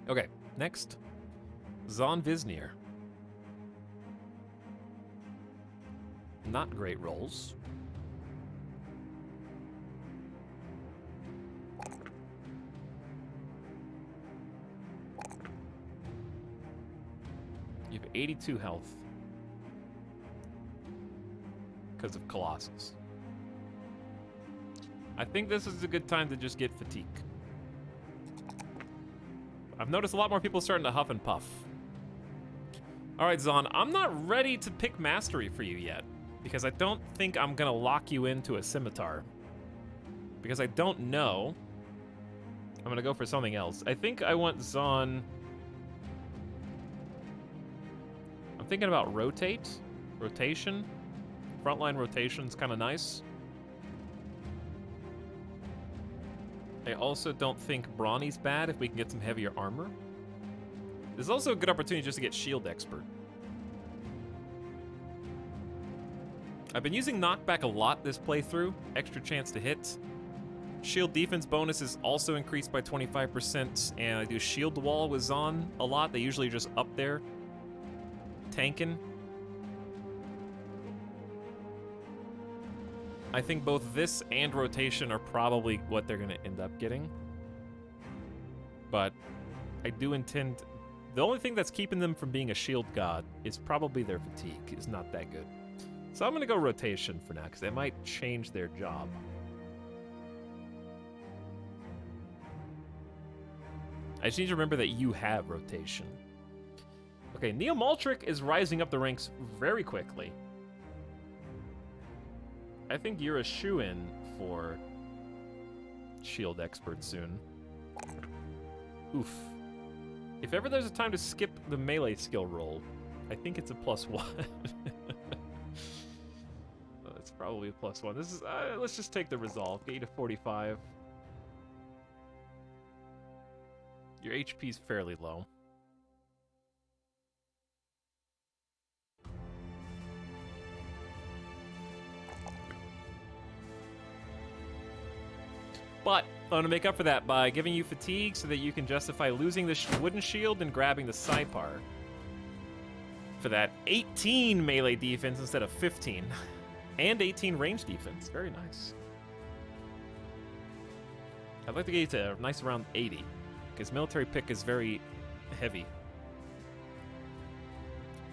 Okay, next. Zon Visnir. Not great rolls. You have 82 health. Because of Colossus. I think this is a good time to just get Fatigue. I've noticed a lot more people starting to huff and puff. Alright, Zon, I'm not ready to pick Mastery for you yet, because I don't think I'm gonna lock you into a Scimitar. Because I don't know. I'm gonna go for something else. I think I want Zon... I'm thinking about Rotation. Frontline rotation's kind of nice. I also don't think Brawny's bad if we can get some heavier armor. There's also a good opportunity just to get Shield Expert. I've been using Knockback a lot this playthrough. Extra chance to hit. Shield defense bonus is also increased by 25%, and I do Shield Wall with Zon a lot. They usually are just up there tanking. I think both this and rotation are probably what they're going to end up getting. But I do intend... The only thing that's keeping them from being a shield god is probably their fatigue is not that good. So I'm going to go rotation for now, because they might change their job. I just need to remember that you have rotation. Okay, Neomultric is rising up the ranks very quickly. I think you're a shoo-in for Shield Expert soon. Oof. If ever there's a time to skip the melee skill roll, I think it's a +1. It's probably a +1. This is, let's just take the resolve. Get you to 45. Your HP's fairly low. But I'm going to make up for that by giving you fatigue so that you can justify losing the wooden shield and grabbing the Saipar. For that 18 melee defense instead of 15. And 18 range defense. Very nice. I'd like to get you to a nice around 80. Because military pick is very heavy.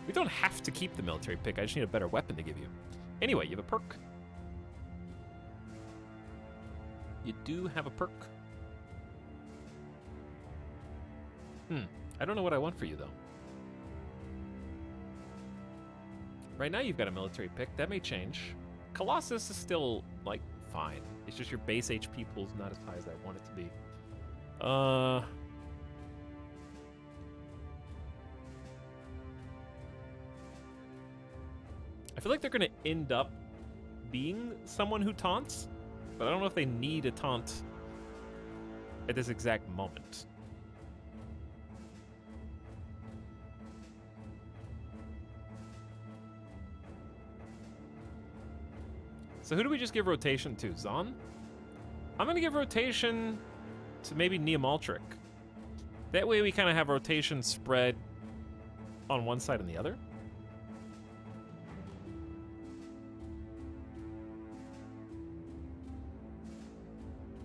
We don't have to keep the military pick. I just need a better weapon to give you. Anyway, you have a perk. You do have a perk. I don't know what I want for you, though. Right now, you've got a military pick. That may change. Colossus is still, like, fine. It's just your base HP pool's not as high as I want it to be. I feel like they're going to end up being someone who taunts. But I don't know if they need a taunt at this exact moment. So who do we just give rotation to? Zon? I'm going to give rotation to maybe Neomultric. That way we kind of have rotation spread on one side and the other.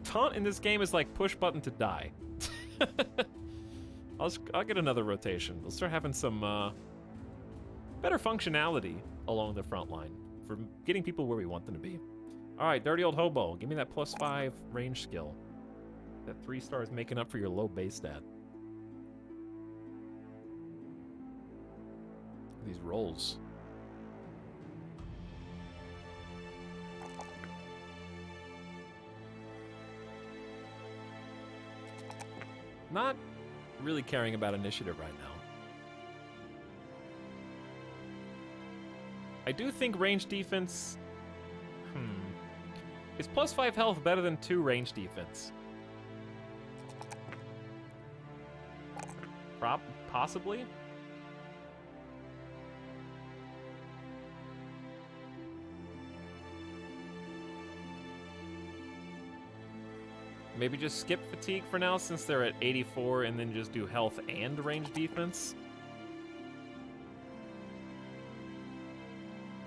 Taunt in this game is like push button to die. I'll get another rotation. We'll start having some better functionality along the front line for getting people where we want them to be. All right, Dirty Old Hobo, give me that +5 range skill. That 3-star is making up for your low base stat. These rolls. Not really caring about initiative right now. I do think range defense... Is +5 health better than 2 range defense? Possibly? Maybe just skip fatigue for now since they're at 84 and then just do health and range defense.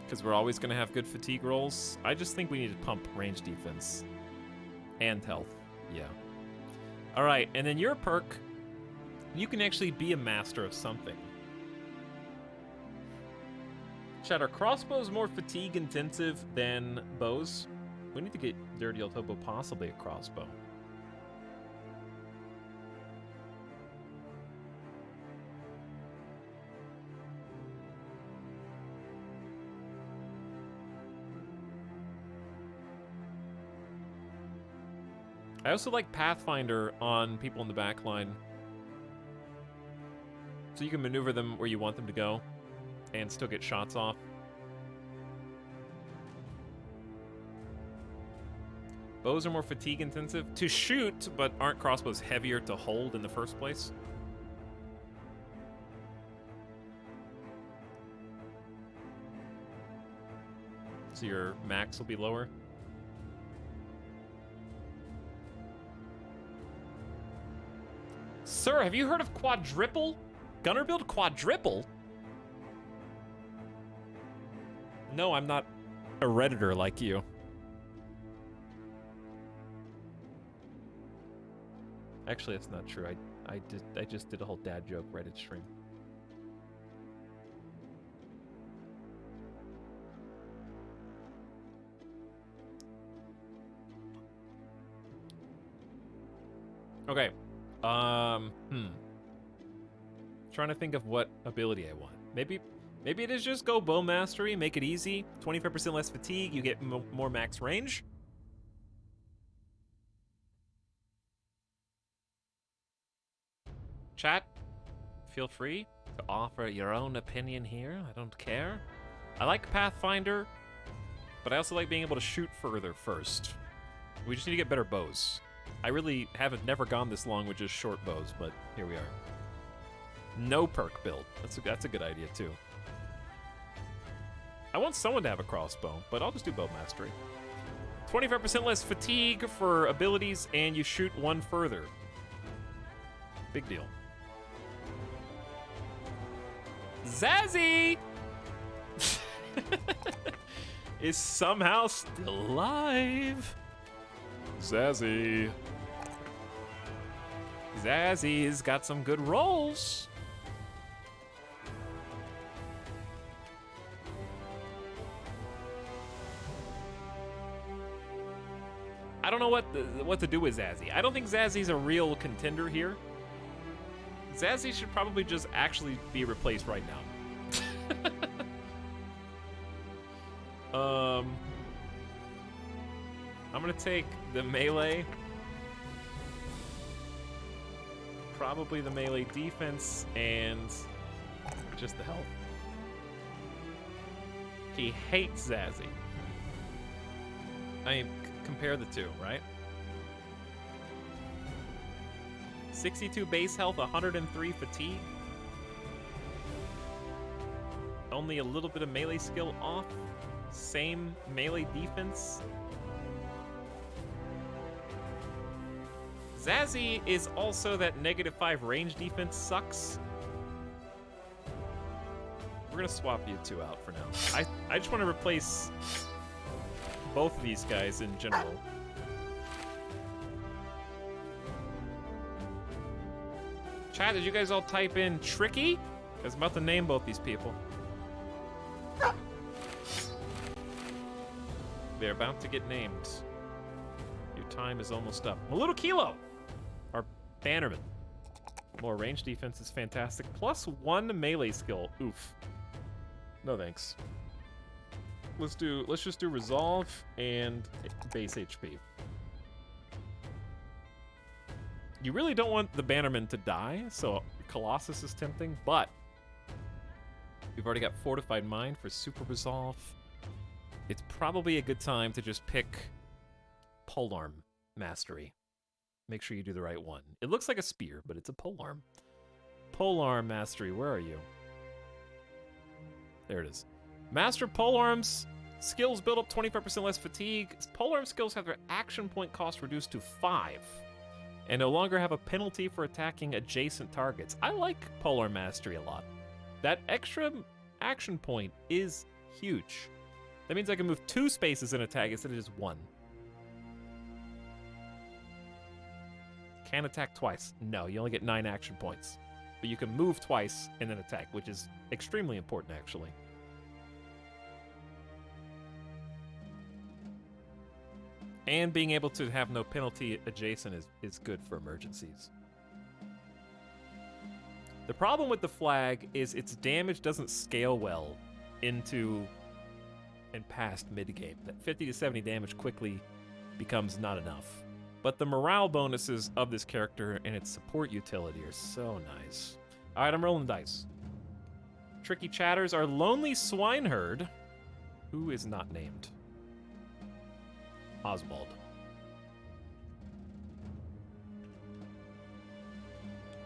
Because we're always going to have good fatigue rolls. I just think we need to pump range defense. And health. Yeah. Alright, and then your perk, you can actually be a master of something. Chat, are crossbows more fatigue intensive than bows? We need to get Dirty Old Hobo possibly a crossbow. I also like Pathfinder on people in the back line. So you can maneuver them where you want them to go and still get shots off. Bows are more fatigue intensive to shoot, but aren't crossbows heavier to hold in the first place? So your max will be lower. Sir, have you heard of quadruple? Gunner build quadruple? No, I'm not a Redditor like you. Actually, that's not true. I just did a whole dad joke Reddit stream. Okay. Trying to think of what ability I want. Maybe it is just go bow mastery, make it easy. 25% less fatigue, you get more max range. Chat, feel free to offer your own opinion here. I don't care. I like Pathfinder, but I also like being able to shoot further first. We just need to get better bows. I really never gone this long with just short bows, but here we are. No perk build. That's a good idea too. I want someone to have a crossbow, but I'll just do bow mastery. 25% less fatigue for abilities, and you shoot one further. Big deal. Zazzy is somehow still alive. Zazzy's got some good rolls. I don't know what to do with Zazzy. I don't think Zazzy's a real contender here. Zazzy should probably just actually be replaced right now. I'm gonna take the melee. Probably the melee defense and just the health. He hates Zazzy. I mean, compare the two, right? 62 base health, 103 fatigue. Only a little bit of melee skill off. Same melee defense. Zazzy is also that -5 range defense sucks. We're gonna swap you two out for now. I just want to replace both of these guys in general. Chat, did you guys all type in tricky? I was about to name both these people. They're about to get named. Your time is almost up. A little Kilo! Our Bannerman. More range defense is fantastic. +1 melee skill. Oof. No thanks. Let's just do resolve and base HP. You really don't want the Bannerman to die, so Colossus is tempting, but we've already got Fortified Mind for Super Resolve. It's probably a good time to just pick Polearm Mastery. Make sure you do the right one. It looks like a spear, but it's a polearm. Polearm Mastery, where are you? There it is. Master Polearms. Skills build up 25% less fatigue. Polearm skills have their action point cost reduced to 5. And no longer have a penalty for attacking adjacent targets. I like Polearm Mastery a lot. That extra action point is huge. That means I can move 2 spaces in attack instead of just 1. Can attack twice. No, you only get 9 action points. But you can move twice and then attack, which is extremely important, actually. And being able to have no penalty adjacent is good for emergencies. The problem with the flag is its damage doesn't scale well into and past mid-game. That 50 to 70 damage quickly becomes not enough. But the morale bonuses of this character and its support utility are so nice. All right, I'm rolling dice. Tricky chatters are Lonely Swineherd, who is not named. Oswald.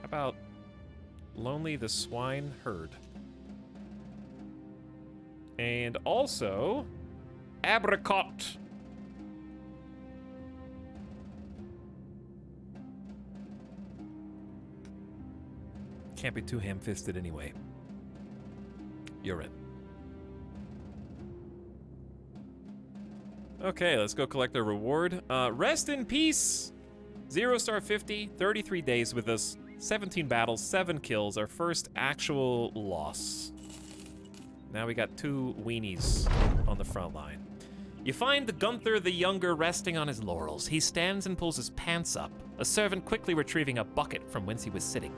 How about Lonely the Swineherd? And also, Abricot. Can't be too ham-fisted anyway. You're in. Okay, let's go collect our reward. Rest in peace! 0 star 50, 33 days with us, 17 battles, 7 kills, our first actual loss. Now we got 2 weenies on the front line. You find Gunther the Younger resting on his laurels. He stands and pulls his pants up, a servant quickly retrieving a bucket from whence he was sitting.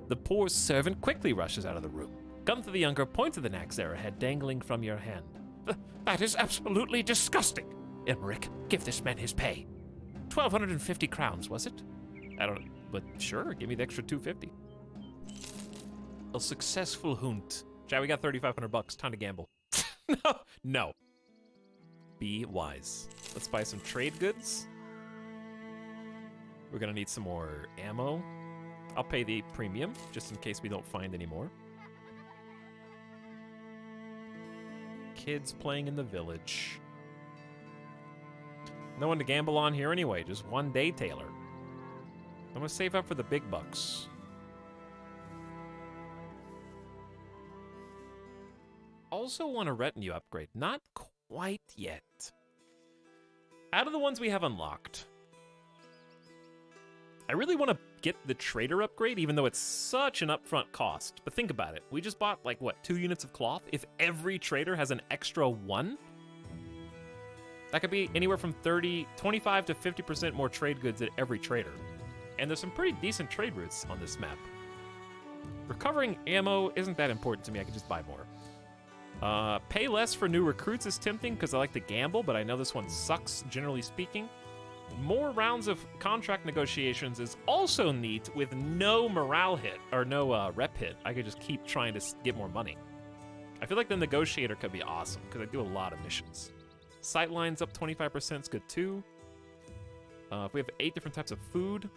The poor servant quickly rushes out of the room. Gunther the Younger points at the Nax arrowhead dangling from your hand. That is absolutely disgusting. Emmerich, give this man his pay. 1,250 crowns, was it? I don't know, but sure, give me the extra 250. A successful hunt. Chad, we got 3,500 bucks. Time to gamble. No. Be wise. Let's buy some trade goods. We're gonna need some more ammo. I'll pay the premium, just in case we don't find any more. Kids playing in the village. No one to gamble on here anyway, just one day, Taylor. I'm gonna save up for the big bucks. Also want a retinue upgrade. Not quite yet. Out of the ones we have unlocked, I really want to get the trader upgrade, even though it's such an upfront cost. But think about it. We just bought, like, what, 2 units of cloth? If every trader has an extra 1, that could be anywhere from 25 to 50% more trade goods at every trader. And there's some pretty decent trade routes on this map. Recovering ammo isn't that important to me. I can just buy more. Pay less for new recruits is tempting because I like to gamble, but I know this one sucks, generally speaking. More rounds of contract negotiations is also neat with no morale hit, or no rep hit. I could just keep trying to get more money. I feel like the negotiator could be awesome, because I do a lot of missions. Sightlines up 25% is good too. If we have 8 different types of food,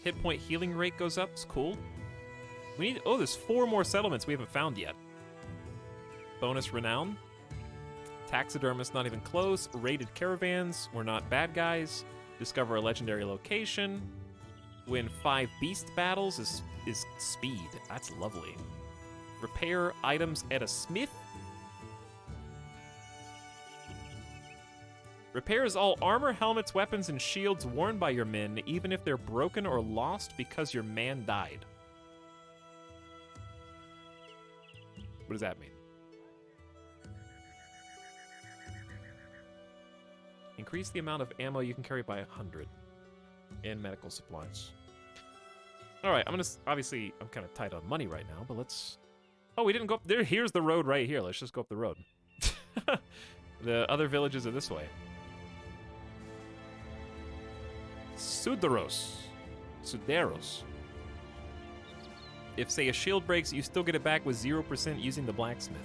hit point healing rate goes up, it's cool. We need, there's 4 more settlements we haven't found yet. Bonus renown. Taxidermist, not even close. Raided caravans, we're not bad guys. Discover a legendary location. Win 5 beast battles is speed. That's lovely. Repair items at a smith. Repairs all armor, helmets, weapons, and shields worn by your men, even if they're broken or lost because your man died. What does that mean? Increase the amount of ammo you can carry by 100. And medical supplies. Alright, obviously, I'm kind of tight on money right now, but let's... Oh, we didn't go up there. Here's the road right here. Let's just go up the road. The other villages are this way. Sudaros. Suderos. If, say, a shield breaks, you still get it back with 0% using the blacksmith.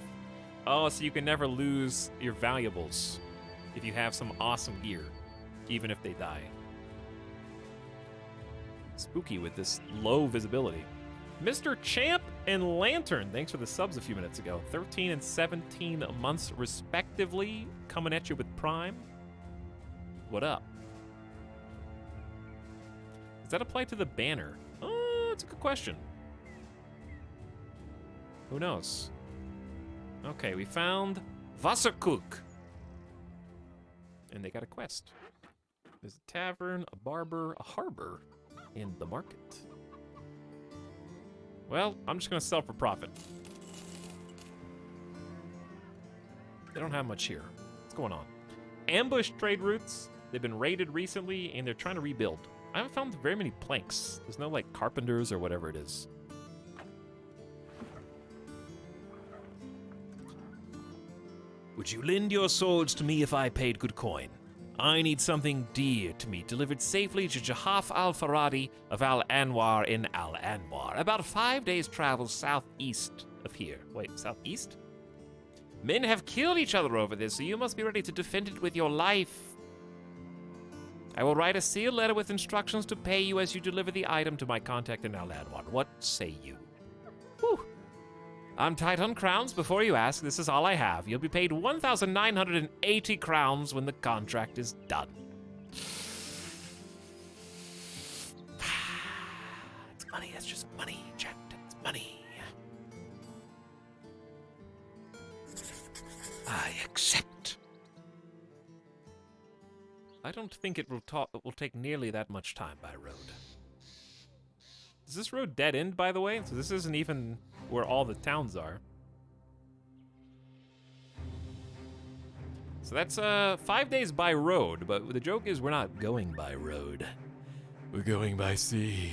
Oh, so you can never lose your valuables if you have some awesome gear, even if they die. Spooky with this low visibility. Mr. Champ and Lantern, thanks for the subs a few minutes ago. 13 and 17 months respectively, coming at you with Prime. What up? Does that apply to the banner? Oh, that's a good question. Who knows? Okay, we found Wasserkuk. And they got a quest. There's a tavern, a barber, a harbor, and the market. Well, I'm just gonna sell for profit. They don't have much here. What's going on? Ambush trade routes. They've been raided recently, and they're trying to rebuild. I haven't found very many planks. There's no, like, carpenters or whatever it is. Would you lend your swords to me if I paid good coin? I need something dear to me delivered safely to Jahaf al-Faradi of Al-Anwar in Al-Anwar, about 5 days' travel southeast of here. Wait, southeast? Men have killed each other over this, so you must be ready to defend it with your life. I will write a sealed letter with instructions to pay you as you deliver the item to my contact in Al-Anwar. What say you? Whew. I'm tight on crowns. Before you ask, this is all I have. You'll be paid 1,980 crowns when the contract is done. It's money. That's just money, chat. It's money. I accept. I don't think it will take nearly that much time by road. Is this road dead end, by the way? So this isn't even where all the towns are. So that's 5 days by road, but the joke is we're not going by road. We're going by sea.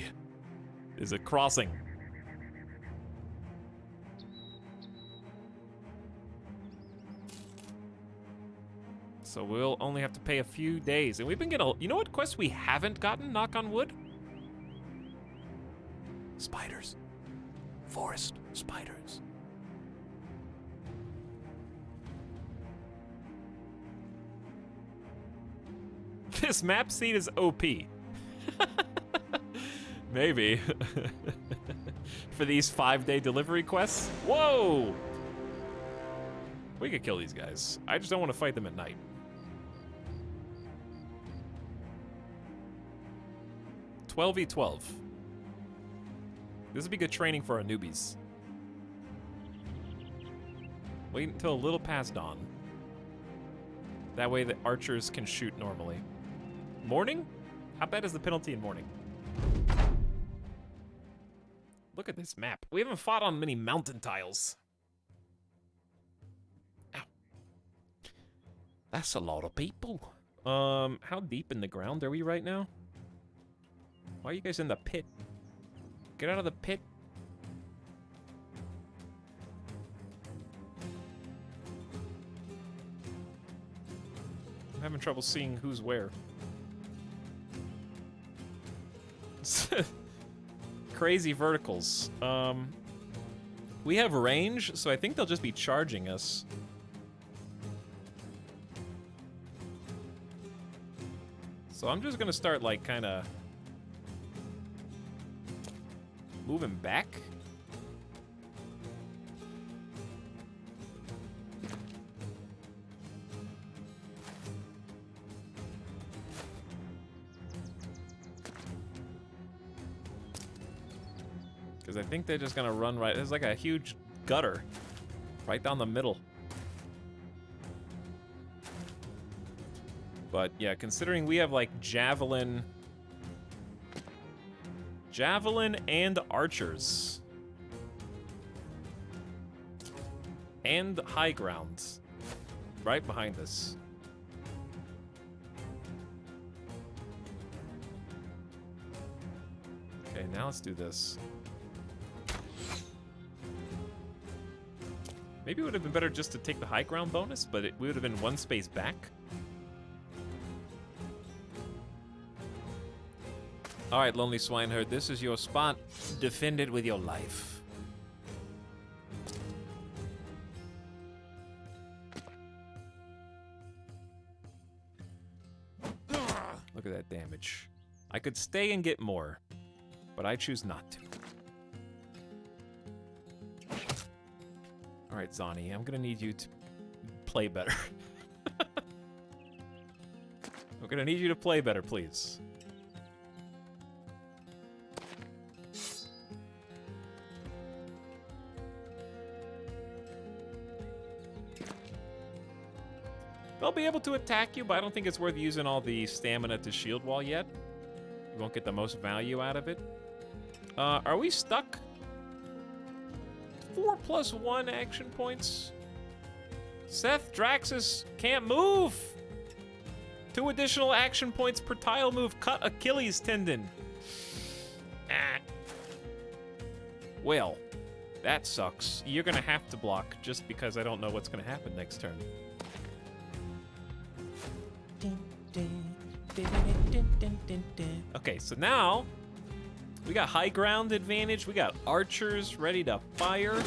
There's a crossing. So we'll only have to pay a few days. And we've been getting, you know what quest we haven't gotten, knock on wood? Spiders. Forest spiders. This map seed is OP. Maybe. For these 5-day delivery quests? Whoa! We could kill these guys. I just don't want to fight them at night. $12v12. This would be good training for our newbies. Wait until a little past dawn. That way the archers can shoot normally. Morning? How bad is the penalty in morning? Look at this map. We haven't fought on many mountain tiles. Ow. That's a lot of people. How deep in the ground are we right now? Why are you guys in the pit? Get out of the pit. I'm having trouble seeing who's where. Crazy verticals. We have range, so I think they'll just be charging us. So I'm just gonna start, like, kinda moving back. Because I think they're just gonna run right. There's like a huge gutter right down the middle. But yeah, considering we have like javelin and archers. And high ground right behind us. Okay, now let's do this. Maybe it would have been better just to take the high ground bonus, but it would have been one space back. All right, Lonely Swineherd, this is your spot. Defend it with your life. Look at that damage. I could stay and get more, but I choose not to. All right, Zani, I'm gonna need you to play better. I'm gonna need you to play better, please. They'll be able to attack you, but I don't think it's worth using all the stamina to shield wall yet. You won't get the most value out of it. Are we stuck? 4+1 action points. Seth Draxus can't move. 2 additional action points per tile move. Cut Achilles tendon. Ah. Well, that sucks. You're gonna have to block just because I don't know what's gonna happen next turn. Okay, so now we got high ground advantage. We got archers ready to fire.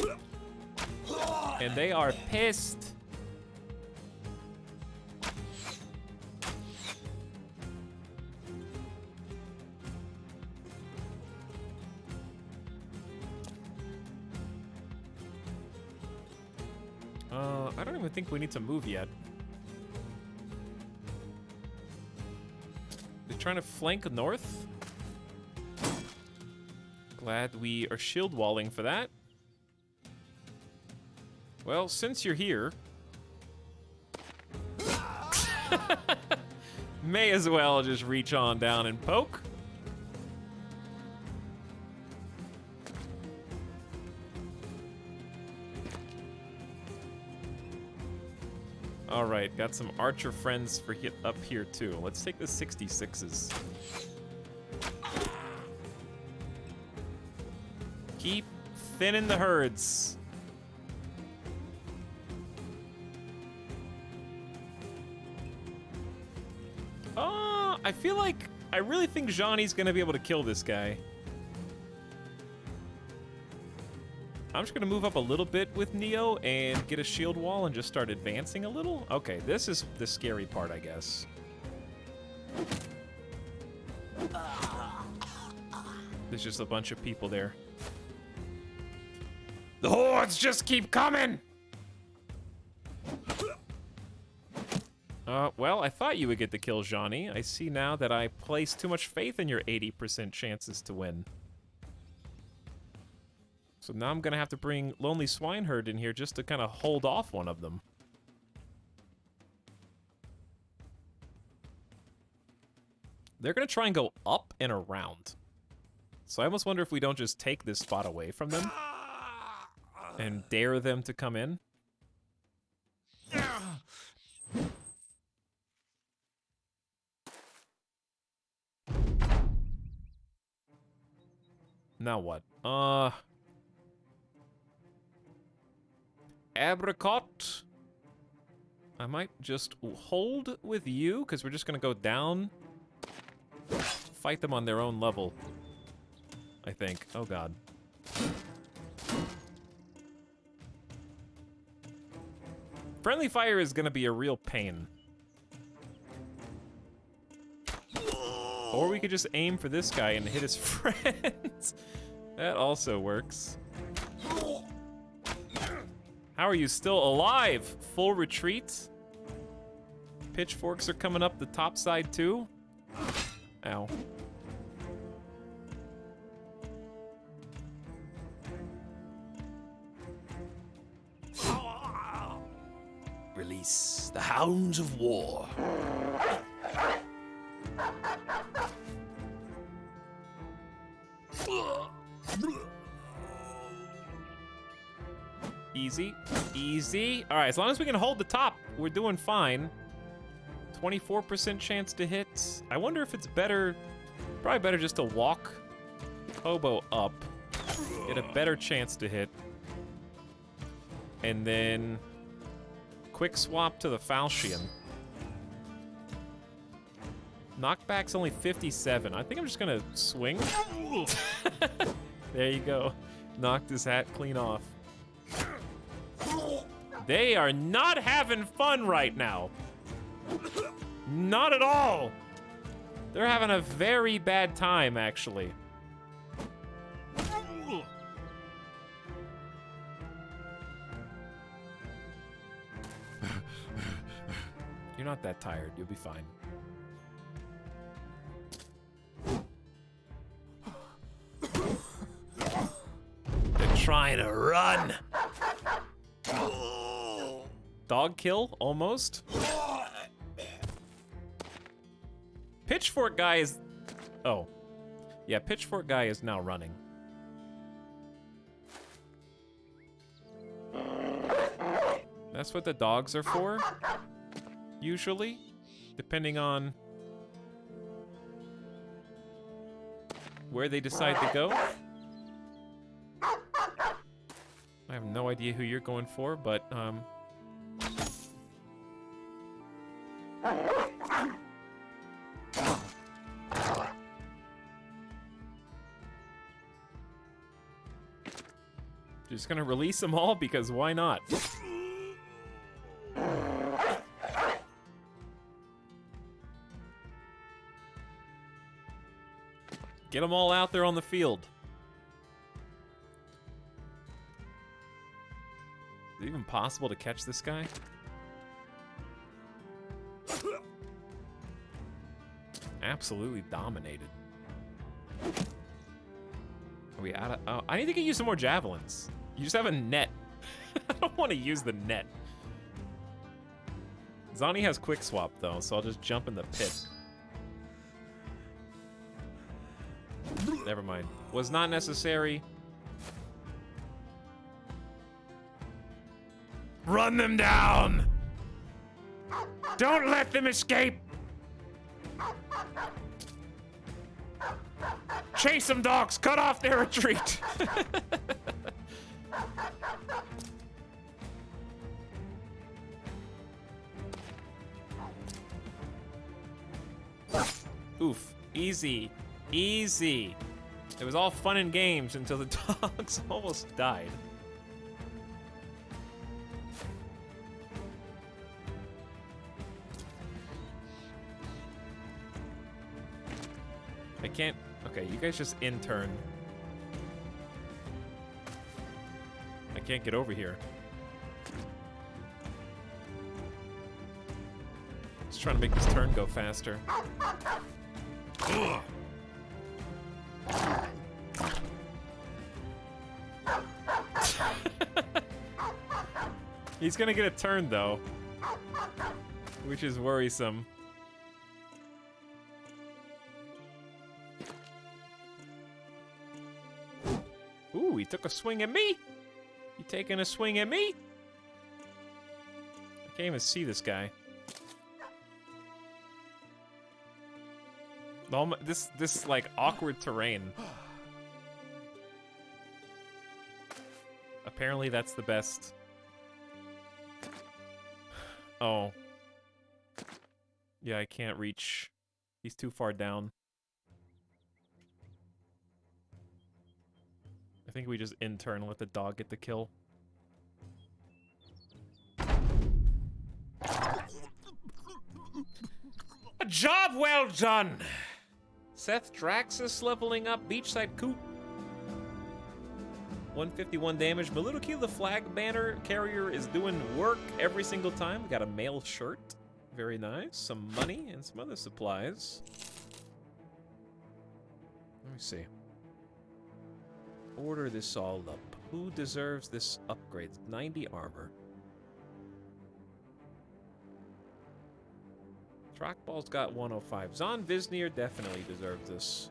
And they are pissed. I don't even think we need to move yet. They're trying to flank north. Glad we are shield walling for that. Well, since you're here, may as well just reach on down and poke. All right, got some archer friends for up here too. Let's take the 66s. Keep thinning the herds. I feel like I really think Johnny's gonna be able to kill this guy. I'm just gonna move up a little bit with Neo and get a shield wall and just start advancing a little. Okay, this is the scary part, I guess. There's just a bunch of people there. The hordes just keep coming! Well, I thought you would get the kill, Johnny. I see now that I placed too much faith in your 80% chances to win. So now I'm gonna have to bring Lonely Swineherd in here just to kind of hold off one of them. They're gonna try and go up and around. So I almost wonder if we don't just take this spot away from them and dare them to come in. Now what? Abricot. I might just hold with you, because we're just going to go down. Fight them on their own level, I think. Oh, God. Friendly fire is going to be a real pain. Or we could just aim for this guy and hit his friends. That also works. How are you still alive? Full retreat? Pitchforks are coming up the top side too? Ow. Release the hounds of war. Easy, easy. All right, as long as we can hold the top, we're doing fine. 24% chance to hit. I wonder if it's better, probably better just to walk Hobo up, get a better chance to hit, and then quick swap to the Falchion. Knockback's only 57. I think I'm just gonna swing. There you go. Knocked his hat clean off. They are not having fun right now. Not at all. They're having a very bad time, actually. You're not that tired. You'll be fine. They're trying to run. Dog kill, almost. Pitchfork guy is... Oh. Yeah, Pitchfork guy is now running. That's what the dogs are for, usually, depending on where they decide to go. I have no idea who you're going for, but, just gonna release them all because why not? Get them all out there on the field. Is it even possible to catch this guy? Absolutely dominated. Are we out of... Oh, I need to get you some more javelins. You just have a net. I don't want to use the net. Zani has quick swap though, so I'll just jump in the pit. Never mind. Was not necessary. Run them down! Don't let them escape! Chase them, dogs! Cut off their retreat! Oof. Easy. Easy. It was all fun and games until the dogs almost died. I can't... Okay, you guys just intern. I can't get over here. Just trying to make this turn go faster. He's gonna get a turn though, which is worrisome. Ooh, he took a swing at me. You taking a swing at me? I can't even see this guy. This like awkward terrain. Apparently that's the best. Oh. Yeah, I can't reach. He's too far down. I think we just intern and let the dog get the kill. A job well done! Seth Draxus leveling up Beachside Coop. 151 damage. Maludoki the flag banner carrier is doing work every single time. We got a mail shirt. Very nice. Some money and some other supplies. Let me see. Order this all up. Who deserves this upgrade? 90 armor. Trackball's got 105. Zon Visnir definitely deserves this.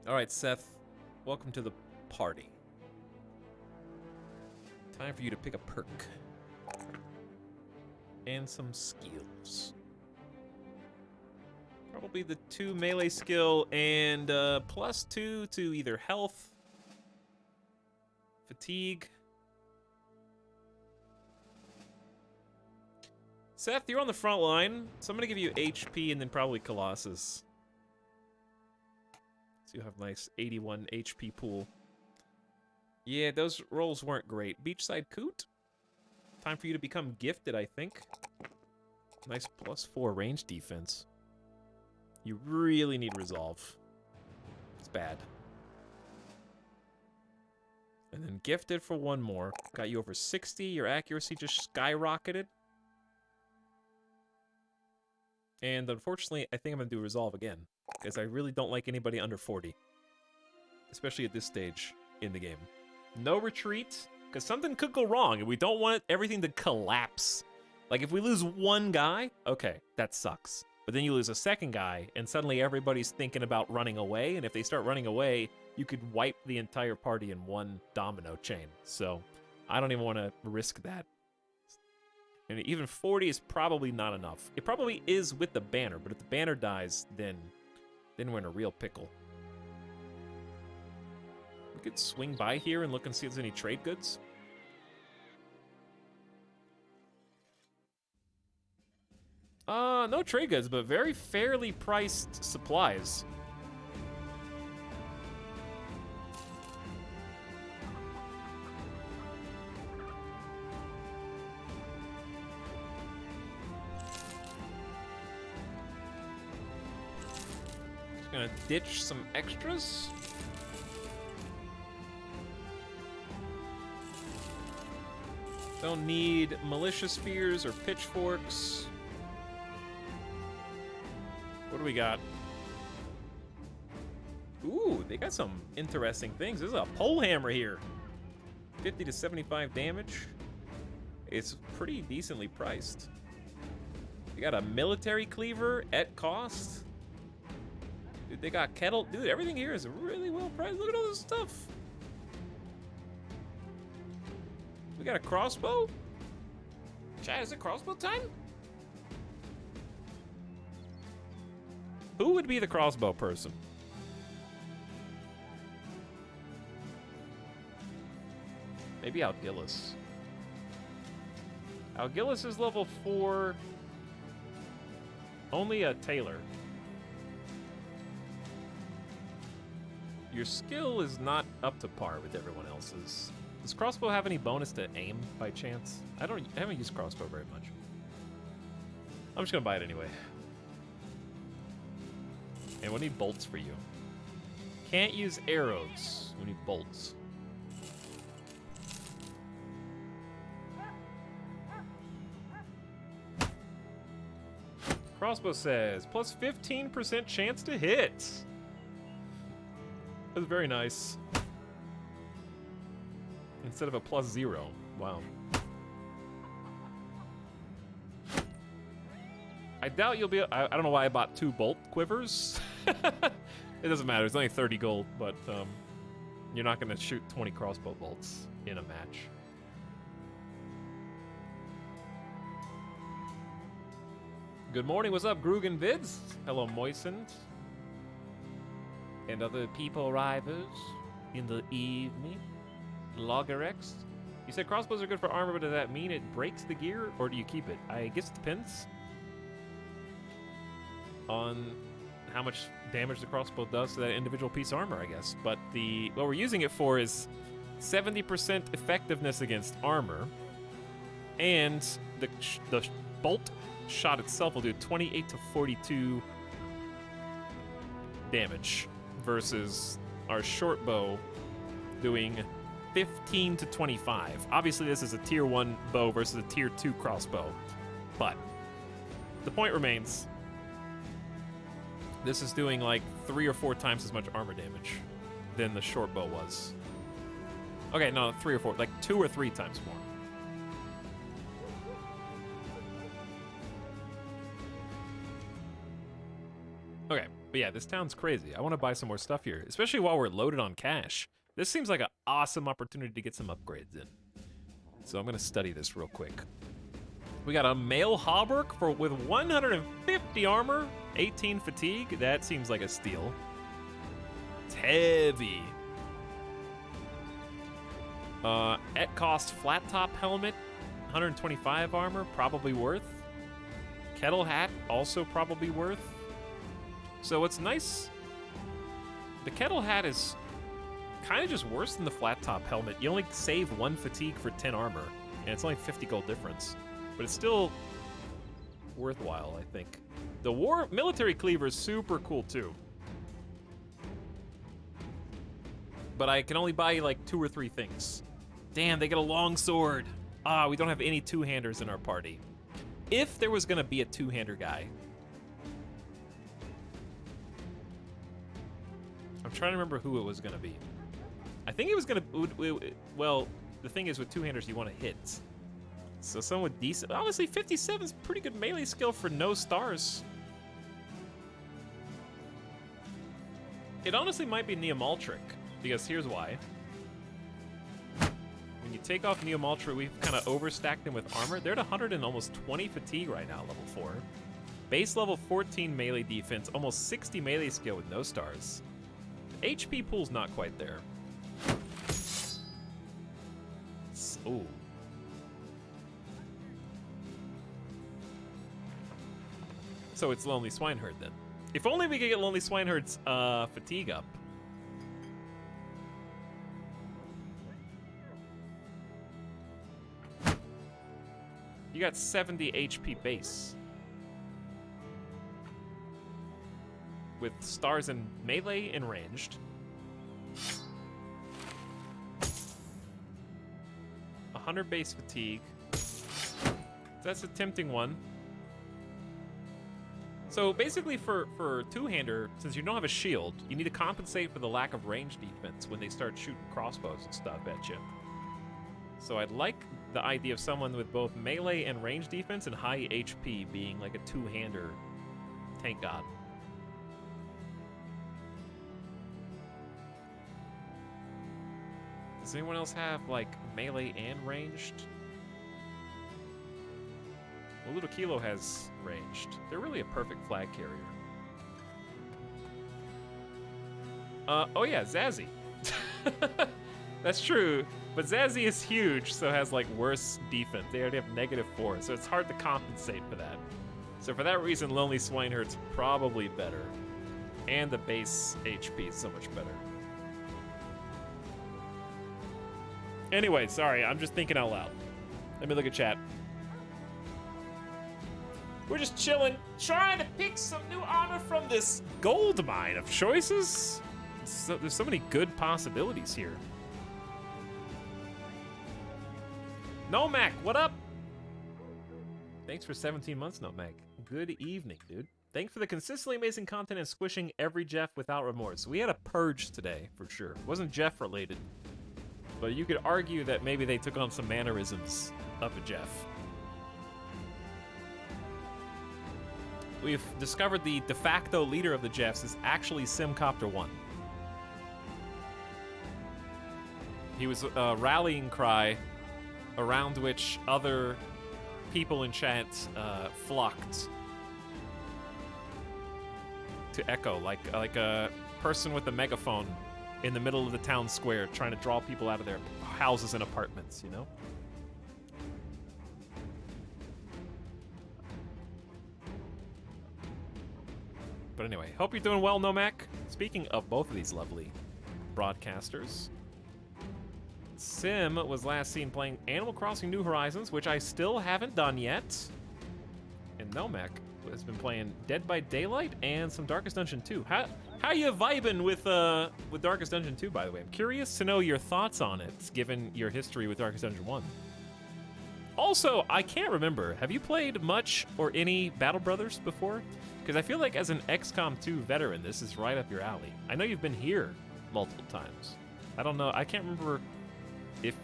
Alright, Seth. Welcome to the party. Time for you to pick a perk. And some skills. Probably the 2 melee skill and +2 to either health, fatigue, Seth, you're on the front line, so I'm gonna give you HP and then probably Colossus. So you have nice 81 HP pool. Yeah, those rolls weren't great. Beachside Coot. Time for you to become gifted, I think. Nice +4 range defense. You really need resolve. It's bad. And then gifted for one more. Got you over 60. Your accuracy just skyrocketed. And unfortunately, I think I'm going to do resolve again. Because I really don't like anybody under 40. Especially at this stage in the game. No retreat. Because something could go wrong. And we don't want everything to collapse. Like if we lose one guy, okay, that sucks. But then you lose a second guy, and suddenly everybody's thinking about running away, and if they start running away, you could wipe the entire party in one domino chain. So I don't even want to risk that. And even 40 is probably not enough. It probably is with the banner, but if the banner dies, then we're in a real pickle. We could swing by here and look and see if there's any trade goods. No trade goods, but very fairly priced supplies. Just gonna ditch some extras. Don't need militia spears or pitchforks. What do we got? Ooh, they got some interesting things. There's a pole hammer here. 50 to 75 damage. It's pretty decently priced. You got a military cleaver at cost. Dude, they got kettle. Dude, everything here is really well priced. Look at all this stuff. We got a crossbow. Chad, is it crossbow time? Who would be the crossbow person? Maybe Algillis. Algillis is level 4. Only a tailor. Your skill is not up to par with everyone else's. Does crossbow have any bonus to aim by chance? I haven't used crossbow very much. I'm just gonna buy it anyway. And we need bolts for you. Can't use arrows. We need bolts. Crossbow says, plus 15% chance to hit. That's very nice. Instead of a +0. Wow. I doubt you'll be... I don't know why I bought 2 bolt quivers. It doesn't matter. It's only 30 gold, but you're not going to shoot 20 crossbow bolts in a match. Good morning. What's up, Grugan Vids? Hello, Moistened. And other people arrivers in the evening. Logarex. You said crossbows are good for armor, but does that mean it breaks the gear, or do you keep it? I guess it depends on how much damage the crossbow does to that individual piece of armor, I guess. But what we're using it for is 70% effectiveness against armor, and the bolt shot itself will do 28 to 42 damage versus our short bow doing 15 to 25. Obviously, this is a tier 1 bow versus a tier 2 crossbow, but the point remains. This is doing like 3 or 4 times as much armor damage than the short bow was. Okay, no, 3 or 4, like 2 or 3 times more. Okay, but yeah, this town's crazy. I want to buy some more stuff here, especially while we're loaded on cash. This seems like an awesome opportunity to get some upgrades in. So I'm going to study this real quick. We got a male hauberk with 150 armor, 18 fatigue. That seems like a steal. It's heavy. At cost flat top helmet, 125 armor, probably worth. Kettle hat, also probably worth. So what's nice, the Kettle hat is kind of just worse than the flat top helmet. You only save 1 fatigue for 10 armor, and it's only 50 gold difference. But it's still worthwhile, I think. The military cleaver is super cool too. But I can only buy like 2 or 3 things. Damn, they get a long sword. Ah, we don't have any two-handers in our party. If there was gonna be a two-hander guy, I'm trying to remember who it was gonna be. I think it was gonna, well, the thing is with two-handers you want to hit. So someone with decent, honestly 57 is pretty good melee skill for no stars. It honestly might be Neomaltric, because here's why. When you take off Neomaltric, we've kind of overstacked them with armor. They're at 100 and almost 20 fatigue right now, level 4. Base level 14 melee defense, almost 60 melee skill with no stars. HP pool's not quite there. Ooh. So it's Lonely Swineherd then. If only we could get Lonely Swineherd's fatigue up. You got 70 HP base. With stars in melee and ranged. A 100 base fatigue. That's a tempting one. So basically for two-hander, since you don't have a shield, you need to compensate for the lack of range defense when they start shooting crossbows and stuff at you. So I'd like the idea of someone with both melee and range defense and high HP being like a two-hander tank god. Does anyone else have like melee and ranged? Well, Little Kilo has ranged. They're really a perfect flag carrier. Oh yeah, Zazzy. That's true, but Zazzy is huge, so has like worse defense. They already have -4, so it's hard to compensate for that. So for that reason, Lonely Swineherd's probably better. And the base HP is so much better. Anyway, sorry, I'm just thinking out loud. Let me look at chat. We're just chilling, trying to pick some new armor from this gold mine of choices. So, there's so many good possibilities here. Nomac, what up? Thanks for 17 months, Nomac. Good evening, dude. Thanks for the consistently amazing content and squishing every Jeff without remorse. We had a purge today, for sure. It wasn't Jeff related, but you could argue that maybe they took on some mannerisms of a Jeff. We've discovered the de facto leader of the Jeffs is actually Simcopter 1. He was a rallying cry around which other people in chat flocked to echo, like a person with a megaphone in the middle of the town square trying to draw people out of their houses and apartments, you know? But anyway, hope you're doing well, Nomac. Speaking of both of these lovely broadcasters, Sim was last seen playing Animal Crossing New Horizons, which I still haven't done yet. And Nomac has been playing Dead by Daylight and some Darkest Dungeon 2. How you vibing with Darkest Dungeon 2, by the way? I'm curious to know your thoughts on it, given your history with Darkest Dungeon 1. Also, I can't remember, have you played much or any Battle Brothers before? Because I feel like as an XCOM 2 veteran, this is right up your alley. I know you've been here multiple times. I don't know, I can't remember if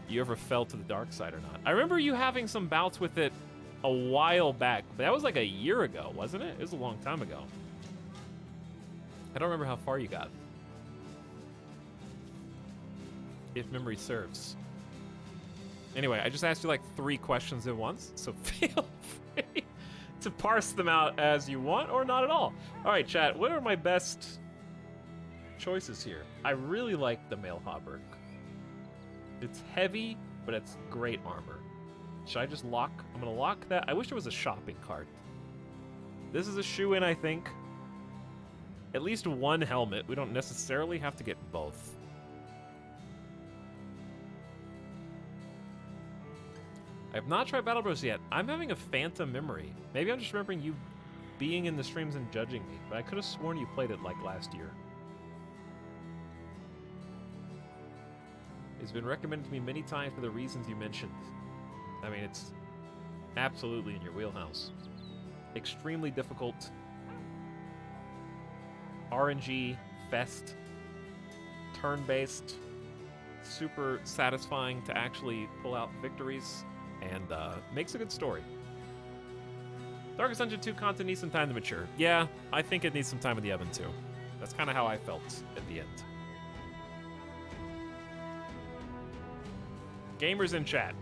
you ever fell to the dark side or not. I remember you having some bouts with it a while back, but that was like a year ago, wasn't it? It was a long time ago. I don't remember how far you got, if memory serves. Anyway, I just asked you like 3 questions at once, so feel free to parse them out as you want or not at all. All right, chat, what are my best choices here? I really like the Mail Hauberk. It's heavy, but it's great armor. Should I just lock? I'm gonna lock that. I wish there was a shopping cart. This is a shoe-in, I think. At least one helmet. We don't necessarily have to get both. I have not tried Battle Bros yet. I'm having a phantom memory. Maybe I'm just remembering you being in the streams and judging me, but I could have sworn you played it like last year. It's been recommended to me many times for the reasons you mentioned. I mean, it's absolutely in your wheelhouse. Extremely difficult. RNG, fest, turn-based, super satisfying to actually pull out victories, and makes a good story. Darkest Dungeon 2 content needs some time to mature. Yeah, I think it needs some time in the oven too. That's kind of how I felt at the end. Gamers in chat,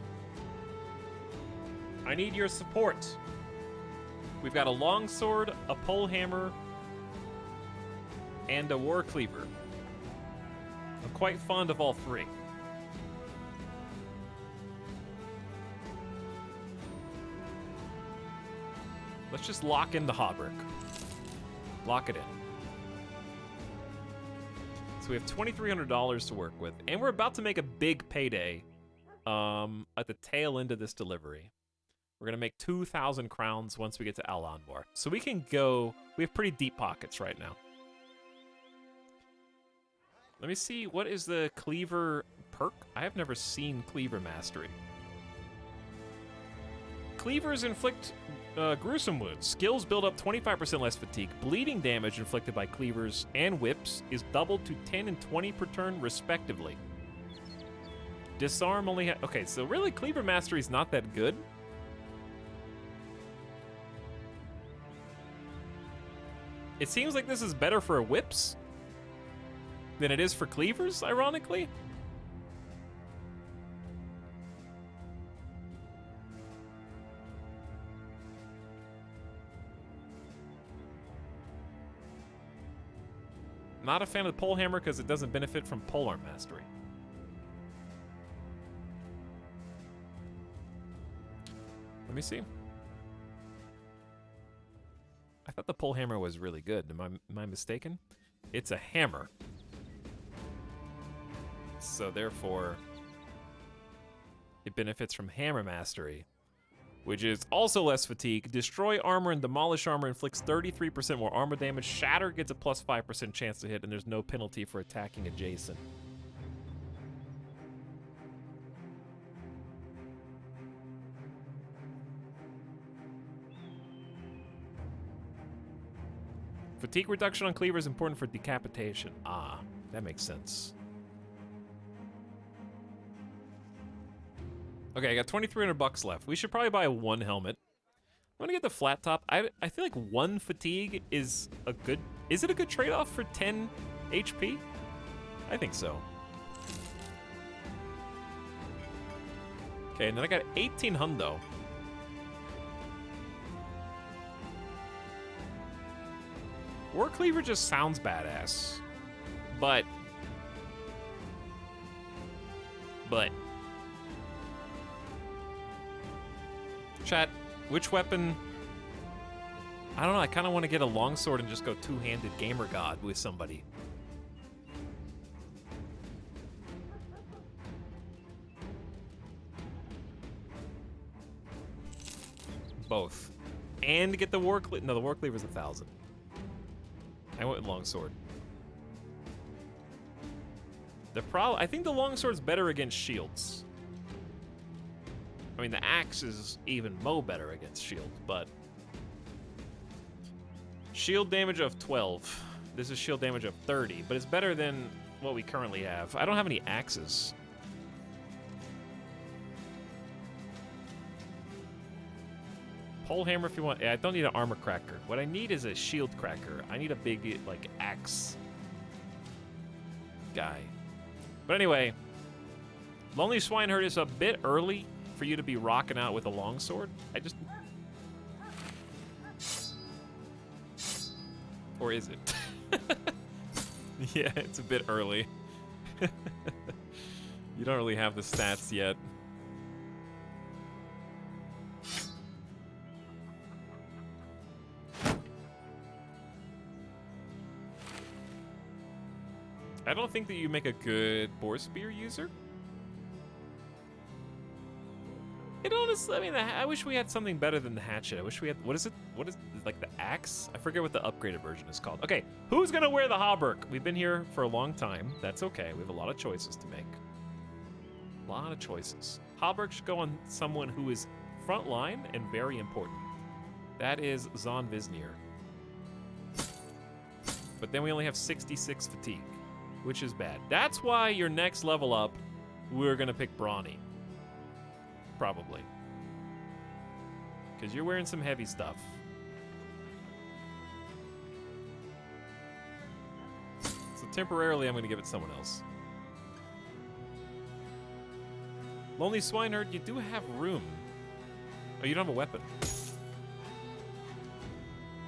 I need your support. We've got a longsword, a pole hammer, and a war cleaver. I'm quite fond of all three. Let's just lock in the Hauberk. Lock it in. So we have $2,300 to work with, and we're about to make a big payday at the tail end of this delivery. We're gonna make 2,000 crowns once we get to Al-Anbar. So we can go, we have pretty deep pockets right now. Let me see, what is the Cleaver perk? I have never seen Cleaver Mastery. Cleavers inflict gruesome wounds. Skills build up 25% less fatigue. Bleeding damage inflicted by cleavers and whips is doubled to 10 and 20 per turn, respectively. Disarm only okay, so really Cleaver Mastery is not that good. It seems like this is better for whips than it is for cleavers, ironically. Not a fan of the pole hammer because it doesn't benefit from polearm mastery. Let me see. I thought the pole hammer was really good. Am I mistaken? It's a hammer. So therefore, it benefits from hammer mastery, which is also less fatigue. Destroy armor and demolish armor inflicts 33% more armor damage. Shatter gets a plus 5% chance to hit, and there's no penalty for attacking adjacent. Fatigue reduction on cleaver is important for decapitation. Ah, that makes sense. Okay, I got 2,300 bucks left. We should probably buy one helmet. I'm gonna get the flat top. I feel like one fatigue is a good... Is it a good trade-off for 10 HP? I think so. Okay, and then I got 18 hundo. War Cleaver just sounds badass. But... Chat, which weapon... I don't know, I kind of want to get a longsword and just go two-handed gamer god with somebody. Both. And get the war cleaver. No, the war cleaver's 1,000. I went with longsword. I think the longsword's better against shields. I mean, the axe is even better against shield, but... Shield damage of 12. This is shield damage of 30, but it's better than what we currently have. I don't have any axes. Pole hammer if you want. Yeah, I don't need an armor cracker. What I need is a shield cracker. I need a big, like, axe guy. But anyway, Lonely Swineherd is a bit early for you to be rocking out with a longsword. I just... Or is it? Yeah, it's a bit early. You don't really have the stats yet. I don't think that you make a good boar spear user. It honestly, I mean, I wish we had something better than the hatchet. I wish we had, what is it, like the axe? I forget what the upgraded version is called. Okay, who's gonna wear the hauberk? We've been here for a long time. That's okay, we have a lot of choices to make. A lot of choices. Hauberk should go on someone who is frontline and very important. That is Zon Visnir. But then we only have 66 fatigue, which is bad. That's why your next level up, we're gonna pick Brawny. Probably. Because you're wearing some heavy stuff. So temporarily, I'm going to give it to someone else. Lonely Swineherd, you do have room. Oh, you don't have a weapon.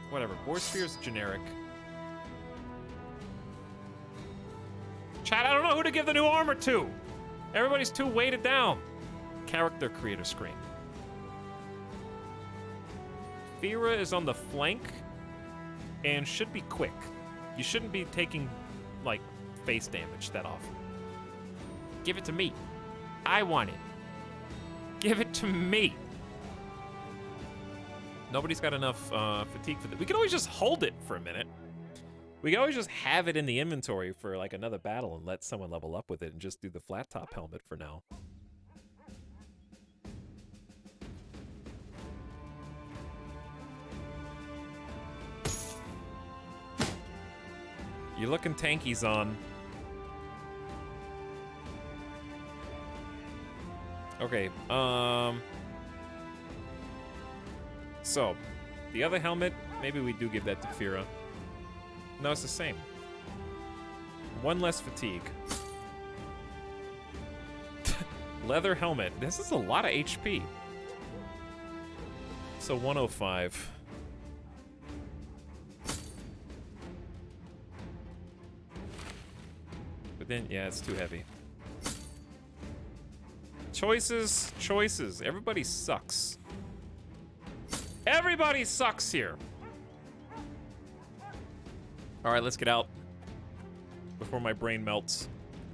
Whatever. Boar Spear's generic. Chat, I don't know who to give the new armor to. Everybody's too weighted down. Character creator screen. Fira is on the flank and should be quick. You shouldn't be taking, like, face damage that often. Give it to me. I want it. Give it to me. Nobody's got enough fatigue for this. We can always just hold it for a minute. We can always just have it in the inventory for, like, another battle and let someone level up with it and just do the flat top helmet for now. You're looking tanky, Zon. Okay, so, the other helmet, maybe we do give that to Fira. No, it's the same. One less fatigue. Leather helmet. This is a lot of HP. So 105. But then, yeah, it's too heavy. Choices, choices. Everybody sucks. Everybody sucks here. All right, let's get out before my brain melts.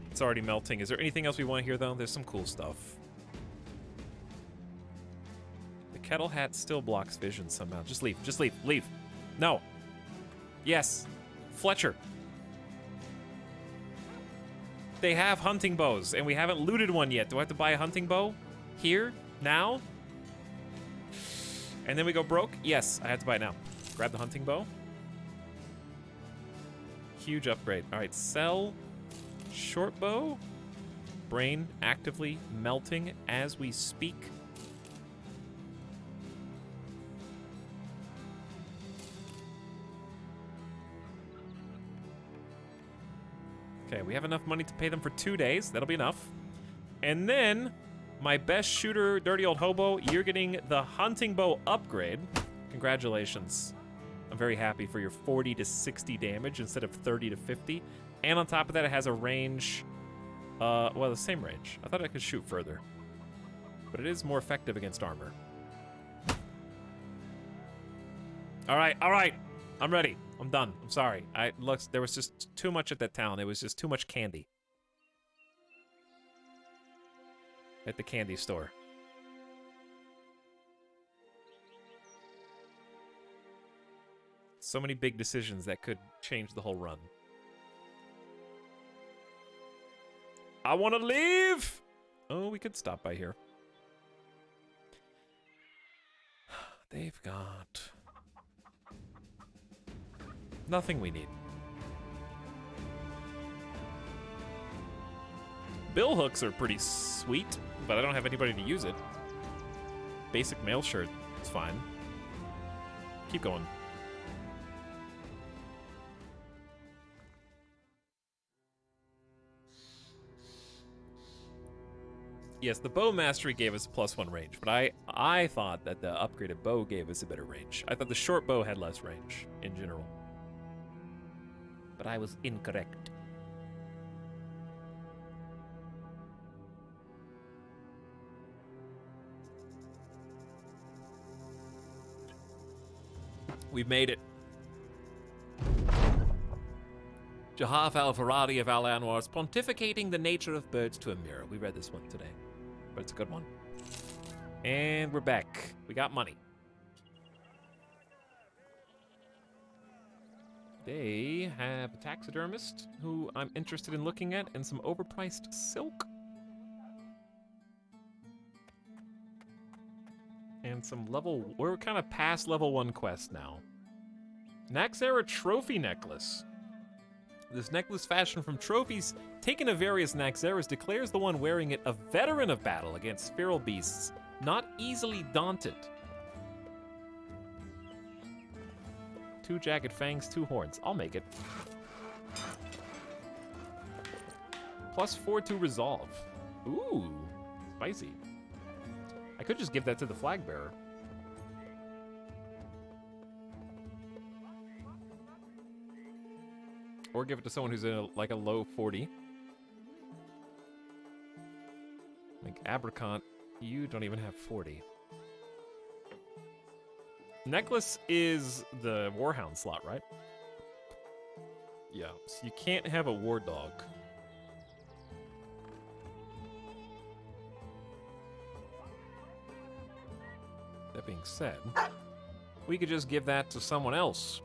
It's already melting. Is there anything else we want here, though? There's some cool stuff. The kettle hat still blocks vision somehow. Just leave. Just leave. Leave. No. Yes. Fletcher. They have hunting bows, and we haven't looted one yet. Do I have to buy a hunting bow? Here? Now? And then we go broke? Yes, I have to buy it now. Grab the hunting bow. Huge upgrade. All right, sell short bow. Brain actively melting as we speak. Okay, we have enough money to pay them for 2 days. That'll be enough. And then, my best shooter, Dirty Old Hobo, you're getting the hunting bow upgrade. Congratulations. I'm very happy for your 40 to 60 damage instead of 30 to 50. And on top of that, it has a range, well, the same range. I thought I could shoot further. But it is more effective against armor. All right. I'm ready. I'm done. I'm sorry. There was just too much at that town. It was just too much candy. At the candy store. So many big decisions that could change the whole run. I want to leave! Oh, we could stop by here. They've got nothing we need. Bill hooks are pretty sweet, but I don't have anybody to use it. Basic mail shirt, it's fine. Keep going. Yes, the bow mastery gave us +1 range, but I thought that the upgraded bow gave us a better range. I thought the short bow had less range in general. But I was incorrect. We've made it. Jahaf al-Faradi of Al-Anwar's Pontificating the Nature of Birds to a Mirror. We read this one today, but it's a good one. And we're back. We got money. They have a taxidermist who I'm interested in looking at, and some overpriced silk. And some we're kind of past level 1 quest now. Naxera trophy necklace. This necklace fashioned from trophies taken of various Naxeras declares the one wearing it a veteran of battle against feral beasts, not easily daunted. 2 jagged fangs, 2 horns. I'll make it. +4 to resolve. Ooh, spicy. I could just give that to the flag bearer. Or give it to someone who's in like a low 40. Like Abricot, you don't even have 40. Necklace is the Warhound slot, right? Yeah, so you can't have a War Dog. That being said, we could just give that to someone else.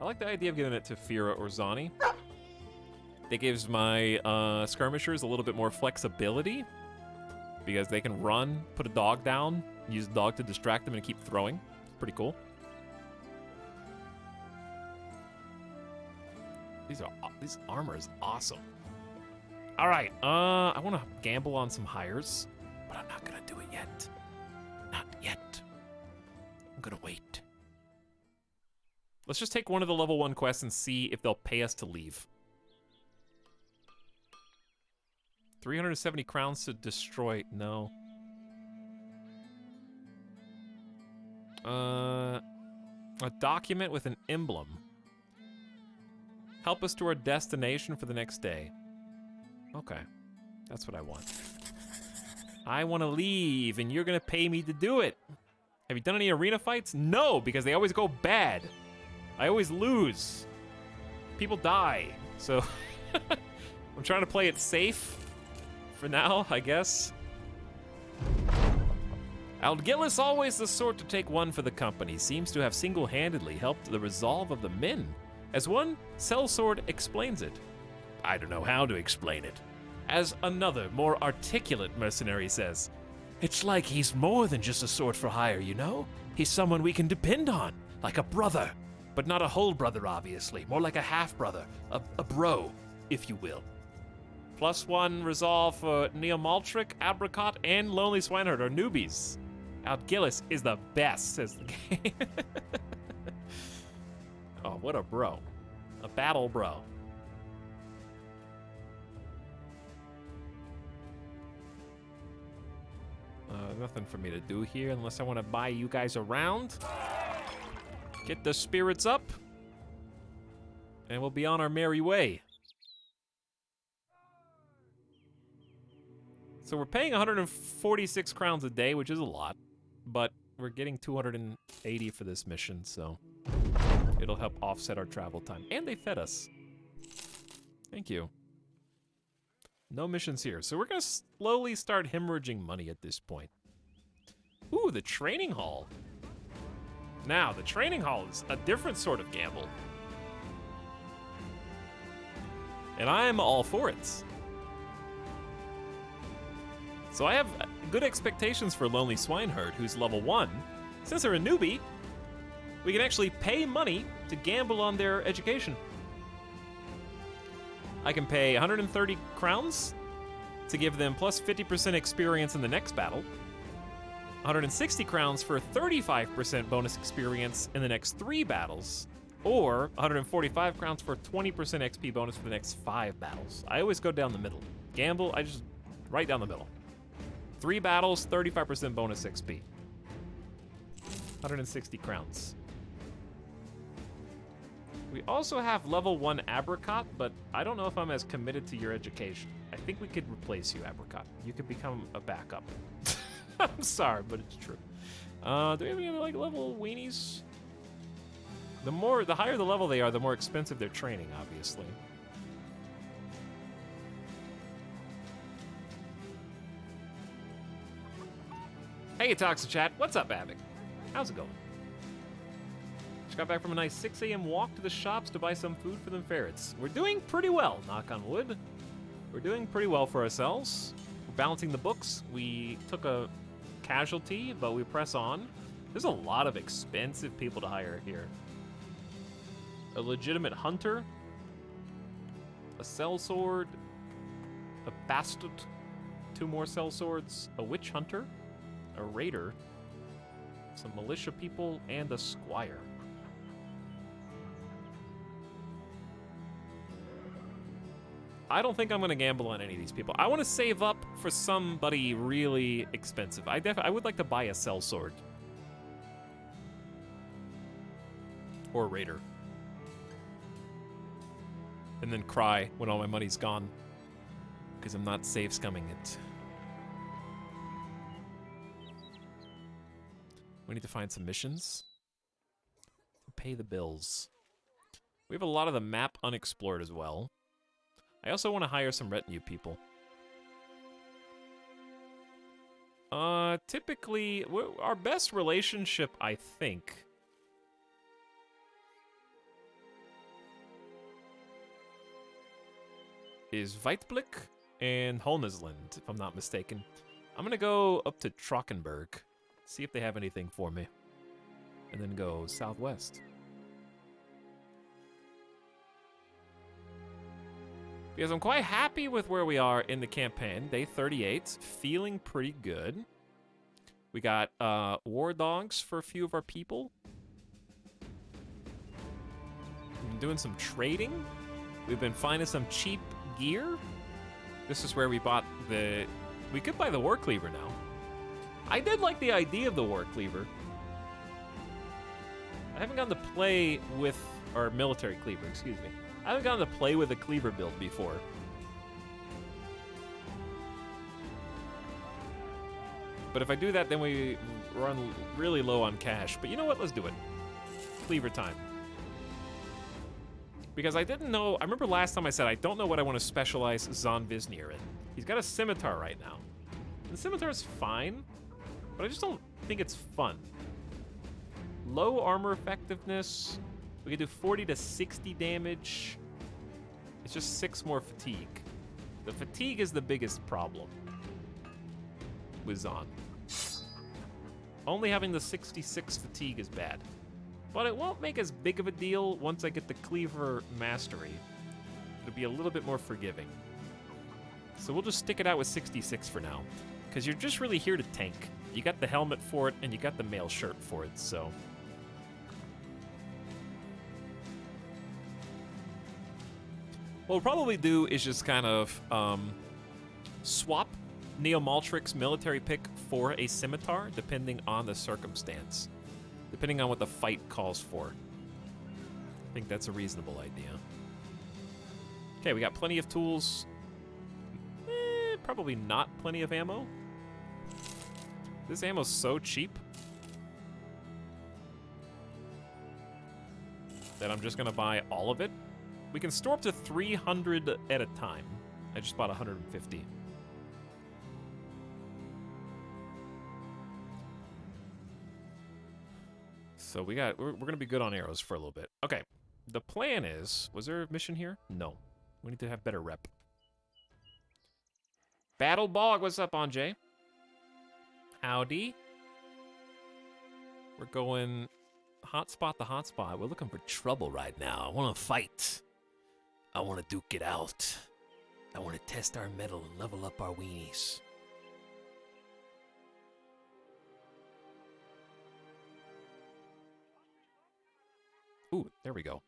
I like the idea of giving it to Fira or Zani. That gives my skirmishers a little bit more flexibility because they can run, put a dog down, use the dog to distract them and keep throwing. It's pretty cool. This armor is awesome. All right, I want to gamble on some hires, but I'm not gonna do it yet. Not yet. I'm gonna wait. Let's just take one of the level 1 quests and see if they'll pay us to leave. 370 crowns to destroy. No. A document with an emblem. Help us to our destination for the next day. Okay. That's what I want. I want to leave, and you're going to pay me to do it. Have you done any arena fights? No, because they always go bad. I always lose. People die. So I'm trying to play it safe for now, I guess. Aldgillis, always the sort to take one for the company, seems to have single-handedly helped the resolve of the men. As one sellsword explains it. I don't know how to explain it. As another, more articulate mercenary says, it's like he's more than just a sword for hire, you know? He's someone we can depend on, like a brother. But not a whole brother, obviously. More like a half-brother. A bro, if you will. +1 resolve for Neomaltric, Abricot, and Lonely Swineherd are newbies. Outgillis is the best, says the game. Oh, what a bro. A battle bro. Nothing for me to do here unless I want to buy you guys around. Get the spirits up. And we'll be on our merry way. So we're paying 146 crowns a day, which is a lot. But we're getting 280 for this mission, so it'll help offset our travel time. And they fed us. Thank you. No missions here. So we're going to slowly start hemorrhaging money at this point. Ooh, the training hall. Now, the training hall is a different sort of gamble. And I'm all for it. So I have good expectations for Lonely Swineherd, who's level 1. Since they're a newbie, we can actually pay money to gamble on their education. I can pay 130 crowns to give them plus 50% experience in the next battle. 160 crowns for 35% bonus experience in the next 3 battles. Or 145 crowns for 20% XP bonus for the next 5 battles. I always go down the middle. Gamble, I just right down the middle. 3 battles, 35% bonus XP. 160 crowns. We also have level 1 Abricot, but I don't know if I'm as committed to your education. I think we could replace you, Abricot. You could become a backup. I'm sorry, but it's true. Do we have any like level weenies? The higher the level they are, the more expensive their training, obviously. Hey, Toxichat. What's up, Avic? How's it going? Just got back from a nice 6 a.m. walk to the shops to buy some food for them ferrets. We're doing pretty well, knock on wood. We're doing pretty well for ourselves. We're balancing the books. We took a casualty, but we press on. There's a lot of expensive people to hire here. A legitimate hunter, a sellsword, a bastard, 2 more sellswords, a witch hunter, a raider, some militia people, and a squire. I don't think I'm going to gamble on any of these people. I want to save up for somebody really expensive. I would like to buy a sellsword. Or a raider. And then cry when all my money's gone. Because I'm not safe scumming it. We need to find some missions. Pay the bills. We have a lot of the map unexplored as well. I also want to hire some retinue people. Typically, our best relationship, I think, is Weitblick and Holnesland, if I'm not mistaken. I'm gonna go up to Trockenberg, see if they have anything for me, and then go southwest. Because I'm quite happy with where we are in the campaign. Day 38, feeling pretty good. We got war dogs for a few of our people. We've been doing some trading. We've been finding some cheap gear. This is where we bought the... We could buy the War Cleaver now. I did like the idea of the War Cleaver. I haven't gotten to play with... Or military cleaver, excuse me. I haven't gotten to play with a cleaver build before. But if I do that, then we run really low on cash. But you know what? Let's do it. Cleaver time. Because I didn't know... I remember last time I said I don't know what I want to specialize Zon Visnir in. He's got a scimitar right now. The scimitar is fine, but I just don't think it's fun. Low armor effectiveness... We can do 40 to 60 damage. It's just 6 more fatigue. The fatigue is the biggest problem with Zon. Only having the 66 fatigue is bad. But it won't make as big of a deal once I get the Cleaver Mastery. It'll be a little bit more forgiving. So we'll just stick it out with 66 for now. Because you're just really here to tank. You got the helmet for it, and you got the mail shirt for it, so... What we'll probably do is just kind of swap Neo Maltrix's military pick for a scimitar, depending on the circumstance. Depending on what the fight calls for. I think that's a reasonable idea. Okay, we got plenty of tools. Probably not plenty of ammo. This ammo's so cheap that I'm just gonna buy all of it. We can store up to 300 at a time. I just bought 150. So we're gonna be good on arrows for a little bit. Okay, the plan is, was there a mission here? No, we need to have better rep. Battle Bog, what's up, Anjay? Howdy. We're going hotspot to hotspot. We're looking for trouble right now. I want to fight. I want to duke it out. I want to test our mettle and level up our weenies. Ooh, there we go.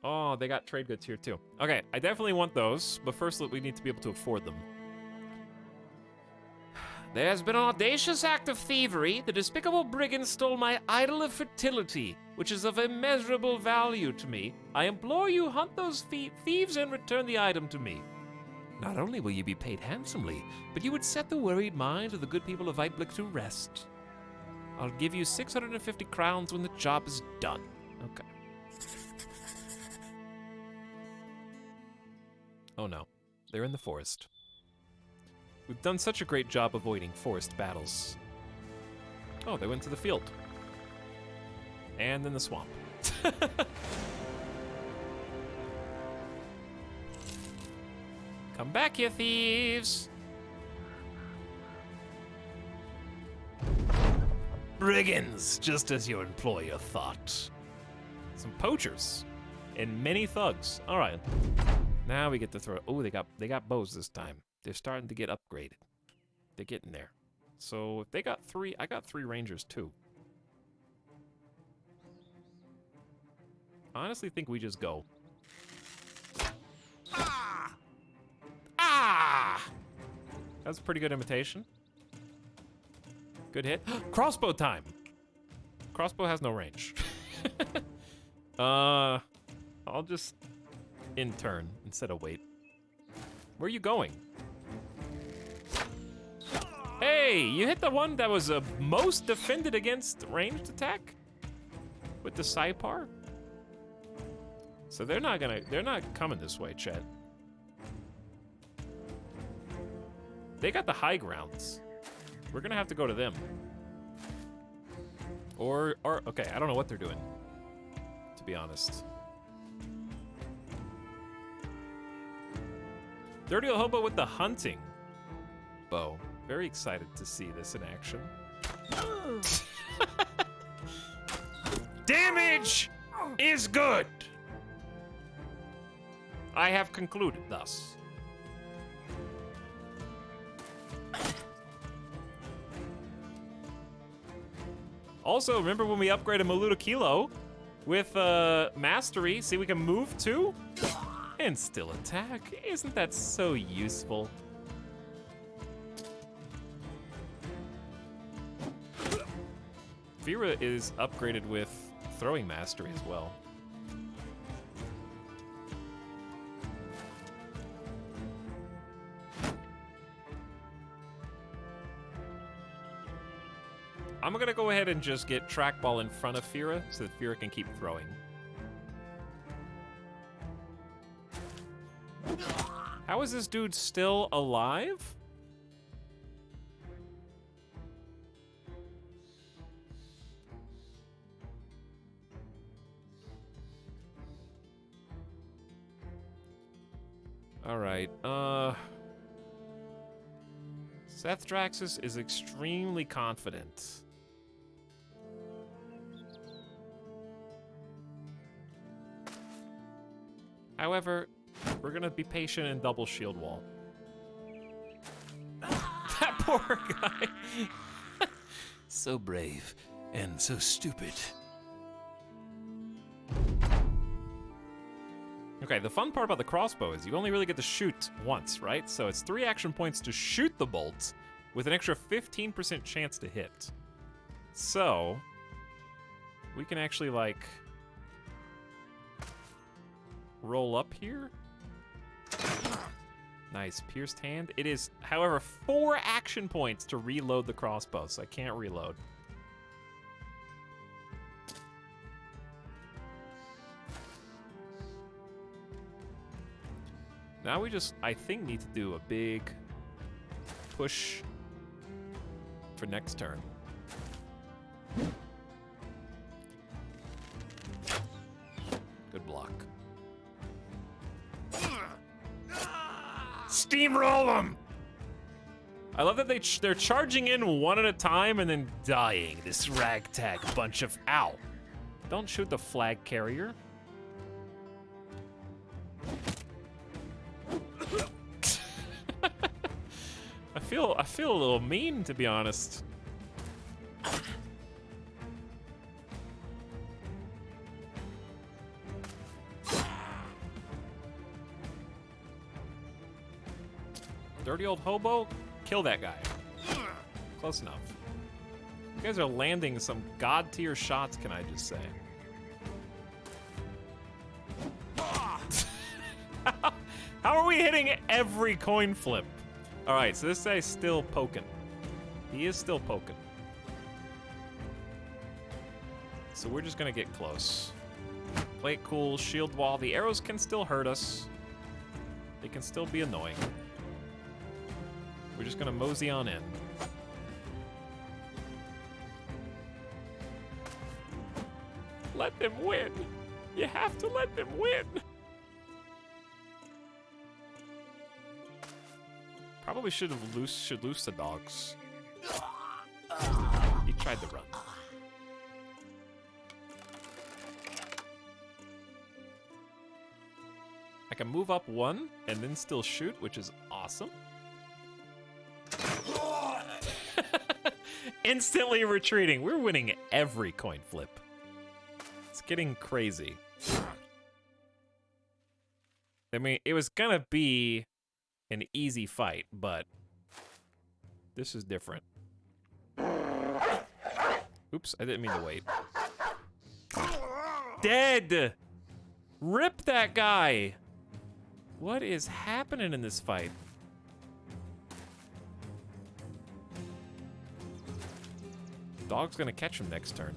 Oh, they got trade goods here too. Okay, I definitely want those, but first we need to be able to afford them. There has been an audacious act of thievery. The despicable brigand stole my idol of fertility, which is of immeasurable value to me. I implore you, hunt those thieves and return the item to me. Not only will you be paid handsomely, but you would set the worried minds of the good people of Weitblick to rest. I'll give you 650 crowns when the job is done. Okay. Oh no, they're in the forest. We've done such a great job avoiding forest battles. Oh, they went to the field. And then the swamp. Come back here, thieves! Brigands, just as your employer thought. Some poachers. And many thugs. Alright. Now we get to throw. Oh, they got bows this time. They're starting to get upgraded. They're getting there. So if they got 3, I got 3 rangers too. I honestly think we just go. Ah! That's a pretty good imitation. Good hit. Crossbow time! Crossbow has no range. I'll just intern instead of wait. Where are you going? Hey, you hit the one that was most defended against ranged attack with the Saipar. So they're not coming this way, Chet. They got the high grounds. We're gonna have to go to them. Or okay, I don't know what they're doing, to be honest. Dirty old hobo with the hunting bow. Very excited to see this in action. Damage is good. I have concluded thus. Also, remember when we upgraded Maluta Kilo with Mastery? See, we can move too? And still attack. Isn't that so useful? Vera is upgraded with Throwing Mastery as well. I'm gonna go ahead and just get Trackball in front of Fira so that Fira can keep throwing. How is this dude still alive? All right, Seth Draxus is extremely confident. However, we're gonna be patient and double shield wall. That poor guy. So brave and so stupid. Okay, the fun part about the crossbow is you only really get to shoot once, right? So it's 3 action points to shoot the bolt with an extra 15% chance to hit. So we can actually like roll up here. Nice, pierced hand. It is, however, 4 action points to reload the crossbow, so I can't reload. Now we just, I think, need to do a big push for next turn. Good block. Steamroll them! I love that they're charging in one at a time and then dying. This ragtag bunch of ow! Don't shoot the flag carrier. I feel a little mean, to be honest. Dirty old hobo, kill that guy. Close enough. You guys are landing some god tier shots, can I just say? How are we hitting every coin flip? All right, so this guy's still poking. He is still poking. So we're just gonna get close. Play it cool, shield wall. The arrows can still hurt us. They can still be annoying. We're just gonna mosey on in. Let them win. You have to let them win. Probably should loose the dogs. He tried to run. I can move up one and then still shoot, which is awesome. Instantly retreating. We're winning every coin flip. It's getting crazy. I mean, it was gonna be an easy fight, but this is different. Oops, I didn't mean to wait. Dead! Rip that guy! What is happening in this fight? Dog's gonna catch him next turn.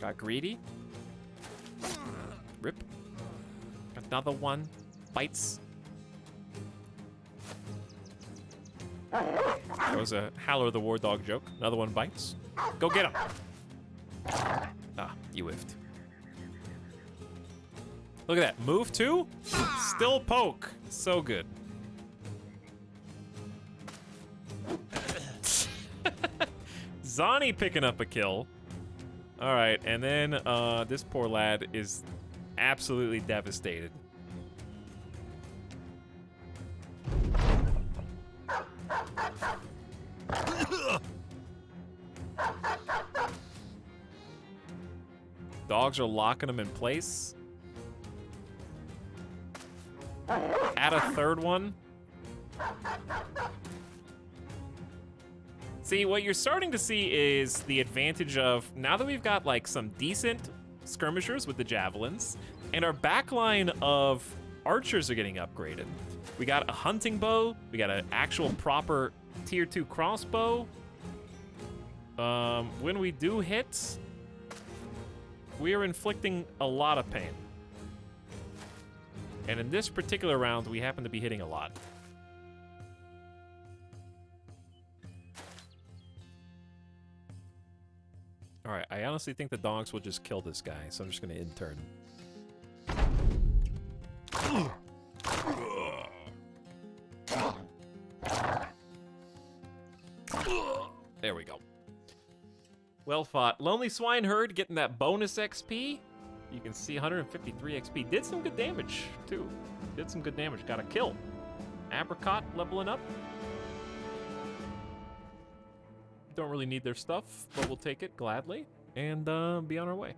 Got greedy. Rip. Another one. Bites. That was a Howler the War Dog joke. Another one bites. Go get him. Ah, you whiffed. Look at that. Move two. Still poke. So good. Zani picking up a kill. All right, and then this poor lad is absolutely devastated. Dogs are locking him in place. Add a third one. See, what you're starting to see is the advantage of, now that we've got like some decent skirmishers with the javelins, and our backline of archers are getting upgraded. We got a hunting bow, we got an actual proper tier 2 crossbow. When we do hit, we are inflicting a lot of pain. And in this particular round, we happen to be hitting a lot. All right, I honestly think the dogs will just kill this guy, so I'm just gonna intern. There we go. Well fought. Lonely Swineherd getting that bonus XP. You can see 153 XP. Did some good damage, too. Did some good damage. Got a kill. Apricot leveling up. Don't really need their stuff, but we'll take it gladly and be on our way.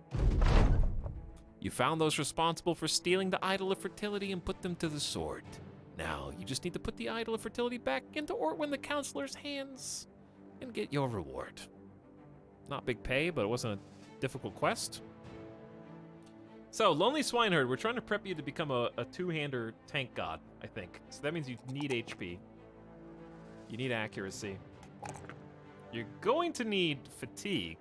You found those responsible for stealing the Idol of Fertility and put them to the sword. Now, you just need to put the Idol of Fertility back into Ortwin the Counselor's hands and get your reward. Not big pay, but it wasn't a difficult quest. So, Lonely Swineherd, we're trying to prep you to become a two-hander tank god, I think. So that means you need HP. You need accuracy. You're going to need fatigue.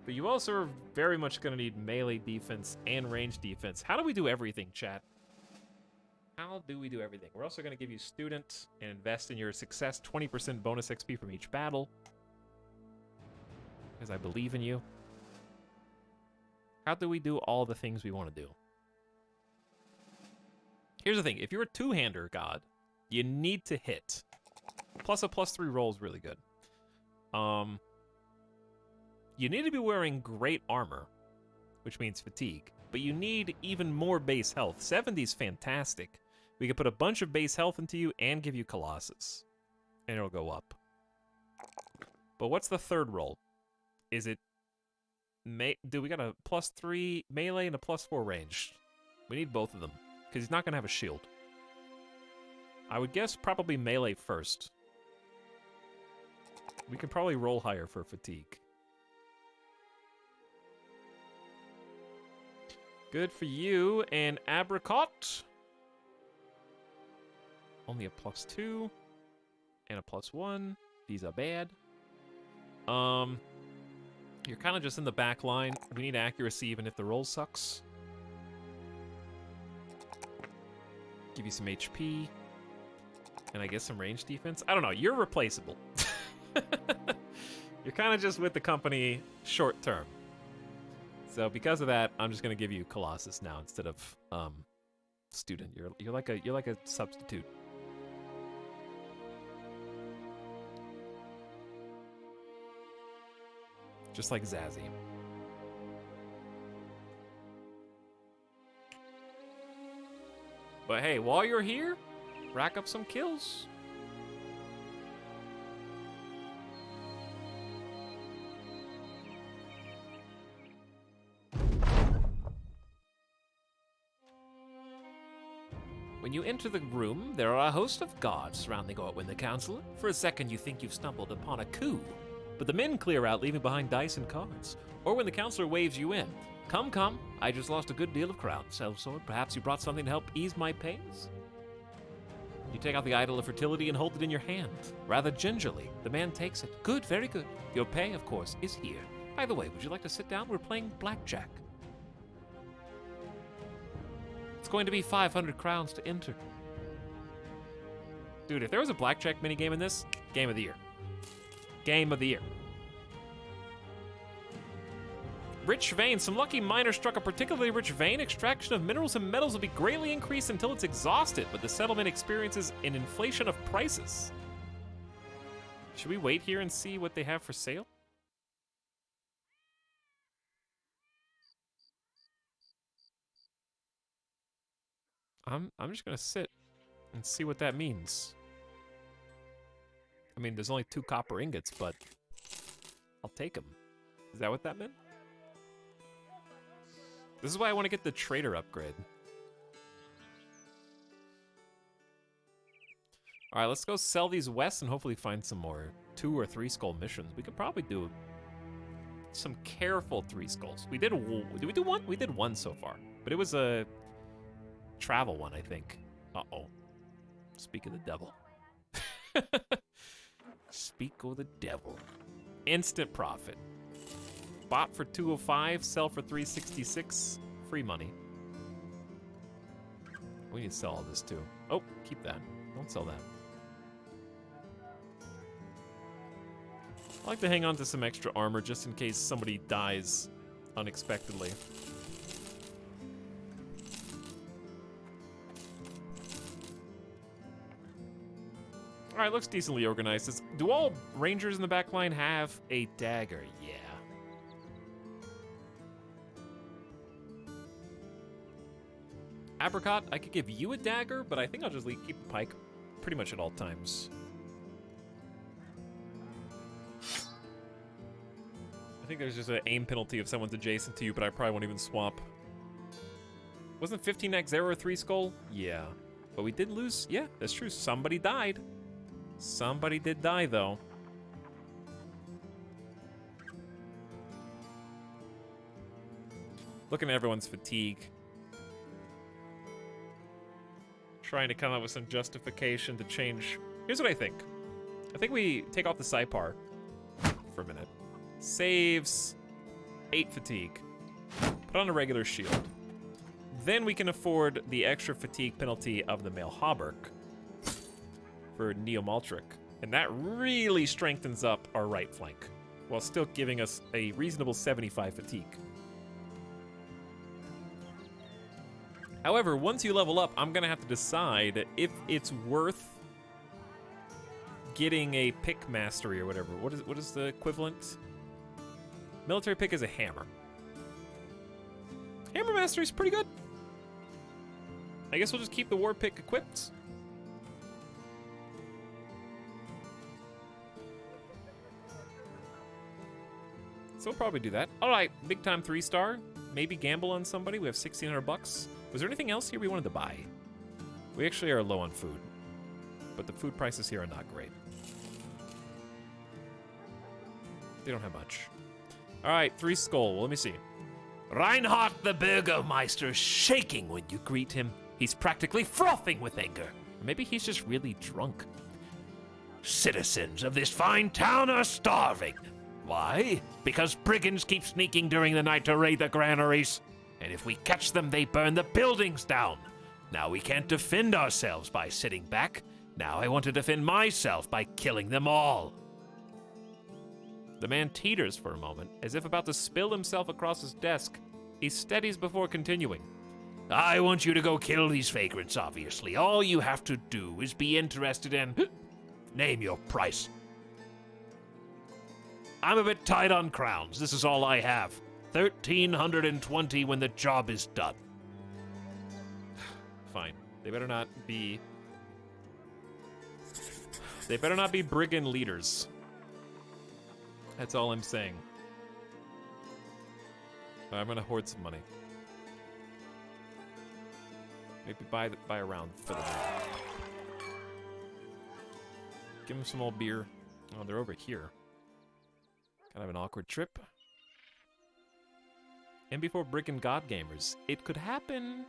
But you also are very much going to need melee defense and range defense. How do we do everything, chat? How do we do everything? We're also going to give you student and invest in your success 20% bonus XP from each battle. Because I believe in you. How do we do all the things we want to do? Here's the thing. If you're a two-hander god, you need to hit. Plus a +3 roll is really good. You need to be wearing great armor, which means fatigue. But you need even more base health. 70 is fantastic. We can put a bunch of base health into you and give you Colossus. And it'll go up. But what's the third roll? Is it... Do we got a +3 melee and a +4 range? We need both of them. Because he's not going to have a shield. I would guess probably melee first. We can probably roll higher for fatigue. Good for you. And Apricot. Only a +2. And a +1. These are bad. You're kind of just in the back line. We need accuracy even if the roll sucks. Give you some HP. And I guess some range defense. I don't know. You're replaceable. You're kind of just with the company short term. So because of that, I'm just gonna give you Colossus now instead of student. You're like a substitute. Just like Zazzy. But hey, while you're here, rack up some kills. When you enter the room, there are a host of guards surrounding Orwin the Counselor. For a second, you think you've stumbled upon a coup. But the men clear out, leaving behind dice and cards. Orwin the Counselor waves you in. Come, come, I just lost a good deal of crown, Sellsword. Perhaps you brought something to help ease my pains? You take out the idol of fertility and hold it in your hand. Rather gingerly, the man takes it. Good, very good. Your pay, of course, is here. By the way, would you like to sit down? We're playing blackjack. It's going to be 500 crowns to enter. Dude, if there was a blackjack minigame in this, game of the year. Game of the year. Rich vein. Some lucky miner struck a particularly rich vein. Extraction of minerals and metals will be greatly increased until it's exhausted, but the settlement experiences an inflation of prices. Should we wait here and see what they have for sale? I'm just gonna sit and see what that means. I mean, there's only 2 copper ingots, but I'll take them. Is that what that meant? This is why I want to get the trader upgrade. All right, let's go sell these west and hopefully find some more 2 or 3 skull missions. We could probably do some careful 3 skulls. Did we do 1? We did 1 so far, but it was a travel one, I think. Uh-oh. Speak of the devil. Speak of the devil. Instant profit. Bought for 205, sell for 366. Free money. We need to sell all this too. Oh, keep that. Don't sell that. I like to hang on to some extra armor just in case somebody dies unexpectedly. All right, looks decently organized. Do all rangers in the back line have a dagger? Yeah. Apricot, I could give you a dagger, but I think I'll just keep a pike pretty much at all times. I think there's just an aim penalty if someone's adjacent to you, but I probably won't even swap. Wasn't 15x0 a 3 skull? Yeah. But we did lose. Yeah, that's true. Somebody died. Somebody did die, though. Looking at everyone's fatigue. Trying to come up with some justification to change. Here's what I think. I think we take off the Saipar for a minute. Saves 8 fatigue. Put on a regular shield. Then we can afford the extra fatigue penalty of the male hauberk for Neomaltric. And that really strengthens up our right flank, while still giving us a reasonable 75 fatigue. However, once you level up, I'm gonna have to decide if it's worth getting a pick mastery or whatever. What is the equivalent? Military pick is a hammer. Hammer mastery is pretty good. I guess we'll just keep the war pick equipped. So we'll probably do that. All right, big time 3-star. Maybe gamble on somebody. We have 1,600 bucks. Was there anything else here we wanted to buy? We actually are low on food, but the food prices here are not great. They don't have much. All right, 3 skull. Well, let me see. Reinhardt the Burgomeister is shaking when you greet him. He's practically frothing with anger. Maybe he's just really drunk. citizens of this fine town are starving. Why? Because brigands keep sneaking during the night to raid the granaries. And if we catch them, they burn the buildings down. Now we can't defend ourselves by sitting back. Now I want to defend myself by killing them all. The man teeters for a moment, as if about to spill himself across his desk. He steadies before continuing. I want you to go kill these vagrants, obviously. All you have to do is be interested in... Name your price. I'm a bit tight on crowns. This is all I have. 1,320 when the job is done. Fine. They better not be brigand leaders. That's all I'm saying. But I'm gonna hoard some money. Maybe buy a round for them. Give them some old beer. Oh, they're over here. Kind of an awkward trip. And before Brigand God Gamers, it could happen.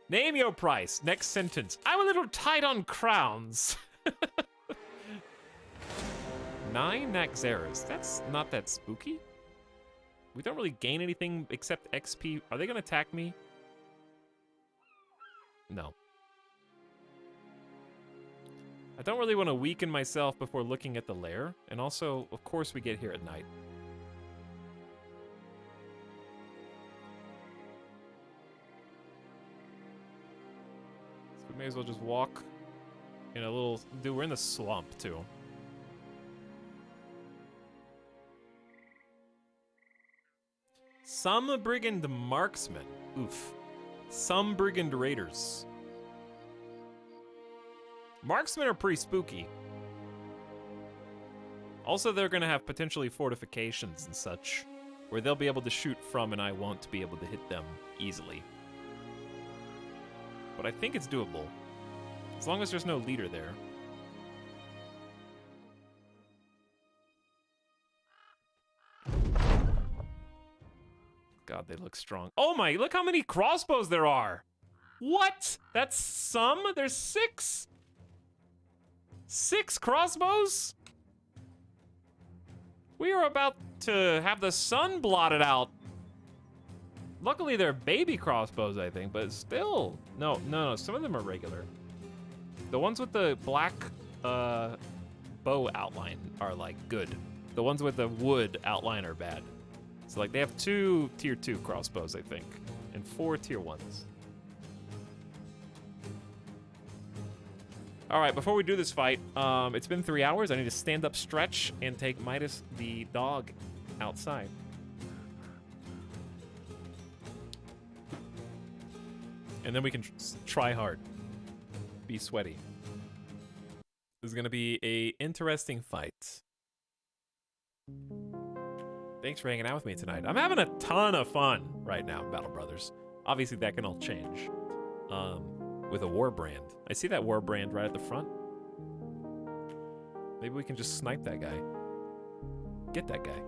Name your price. Next sentence. I'm a little tight on crowns. 9 Naxeras. That's not that spooky. We don't really gain anything except XP. Are they gonna attack me? No. I don't really want to weaken myself before looking at the lair. And also, of course, we get here at night. So we may as well just walk in a little... Dude, we're in the swamp, too. Some brigand marksmen. Oof. Some brigand raiders. Marksmen are pretty spooky. Also, they're gonna have potentially fortifications and such, where they'll be able to shoot from and I won't be able to hit them easily. But I think it's doable. As long as there's no leader there. God, they look strong. Oh my, look how many crossbows there are! What? That's some? There's 6? 6 crossbows? We are about to have the sun blotted out. Luckily, they're baby crossbows, I think, but still. No, some of them are regular. The ones with the black bow outline are, like, good. The ones with the wood outline are bad. So, like, they have 2 tier 2 crossbows, I think, and 4 tier 1s. All right, before we do this fight, it's been 3 hours. I need to stand up, stretch, and take Midas the dog outside. And then we can try hard. Be sweaty. This is gonna be a interesting fight. Thanks for hanging out with me tonight. I'm having a ton of fun right now, Battle Brothers. Obviously, that can all change. With a war brand. I see that war brand right at the front. Maybe we can just snipe that guy. Get that guy.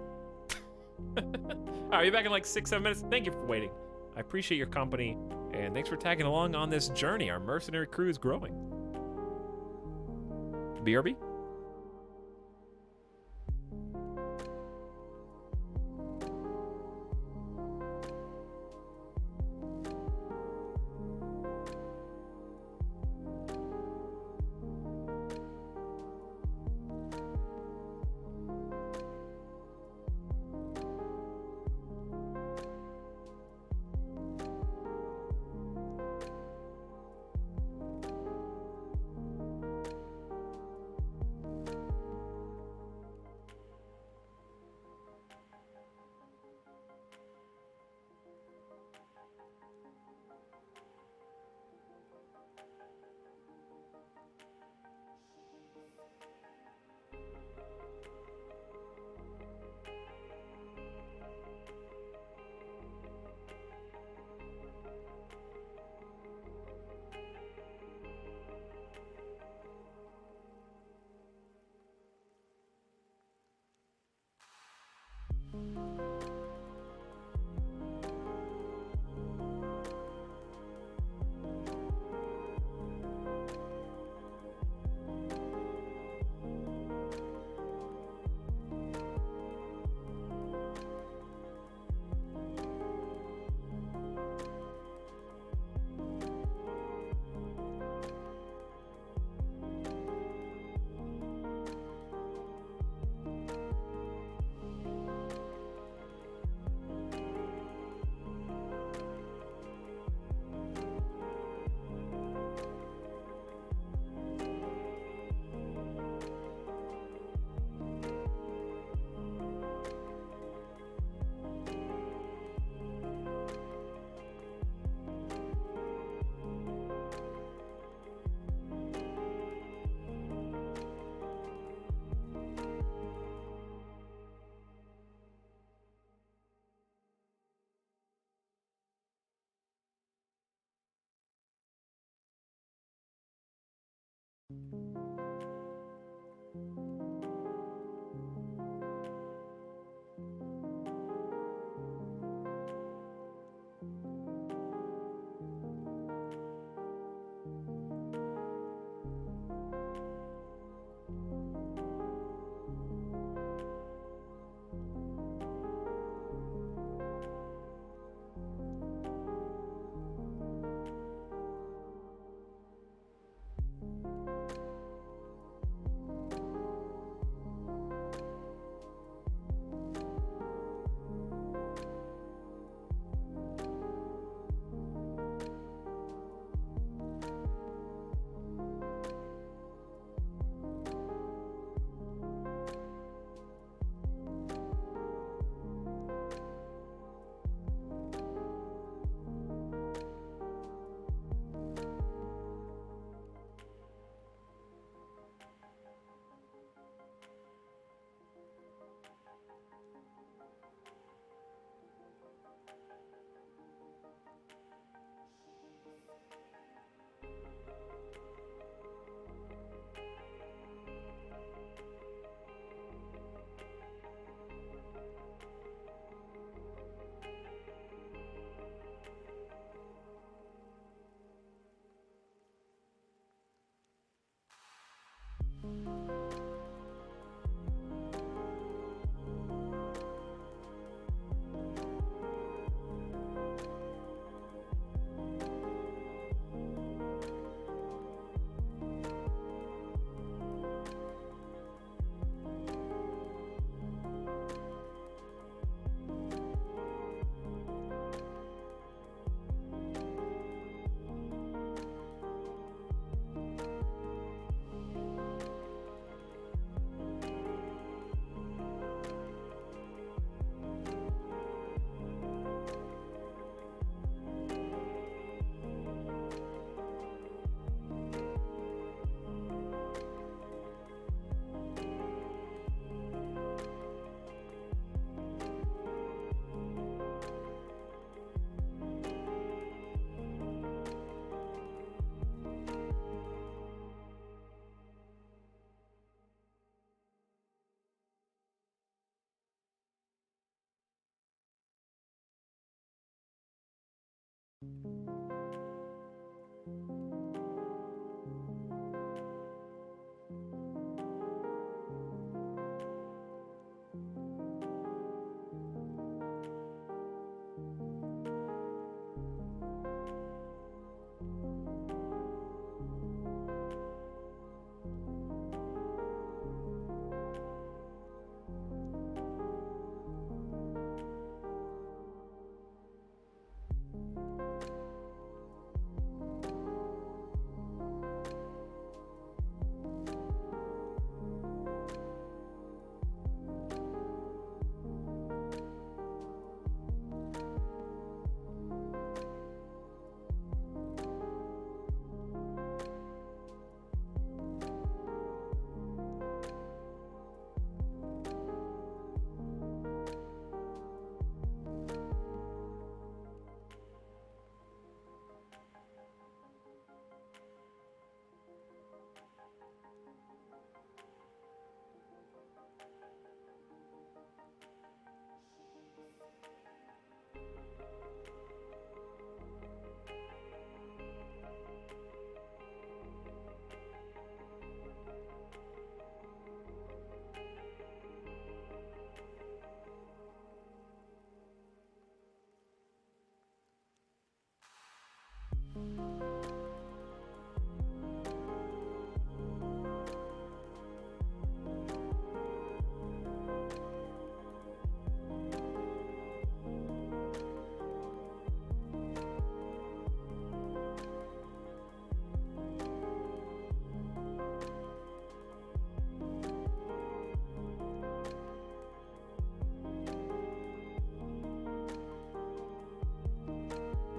All right, be back in like 6-7 minutes. Thank you for waiting. I appreciate your company, and thanks for tagging along on this journey. Our mercenary crew is growing. BRB?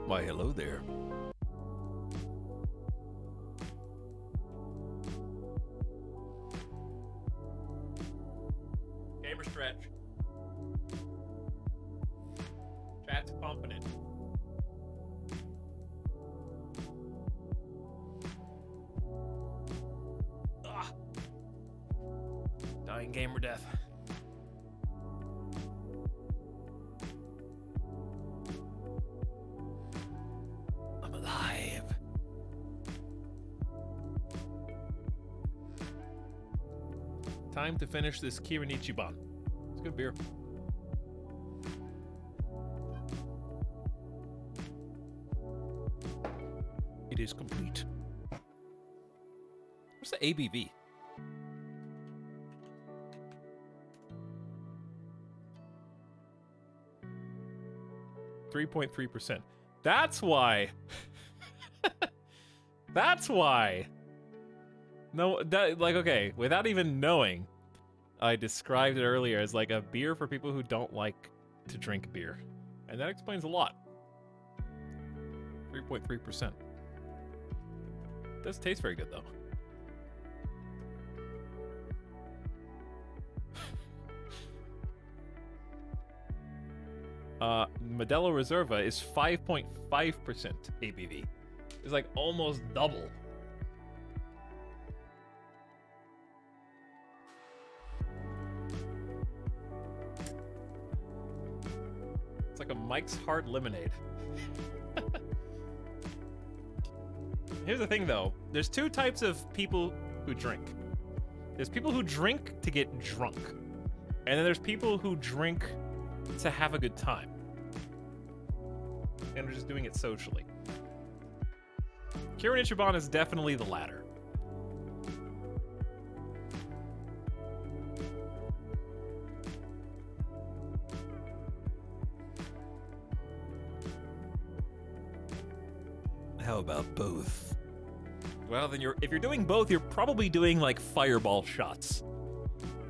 Why, hello there. Gamer stretch. Chat's pumping it. Ah. Dying gamer death. I'm alive. Time to finish this Kirin Ichiban. It's good beer. It is complete. What's the ABV? .3%. That's why. That's why. No, that, like, okay, without even knowing, I described it earlier as like a beer for people who don't like to drink beer. And that explains a lot. 3.3%. Does taste very good though. Modelo Reserva is 5.5% ABV. It's like almost double. It's like a Mike's Hard Lemonade. Here's the thing though. There's two types of people who drink. There's people who drink to get drunk. And then there's people who drink to have a good time. And are just doing it socially. Kirin Ichiban is definitely the latter. How about both? Well, then if you're doing both, you're probably doing like fireball shots.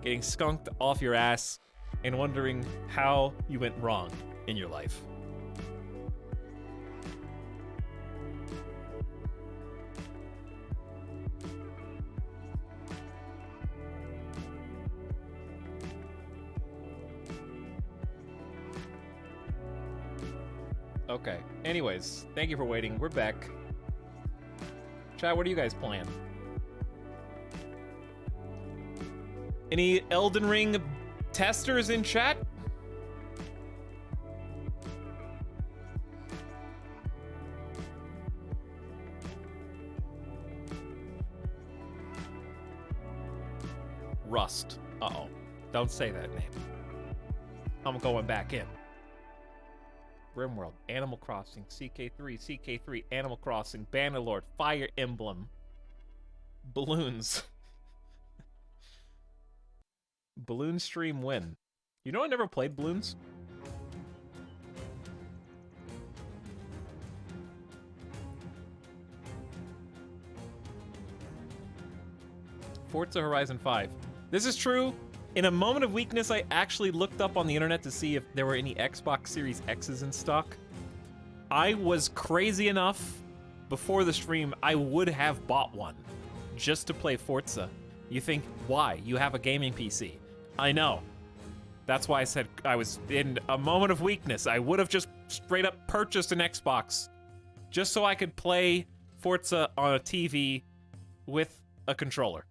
Getting skunked off your ass and wondering how you went wrong in your life. Okay. Anyways, thank you for waiting. We're back. Chat, what are you guys playing? Any Elden Ring testers in chat? Rust. Uh-oh. Don't say that name. I'm going back in. RimWorld, Animal Crossing, CK3, Animal Crossing, Bannerlord, Fire Emblem, Balloons. Balloon Stream win. You know I never played Balloons? Forza Horizon 5. This is true. In a moment of weakness, I actually looked up on the internet to see if there were any Xbox Series X's in stock. I was crazy enough, before the stream, I would have bought one just to play Forza. You think, why? You have a gaming PC. I know. That's why I said I was in a moment of weakness. I would have just straight up purchased an Xbox just so I could play Forza on a TV with a controller.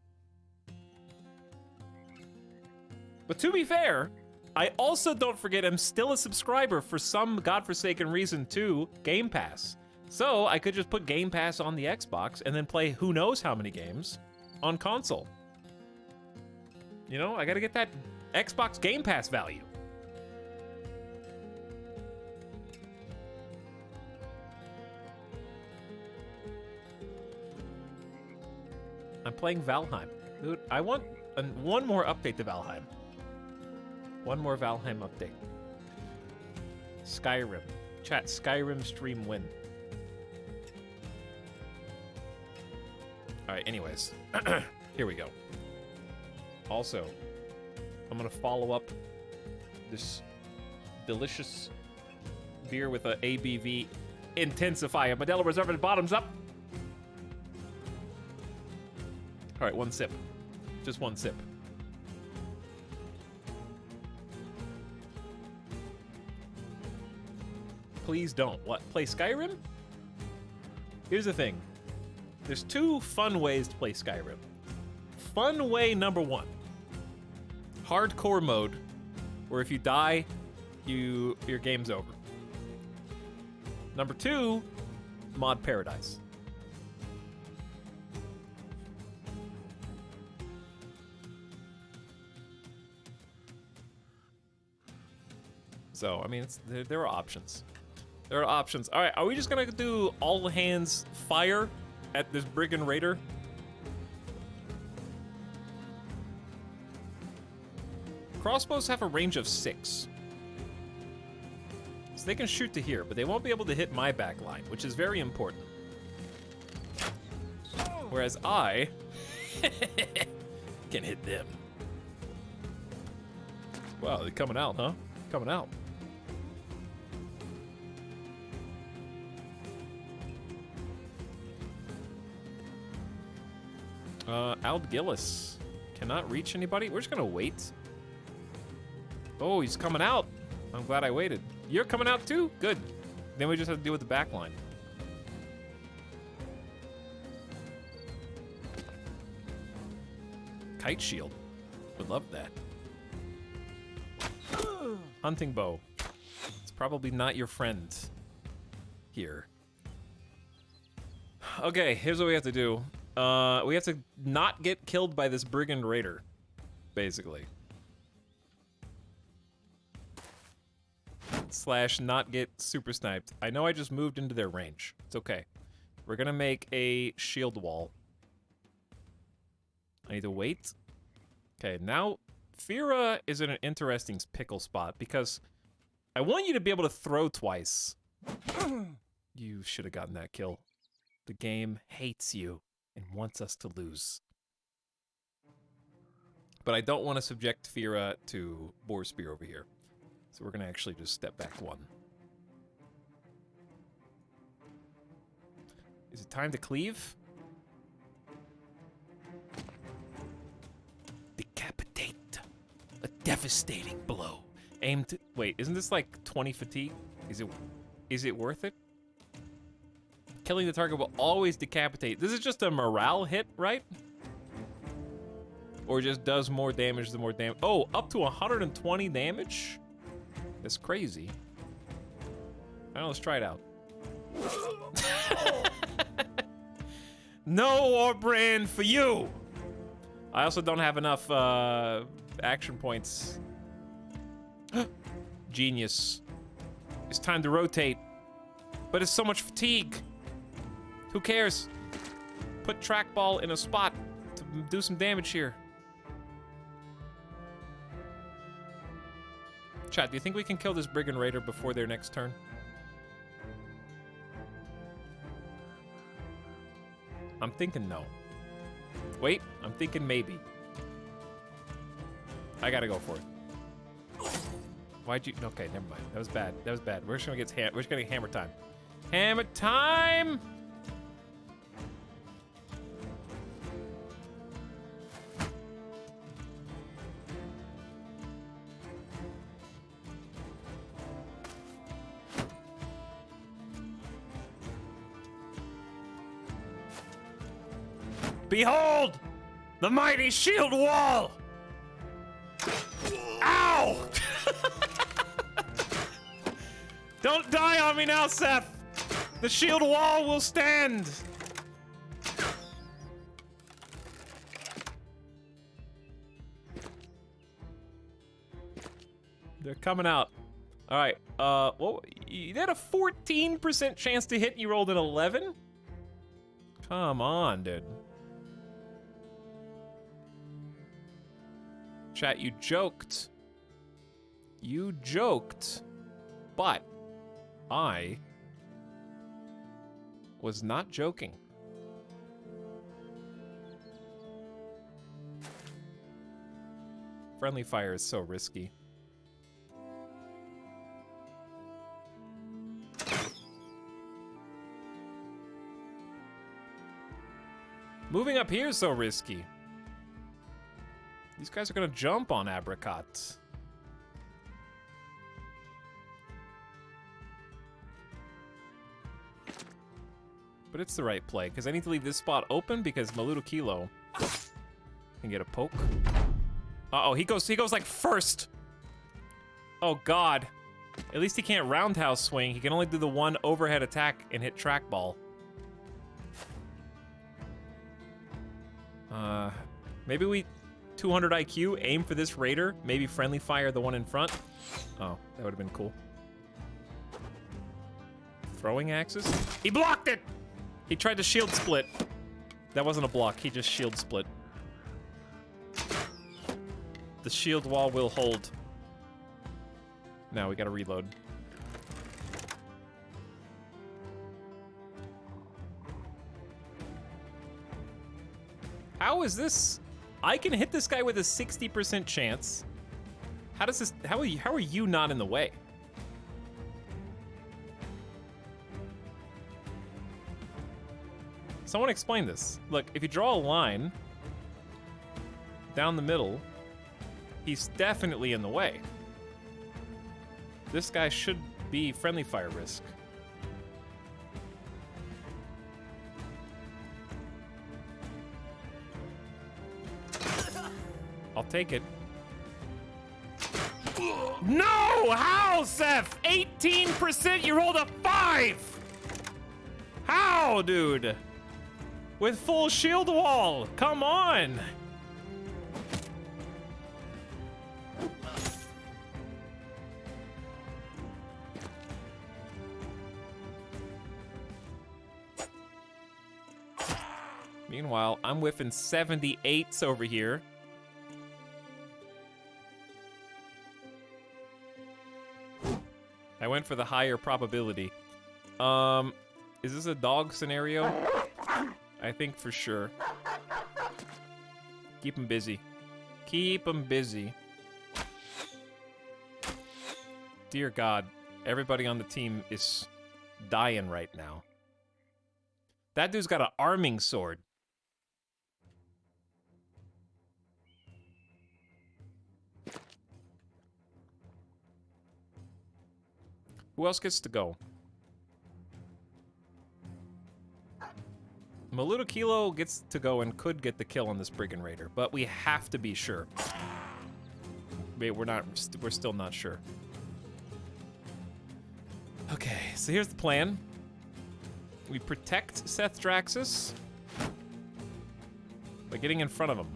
But to be fair, I also, don't forget, I'm still a subscriber for some godforsaken reason to Game Pass. So I could just put Game Pass on the Xbox and then play who knows how many games on console. You know, I gotta get that Xbox Game Pass value. I'm playing Valheim. Dude, I want one more update to Valheim. One more Valheim update. Skyrim. Chat, Skyrim stream win. Alright, anyways. Here we go. Also, I'm gonna follow up this delicious beer with a ABV intensify. Modelo Reserve bottoms up. All right, one sip. Just one sip. Please don't. What? Play Skyrim? Here's the thing. There's two fun ways to play Skyrim. Fun way number one. Hardcore mode, where if you die, your game's over. Number two, mod paradise. So, I mean, there are options. There are options. All right, are we just gonna do all hands fire at this brigand raider? Crossbows have a range of 6. So they can shoot to here, but they won't be able to hit my back line, which is very important. Whereas I can hit them. Wow, they're coming out, huh? Coming out. Ald Gillis cannot reach anybody. We're just gonna wait. Oh, he's coming out. I'm glad I waited. You're coming out too? Good. Then we just have to deal with the back line. Kite shield. Would love that. Hunting bow. It's probably not your friend here. Okay, here's what we have to do. We have to not get killed by this brigand raider, basically. Slash not get super sniped. I know I just moved into their range. It's okay. We're gonna make a shield wall. I need to wait. Okay, now Fira is in an interesting pickle spot because I want you to be able to throw twice. You should have gotten that kill. The game hates you and wants us to lose. But I don't want to subject Fira to Boar Spear over here. So we're gonna actually just step back one. Is it time to cleave? Decapitate. A devastating blow. Aim to... Wait, isn't this like 20 fatigue? Is it worth it? Killing the target will always decapitate. This is just a morale hit, right? Or just does more damage the more damage. Oh, up to 120 damage? That's crazy. All right, let's try it out. No or brand for you. I also don't have enough action points. Genius. It's time to rotate. But it's so much fatigue. Who cares? Put trackball in a spot to do some damage here. Chat, do you think we can kill this brigand raider before their next turn? I'm thinking no. Wait, I'm thinking maybe. I gotta go for it. Why'd you? Okay, never mind. That was bad. That was bad. We're just gonna get hammer time. Hammer time! Behold! The mighty shield wall! Ow! Don't die on me now, Seth! The shield wall will stand! They're coming out. All right, well, you had a 14% chance to hit and you rolled an 11? Come on, dude. Chat, you joked. You joked, but I was not joking. Friendly fire is so risky. Moving up here is so risky. These guys are gonna jump on Apricot. But it's the right play, because I need to leave this spot open because Maluto Kilo can get a poke. Uh-oh, he goes like first. Oh God. At least he can't roundhouse swing. He can only do the one overhead attack and hit trackball. Maybe we 200 IQ, aim for this raider, maybe friendly fire the one in front. Oh, that would have been cool. Throwing axes? He blocked it! He tried to shield split. That wasn't a block, he just shield split. The shield wall will hold. Now we gotta reload. How is this? I can hit this guy with a 60% chance. How does this, how are you not in the way? Someone explain this. Look, if you draw a line down the middle, he's definitely in the way. This guy should be friendly fire risk. I'll take it. No! How, Seth? 18%, you rolled a 5! How, dude? With full shield wall, come on! Meanwhile, I'm whiffing 78s over here. I went for the higher probability. Is this a dog scenario? I think for sure. Keep him busy. Keep him busy. Dear God, everybody on the team is dying right now. That dude's got an arming sword. Who else gets to go? Maluto Kilo gets to go and could get the kill on this Brigand Raider, but we have to be sure. Wait, we're still not sure. Okay, so here's the plan. We protect Seth Draxus by getting in front of him.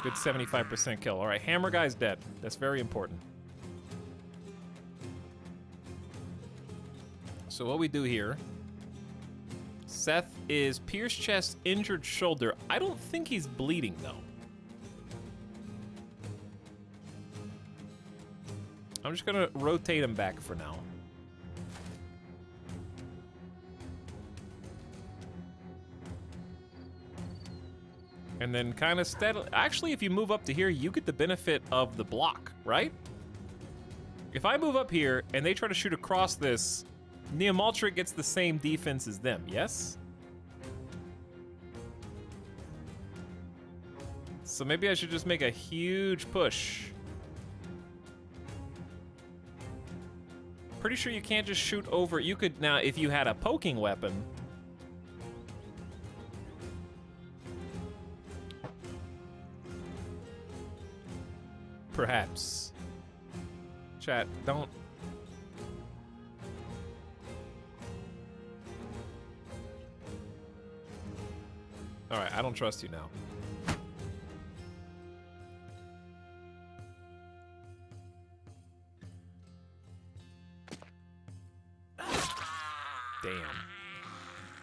Good 75% kill. All right, Hammer Guy's dead. That's very important. So what we do here, Seth is pierced chest, injured shoulder. I don't think he's bleeding though. I'm just gonna rotate him back for now. And then kind of steadily, actually if you move up to here, you get the benefit of the block, right? If I move up here and they try to shoot across this, Neomaltric gets the same defense as them, yes? So maybe I should just make a huge push. Pretty sure you can't just shoot over. You could, now if you had a poking weapon. Perhaps. Chat, don't. All right, I don't trust you now. Damn.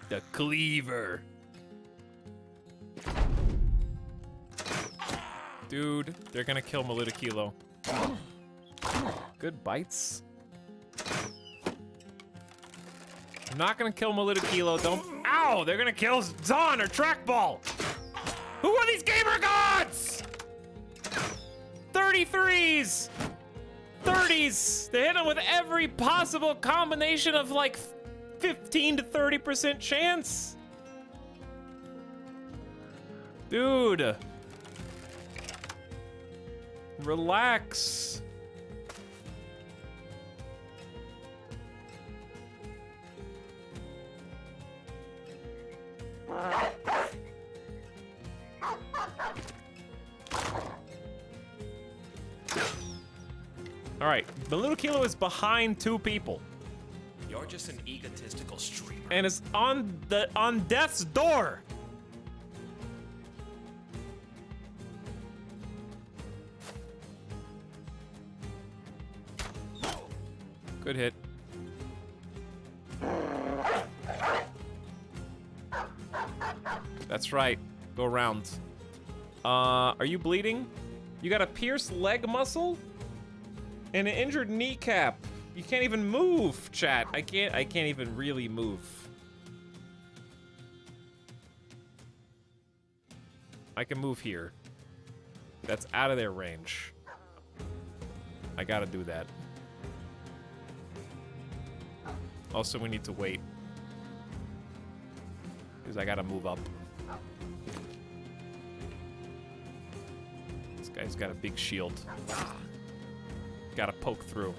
The cleaver. Dude, they're gonna kill Maluto Kilo. Good bites. I'm not gonna kill Maluto Kilo, don't. Ow! They're gonna kill Zon or Trackball! Who are these gamer gods? 33s! 30s! They hit him with every possible combination of like 15 to 30% chance. Dude! Relax. All right, the little kilo is behind 2 people, You're just an egotistical streamer. and it's on death's door. Good hit. That's right. Go around. Are you bleeding? You got a pierced leg muscle? And an injured kneecap. You can't even move, chat. I can't even really move. I can move here. That's out of their range. I gotta do that. Also, we need to wait. Because I gotta move up. This guy's got a big shield. Gotta poke through.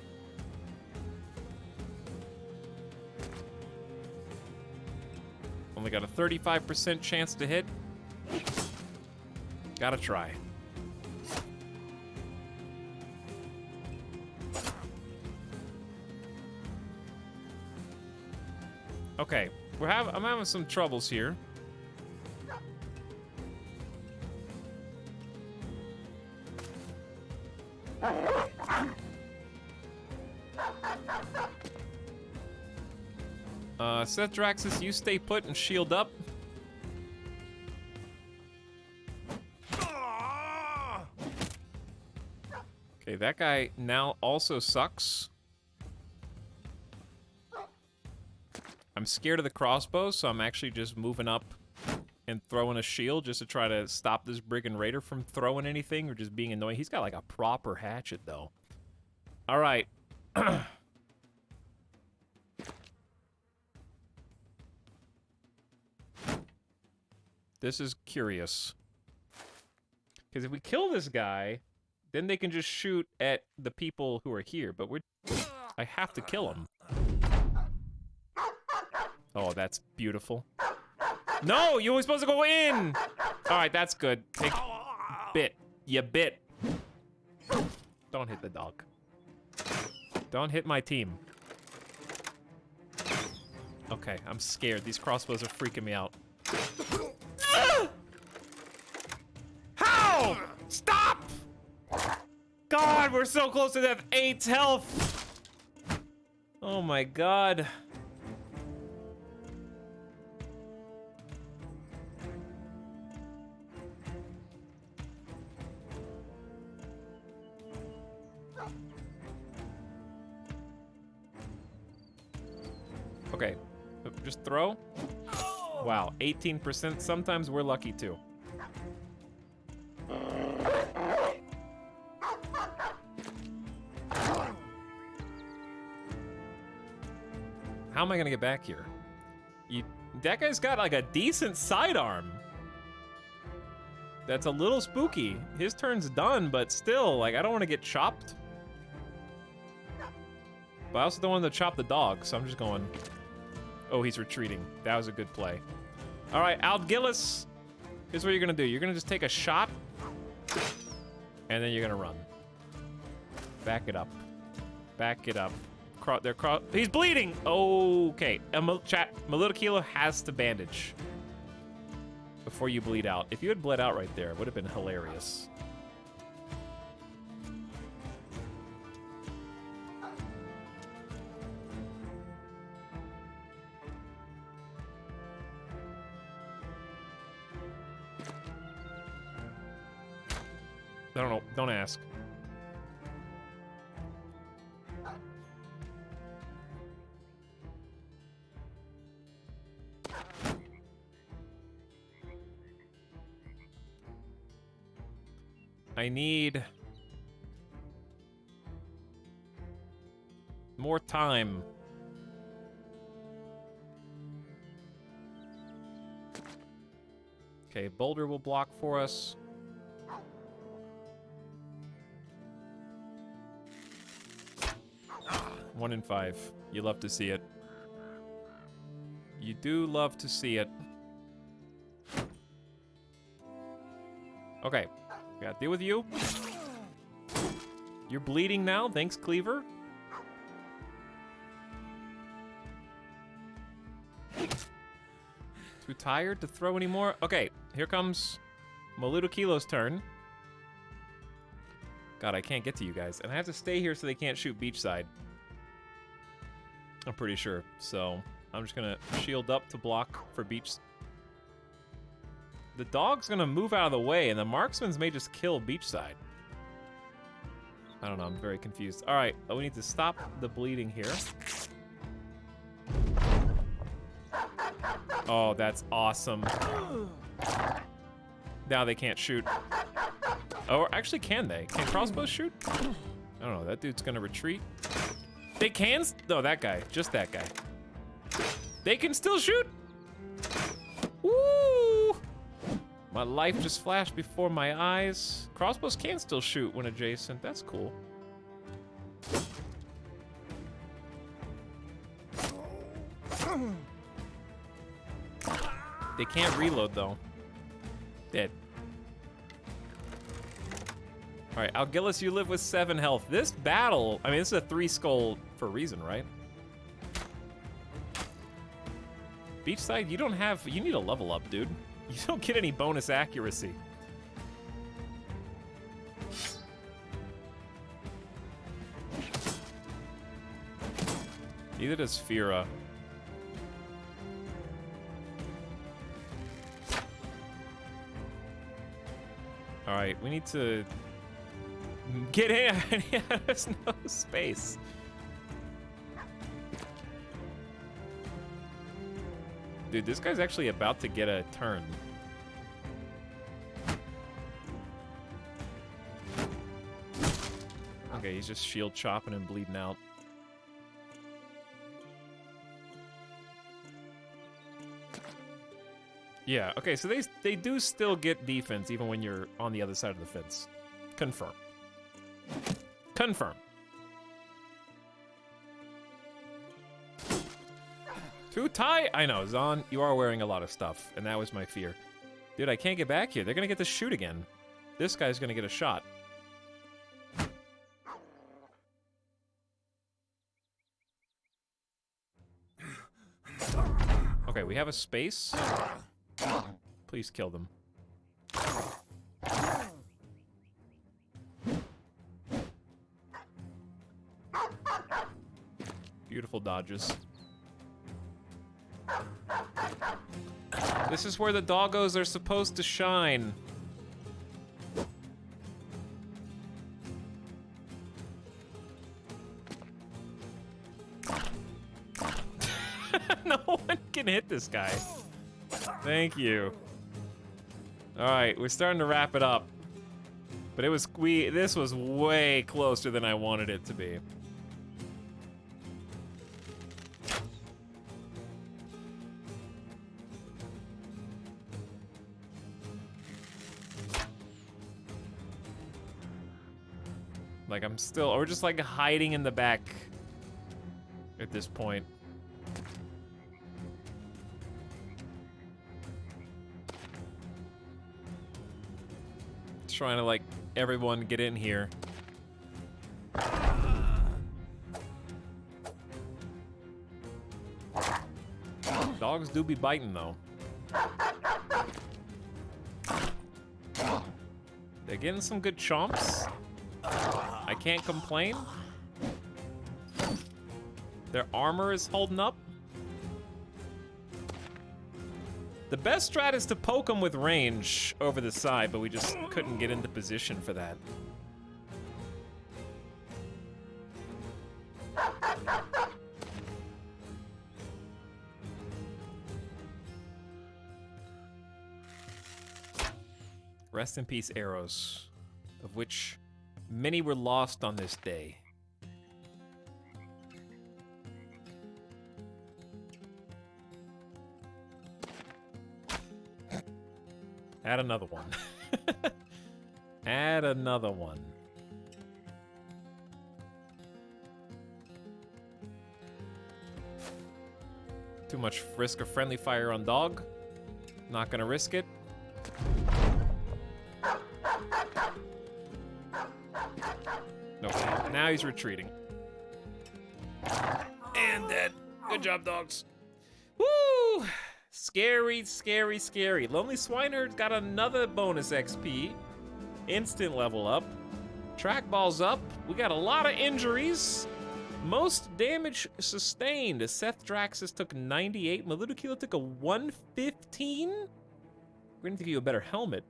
Only got a 35% chance to hit. Gotta try. Okay, I'm having some troubles here. Seth Draxus, you stay put and shield up. Okay, that guy now also sucks. I'm scared of the crossbow, so I'm actually just moving up and throwing a shield just to try to stop this Brigand Raider from throwing anything or just being annoying. He's got like a proper hatchet, though. All right. This is curious. Because if we kill this guy, then they can just shoot at the people who are here. But I have to kill him. Oh, that's beautiful. No, you were supposed to go in! Alright, that's good. Bit. You bit. Don't hit the dog. Don't hit my team. Okay, I'm scared. These crossbows are freaking me out. How? Stop! God, we're so close to that 8 health. Oh my god. Okay, just throw. Wow, 18%. Sometimes we're lucky too. How am I gonna get back here? That guy's got like a decent sidearm. That's a little spooky. His turn's done, but still, like, I don't want to get chopped. But I also don't want to chop the dog, so I'm just going... Oh, he's retreating. That was a good play. All right, Aldgillis, here's what you're gonna do. You're gonna just take a shot, and then you're gonna run. Back it up. Back it up. He's bleeding! Okay, chat, my little kilo has to bandage before you bleed out. If you had bled out right there, it would have been hilarious. I don't know. Don't ask. I need more time. Okay, Boulder will block for us. One in 5. You love to see it. You do love to see it. Okay, gotta deal with you. You're bleeding now. Thanks, Cleaver. Too tired to throw anymore? Okay, here comes Moluto Kilo's turn. God, I can't get to you guys. And I have to stay here so they can't shoot beachside. I'm pretty sure. So, I'm just gonna shield up to block for beach. The dog's gonna move out of the way, and the marksmans may just kill beachside. I don't know, I'm very confused. All right, we need to stop the bleeding here. Oh, that's awesome. Now they can't shoot. Oh, or actually, can they? Can crossbows shoot? I don't know, that dude's gonna retreat. They can? No, that guy, just that guy. They can still shoot? Woo! My life just flashed before my eyes. Crossbows can still shoot when adjacent, that's cool. They can't reload though. Dead. All right, Algillis, you live with 7 health. This battle, I mean, this is a 3 skull for a reason, right? Beachside, you don't have, you need a level up, dude. You don't get any bonus accuracy. Neither does Fira. All right, we need to get in. There's no space. Dude, this guy's actually about to get a turn. Okay, he's just shield chopping and bleeding out. Yeah, okay, so they do still get defense even when you're on the other side of the fence. Confirm. Confirm. Too tight. I know, Zon, you are wearing a lot of stuff, and that was my fear. Dude, I can't get back here. They're gonna get to shoot again. This guy's gonna get a shot. Okay, we have a space. Please kill them. Beautiful dodges. This is where the doggos are supposed to shine. No one can hit this guy. Thank you. All right, we're starting to wrap it up. But it was this was way closer than I wanted it to be. Like I'm still, or just like hiding in the back at this point. Trying to like everyone get in here. Dogs do be biting though. They're getting some good chomps. I can't complain. Their armor is holding up. The best strat is to poke them with range over the side, but we just couldn't get into position for that. Rest in peace, arrows, of which many were lost on this day. Add another one. Add another one. Too much risk of friendly fire on dog. Not gonna risk it. Nope. Now he's retreating. And dead. Good job, dogs. Woo! Scary, scary, scary. Lonely Swineherd's got another bonus XP. Instant level up. Trackball's up. We got a lot of injuries. Most damage sustained. Seth Draxus took 98. Maludokilo took a 115. We're gonna give you a better helmet.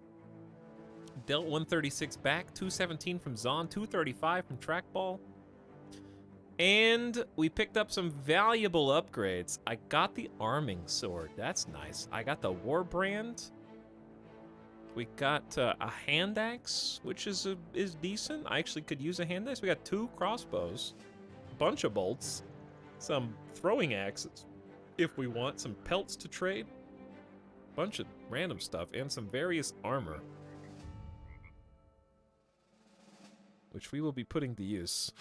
Dealt 136 back. 217 from Zon. 235 from Trackball. And we picked up some valuable upgrades. I got the arming sword. That's nice. I got the Warbrand. We got a hand axe, which is decent. I actually could use a hand axe. We got 2 crossbows, a bunch of bolts, some throwing axes if we want, some pelts to trade, a bunch of random stuff, and some various armor, which we will be putting to use.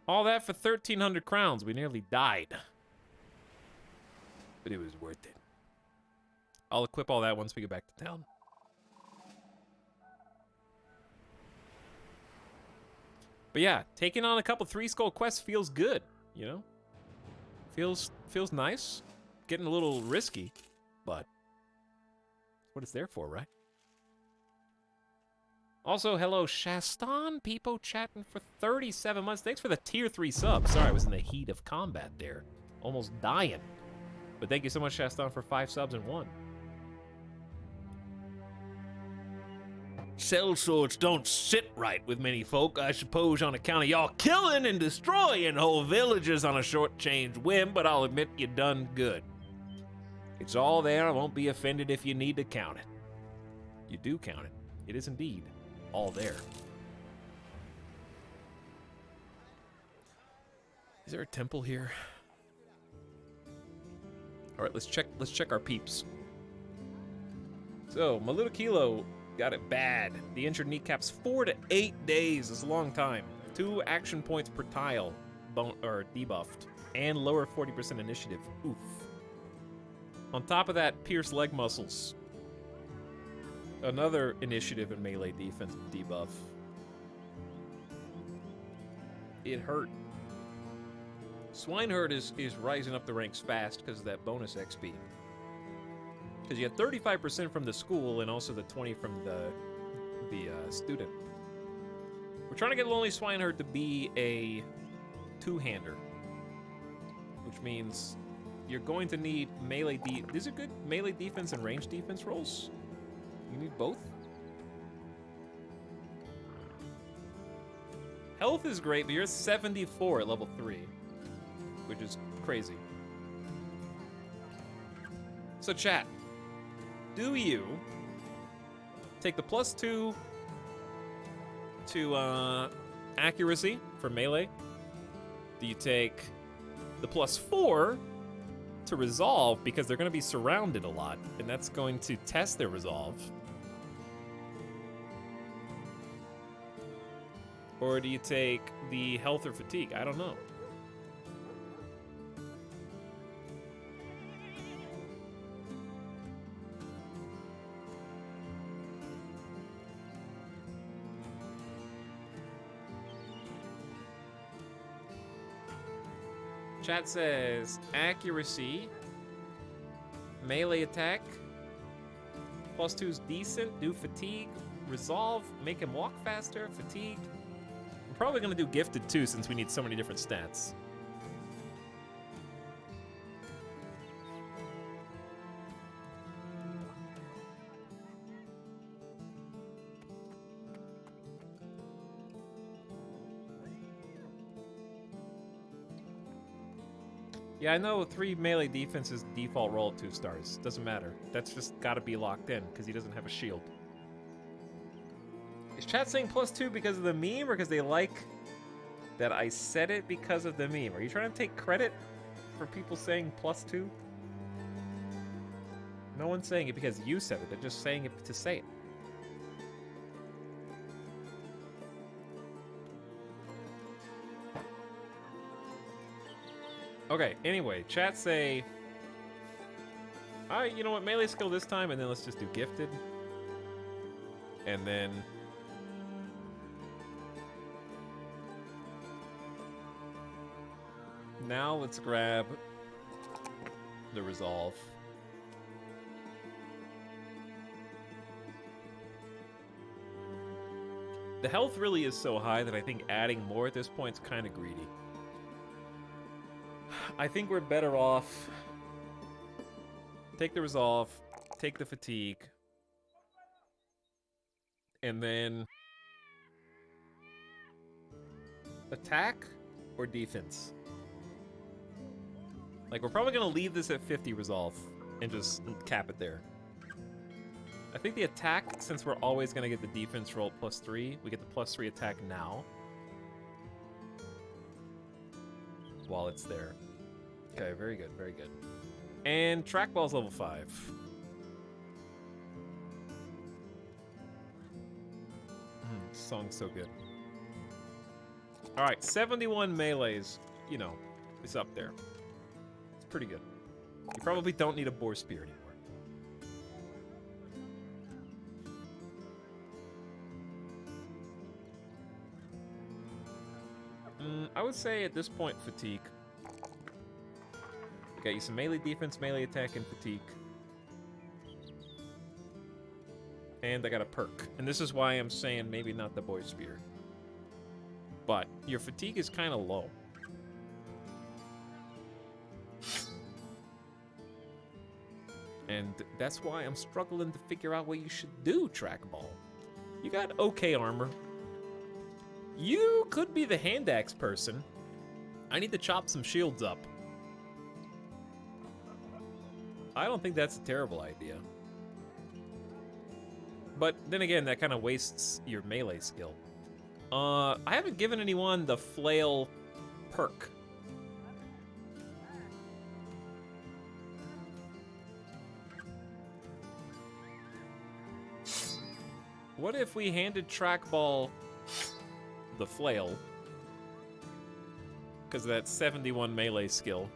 All that for 1,300 crowns. We nearly died. But it was worth it. I'll equip all that once we get back to town. But yeah, taking on a couple 3-skull quests feels good, you know? Feels nice. Getting a little risky, but that's what it's there for, right? Also, hello, Shastan. People chatting for 37 months. Thanks for the tier 3 sub. Sorry, I was in the heat of combat there. Almost dying. But thank you so much, Shastan, for 5 subs and 1. Sellswords don't sit right with many folk, I suppose, on account of y'all killing and destroying whole villages on a short-change whim, but I'll admit you done good. It's all there. I won't be offended if you need to count it. You do count it. It is indeed all there. Is there a temple here? All right, let's check our peeps. So, Maludokilo got it bad. The injured kneecaps 4 to 8 days is a long time. 2 action points per tile, debuffed, and lower 40% initiative. Oof. On top of that, pierced leg muscles. Another initiative and melee defense debuff. It hurt. Swineherd is rising up the ranks fast because of that bonus XP. Because you get 35% from the school and also the 20 from the student. We're trying to get Lonely Swineherd to be a 2-hander, which means you're going to need melee These are good melee defense and range defense rolls. You need both. Health is great, but you're 74 at level 3, which is crazy. So chat, do you take the +2 to accuracy for melee? Do you take the +4 to resolve because they're going to be surrounded a lot, and that's going to test their resolve? Or do you take the health or fatigue? I don't know. Chat says accuracy, melee attack, +2 is decent, do fatigue, resolve, make him walk faster, fatigue. I'm probably gonna do gifted too since we need so many different stats. Yeah, I know 3 melee defense is default roll at 2 stars. Doesn't matter. That's just gotta be locked in because he doesn't have a shield. Is chat saying +2 because of the meme or because they like that I said it because of the meme. Are you trying to take credit for people saying +2? No one's saying it because you said it. They're just saying it to say it. Okay, anyway, chat say... you know what, melee skill this time, and then let's just do gifted. And then... Now let's grab the resolve. The health really is so high that I think adding more at this point is kind of greedy. I think we're better off... Take the resolve, take the fatigue, and then... Attack or defense? Like, we're probably gonna leave this at 50 resolve and just cap it there. I think the attack, since we're always gonna get the defense roll +3, we get the +3 attack now. While it's there. Okay, very good, very good. And trackball's level 5. This song's so good. Alright, 71 melees, you know, it's up there. It's pretty good. You probably don't need a boar spear anymore. I would say at this point, fatigue. Got you some melee defense, melee attack, and fatigue. And I got a perk. And this is why I'm saying maybe not the boy spear. But your fatigue is kind of low. And that's why I'm struggling to figure out what you should do, Trackball. You got okay armor. You could be the hand axe person. I need to chop some shields up. I don't think that's a terrible idea. But then again, that kind of wastes your melee skill. I haven't given anyone the flail perk. What if we handed Trackball the flail? Because of that 71 melee skill.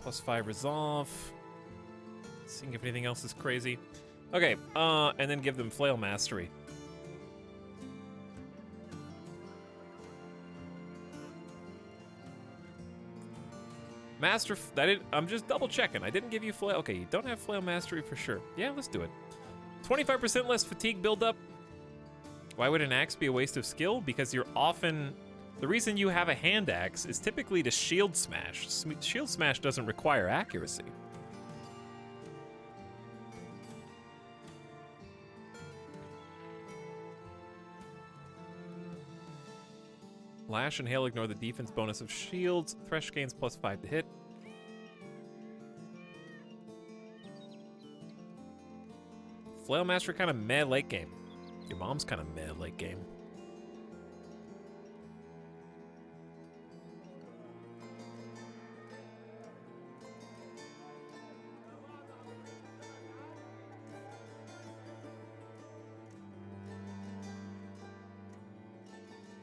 +5 resolve. Seeing if anything else is crazy. Okay, and then give them flail mastery. I'm just double checking. I didn't give you flail. Okay, you don't have flail mastery for sure. Yeah, let's do it. 25% less fatigue buildup. Why would an axe be a waste of skill? Because you're often... The reason you have a hand axe is typically to shield smash. Shield smash doesn't require accuracy. Lash and hail ignore the defense bonus of shields. Thresh gains +5 to hit. Flail master kind of meh late game. Your mom's kind of meh late game.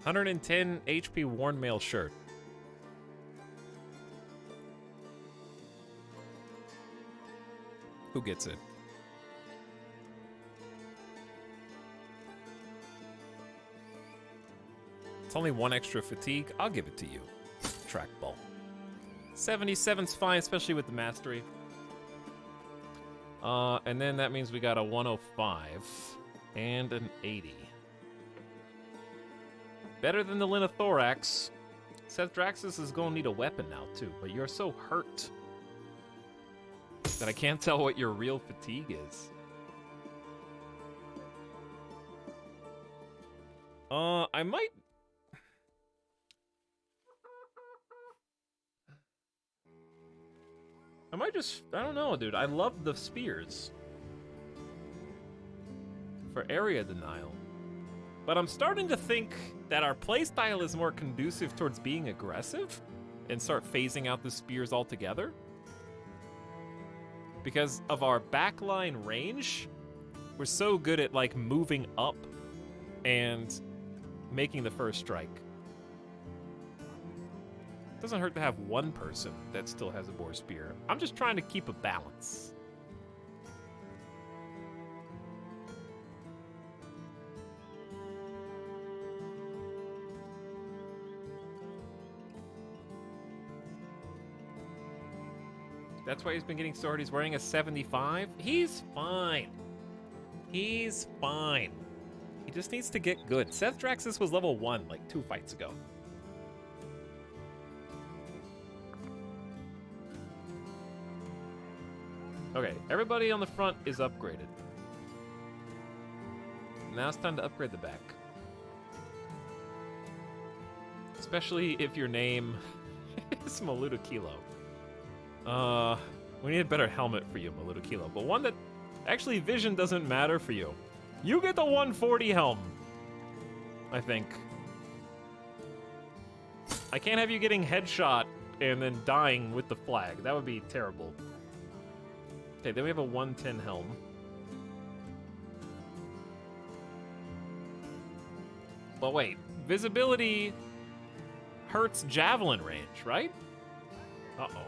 $110 HP worn mail shirt. Who gets it? It's only 1 extra fatigue. I'll give it to you. Trackball. 77's fine, especially with the mastery. And then that means we got a 105 and an 80. Better than the Linothorax. Seth Draxus is gonna need a weapon now too, but you're so hurt that I can't tell what your real fatigue is. I might... I don't know, dude. I love the spears. For area denial. But I'm starting to think that our playstyle is more conducive towards being aggressive and start phasing out the spears altogether. Because of our backline range, we're so good at like moving up and making the first strike. Doesn't hurt to have one person that still has a boar spear. I'm just trying to keep a balance. That's why he's been getting so hard. He's wearing a 75. He's fine. He's fine. He just needs to get good. Seth Draxus was level 1 like 2 fights ago. Okay, everybody on the front is upgraded. Now it's time to upgrade the back. Especially if your name is Maluda Kilo. We need a better helmet for you, Maluda Kilo. But one that actually vision doesn't matter for you. You get the 140 helm, I think. I can't have you getting headshot and then dying with the flag. That would be terrible. Okay, then we have a 110 helm. But wait, visibility hurts javelin range, right? Uh-oh.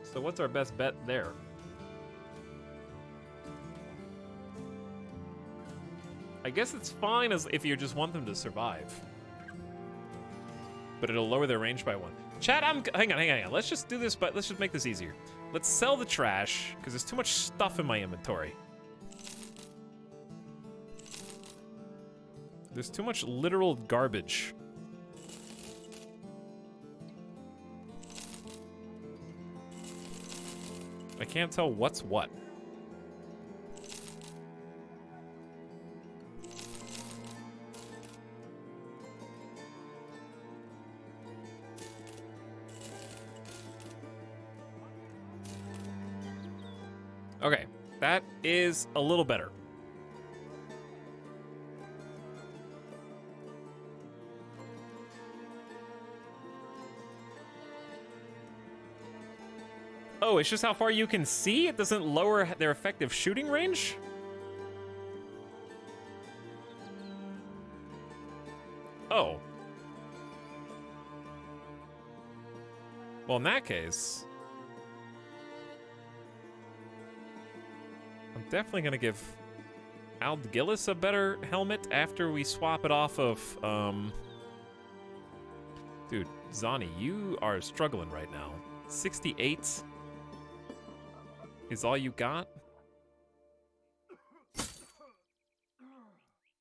So what's our best bet there? I guess it's fine as if you just want them to survive. But it'll lower their range by 1. Chat, hang on. Let's just do this, but let's just make this easier. Let's sell the trash, because there's too much stuff in my inventory. There's too much literal garbage. I can't tell what's what. Okay, that is a little better. Oh, it's just how far you can see? It doesn't lower their effective shooting range? Oh. Well, in that case, I'm definitely gonna give Aldgillis a better helmet after we swap it off of, Dude, Zani, you are struggling right now. 68 is all you got?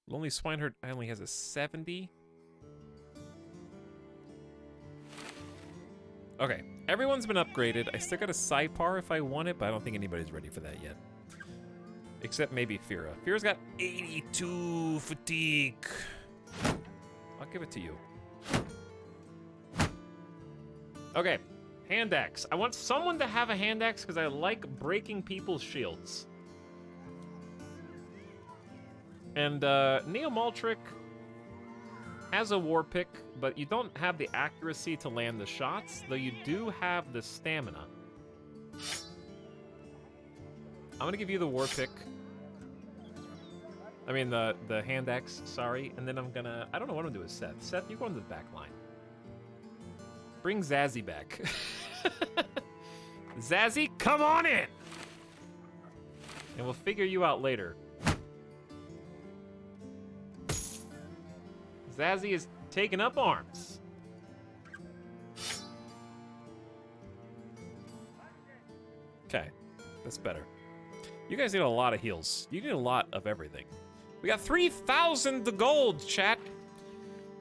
Lonely Swineherd only has a 70. Okay, everyone's been upgraded. I still got a Saipar if I want it, but I don't think anybody's ready for that yet. Except maybe Fira. Fira's got 82 fatigue. I'll give it to you. Okay, hand axe. I want someone to have a hand axe because I like breaking people's shields. And Neo Maltrick has a war pick, but you don't have the accuracy to land the shots, though you do have the stamina. I'm gonna give you the war pick. I mean the hand axe, sorry. And then I don't know what I'm gonna do with Seth. Seth, you go into the back line. Bring Zazzy back. Zazzy, come on in! And we'll figure you out later. Zazzy is taking up arms. Okay, that's better. You guys need a lot of heals. You need a lot of everything. We got 3,000 gold, chat.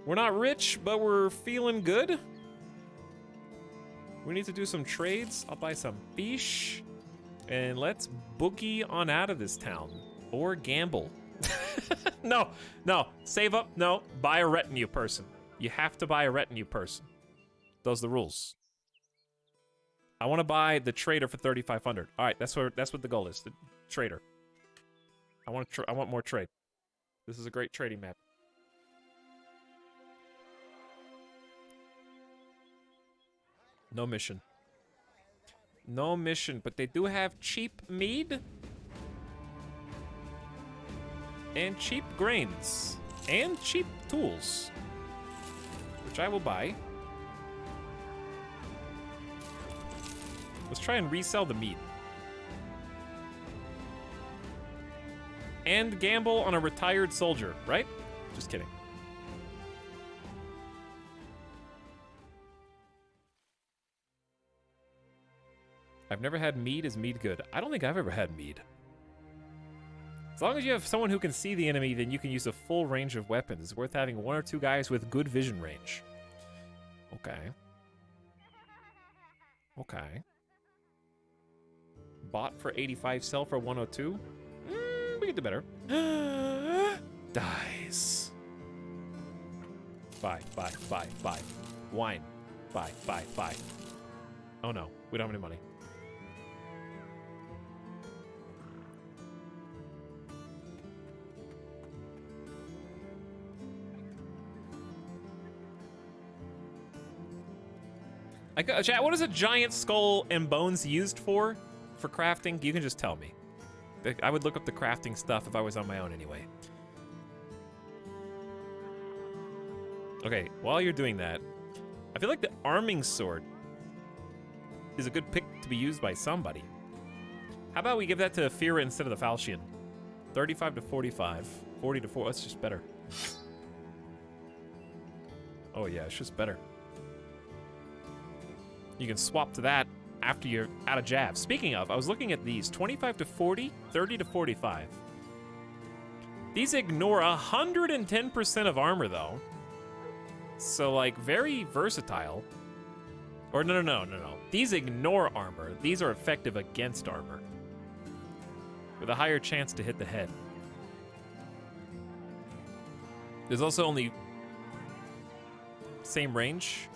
We're not rich, but we're feeling good. We need to do some trades. I'll buy some fish. And let's boogie on out of this town. Or gamble. No, save up. No, buy a retinue person. You have to buy a retinue person. Those are the rules. I want to buy the trader for 3,500. All right, that's what the goal is. The trader. I want more trade. This is a great trading map. No mission. No mission, but they do have cheap mead and cheap grains and cheap tools, which I will buy. Let's try and resell the meat. And gamble on a retired soldier, right? Just kidding. I've never had mead. Is mead good? I don't think I've ever had mead. As long as you have someone who can see the enemy, then you can use a full range of weapons. It's worth having 1 or 2 guys with good vision range. Okay. Okay. Bought for 85, sell for 102? We can do better. Dies. Buy. Wine. Buy. Oh no, we don't have any money. Chat, what is a giant skull and bones used for crafting? You can just tell me. I would look up the crafting stuff if I was on my own anyway. Okay, while you're doing that, I feel like the arming sword is a good pick to be used by somebody. How about we give that to Fira instead of the Falchion? 35 to 45, 40 to 4, that's just better. Oh yeah, it's just better. You can swap to that after you're out of jab. Speaking of, I was looking at these. 25 to 40, 30 to 45. These ignore 110% of armor, though. So, like, very versatile. Or no. These ignore armor. These are effective against armor. With a higher chance to hit the head. There's also only same range.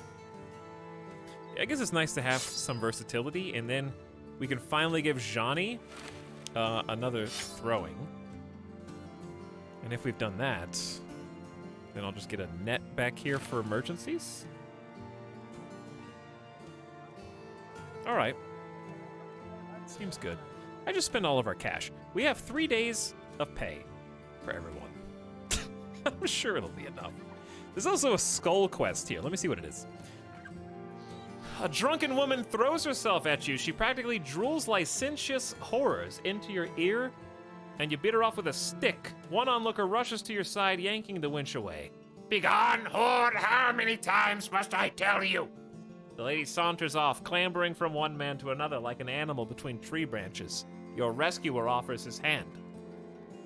I guess it's nice to have some versatility, and then we can finally give Johnny another throwing. And if we've done that, then I'll just get a net back here for emergencies. All right. Seems good. I just spent all of our cash. We have 3 days of pay for everyone. I'm sure it'll be enough. There's also a skull quest here. Let me see what it is. A drunken woman throws herself at you. She practically drools licentious horrors into your ear, and you beat her off with a stick. One onlooker rushes to your side, yanking the winch away. Begone, whore! How many times must I tell you? The lady saunters off, clambering from one man to another like an animal between tree branches. Your rescuer offers his hand.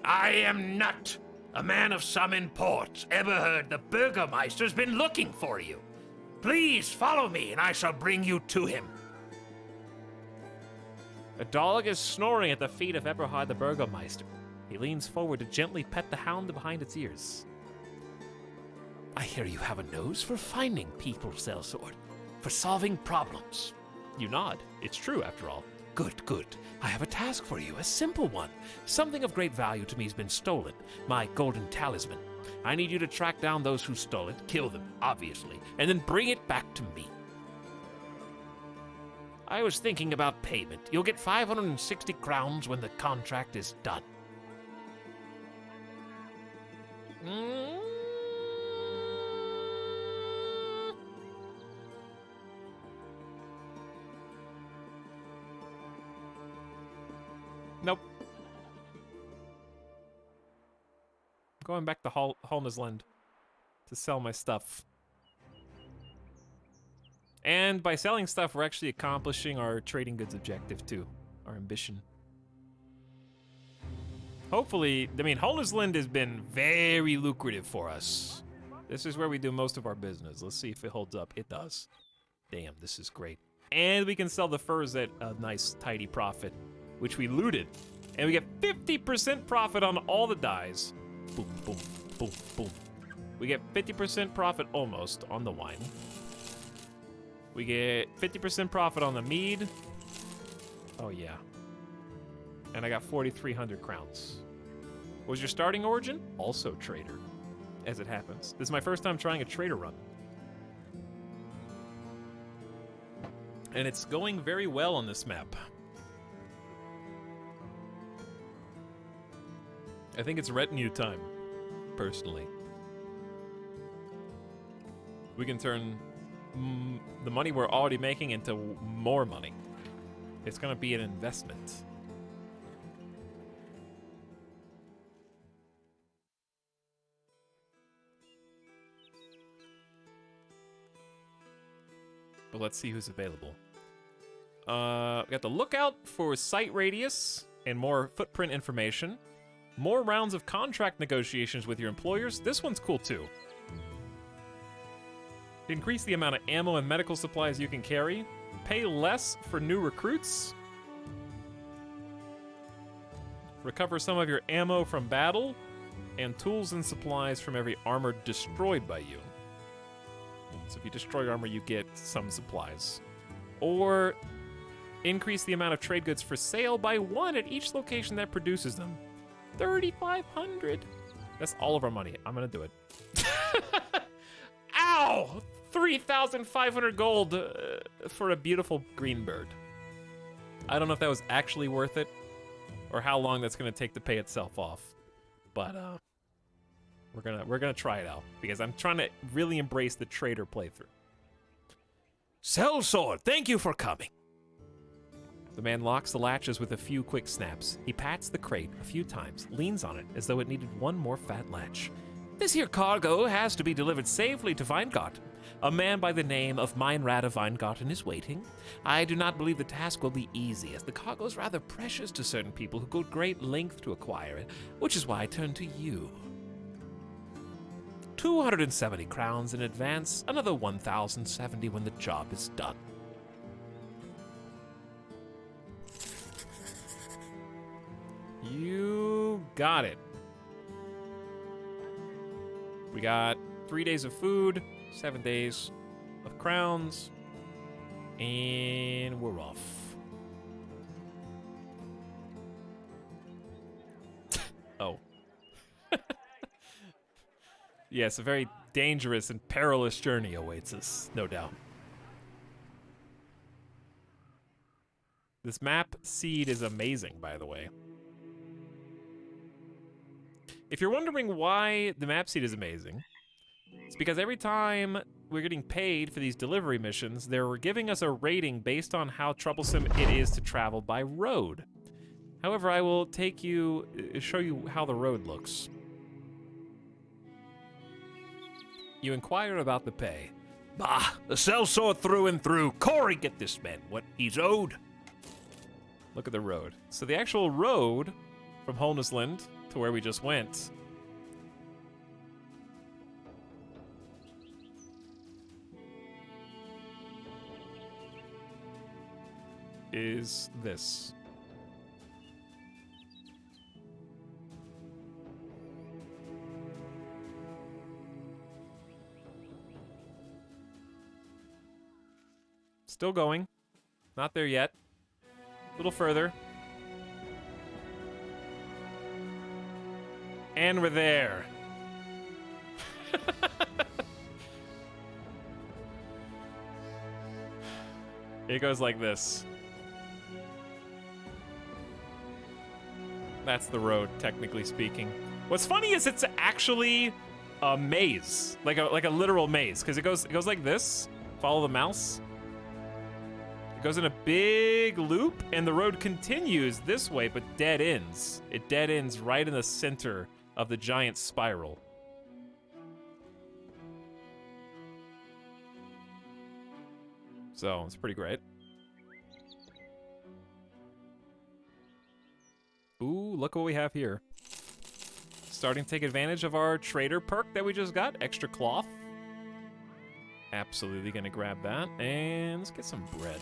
I am not a man of some import. Ever heard the Burgermeister's been looking for you? Please follow me, and I shall bring you to him. A dog is snoring at the feet of Eberhard the Burgermeister. He leans forward to gently pet the hound behind its ears. I hear you have a nose for finding people, sellsword, for solving problems. You nod. It's true, after all. Good. I have a task for you, a simple one. Something of great value to me has been stolen, my golden talisman. I need you to track down those who stole it, kill them, obviously, and then bring it back to me. I was thinking about payment. You'll get 560 crowns when the contract is done. Nope. Going back to Holnesland to sell my stuff. And by selling stuff, we're actually accomplishing our trading goods objective too, our ambition. Hopefully, I mean, Holnesland has been very lucrative for us. This is where we do most of our business. Let's see if it holds up. It does. Damn, this is great. And we can sell the furs at a nice, tidy profit, which we looted. And we get 50% profit on all the dyes. Boom, boom, boom, boom. We get 50% profit almost on the wine. We get 50% profit on the mead. Oh, yeah. And I got 4,300 crowns. What was your starting origin? Also trader, as it happens. This is my first time trying a trader run. And it's going very well on this map. I think it's retinue time, personally. We can turn the money we're already making into more money. It's gonna be an investment. But let's see who's available. We got the lookout for site radius and more footprint information. More rounds of contract negotiations with your employers. This one's cool too. Increase the amount of ammo and medical supplies you can carry. Pay less for new recruits. Recover some of your ammo from battle. And tools and supplies from every armor destroyed by you. So if you destroy armor, you get some supplies. Or increase the amount of trade goods for sale by 1 at each location that produces them. 3,500. That's all of our money. I'm gonna do it. Ow! 3,500 gold for a beautiful green bird. I don't know if that was actually worth it, or how long that's gonna take to pay itself off. But we're gonna try it out because I'm trying to really embrace the trader playthrough. Sellsword, thank you for coming. The man locks the latches with a few quick snaps. He pats the crate a few times, leans on it as though it needed one more fat latch. This here cargo has to be delivered safely to Weingarten. A man by the name of Meinrad of Weingarten is waiting. I do not believe the task will be easy, as the cargo is rather precious to certain people who go great length to acquire it, which is why I turn to you. 270 crowns in advance, another 1,070 when the job is done. You got it. We got 3 days of food, 7 days of crowns, and we're off. Oh. Yes, a very dangerous and perilous journey awaits us, no doubt. This map seed is amazing, by the way. If you're wondering why the map seed is amazing, it's because every time we're getting paid for these delivery missions, they're giving us a rating based on how troublesome it is to travel by road. However, I will show you how the road looks. You inquire about the pay. Bah, the sellsword through and through. Corey, get this man what he's owed. Look at the road. So the actual road from Holnesland to where we just went is this. Still going. Not there yet. A little further. And we're there. It goes like this. That's the road, technically speaking. What's funny is it's actually a maze, like a literal maze, because it goes like this. Follow the mouse. It goes in a big loop, and the road continues this way, but dead ends. It dead ends right in the center of the giant spiral. So, it's pretty great. Ooh, look what we have here. Starting to take advantage of our trader perk that we just got. Extra cloth. Absolutely gonna grab that. And let's get some bread.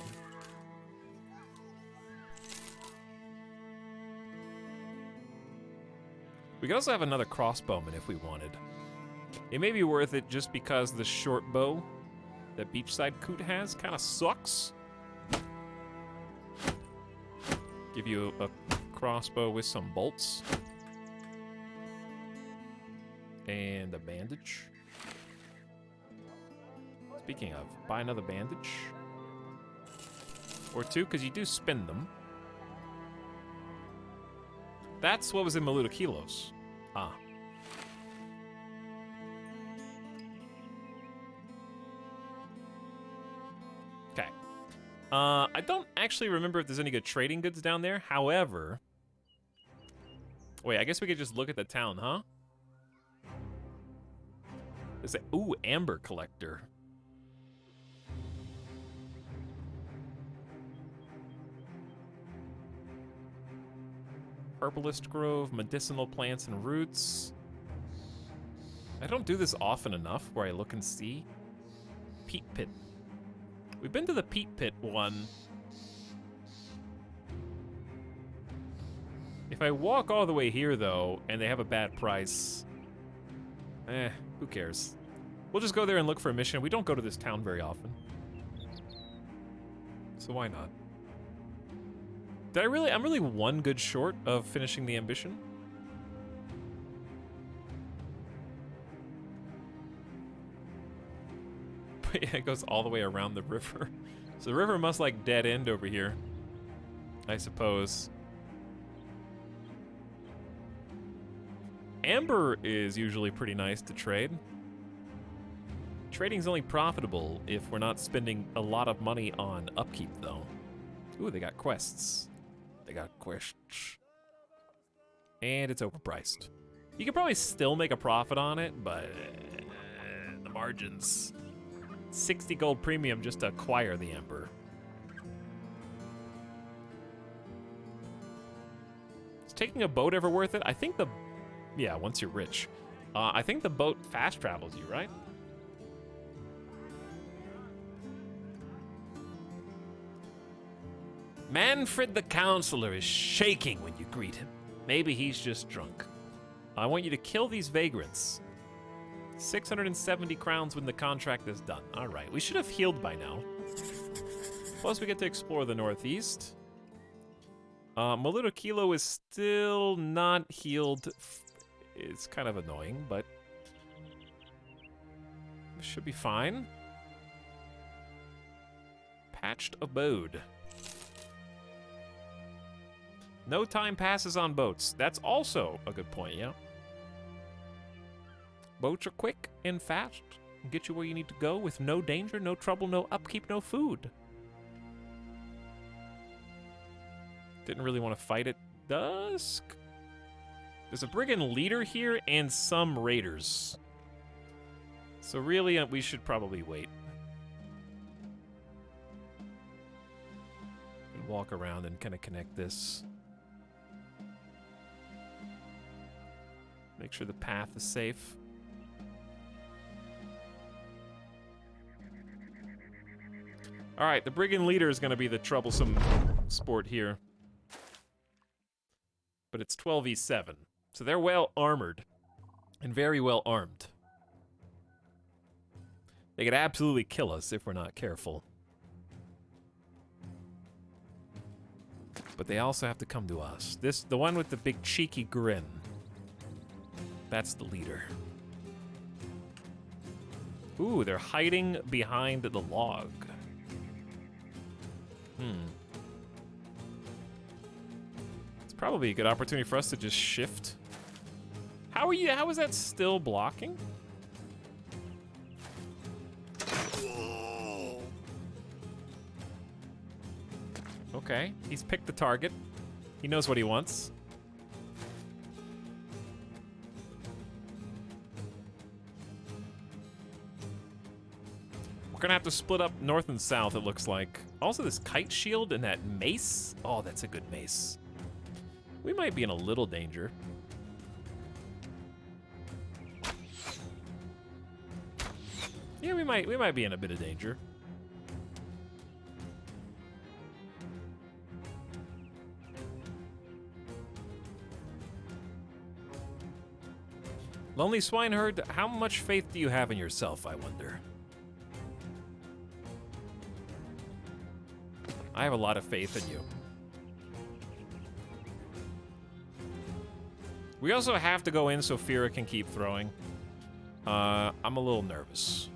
We could also have another crossbowman if we wanted. It may be worth it just because the short bow that beachside coot has kind of sucks. Give you a crossbow with some bolts. And a bandage. Speaking of, buy another bandage. Or two, because you do spend them. That's what was in Maluta Kilos. Ah. Okay. I don't actually remember if there's any good trading goods down there. However... Wait, I guess we could just look at the town, huh? There's a... Ooh, Amber Collector. Herbalist Grove, medicinal plants and roots. I don't do this often enough where I look and see. Peat Pit. We've been to the Peat Pit one. If I walk all the way here, though, and they have a bad price, who cares? We'll just go there and look for a mission. We don't go to this town very often. So why not? I'm really one good short of finishing the ambition. But yeah, it goes all the way around the river. So the river must like dead end over here, I suppose. Amber is usually pretty nice to trade. Trading's only profitable if we're not spending a lot of money on upkeep, though. Ooh, they got quests. They got quests. And it's overpriced. You could probably still make a profit on it, but the margins. 60 gold premium just to acquire the Amber. Is taking a boat ever worth it? I think the... Yeah, once you're rich. I think the boat fast travels you, right? Manfred the Counselor is shaking when you greet him. Maybe he's just drunk. I want you to kill these vagrants. 670 crowns when the contract is done. All right, we should have healed by now. Plus, we get to explore the northeast. Maluta Kilo is still not healed. It's kind of annoying, but it should be fine. Patched abode. No time passes on boats. That's also a good point, yeah. Boats are quick and fast and get you where you need to go with no danger, no trouble, no upkeep, no food. Didn't really want to fight at dusk. There's a brigand leader here and some raiders. So really, we should probably wait. And walk around and kind of connect this. Make sure the path is safe. All right, the brigand leader is going to be the troublesome sport here. But it's 12v7, so they're well armored and very well armed. They could absolutely kill us if we're not careful. But they also have to come to us. The one with the big cheeky grin. That's the leader. Ooh, they're hiding behind the log. It's probably a good opportunity for us to just shift. How is that still blocking? Okay, he's picked the target. He knows what he wants. We're gonna have to split up north and south, it looks like. Also, this kite shield and that mace. Oh, that's a good mace. We might be in a little danger. Yeah, we might be in a bit of danger. Lonely Swineherd, how much faith do you have in yourself, I wonder? I have a lot of faith in you. We also have to go in so Fira can keep throwing. I'm a little nervous.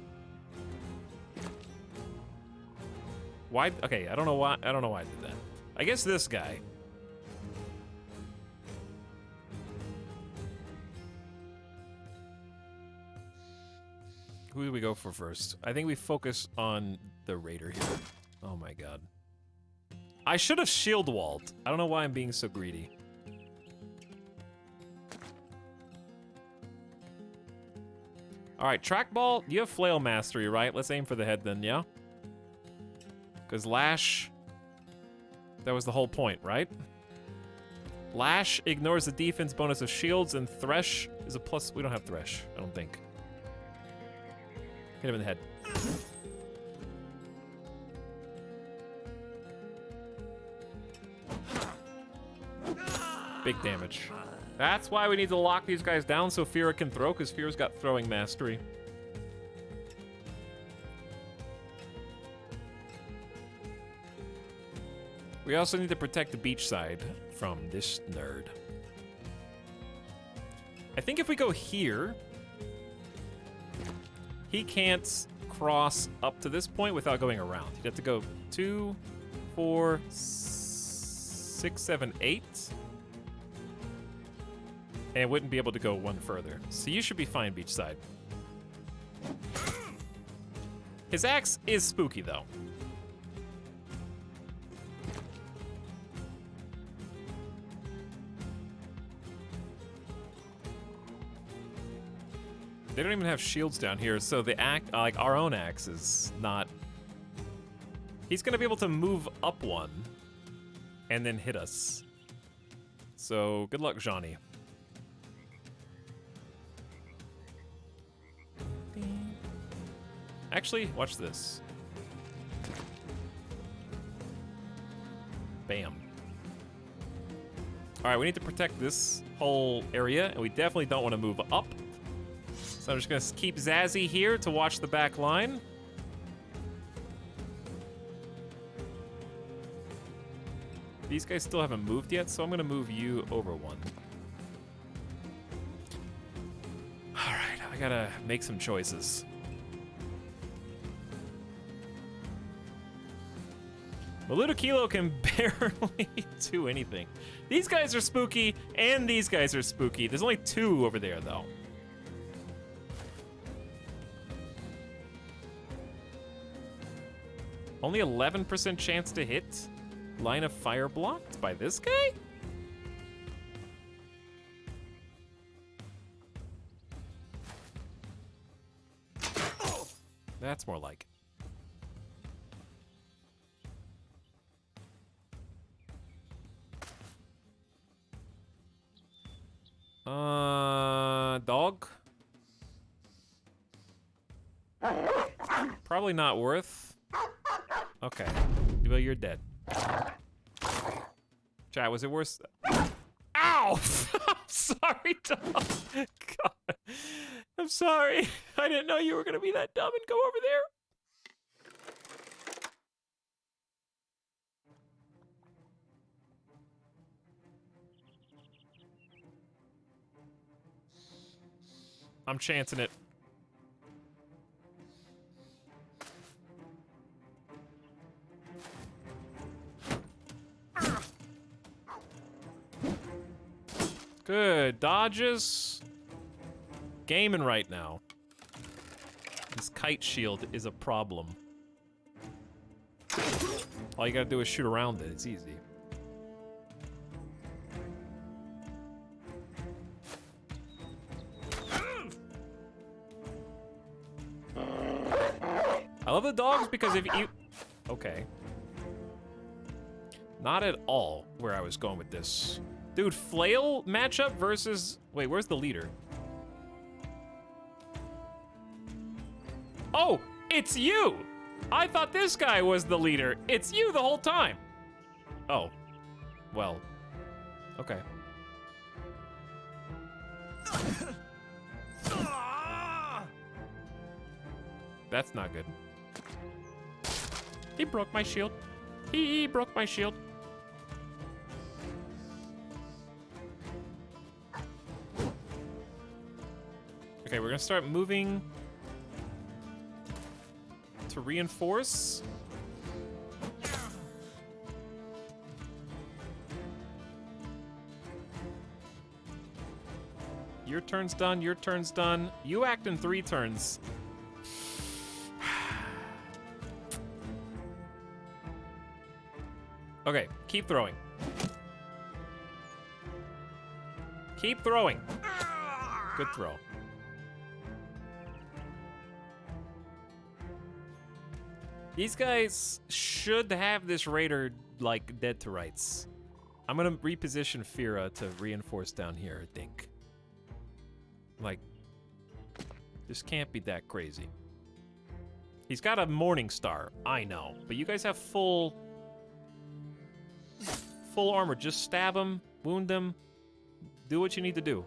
Why? Okay, I don't know why. I don't know why I did that. I guess this guy. Who do we go for first? I think we focus on the raider here. Oh my god. I should have shield walled. I don't know why I'm being so greedy. All right, trackball, you have flail mastery, right? Let's aim for the head then, yeah? Because lash, that was the whole point, right? Lash ignores the defense bonus of shields, and thresh is a plus. We don't have thresh, I don't think. Hit him in the head. Big damage. That's why we need to lock these guys down so Fira can throw, because Fira's got throwing mastery. We also need to protect the beach side from this nerd. I think if we go here, he can't cross up to this point without going around. He'd have to go 2, 4, 6, 7, 8. And wouldn't be able to go one further. So you should be fine, beachside. His axe is spooky, though. They don't even have shields down here, so the axe, like our own axe, is not. He's gonna be able to move up one, and then hit us. So good luck, Johnny. Actually, watch this. Bam. All right, we need to protect this whole area, and we definitely don't want to move up. So I'm just gonna keep Zazzy here to watch the back line. These guys still haven't moved yet, so I'm gonna move you over one. All right, I gotta make some choices. Maludokilo can barely do anything. These guys are spooky, and these guys are spooky. There's only 2 over there, though. Only 11% chance to hit. Line of fire blocked by this guy? That's more like it. Dog? Probably not worth. Okay. Well, you're dead. Chat, was it worse? Ow! I'm sorry, dog. God. I'm sorry. I didn't know you were gonna be that dumb and go over there. I'm chancing it. Good. Dodges. Gaming right now. This kite shield is a problem. All you gotta do is shoot around it. It's easy. I love the dogs because if you... Okay. Not at all where I was going with this. Dude, flail matchup versus... Wait, where's the leader? Oh, it's you! I thought this guy was the leader. It's you the whole time. Oh. Well. Okay. That's not good. He broke my shield. He broke my shield. Okay, we're gonna start moving to reinforce. Your turn's done, your turn's done. You act in 3 turns. Okay, keep throwing. Keep throwing. Good throw. These guys should have this raider, like, dead to rights. I'm gonna reposition Fira to reinforce down here, I think. Like, this can't be that crazy. He's got a Morning Star, I know, but you guys have full armor. Just stab him, wound him, do what you need to do.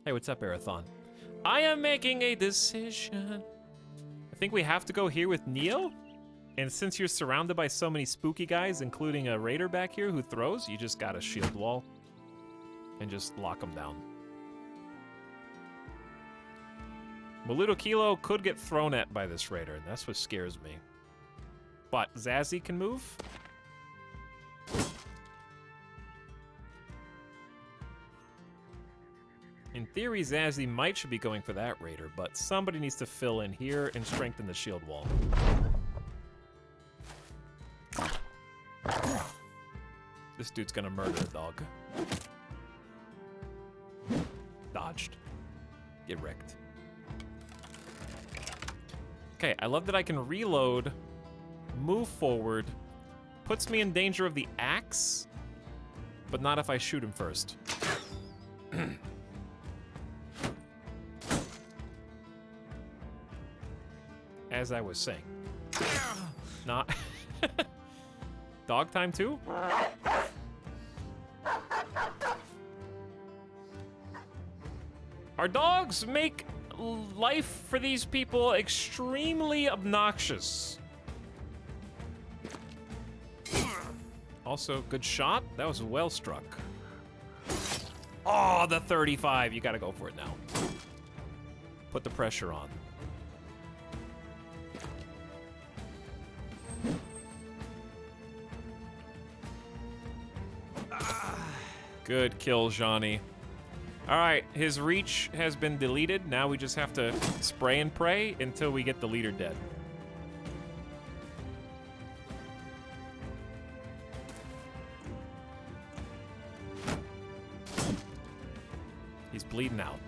Hey, what's up, Arathon? I am making a decision. I think we have to go here with Neo. And since you're surrounded by so many spooky guys, including a raider back here who throws, you just got a shield wall and just lock them down. Maluto Kilo could get thrown at by this raider, and that's what scares me. But Zazie can move. In theory, Zazie should be going for that raider, but somebody needs to fill in here and strengthen the shield wall. This dude's gonna murder a dog. Dodged. Get wrecked. Okay, I love that I can reload, move forward, puts me in danger of the axe, but not if I shoot him first. As I was saying. Not... Dog time too? Our dogs make life for these people extremely obnoxious. Also, good shot. That was well struck. Oh, the 35. You gotta go for it now. Put the pressure on. Good kill, Johnny. All right, his reach has been deleted. Now we just have to spray and pray until we get the leader dead. He's bleeding out.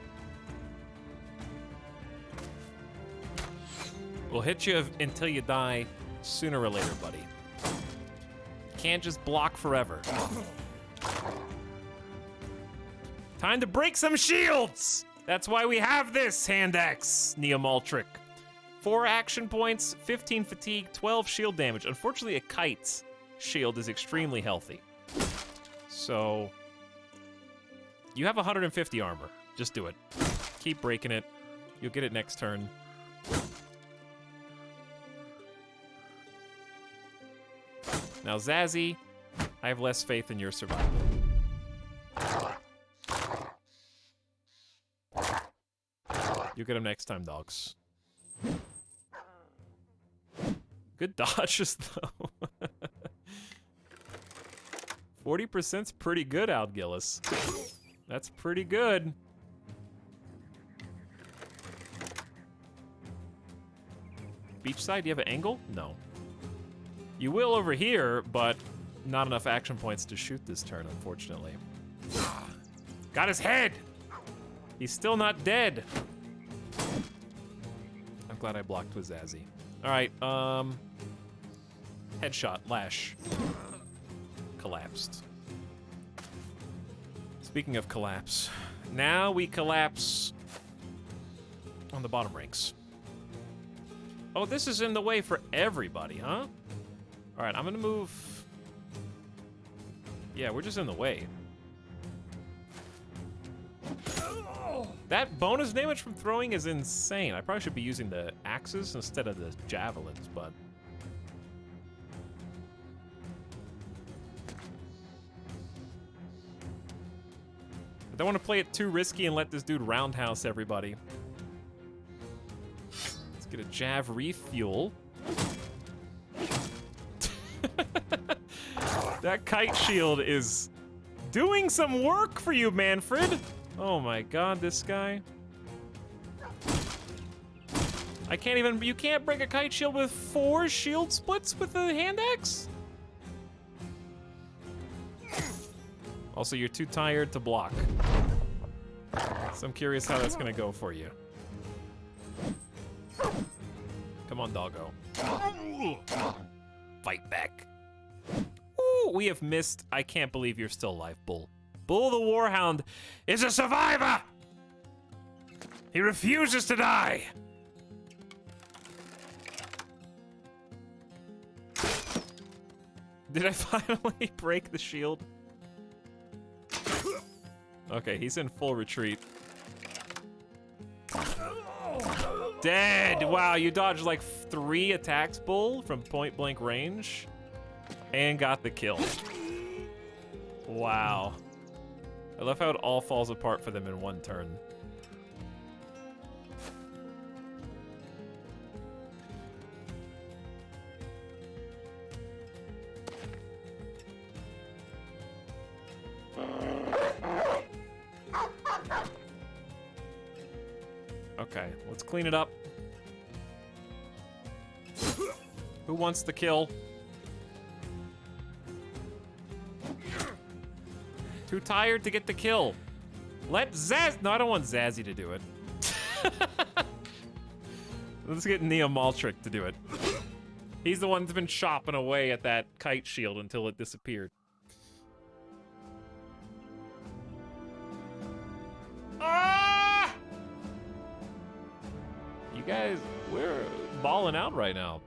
We'll hit you until you die sooner or later, buddy. Can't just block forever. Time to break some shields! That's why we have this hand axe, Neomaltric. 4 action points, 15 fatigue, 12 shield damage. Unfortunately, a kite's shield is extremely healthy. So, you have 150 armor. Just do it. Keep breaking it. You'll get it next turn. Now, Zazie, I have less faith in your survival. You'll get him next time, dogs. Good dodges, though. 40%'s pretty good, Outgillis. That's pretty good. Beachside, do you have an angle? No. You will over here, but not enough action points to shoot this turn, unfortunately. Got his head! He's still not dead. I'm glad I blocked with Zazie. All right, headshot, lash. Collapsed. Speaking of collapse, now we collapse on the bottom ranks. Oh, this is in the way for everybody, huh? All right, I'm gonna move. Yeah, we're just in the way. That bonus damage from throwing is insane. I probably should be using the axes instead of the javelins, but... I don't want to play it too risky and let this dude roundhouse everybody. Let's get a Jav refuel. That kite shield is doing some work for you, Manfred. Oh my god, this guy. I can't even, you can't break a kite shield with 4 shield splits with a hand axe? Also, you're too tired to block. So I'm curious how that's gonna go for you. Come on, doggo. Fight back. Ooh, we have missed. I can't believe you're still alive, Bull. Bull the Warhound is a survivor! He refuses to die! Did I finally break the shield? Okay, he's in full retreat. Dead! Wow, you dodged like 3 attacks, Bull, from point blank range. And got the kill. Wow. I love how it all falls apart for them in one turn. Okay, let's clean it up. Who wants the kill? Too tired to get the kill. Let Zaz... No, I don't want Zazzy to do it. Let's get Neo Maltrick to do it. He's the one that's been chopping away at that kite shield until it disappeared. Ah! You guys, we're balling out right now.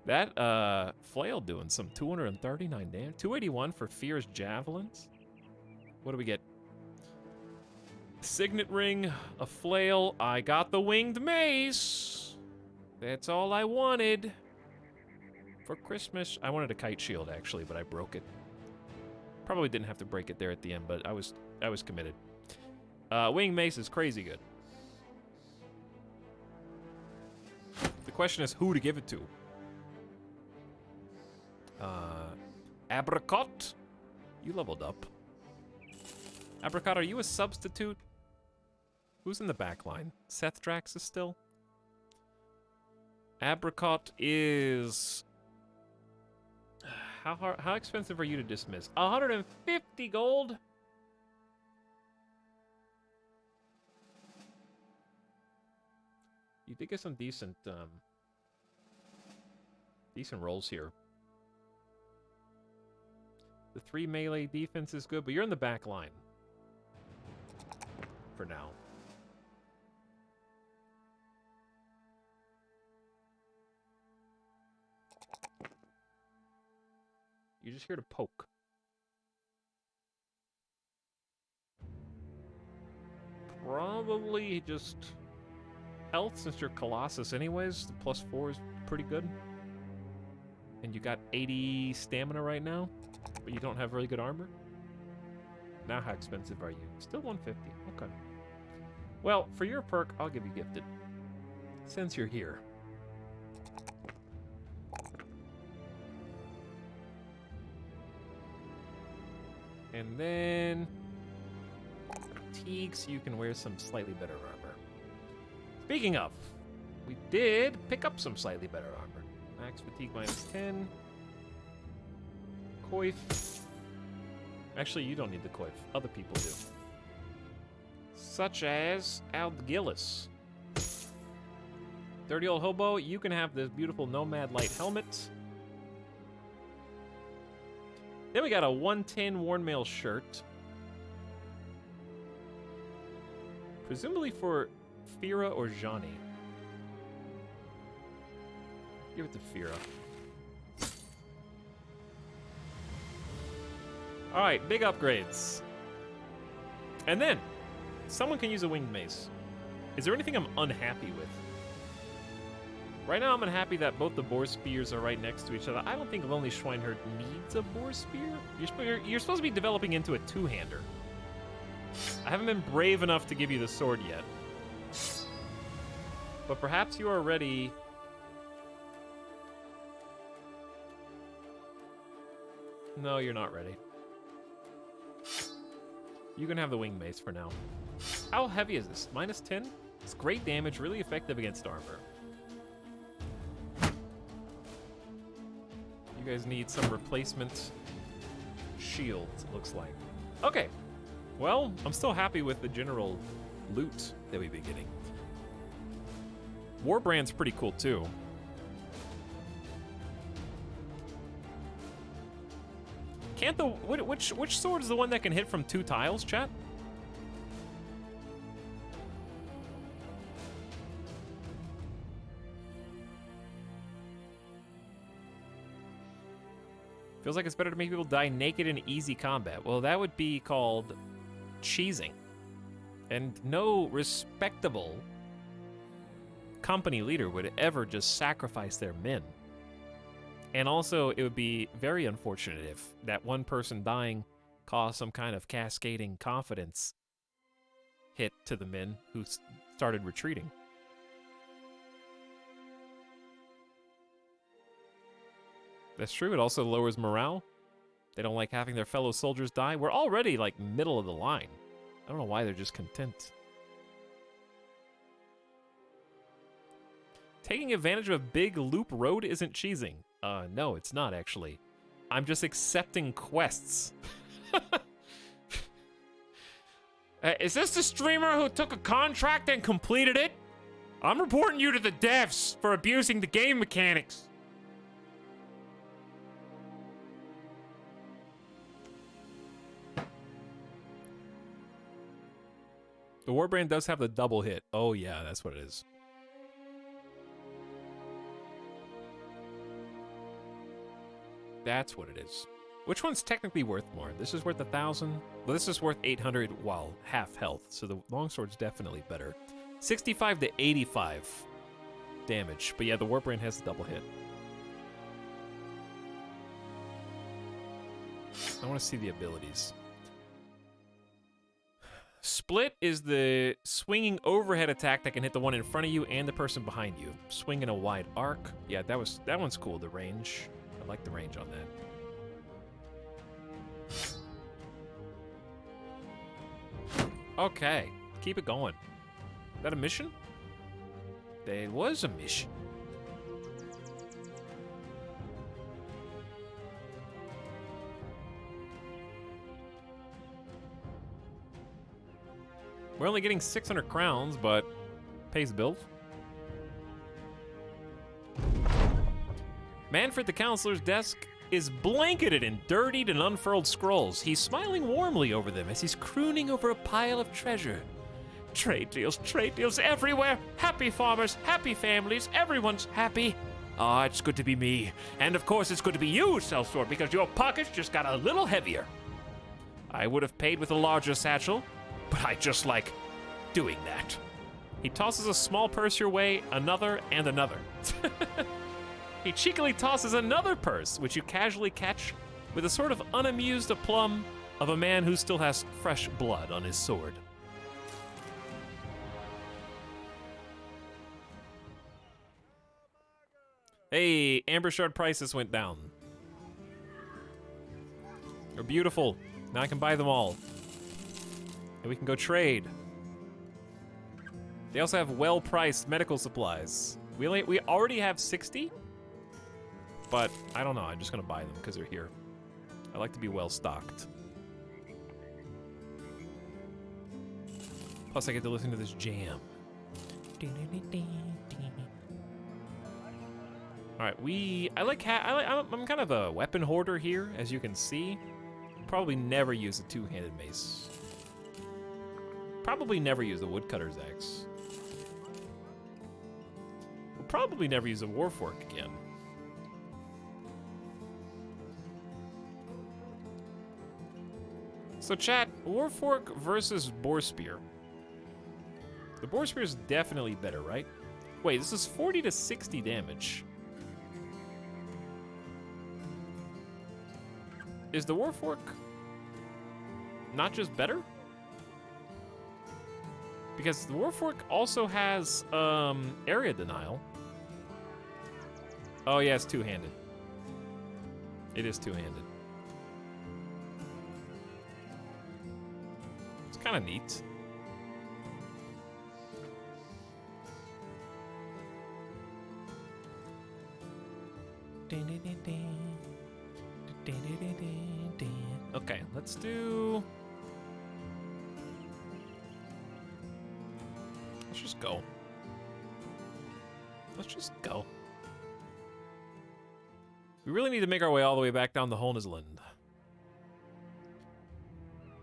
That flail doing some 239 damage. 281 for Fear's javelins. What do we get? Signet ring, a flail. I got the winged mace. That's all I wanted for Christmas. I wanted a kite shield actually, but I broke it. Probably didn't have to break it there at the end, but I was committed. Winged mace is crazy good. The question is who to give it to. Apricot, you leveled up. Apricot, are you a substitute? Who's in the back line? Seth Drax is still? Apricot is... How expensive are you to dismiss? 150 gold? You did get some decent rolls here. The 3 melee defense is good, but you're in the back line. For now. You're just here to poke. Probably just health, since you're Colossus anyways. The +4 is pretty good. And you got 80 stamina right now, but you don't have really good armor. Now how expensive are you? Still 150, okay. Well, for your perk, I'll give you gifted. Since you're here. And then... fatigue, so you can wear some slightly better armor. Speaking of, we did pick up some slightly better armor. Max fatigue -10. Coif. Actually, you don't need the coif. Other people do. Such as Aldgillis. Dirty old hobo, you can have this beautiful Nomad Light helmet. Then we got a 110 Worn Mail shirt. Presumably for Fira or Johnny. Give it to Fira. Alright, big upgrades. And then, Someone can use a winged mace. Is there anything I'm unhappy with? Right now, I'm unhappy that both the boar spears are right next to each other. I don't think Lonely Schweinherd needs a boar spear. You're supposed to be developing into a two-hander. I haven't been brave enough to give you the sword yet. But perhaps you are ready. No, you're not ready. You can have the wing mace for now. How heavy is this? -10? It's great damage, really effective against armor. You guys need some replacement shields, it looks like. Okay. Well, I'm still happy with the general loot that we've been getting. Warbrand's pretty cool too. Can't the which sword is the one that can hit from 2 tiles, chat? Feels like it's better to make people die naked in easy combat. Well, that would be called cheesing. And no respectable company leader would ever just sacrifice their men. And also, it would be very unfortunate if that one person dying caused some kind of cascading confidence hit to the men who started retreating. That's true. It also lowers morale. They don't like having their fellow soldiers die. We're already, like, middle of the line. I don't know why they're just content. Taking advantage of a big loop road isn't cheesing. No, it's not, actually. I'm just accepting quests. Is this the streamer who took a contract and completed it? I'm reporting you to the devs for abusing the game mechanics. The Warbrand does have the double hit. Oh, yeah, that's what it is. That's what it is. Which one's technically worth more? This is worth 1,000. Well, this is worth 800 while half health, so the longsword's definitely better. 65 to 85 damage, but yeah, the Warbrand has the double hit. I want to see the abilities. Split is the swinging overhead attack that can hit the one in front of you and the person behind you. Swing in a wide arc. Yeah, that one's cool, the range. I like the range on that. Okay, keep it going. Is that a mission? There was a mission. We're only getting 600 crowns, but pays bills. Manfred the counselor's desk is blanketed in dirtied and unfurled scrolls. He's smiling warmly over them as he's crooning over a pile of treasure. Trade deals everywhere. Happy farmers, happy families, everyone's happy. Ah, it's good to be me. And of course, it's good to be you, Sellsword, because your pockets just got a little heavier. I would have paid with a larger satchel, but I just like doing that. He tosses a small purse your way, another, and another. He cheekily tosses another purse, which you casually catch with a sort of unamused aplomb of a man who still has fresh blood on his sword. Hey, Amber Shard prices went down. They're beautiful. Now I can buy them all. And we can go trade. They also have well-priced medical supplies. We already have 60, but I don't know. I'm just gonna buy them because they're here. I like to be well-stocked. Plus, I get to listen to this jam. All right, I'm kind of a weapon hoarder here, as you can see. Probably never use a two-handed mace. Probably never use a woodcutter's axe. We'll probably never use a warfork again. So chat, warfork versus boar spear. The Boar Spear is definitely better, right? Wait, this is 40 to 60 damage. Is the Warfork not just better? Because the Warfork also has area denial. Oh yeah, it's two-handed. It is two-handed. It's kind of neat. Okay, let's do... Let's just go. Let's just go. We really need to make our way all the way back down the Holnisland.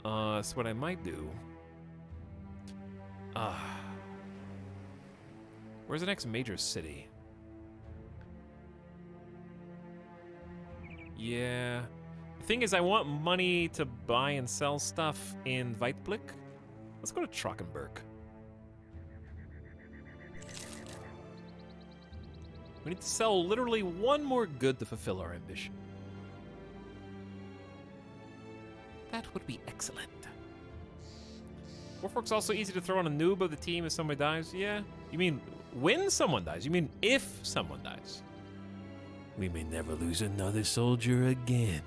So what I might do... where's the next major city? Yeah. The thing is, I want money to buy and sell stuff in Weitblick. Let's go to Trockenberg. We need to sell literally one more good to fulfill our ambition. That would be excellent. Warfork's also easy to throw on a noob of the team if somebody dies. Yeah. You mean when someone dies? You mean if someone dies? We may never lose another soldier again.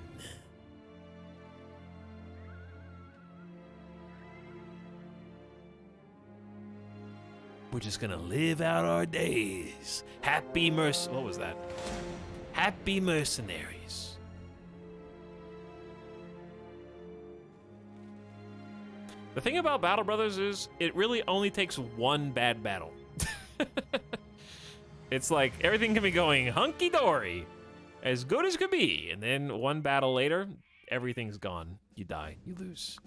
We're just gonna live out our days. What was that? Happy mercenaries. The thing about Battle Brothers is it really only takes one bad battle. It's like everything can be going hunky-dory, as good as could be, and then one battle later, everything's gone. You die, you lose.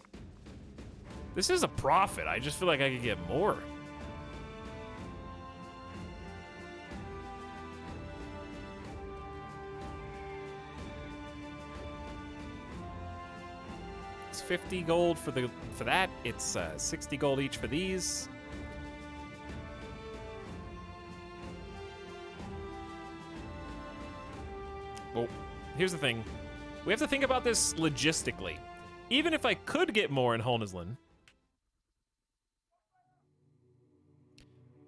This is a profit. I just feel like I could get more. It's 50 gold for that. It's 60 gold each for these. Well, here's the thing. We have to think about this logistically. Even if I could get more in Holnisland,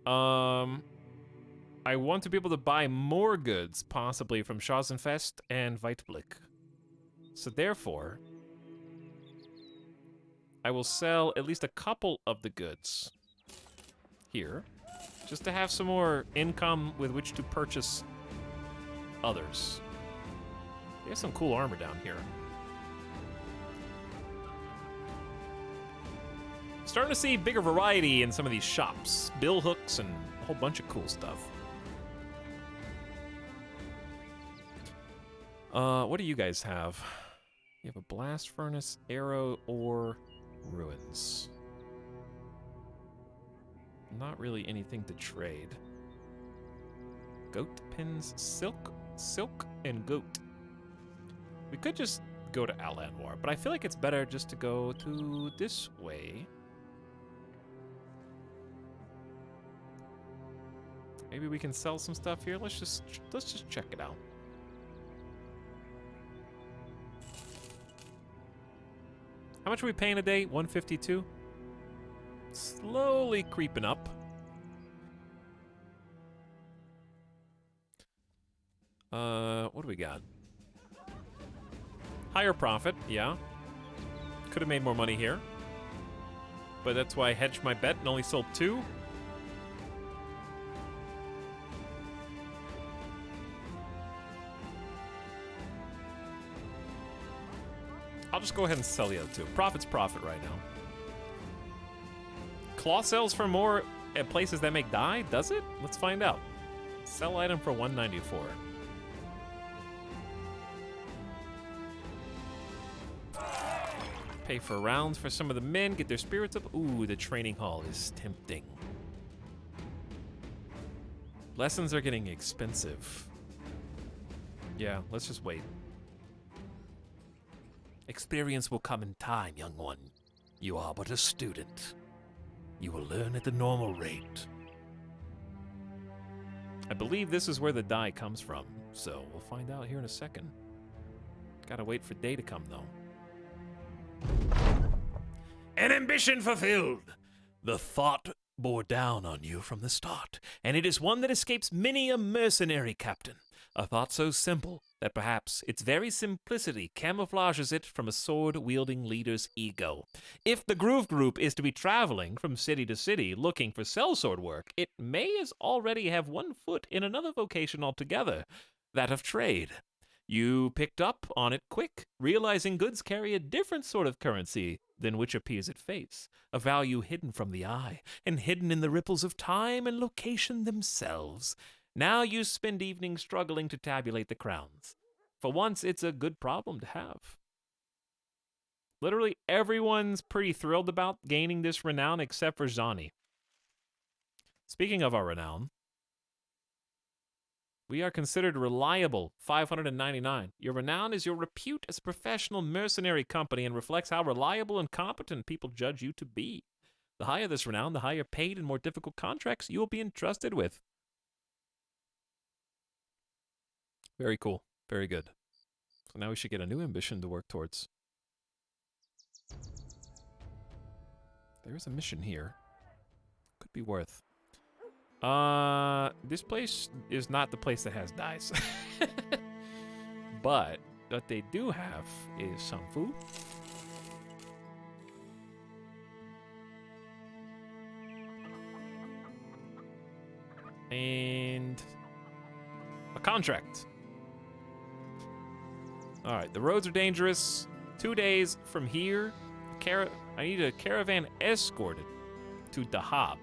I want to be able to buy more goods, possibly from Schausenfest and Weitblick. So therefore, I will sell at least a couple of the goods here, just to have some more income with which to purchase others. There's some cool armor down here. Starting to see bigger variety in some of these shops. Bill hooks and a whole bunch of cool stuff. What do you guys have? You have a blast furnace, arrow, or ruins. Not really anything to trade. Goat pins, silk, and goat. We could just go to Al-Anwar, but I feel like it's better just to go to this way. Maybe we can sell some stuff here. Let's just check it out. How much are we paying a day? 152. Slowly creeping up. What do we got? Higher profit, yeah. Could have made more money here. But that's why I hedged my bet and only sold 2. I'll just go ahead and sell the other 2. Profit's profit right now. Claw sells for more at places that make dye? Does it? Let's find out. Sell item for 194. Pay for rounds for some of the men, get their spirits up. Ooh, the training hall is tempting. Lessons are getting expensive. Yeah, let's just wait. Experience will come in time, young one. You are but a student. you will learn at the normal rate. I believe this is where the die comes from, so we'll find out here in a second. Gotta wait for day to come, though. An ambition fulfilled! The thought bore down on you from the start, and it is one that escapes many a mercenary captain. A thought so simple that perhaps its very simplicity camouflages it from a sword-wielding leader's ego. If the Groove Group is to be traveling from city to city looking for sellsword work, it may as already have one foot in another vocation altogether, that of trade. You picked up on it quick, realizing goods carry a different sort of currency than which appears at face, a value hidden from the eye, and hidden in the ripples of time and location themselves. Now you spend evenings struggling to tabulate the crowns. For once, it's a good problem to have. Literally everyone's pretty thrilled about gaining this renown except for Zani. Speaking of our renown, we are considered reliable, 599. Your renown is your repute as a professional mercenary company and reflects how reliable and competent people judge you to be. The higher this renown, the higher paid and more difficult contracts you will be entrusted with. Very cool. Very good. So now we should get a new ambition to work towards. There's a mission here. Could be worth. This place is not the place that has dice. But what they do have is some food. And a contract. All right, the roads are dangerous. 2 days from here, I need a caravan escorted to Dahab.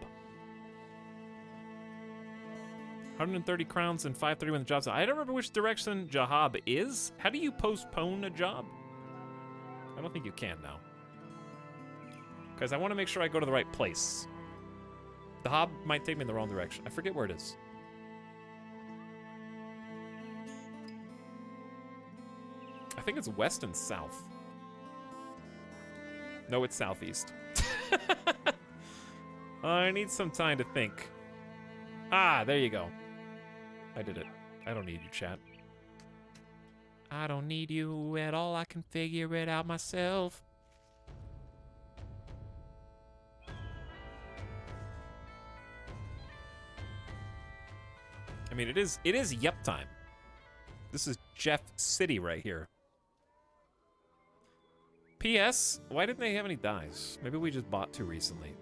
130 crowns and 530 when the job's out. I don't remember which direction Dahab is. How do you postpone a job? I don't think you can now. Because I want to make sure I go to the right place. Dahab might take me in the wrong direction. I forget where it is. I think it's west and south. No, it's southeast. I need some time to think. Ah, there you go. I did it. I don't need you, chat. I don't need you at all. I can figure it out myself. I mean, it is yep time. This is Jeff City right here. P.S. Why didn't they have any dies? Maybe we just bought 2 recently.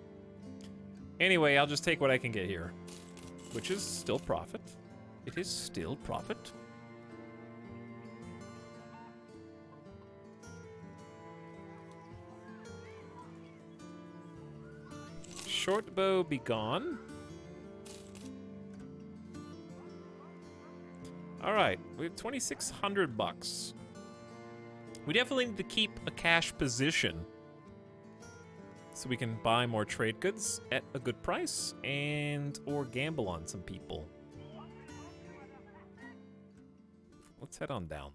Anyway, I'll just take what I can get here. Which is still profit. It is still profit. Short bow be gone. All right, we have 2,600 bucks. We definitely need to keep a cash position so we can buy more trade goods at a good price and or gamble on some people. Let's head on down.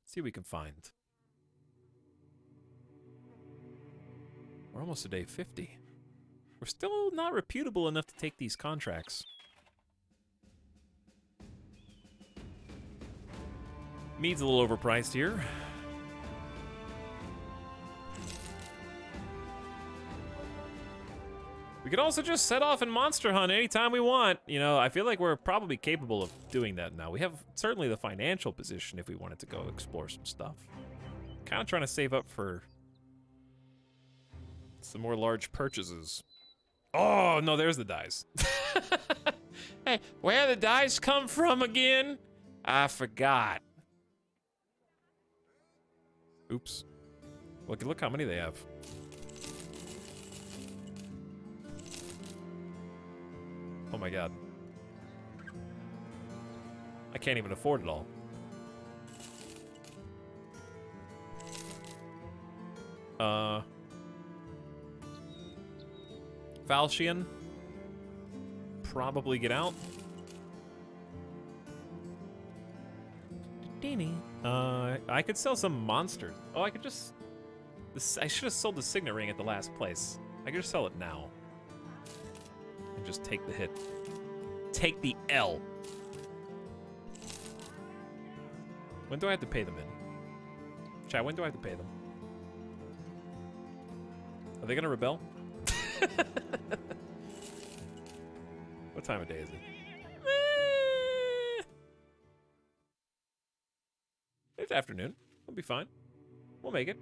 See what we can find. We're almost to day 50. We're still not reputable enough to take these contracts. Mead's a little overpriced here. We could also just set off and monster hunt anytime we want. You know, I feel like we're probably capable of doing that now. We have certainly the financial position if we wanted to go explore some stuff. Kind of trying to save up for some more large purchases. Oh, no, there's the dice. Hey, where the dice come from again? I forgot. Oops. Look how many they have. Oh my god. I can't even afford it all. Falchion. Probably get out. I could sell some monsters. Oh, I could just... I should have sold the signet ring at the last place. I could just sell it now. and just take the hit. Take the L. When do I have to pay them in? Chat, when do I have to pay them? Are they gonna rebel? What time of day is it? It's afternoon. We'll be fine. We'll make it.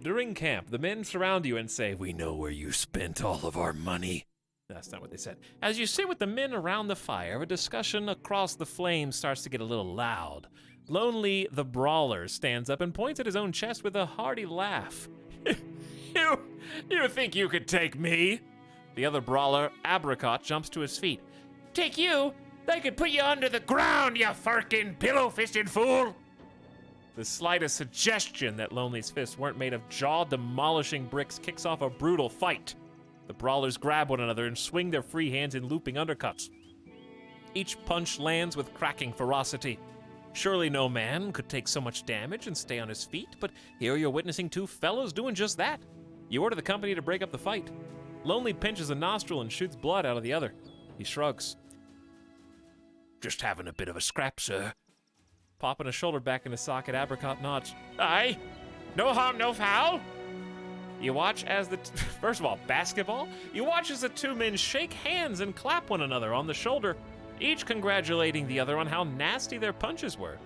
During camp, the men surround you and say, "We know where you spent all of our money." That's not what they said. As you sit with the men around the fire, a discussion across the flames starts to get a little loud. Lonely the Brawler stands up and points at his own chest with a hearty laugh. You think you could take me? The other brawler, Abricot, jumps to his feet. Take you? They could put you under the ground, you farkin' pillow-fisted fool! The slightest suggestion that Lonely's fists weren't made of jaw-demolishing bricks kicks off a brutal fight. The brawlers grab one another and swing their free hands in looping undercuts. Each punch lands with cracking ferocity. Surely no man could take so much damage and stay on his feet, but here you're witnessing two fellows doing just that. You order the company to break up the fight. Lonely pinches a nostril and shoots blood out of the other. He shrugs. Just having a bit of a scrap, sir. Popping a shoulder back in his socket, Abricot nods. Aye. No harm, no foul. You watch as the... First of all, basketball? You watch as the two men shake hands and clap one another on the shoulder, each congratulating the other on how nasty their punches were.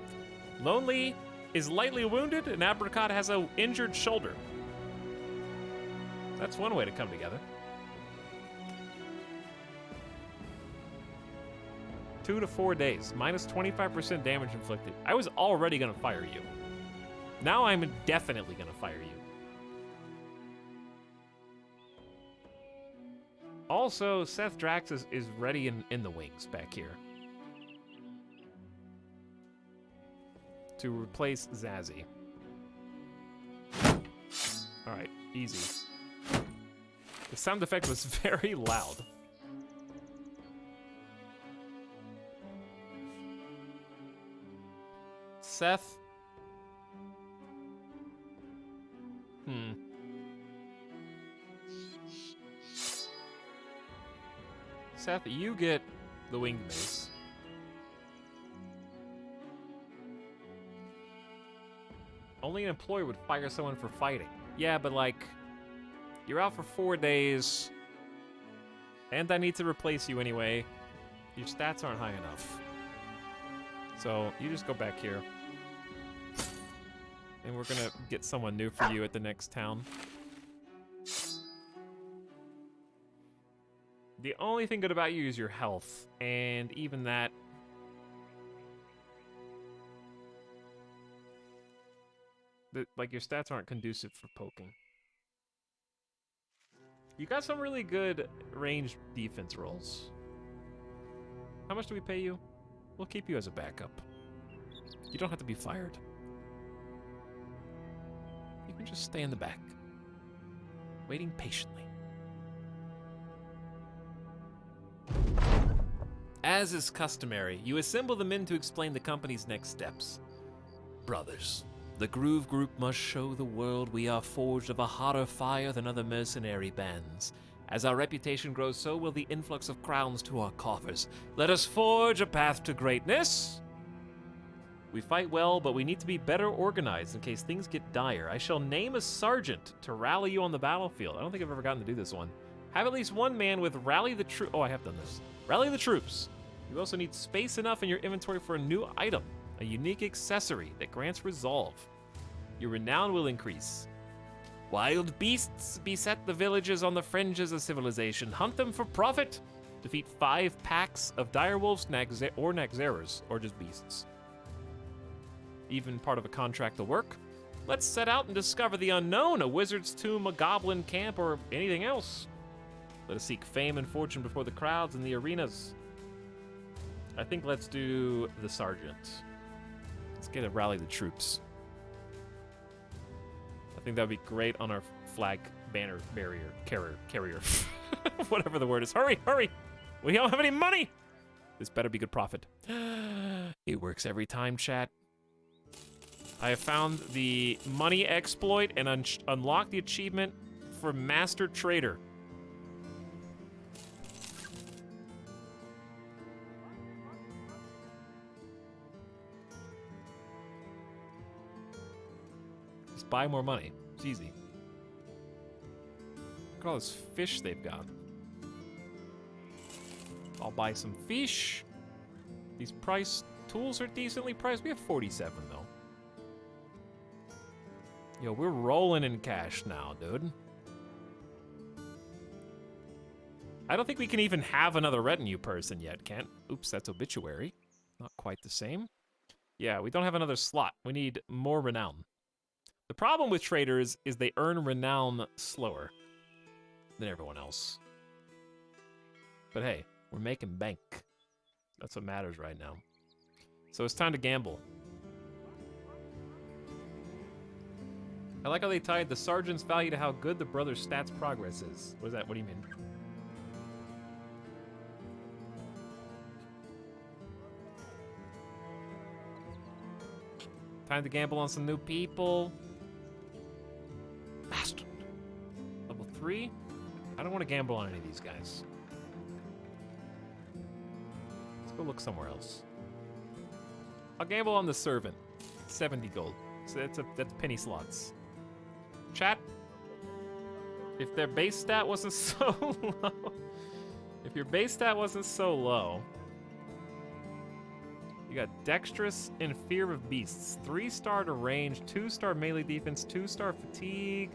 Lonely is lightly wounded, and Abricot has an injured shoulder. That's one way to come together. 2 to 4 days, minus 25% damage inflicted. I was already gonna fire you. Now I'm definitely gonna fire you. Also, Seth Drax is ready in the wings back here to replace Zazzy. All right, easy. The sound effect was very loud. Seth. Seth, you get the winged mace. Only an employer would fire someone for fighting. Yeah, but like, you're out for 4 days, and I need to replace you anyway. Your stats aren't high enough. So you just go back here. And we're gonna get someone new for you at the next town. The only thing good about you is your health, and even that... like, your stats aren't conducive for poking. You got some really good ranged defense rolls. How much do we pay you? We'll keep you as a backup. You don't have to be fired. You can just stay in the back, waiting patiently. As is customary, you assemble the men to explain the company's next steps. Brothers, the Groove Group must show the world we are forged of a hotter fire than other mercenary bands. As our reputation grows, so will the influx of crowns to our coffers. Let us forge a path to greatness. We fight well, but we need to be better organized in case things get dire. I shall name a sergeant to rally you on the battlefield. I don't think I've ever gotten to do this one. Have at least one man with rally the troops. Oh, I have done this. Rally the troops. You also need space enough in your inventory for a new item, a unique accessory that grants resolve. Your renown will increase. Wild beasts beset the villages on the fringes of civilization. Hunt them for profit. Defeat 5 packs of direwolves or Naxerers, or just beasts. Even part of a contract to work. Let's set out and discover the unknown, a wizard's tomb, a goblin camp, or anything else. Let us seek fame and fortune before the crowds in the arenas. I think let's do the sergeant. Let's get to rally the troops. I think that would be great on our flag banner carrier. Whatever the word is. Hurry, hurry! We don't have any money! This better be good profit. It works every time, chat. I have found the money exploit and unlocked the achievement for Master Trader. Just buy more money. It's easy. Look at all this fish they've got. I'll buy some fish. These tools are decently priced. We have 47 though. Yo, we're rolling in cash now, dude. I don't think we can even have another retinue person yet, can't? Oops, that's obituary. Not quite the same. Yeah, we don't have another slot. We need more renown. The problem with traders is they earn renown slower than everyone else. But hey, we're making bank. That's what matters right now. So it's time to gamble. I like how they tied the sergeant's value to how good the brother's stats progress is. What is that? What do you mean? Time to gamble on some new people. Bastard. Level 3? I don't want to gamble on any of these guys. Let's go look somewhere else. I'll gamble on the servant. 70 gold. So that's penny slots. Chat. If their base stat wasn't so low. If your base stat wasn't so low. You got Dexterous and Fear of Beasts. 3-star to range, 2-star melee defense, 2-star fatigue.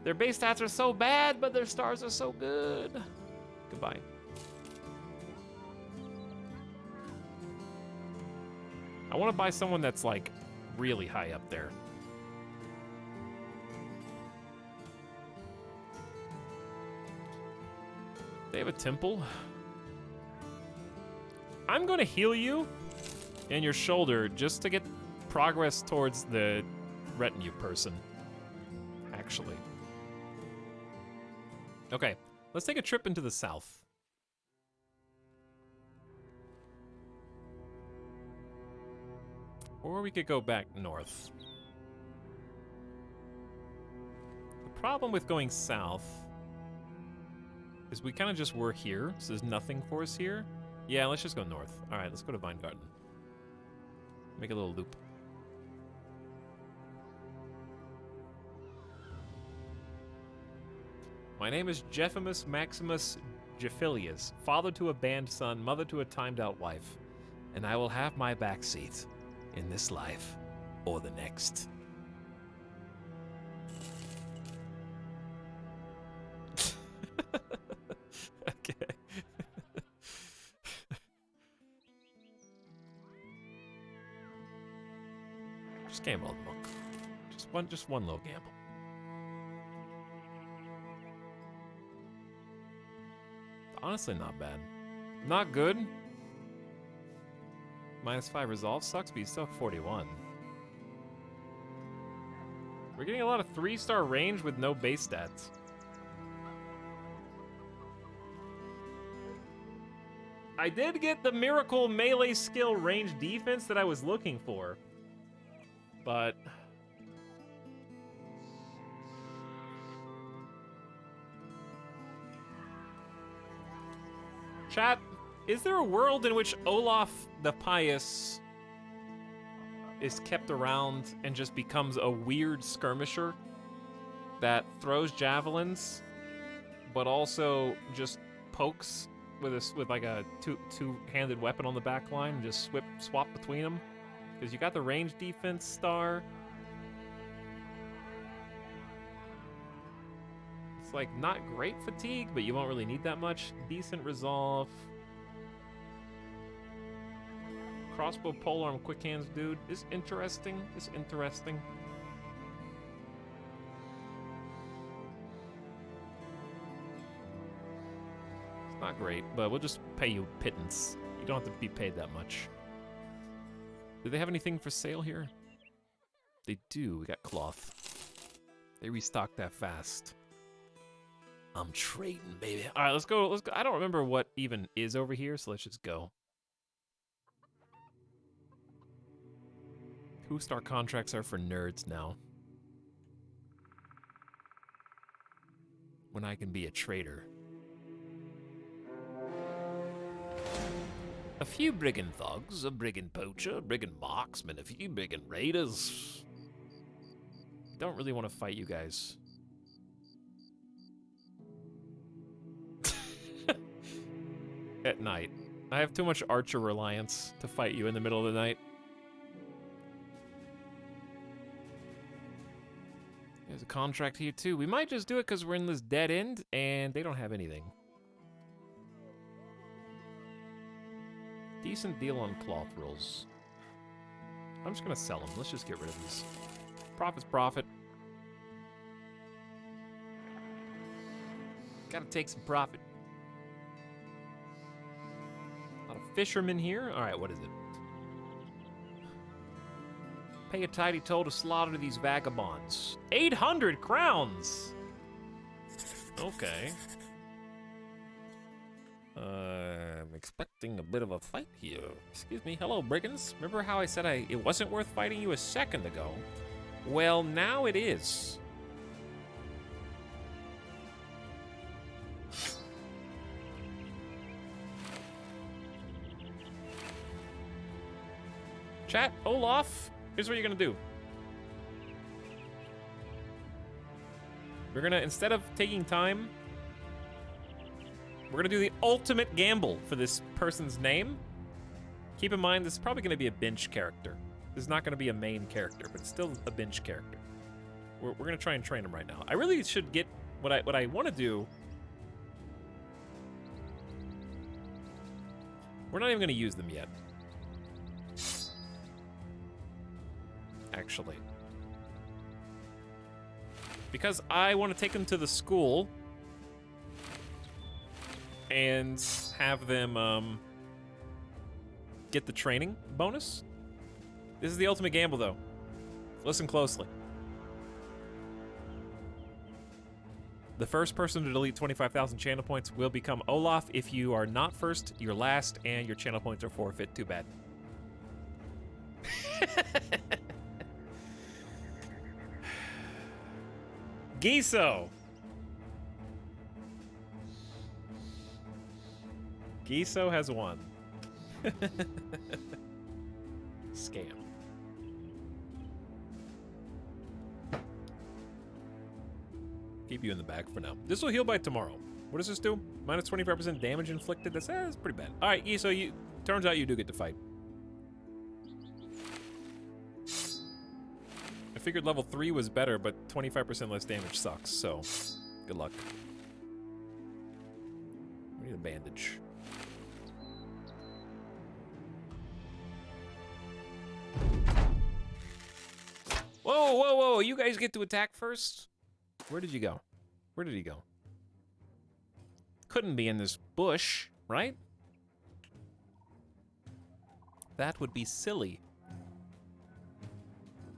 Their base stats are so bad, but their stars are so good. Goodbye. I want to buy someone that's like really high up there. They have a temple. I'm going to heal you and your shoulder just to get progress towards the retinue person, actually. Okay, let's take a trip into the south. Or we could go back north. The problem with going south is we kind of just were here, so there's nothing for us here. Yeah, let's just go north. All right, let's go to Vine Garden. Make a little loop. My name is Jephimus Maximus Gephilius, father to a banned son, mother to a timed-out wife, and I will have my backseat in this life or the next. Okay. Just gamble on the monk. Just one little gamble. Honestly, not bad. Not good. -5 resolve sucks, but you still have 41. We're getting a lot of 3-star range with no base stats. I did get the miracle melee skill range defense that I was looking for, but chat, is there a world in which Olaf the Pious is kept around and just becomes a weird skirmisher that throws javelins, but also just pokes with like a two-handed weapon on the back line and just swap between them? Because you got the range defense star. It's like not great fatigue, but you won't really need that much. Decent resolve. Crossbow, polearm, quick hands, dude. Is interesting. Is interesting. It's not great, but we'll just pay you pittance. You don't have to be paid that much. Do they have anything for sale here? They do. We got cloth. They restocked that fast. I'm trading, baby. All right, let's go. Let's go. I don't remember what even is over here, so let's just go. 2-star contracts are for nerds now. When I can be a trader. A few brigand thugs, a brigand poacher, a brigand marksman, a few brigand raiders. Don't really want to fight you guys. At night. I have too much archer reliance to fight you in the middle of the night. There's a contract here too. We might just do it because we're in this dead end and they don't have anything. Decent deal on cloth rolls. I'm just gonna sell them. Let's just get rid of these. Profit's profit. Gotta take some profit. A lot of fishermen here. All right, what is it? Pay a tidy toll to slaughter these vagabonds. 800 crowns! Okay. I'm expecting a bit of a fight here. Excuse me, hello brigands. Remember how I said it wasn't worth fighting you a second ago? Well, now it is. Chat, Olaf, here's what you're gonna do. We're gonna, instead of taking time, we're gonna do the ultimate gamble for this person's name. Keep in mind, this is probably gonna be a bench character. This is not gonna be a main character, but it's still a bench character. We're gonna try and train him right now. I really should get, what I wanna do, we're not even gonna use them yet. Actually. Because I want to take them to the school and have them get the training bonus. This is the ultimate gamble, though. Listen closely. The first person to delete 25,000 channel points will become Olaf. If you are not first, you're last, and your channel points are forfeit. Too bad. Giso! Giso has won. Scam. Keep you in the bag for now. This will heal by tomorrow. What does this do? Minus 25% damage inflicted? That's pretty bad. Alright, Giso, turns out you do get to fight. I figured level 3 was better, but 25% less damage sucks, so good luck. We need a bandage. Whoa, whoa, whoa, you guys get to attack first? Where did you go? Where did he go? Couldn't be in this bush, right? That would be silly.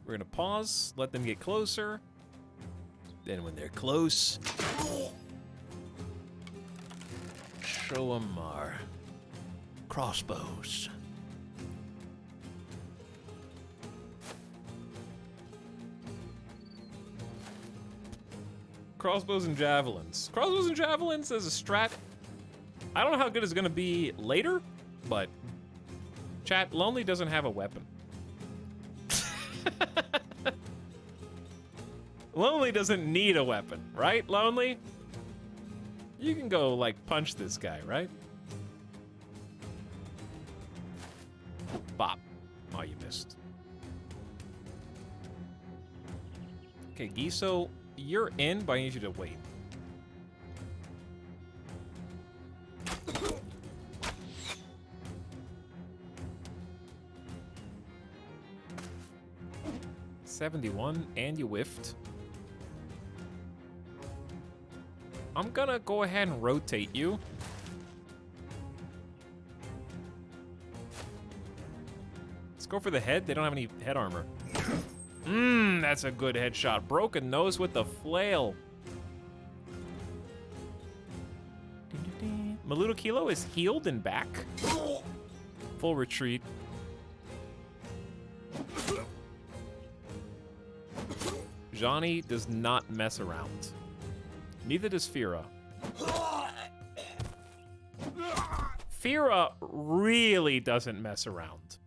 We're gonna pause, let them get closer. Then when they're close, show them our crossbows. Crossbows and javelins. Crossbows and javelins as a strat. I don't know how good it's gonna be later, but chat, Lonely doesn't have a weapon. Lonely doesn't need a weapon, right, Lonely? You can go, like, punch this guy, right? Bop. Oh, you missed. Okay, Giso, you're in, but I need you to wait. $71, and you whiffed. I'm gonna go ahead and rotate you. Let's go for the head. They don't have any head armor. That's a good headshot. Broken nose with the flail. Maluto Kilo is healed and back. Full retreat. Johnny does not mess around. Neither does Fira. Fira really doesn't mess around.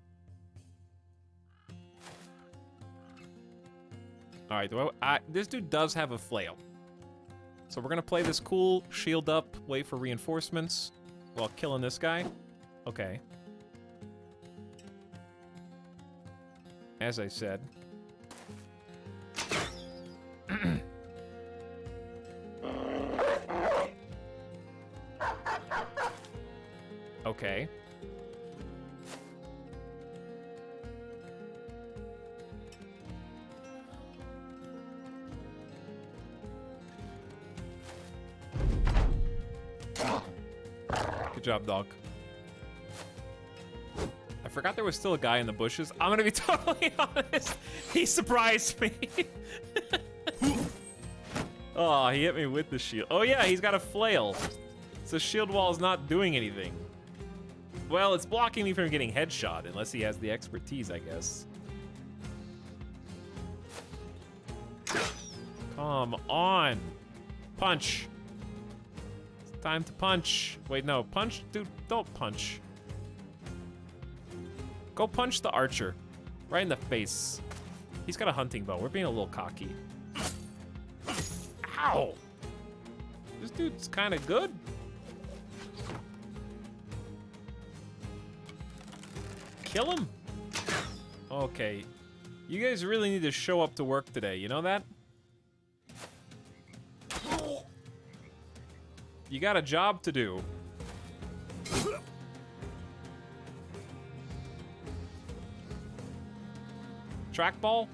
All right, this dude does have a flail. So we're gonna play this cool, shield up, wait for reinforcements while killing this guy. Okay. As I said. Okay. Good job, dog. I forgot there was still a guy in the bushes. I'm gonna be totally honest. He surprised me. Oh, he hit me with the shield. Oh yeah, he's got a flail. So shield wall is not doing anything. Well, it's blocking me from getting headshot, unless he has the expertise, I guess. Come on. Punch. It's time to punch. Wait, no, punch? Dude, don't punch. Go punch the archer. Right in the face. He's got a hunting bow. We're being a little cocky. Ow! This dude's kind of good. Kill him. Okay. You guys really need to show up to work today, you know that? You got a job to do. Trackball?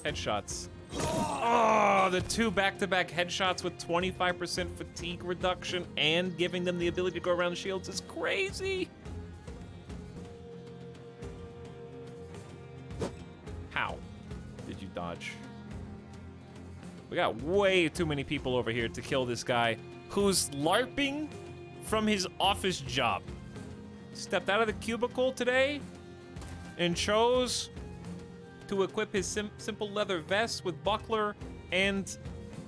Headshots. Oh, the 2 back-to-back headshots with 25% fatigue reduction and giving them the ability to go around shields is crazy. How did you dodge? We got way too many people over here to kill this guy who's LARPing from his office job. Stepped out of the cubicle today and chose to equip his simple leather vest with buckler and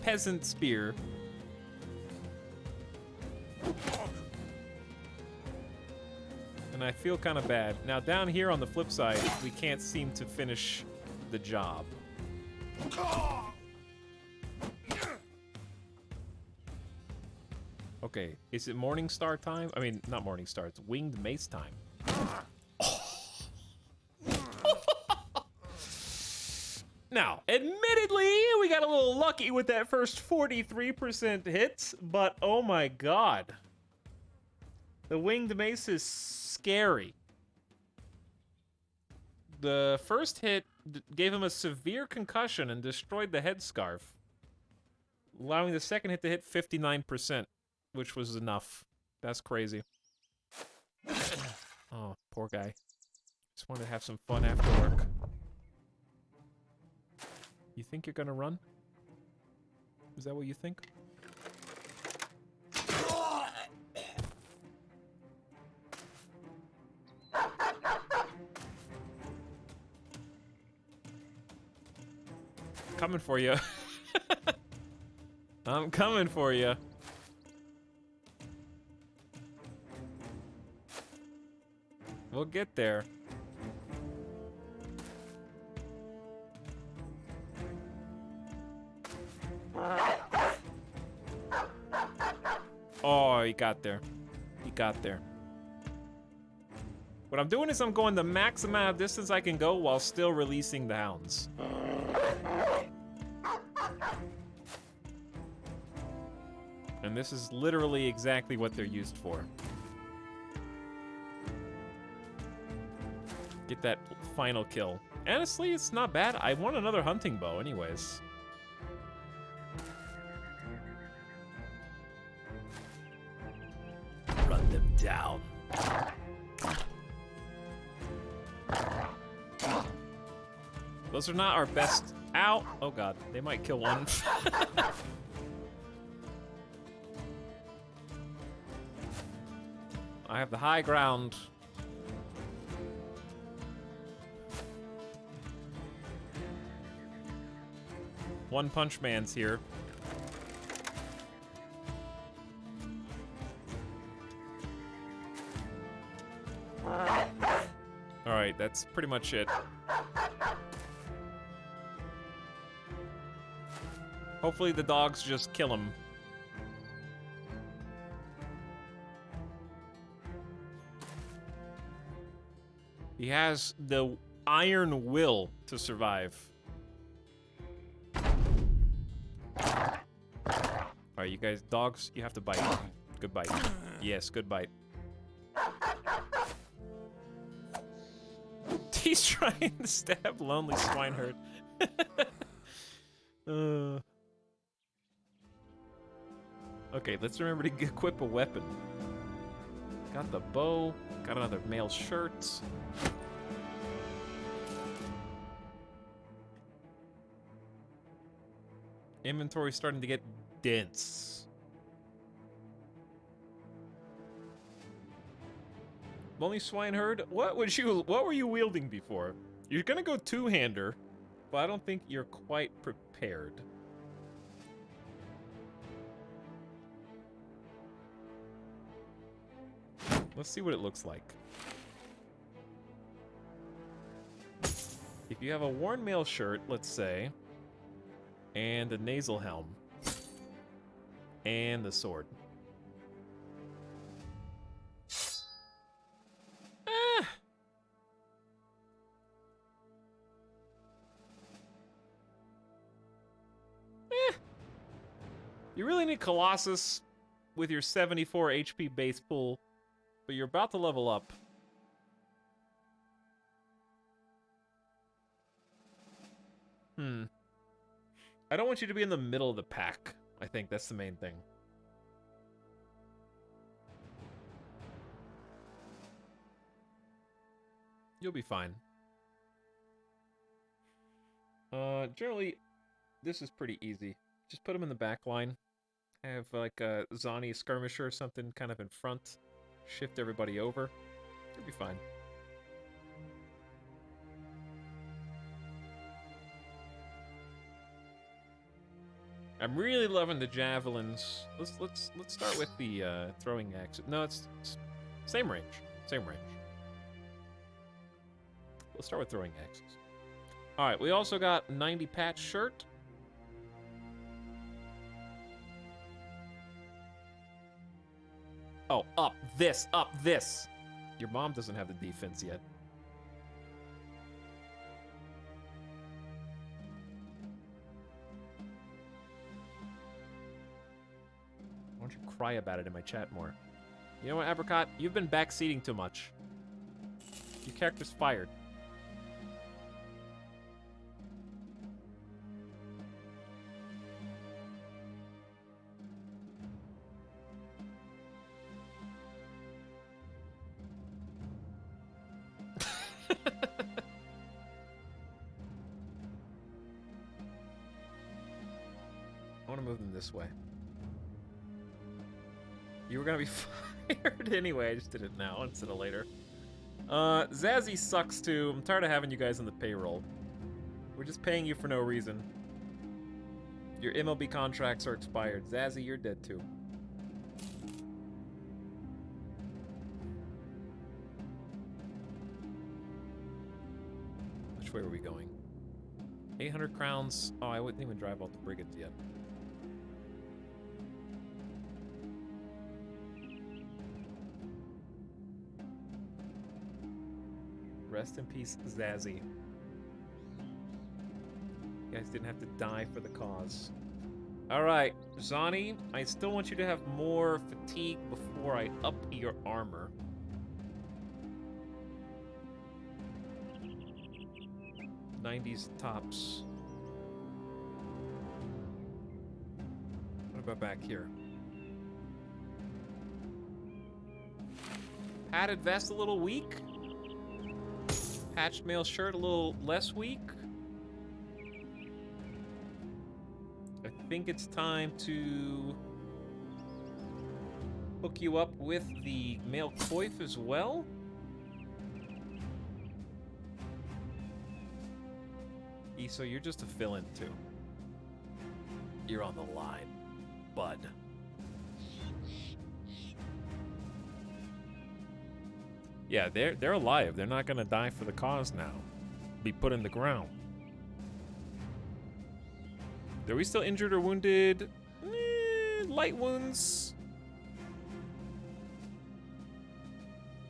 peasant spear. And I feel kind of bad. Now down here on the flip side, we can't seem to finish the job. Okay, is it Morning Star time? I mean, not Morning Star, it's Winged Mace time. Now, admittedly, we got a little lucky with that first 43% hit, but oh my god. The Winged Mace is scary. The first hit gave him a severe concussion and destroyed the headscarf, allowing the second hit to hit 59%, which was enough. That's crazy. Oh, poor guy. Just wanted to have some fun after work. You think you're gonna run? Is that what you think? Coming for you. I'm coming for you. We'll get there. Oh, he got there. He got there. What I'm doing is I'm going the max amount of distance I can go while still releasing the hounds. And this is literally exactly what they're used for. Get that final kill. Honestly, it's not bad. I want another hunting bow anyways. Run them down. Those are not our best. Ow! Oh god, they might kill one. I have the high ground. One Punch Man's here. Alright, that's pretty much it. Hopefully the dogs just kill him. He has the iron will to survive. Alright, you guys, dogs, you have to bite. Good bite. Yes, good bite. He's trying to stab Lonely Swineherd. Okay, let's remember to equip a weapon. Got the bow, got another male shirt. Inventory's starting to get dense. Lonely Swineherd, what were you wielding before? You're gonna go two-hander, but I don't think you're quite prepared. Let's see what it looks like. If you have a worn mail shirt, let's say, and a nasal helm, and the sword. You really need Colossus with your 74 HP base pool, but you're about to level up. I don't want you to be in the middle of the pack. I think that's the main thing. You'll be fine. Generally, this is pretty easy. Just put them in the back line. Have like a Zani skirmisher or something kind of in front. Shift everybody over. You'll be fine. I'm really loving the javelins. Let's start with the throwing axe. No, it's same range. Same range. Let's start with throwing axes. All right, we also got 90 patch shirt. Oh, up this. Your mom doesn't have the defense yet. Why don't you cry about it in my chat more? You know what, Apricot? You've been backseating too much. Your character's fired. I want to move them this way. You were gonna be fired anyway, I just did it now instead of later. Zazzy sucks too. I'm tired of having you guys on the payroll. We're just paying you for no reason. Your MLB contracts are expired. Zazzy, you're dead too. Which way are we going? 800 crowns. Oh, I wouldn't even drive out the brigands yet. Rest in peace, Zazzy. You guys didn't have to die for the cause. Alright, Zani, I still want you to have more fatigue before I up your armor. '90s tops. What about back here? Padded vest a little weak. Patched mail shirt a little less weak. I think it's time to hook you up with the mail coif as well. So you're just a fill-in too. You're on the line, bud. Yeah, they're alive. They're not gonna die for the cause now. Be put in the ground. Are we still injured or wounded? Light wounds.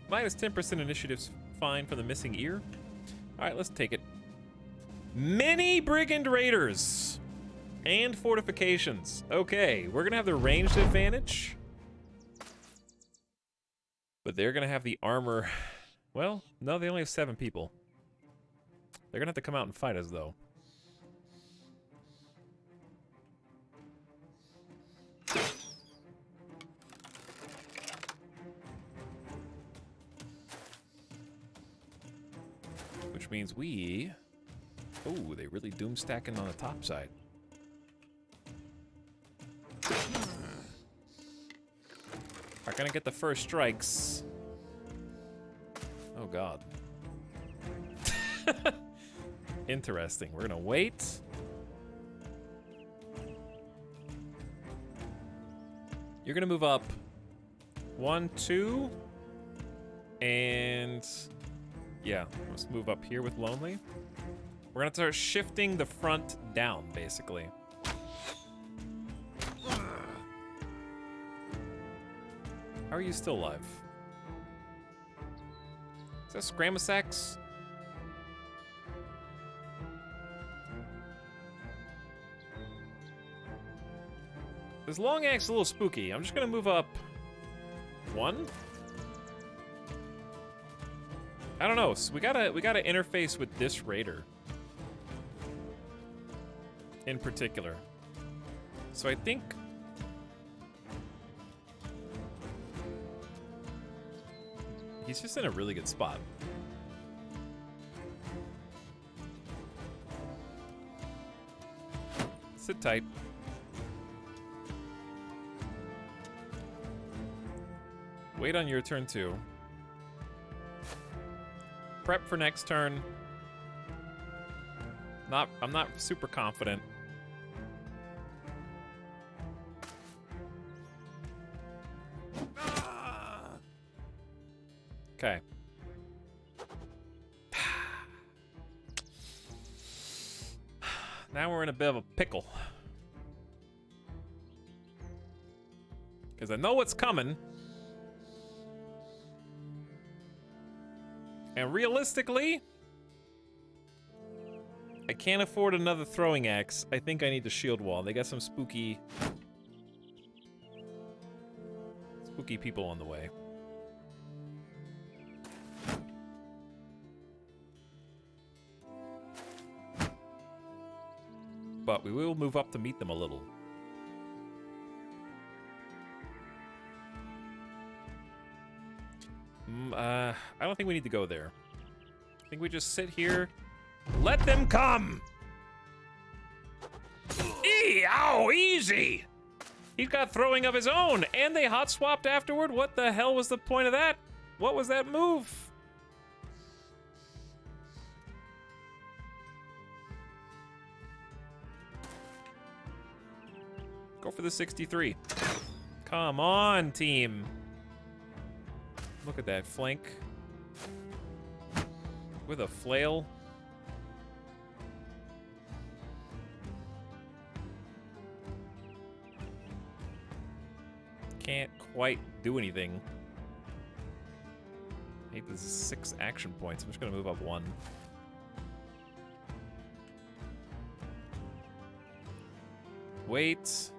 Minus 10% initiative's fine for the missing ear. All right, let's take it. Many brigand raiders and fortifications. Okay, we're gonna have the ranged advantage, but they're gonna have the armor. Well, no, they only have 7 people. They're gonna have to come out and fight us, though. Which means we... Oh, they really doom stacking on the top side. Are gonna get the first strikes. Oh god. Interesting. We're gonna wait. You're gonna move up 1, 2, and yeah, let's move up here with Lonely. We're gonna start shifting the front down, basically. How are you still alive? Is that Scramasax? This long axe is a little spooky. I'm just gonna move up 1. I don't know. So we gotta interface with this raider in particular. So I think he's just in a really good spot. Sit tight. Wait on your turn too. Prep for next turn. I'm not super confident. Okay. Now we're in a bit of a pickle. Because I know what's coming. And realistically, I can't afford another throwing axe. I think I need the shield wall. They got some spooky people on the way. But we will move up to meet them a little. I don't think we need to go there. I think we just sit here. Let them come! Ow, easy! He's got throwing of his own, and they hot swapped afterward? What the hell was the point of that? What was that move? Go for the 63. Come on, team. Look at that flank. With a flail. Can't quite do anything. I hate this is 6 action points. I'm just gonna move up 1. Wait.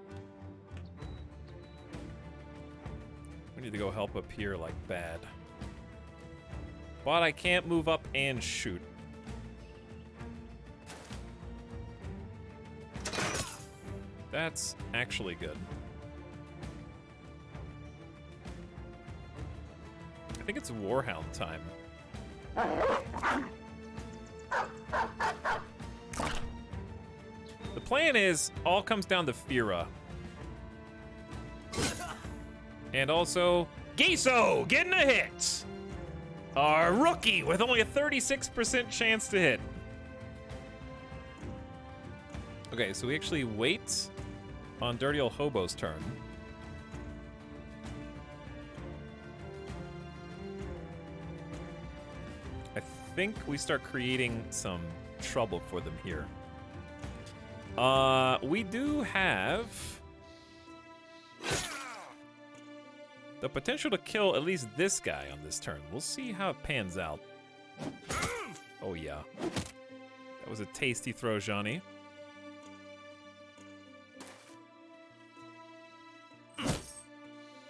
We need to go help up here like bad. But I can't move up and shoot. That's actually good. I think it's Warhound time. The plan is, all comes down to Fira. And also, Giso getting a hit! Our rookie with only a 36% chance to hit. Okay, so we actually wait on Dirty Old Hobo's turn. I think we start creating some trouble for them here. We do have the potential to kill at least this guy on this turn. We'll see how it pans out. Oh yeah. That was a tasty throw, Johnny.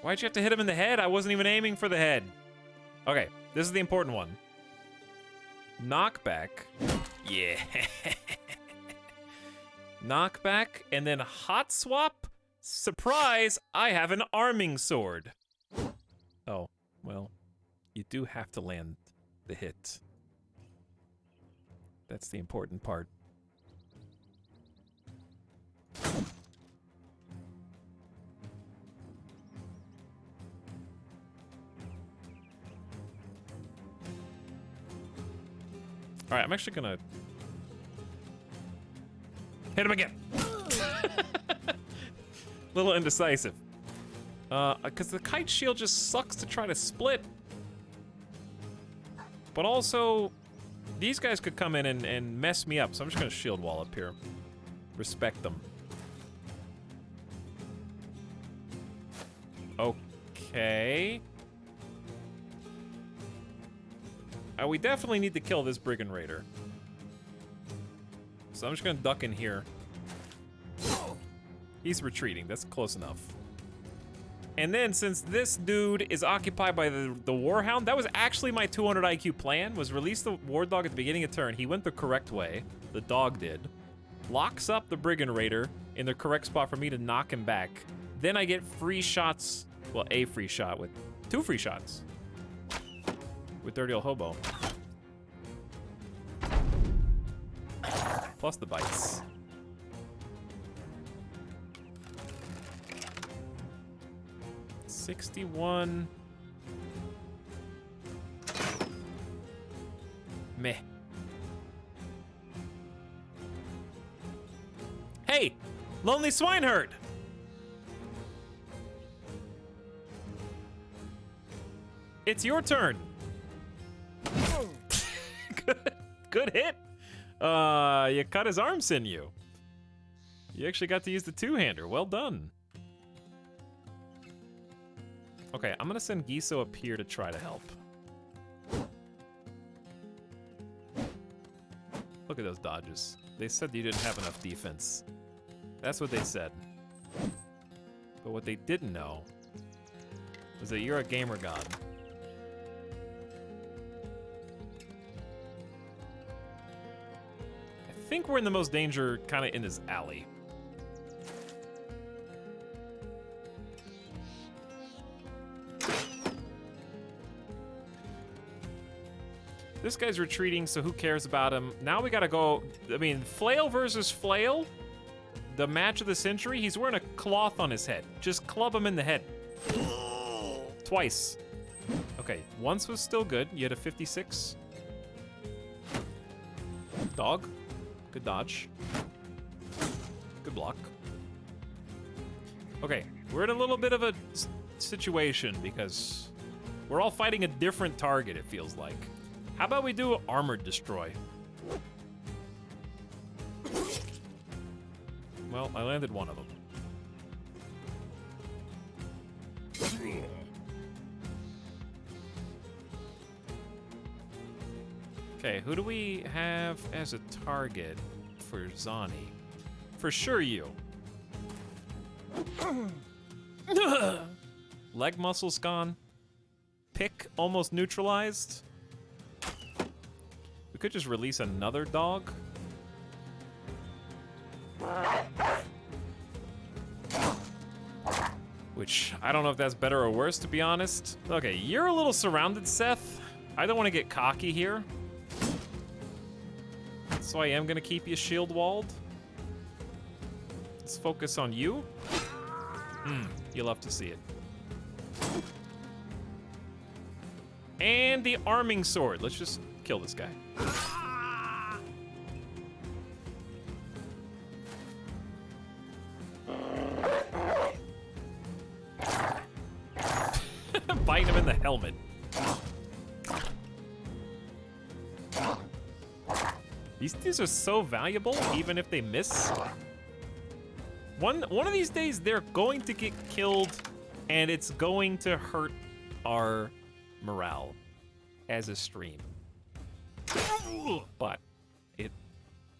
Why'd you have to hit him in the head? I wasn't even aiming for the head. Okay, this is the important one. Knockback. Yeah. Knockback, and then hot swap. Surprise, I have an arming sword. Oh, well, you do have to land the hit. That's the important part. All right, I'm actually gonna hit him again. Little indecisive. Because the kite shield just sucks to try to split. But also, these guys could come in and mess me up, so I'm just gonna shield wall up here. Respect them. Okay. We definitely need to kill this Brigand Raider. So I'm just gonna duck in here. He's retreating, that's close enough. And then since this dude is occupied by the Warhound, that was actually my 200 IQ plan, was release the War Dog at the beginning of turn. He went the correct way, the dog did. Locks up the Brigand Raider in the correct spot for me to knock him back. Then I get free shots, well, a free shot with 2 free shots. With Dirty Old Hobo. Plus the bites. $61. Meh. Hey! Lonely Swineherd! It's your turn. Good hit. You cut his arm sinew. You actually got to use the two-hander. Well done. Okay, I'm gonna send Giso up here to try to help. Look at those dodges. They said you didn't have enough defense. That's what they said. But what they didn't know was that you're a gamer god. I think we're in the most danger kind of in this alley. This guy's retreating, so who cares about him? Now we gotta go, I mean, Flail versus Flail, the match of the century. He's wearing a cloth on his head. Just club him in the head. Twice. Okay, once was still good. You had a 56. Dog. Good dodge. Good block. Okay, we're in a little bit of a situation because we're all fighting a different target, it feels like. How about we do Armored Destroy? Well, I landed one of them. Okay, who do we have as a target for Zani? For sure you. Leg muscles gone. Pick almost neutralized. We could just release another dog. Which, I don't know if that's better or worse, to be honest. Okay, you're a little surrounded, Seth. I don't want to get cocky here. So I am gonna keep you shield walled. Let's focus on you. You'll love to see it. And the arming sword. Let's just kill this guy. hitting him in the helmet. These are so valuable, even if they miss. One of these days, they're going to get killed, and it's going to hurt our morale as a stream. But it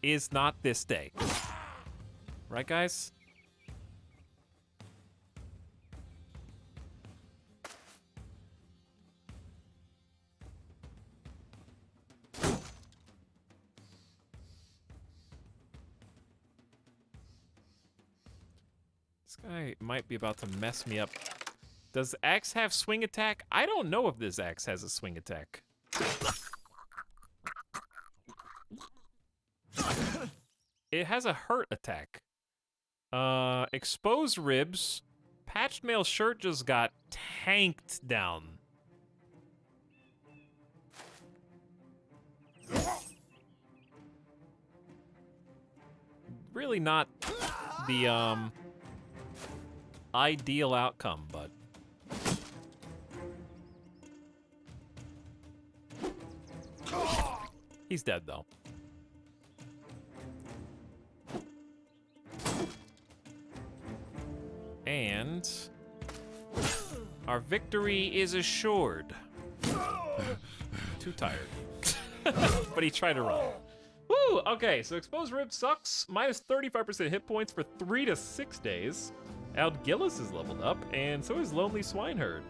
is not this day. Right, guys? This guy might be about to mess me up. Does Axe have swing attack? I don't know if this Axe has a swing attack. It has a hurt attack. Exposed ribs. Patched male shirt just got tanked down. Really not the, ideal outcome, but... He's dead, though. And... our victory is assured. Too tired. But he tried to run. Woo! Okay, so exposed rib sucks. Minus 35% hit points for 3 to 6 days. Etalyx is leveled up, and so is Lonely Swineherd.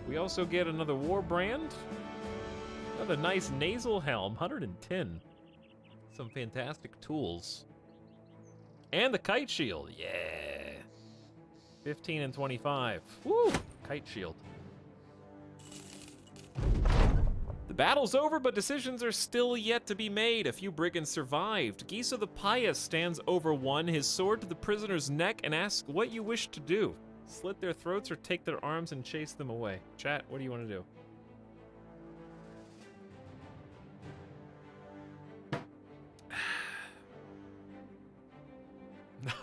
We also get another war brand. Another nice nasal helm, 110. Some fantastic tools. And the kite shield, yeah. 15 and 25. Woo! Kite shield. The battle's over, but decisions are still yet to be made. A few brigands survived. Gisa the Pious stands over one, his sword to the prisoner's neck, and asks what you wish to do. Slit their throats or take their arms and chase them away. Chat, what do you want to do?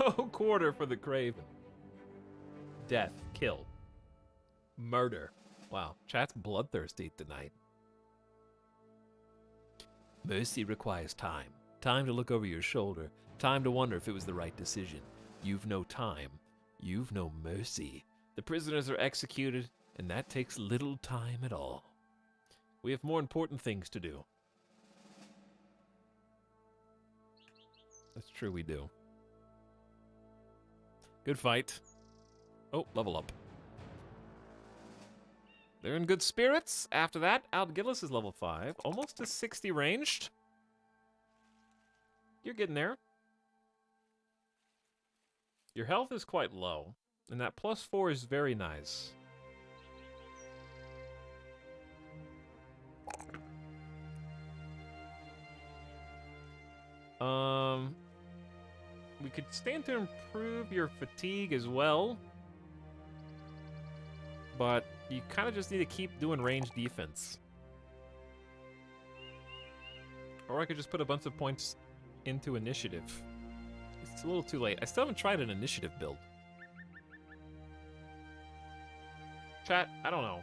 No quarter for the Craven. Death, kill, murder. Wow, chat's bloodthirsty tonight. Mercy requires time. Time to look over your shoulder. Time to wonder if it was the right decision. You've no time. You've no mercy. The prisoners are executed, and that takes little time at all. We have more important things to do. That's true, we do. Good fight. Oh, level up. They're in good spirits. After that, Etalyx is level 5. Almost to 60 ranged. You're getting there. Your health is quite low. And that +4 is very nice. We could stand to improve your fatigue as well. But you kind of just need to keep doing range defense. Or I could just put a bunch of points into initiative. It's a little too late. I still haven't tried an initiative build. Chat, I don't know.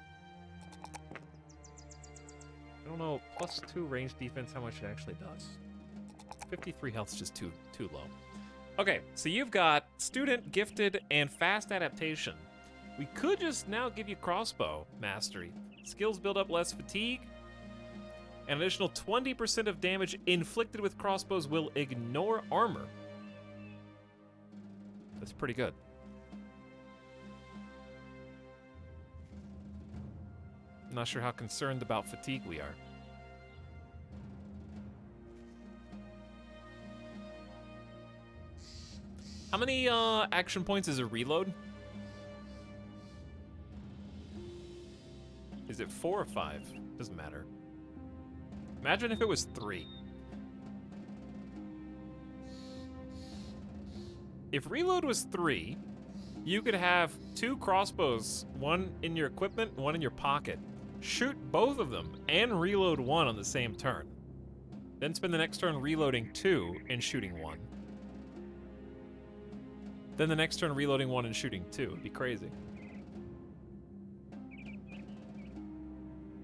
I don't know, +2 range defense, how much it actually does. 53 health's just too low. Okay, so you've got student, gifted, and fast adaptation. We could just now give you crossbow mastery. Skills build up less fatigue. An additional 20% of damage inflicted with crossbows will ignore armor. That's pretty good. I'm not sure how concerned about fatigue we are. How many action points is a reload? Is it 4 or 5? Doesn't matter. Imagine if it was 3. If reload was 3, you could have 2 crossbows, one in your equipment, one in your pocket. Shoot both of them and reload 1 on the same turn. Then spend the next turn reloading 2 and shooting 1. Then the next turn reloading 1 and shooting 2. It'd be crazy.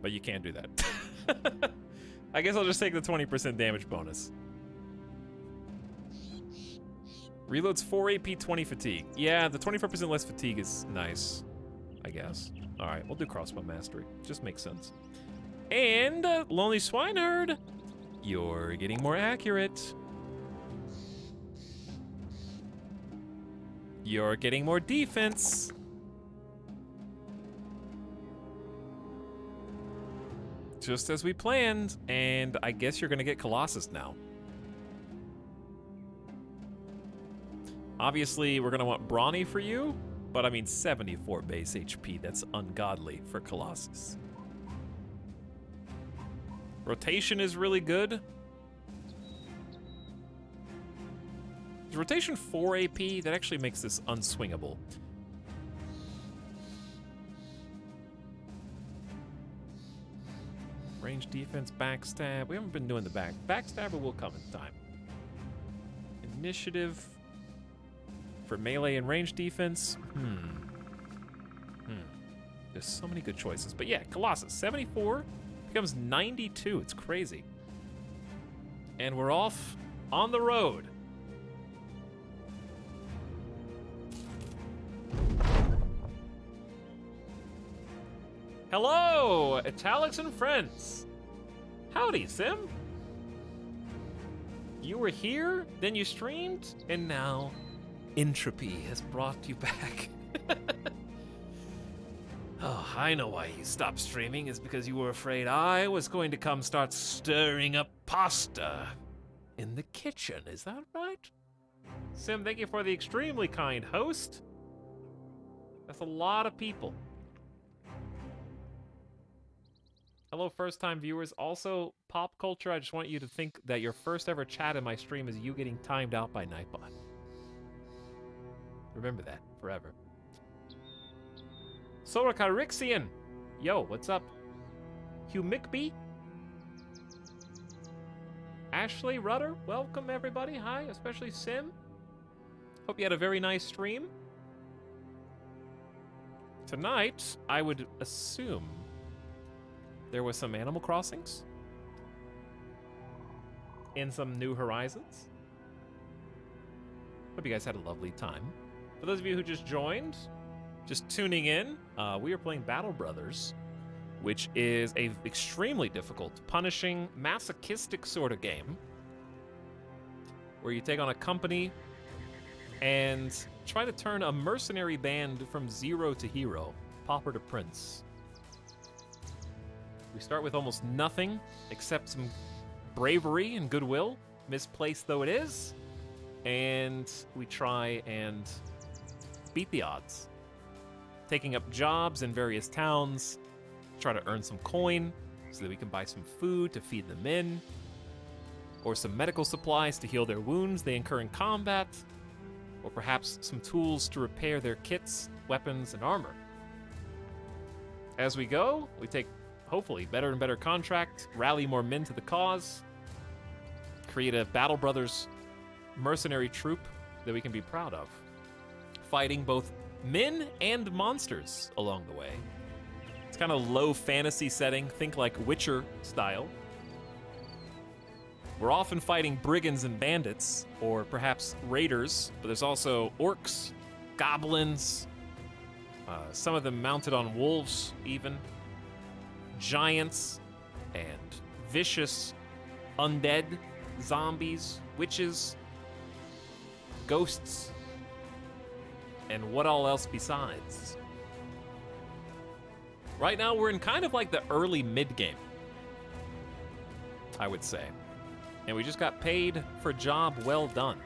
but you can't do that. I guess I'll just take the 20% damage bonus. Reloads 4 AP, 20 fatigue. Yeah, the 24% less fatigue is nice, I guess. All right, we'll do crossbow mastery. Just makes sense. And Lonely Swineherd, you're getting more accurate. You're getting more defense. Just as we planned, and I guess you're gonna get Colossus now. Obviously, we're gonna want Brawny for you, but I mean 74 base HP, that's ungodly for Colossus. Rotation is really good. Is rotation 4 AP? That actually makes this unswingable. Range defense, backstab. We haven't been doing the backstabber will come in time. Initiative for melee and range defense. There's so many good choices. But yeah, Colossus, 74 becomes 92. It's crazy. And we're off on the road. Hello, Etalyx and friends. Howdy, Sim. You were here, then you streamed, and now entropy has brought you back. Oh, I know why you stopped streaming. Is because you were afraid I was going to come start stirring up pasta in the kitchen. Is that right? Sim, thank you for the extremely kind host. That's a lot of people. Hello, first-time viewers. Also, pop culture, I just want you to think that your first ever chat in my stream is you getting timed out by Nightbot. Remember that forever. Soracarixian. Yo, what's up? Hugh McBee? Ashley Rudder, welcome everybody. Hi, especially Sim. Hope you had a very nice stream. Tonight, I would assume there was some Animal Crossings and some New Horizons. Hope you guys had a lovely time. For those of you who just joined, just tuning in, we are playing Battle Brothers, which is a extremely difficult, punishing, masochistic sort of game where you take on a company and try to turn a mercenary band from zero to hero, pauper to prince. We start with almost nothing except some bravery and goodwill, misplaced though it is, and we try and beat the odds. Taking up jobs in various towns, try to earn some coin so that we can buy some food to feed the men, or some medical supplies to heal their wounds they incur in combat, or perhaps some tools to repair their kits, weapons, and armor. As we go, we take hopefully better and better contract, rally more men to the cause, create a Battle Brothers mercenary troop that we can be proud of, fighting both men and monsters along the way. It's kind of low fantasy setting, think like Witcher style. We're often fighting brigands and bandits, or perhaps raiders, but there's also orcs, goblins, some of them mounted on wolves even, giants, and vicious undead, zombies, witches, ghosts, and what all else besides. Right now, we're in kind of like the early mid-game, I would say. And we just got paid for a job well done.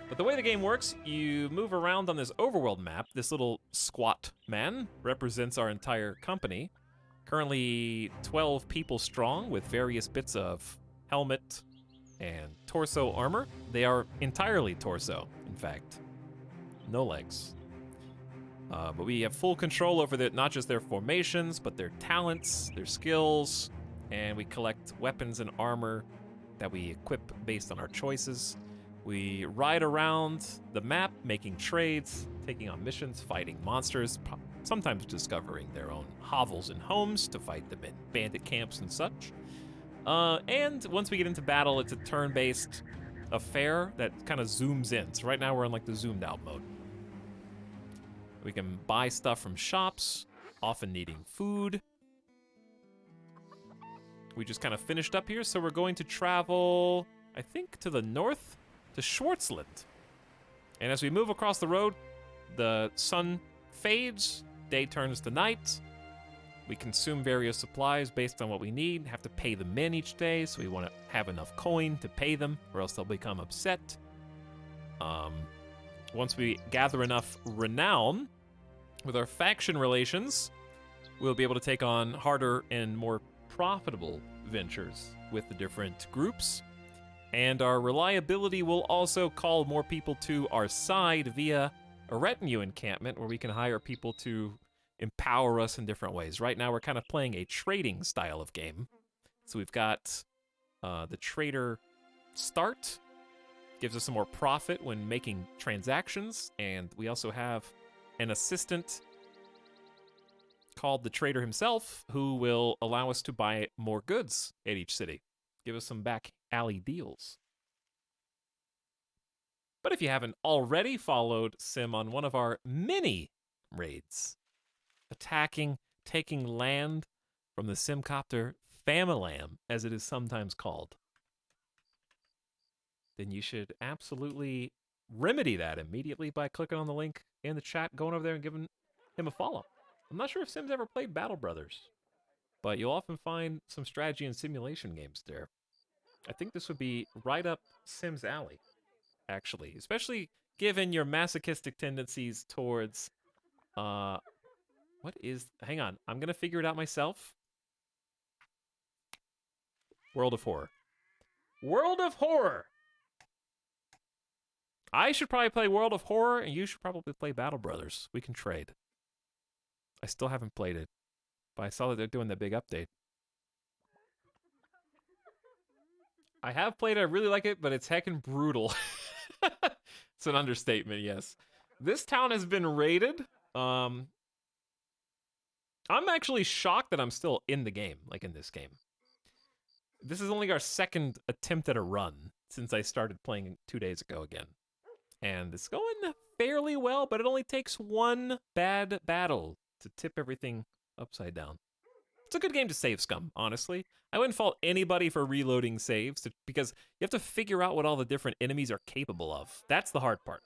But the way the game works, you move around on this overworld map. This little squat man represents our entire company. Currently 12 people strong with various bits of helmet and torso armor. They are entirely torso, in fact. No legs. But we have full control over not just their formations, but their talents, their skills, and we collect weapons and armor that we equip based on our choices. We ride around the map, making trades, taking on missions, fighting monsters, sometimes discovering their own hovels and homes to fight them in bandit camps and such. And once we get into battle, it's a turn-based affair that kind of zooms in. So right now we're in like the zoomed out mode. We can buy stuff from shops, often needing food. We just kind of finished up here, so we're going to travel, I think, to the north, to Schwarzland. And as we move across the road, the sun fades, day turns to night. We consume various supplies based on what we need, have to pay them in each day, so we want to have enough coin to pay them, or else they'll become upset. Once we gather enough renown with our faction relations, we'll be able to take on harder and more profitable ventures with the different groups. And our reliability will also call more people to our side via a retinue encampment where we can hire people to empower us in different ways. Right now we're kind of playing a trading style of game. So we've got the trader start, gives us some more profit when making transactions, and we also have an assistant called the trader himself who will allow us to buy more goods at each city, give us some back alley deals. But if you haven't already followed Sim on one of our mini raids, attacking, taking land from the Simcopter Familam, as it is sometimes called, then you should absolutely remedy that immediately by clicking on the link in the chat, going over there and giving him a follow. I'm not sure if Sim's ever played Battle Brothers, but you'll often find some strategy and simulation games there. I think this would be right up Sim's alley, actually, especially given your masochistic tendencies towards, hang on, I'm gonna figure it out myself. World of Horror. World of Horror! I should probably play World of Horror, and you should probably play Battle Brothers. We can trade. I still haven't played it, but I saw that they're doing the big update. I have played it, I really like it, but it's heckin' brutal. It's an understatement, yes. This town has been raided. I'm actually shocked that I'm still in the game, like in this game. This is only our second attempt at a run since I started playing 2 days ago again. And it's going fairly well, but it only takes one bad battle to tip everything upside down. It's a good game to save scum, honestly. I wouldn't fault anybody for reloading saves because you have to figure out what all the different enemies are capable of. That's the hard part.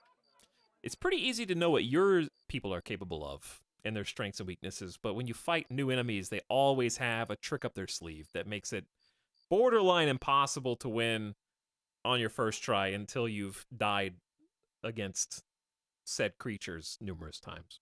It's pretty easy to know what your people are capable of and their strengths and weaknesses, but when you fight new enemies, they always have a trick up their sleeve that makes it borderline impossible to win on your first try until you've died against said creatures numerous times.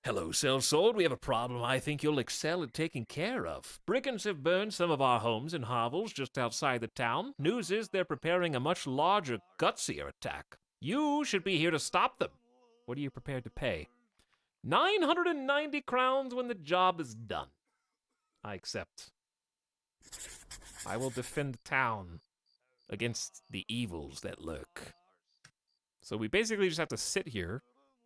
Hello, Sellsword. We have a problem I think you'll excel at taking care of. Brigands have burned some of our homes and hovels just outside the town. News is they're preparing a much larger, gutsier attack. You should be here to stop them. What are you prepared to pay? 990 crowns when the job is done. I accept. I will defend the town against the evils that lurk. So we basically just have to sit here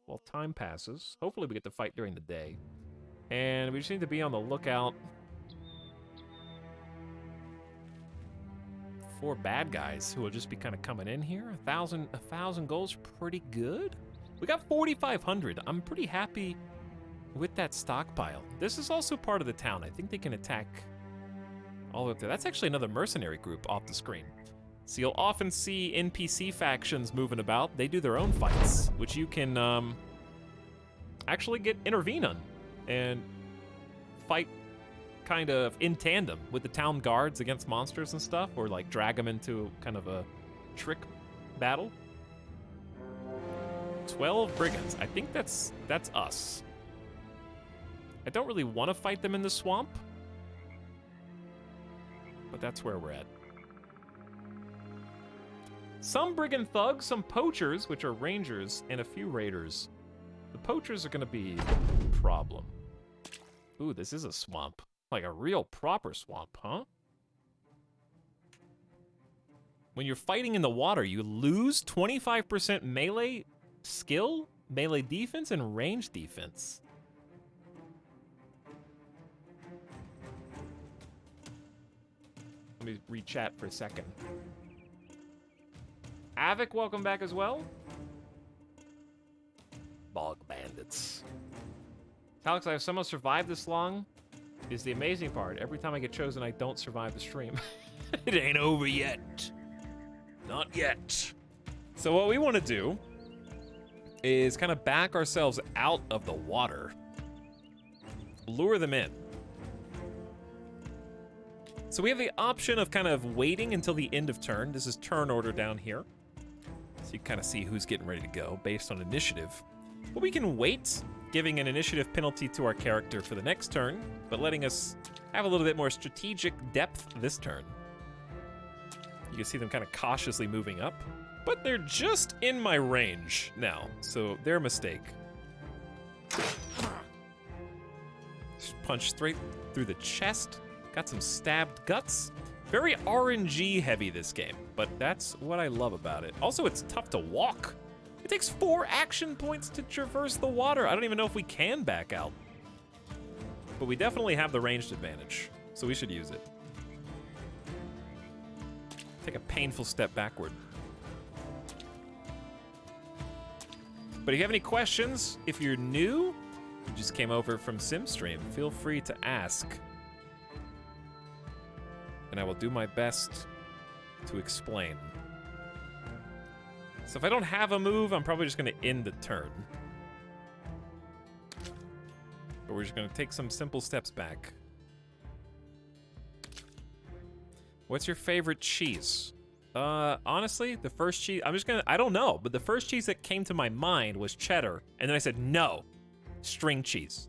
while time passes. Hopefully we get to fight during the day. And we just need to be on the lookout for bad guys who will just be kind of coming in here. 1,000 gold's pretty good. We got 4,500. I'm pretty happy with that stockpile. This is also part of the town. I think they can attack all the way up there. That's actually another mercenary group off the screen. So you'll often see NPC factions moving about. They do their own fights, which you can actually intervene on and fight kind of in tandem with the town guards against monsters and stuff, or like drag them into kind of a trick battle. 12 brigands. I think that's us. I don't really want to fight them in the swamp, but that's where we're at. Some brigand thugs, some poachers, which are rangers, and a few raiders. The poachers are going to be a problem. Ooh, this is a swamp. Like a real proper swamp, huh? When you're fighting in the water, you lose 25% melee skill melee defense and range defense. Let me re-chat for a second. Avic, welcome back as well. Bog bandits. Alex, I have somehow survived this long. Is the amazing part. Every time I get chosen, I don't survive the stream. It ain't over yet. Not yet. So what we want to do is kind of back ourselves out of the water. Lure them in. So we have the option of kind of waiting until the end of turn. This is turn order down here. So you kind of see who's getting ready to go based on initiative. But we can wait, giving an initiative penalty to our character for the next turn, but letting us have a little bit more strategic depth this turn. You can see them kind of cautiously moving up, but they're just in my range now, so their mistake. Just punch straight through the chest. Got some stabbed guts. Very RNG heavy this game, but that's what I love about it. Also, it's tough to walk. It takes 4 action points to traverse the water. I don't even know if we can back out. But we definitely have the ranged advantage, so we should use it. Take a painful step backward. But if you have any questions, if you're new, you just came over from SimStream, feel free to ask. And I will do my best to explain. So if I don't have a move, I'm probably just gonna end the turn. But we're just gonna take some simple steps back. What's your favorite cheese? Honestly, the first cheese, I don't know, but the first cheese that came to my mind was cheddar. And then I said, no, string cheese.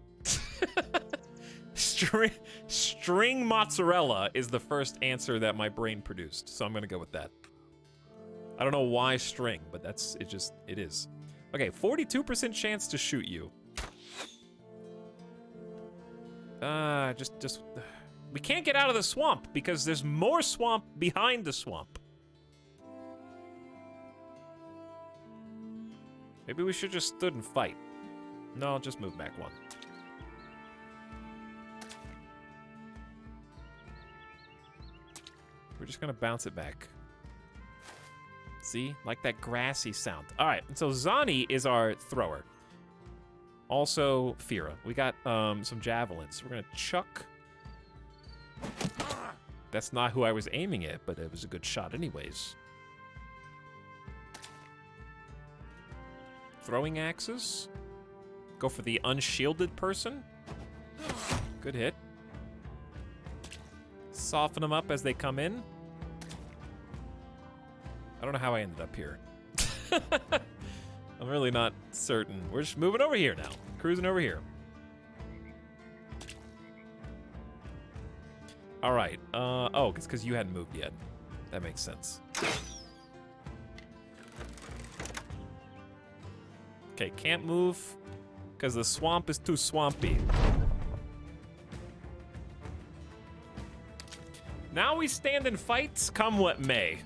String mozzarella is the first answer that my brain produced. So I'm gonna go with that. I don't know why string, but it is. Okay, 42% chance to shoot you. We can't get out of the swamp because there's more swamp behind the swamp. Maybe we should just stood and fight. No, I'll just move back 1. We're just gonna bounce it back. See? Like that grassy sound. All right, so Zani is our thrower. Also, Fira. We got some javelins. We're gonna chuck. That's not who I was aiming at, but it was a good shot anyways. Throwing axes. Go for the unshielded person. Good hit. Soften them up as they come in. I don't know how I ended up here. I'm really not certain. We're just moving over here now. Cruising over here. All right. Oh, it's because you hadn't moved yet. That makes sense. Okay, can't move because the swamp is too swampy. Now we stand and fight, come what may.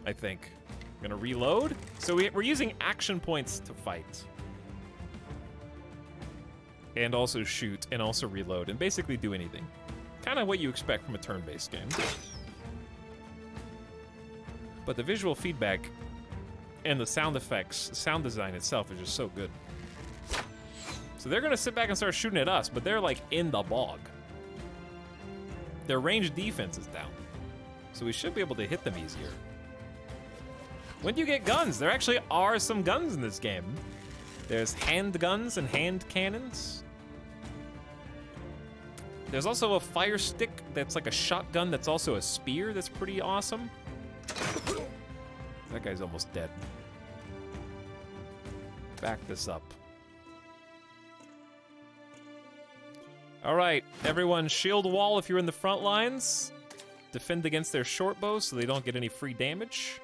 I think. I'm gonna reload. So we're using action points to fight. And also shoot, and also reload, and basically do anything. Kind of what you expect from a turn-based game. But the visual feedback and the sound effects, sound design itself is just so good. So they're gonna sit back and start shooting at us, but they're like in the bog. Their ranged defense is down. So we should be able to hit them easier. When do you get guns? There actually are some guns in this game. There's hand guns and hand cannons. There's also a fire stick that's like a shotgun that's also a spear that's pretty awesome. That guy's almost dead. Back this up. All right, everyone, shield wall if you're in the front lines. Defend against their short bow so they don't get any free damage.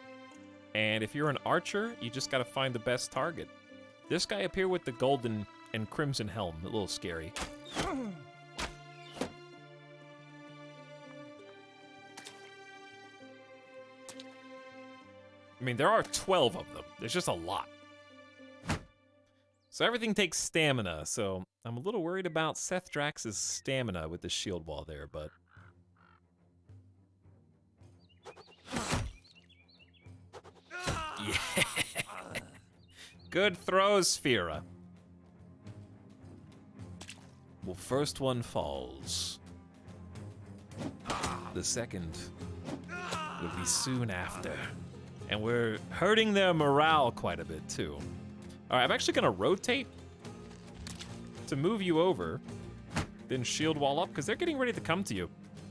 And if you're an archer, you just gotta find the best target. This guy up here with the golden and crimson helm, a little scary. I mean, there are 12 of them. There's just a lot. So everything takes stamina, so I'm a little worried about Seth Drax's stamina with the shield wall there, but... Yeah. Good throws, Sphera. Well, first one falls. The second will be soon after. And we're hurting their morale quite a bit, too. All right, I'm actually gonna rotate to move you over, then shield wall up, because they're getting ready to come to you.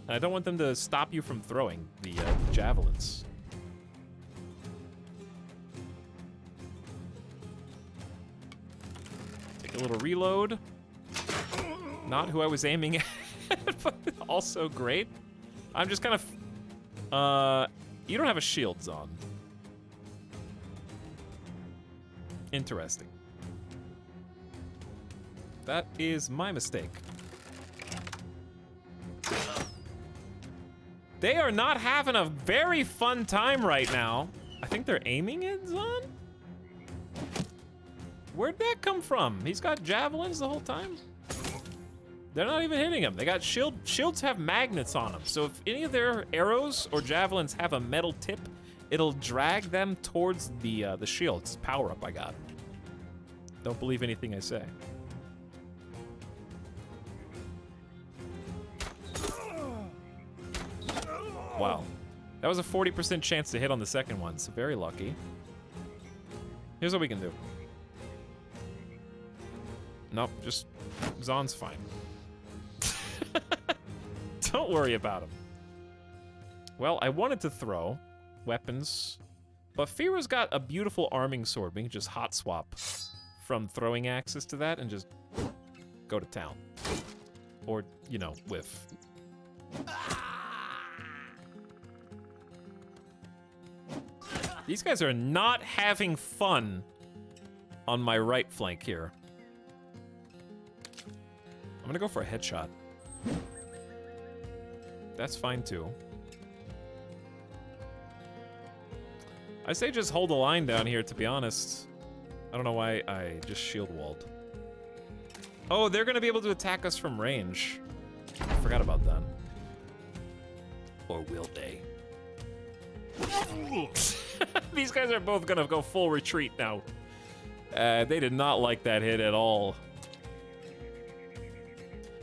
And I don't want them to stop you from throwing the javelins. Take a little reload. Not who I was aiming at, but also great. I'm just kind of... you don't have a shield, Zon. Interesting. That is my mistake. They are not having a very fun time right now. I think they're aiming it, Zon? Where'd that come from? He's got javelins the whole time? They're not even hitting him. They got shields have magnets on them. So if any of their arrows or javelins have a metal tip, it'll drag them towards the shield. It's a power up I got. Don't believe anything I say. Wow. That was a 40% chance to hit on the second one, so very lucky. Here's what we can do. Nope, just Zon's fine. Don't worry about him. Well, I wanted to throw weapons, but Fira's got a beautiful arming sword. We can just hot swap from throwing axes to that and just go to town. Or, you know, whiff. These guys are not having fun on my right flank here. I'm gonna go for a headshot. That's fine too. I say just hold the line down here, to be honest. I don't know why I just shield walled. Oh, they're gonna be able to attack us from range. I forgot about that. Or will they? These guys are both gonna go full retreat now. They did not like that hit at all.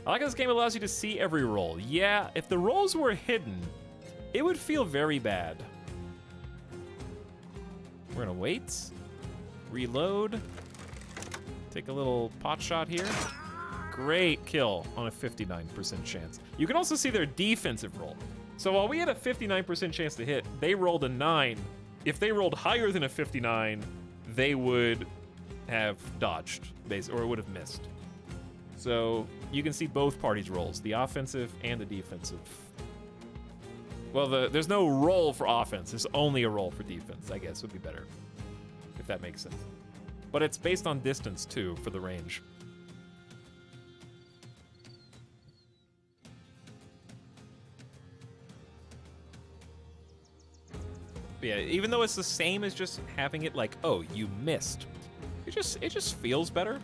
I like how this game allows you to see every roll. Yeah, if the rolls were hidden, it would feel very bad. We're gonna wait, reload, take a little pot shot here. Great kill on a 59% chance. You can also see their defensive roll. So while we had a 59% chance to hit, they rolled a 9. If they rolled higher than a 59, they would have dodged, or it would have missed. So you can see both parties' rolls, the offensive and the defensive. Well, there's no roll for offense. There's only a roll for defense, I guess would be better, if that makes sense. But it's based on distance, too, for the range. But yeah, even though it's the same as just having it like, oh, you missed. It just feels better.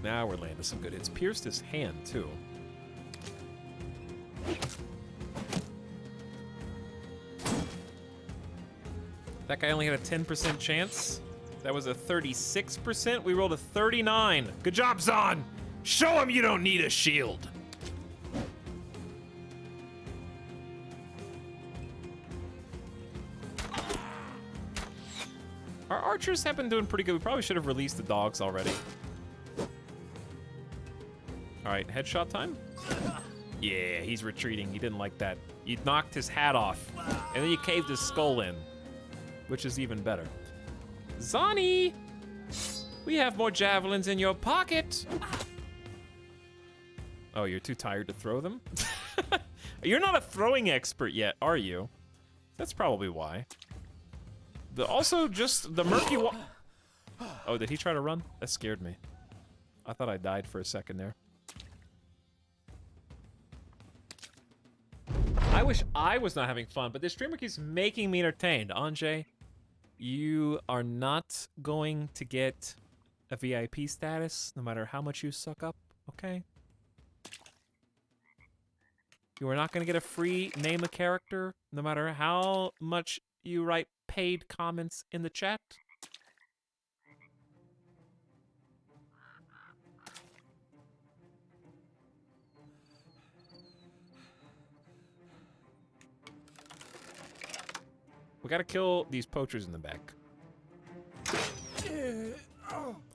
Now we're landing some good hits. Pierced his hand, too. That guy only had a 10% chance. That was a 36%. We rolled a 39. Good job, Zon! Show him you don't need a shield! Our archers have been doing pretty good. We probably should have released the dogs already. All right, headshot time. Yeah, he's retreating. He didn't like that. You knocked his hat off, and then you caved his skull in, which is even better. Zani, we have more javelins in your pocket. Oh, you're too tired to throw them? You're not a throwing expert yet, are you? That's probably why. Also, just the murky wall. Oh, did he try to run? That scared me. I thought I died for a second there. I wish I was not having fun, but this streamer keeps making me entertained. Anjay, You are not going to get a VIP status no matter how much you suck up, okay? You are not going to get a free name a character no matter how much you write paid comments in the chat. We gotta kill these poachers in the back.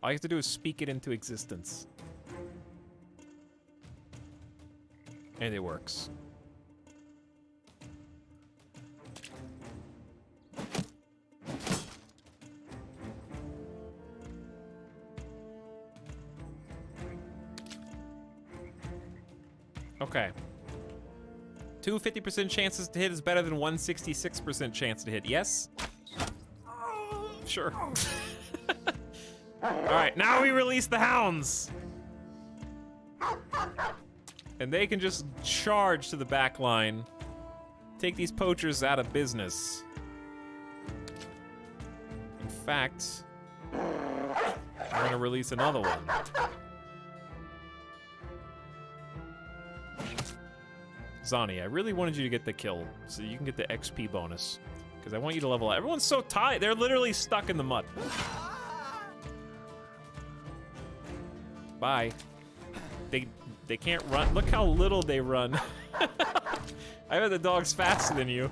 All you have to do is speak it into existence. And it works. Okay. 250% chances to hit is better than 166% chance to hit. Yes? Sure. Alright, now we release the hounds. And they can just charge to the back line. Take these poachers out of business. In fact, I'm gonna release another one. Zani, I really wanted you to get the kill so you can get the XP bonus. Because I want you to level up. Everyone's so tight. They're literally stuck in the mud. Bye. They can't run. Look how little they run. I bet the dog's faster than you.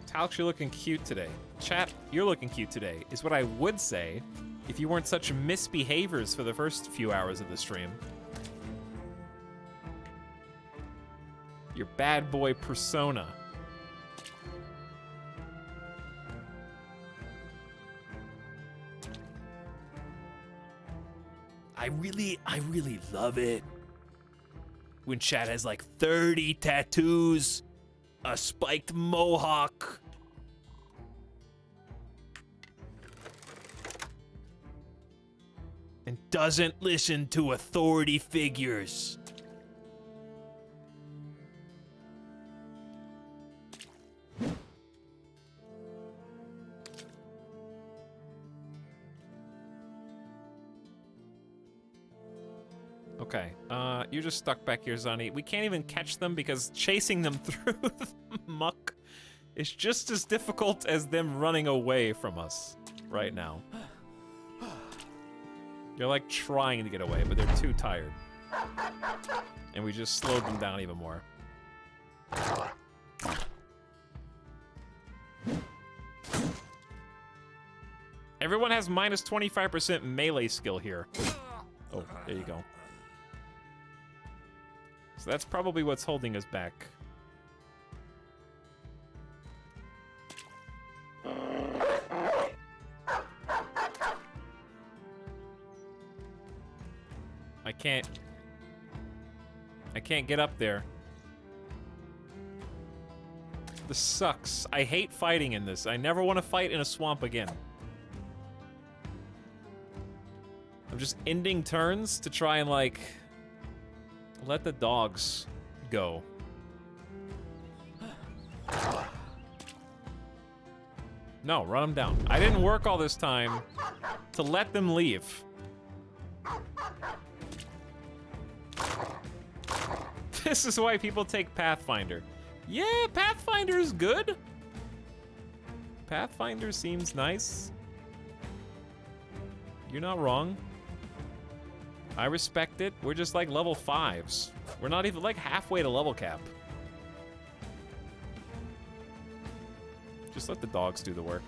Etalyx, you're looking cute today. Chat, you're looking cute today, is what I would say if you weren't such misbehaviors for the first few hours of the stream. Your bad boy persona. I really love it when chat has like 30 tattoos, a spiked mohawk, and doesn't listen to authority figures. Okay, you're just stuck back here, Zani. We can't even catch them because chasing them through the muck is just as difficult as them running away from us right now. They're like trying to get away, but they're too tired. And we just slowed them down even more. Everyone has minus 25% melee skill here. Oh, there you go. So that's probably what's holding us back. I can't get up there. This sucks. I hate fighting in this. I never want to fight in a swamp again. I'm just ending turns to try and, like, let the dogs go. No, run them down. I didn't work all this time to let them leave. This is why people take Pathfinder. Yeah, Pathfinder's good. Pathfinder seems nice. You're not wrong. I respect it. We're just like level 5s. We're not even like halfway to level cap. Just let the dogs do the work.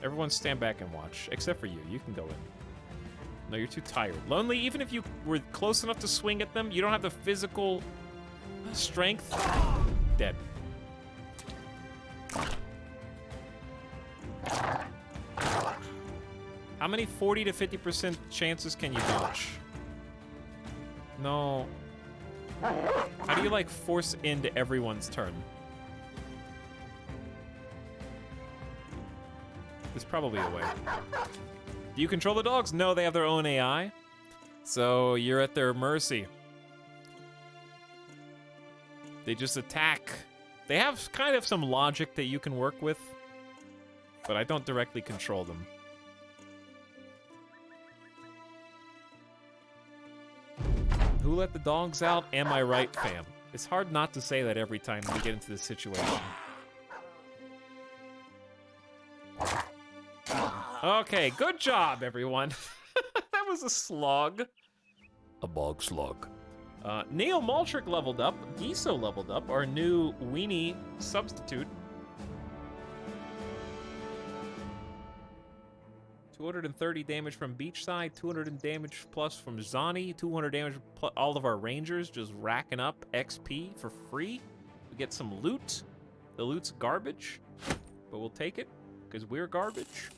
Everyone stand back and watch, except for you. You can go in. No, you're too tired. Lonely, even if you were close enough to swing at them, you don't have the physical strength. Dead. How many 40 to 50% chances can you dodge? No. How do you, like, force into everyone's turn? There's probably a way. Do you control the dogs? No, they have their own AI. So you're at their mercy. They just attack. They have kind of some logic that you can work with, but I don't directly control them. Who let the dogs out? Am I right, fam? It's hard not to say that every time we get into this situation. Okay, good job, everyone. That was a slug. A bog slug. Neil Maltrick leveled up. Giso leveled up, our new weenie substitute. 230 damage from Beachside, 200 damage plus from Zani, 200 damage plus all of our rangers just racking up XP for free. We get some loot. The loot's garbage, but we'll take it because we're garbage.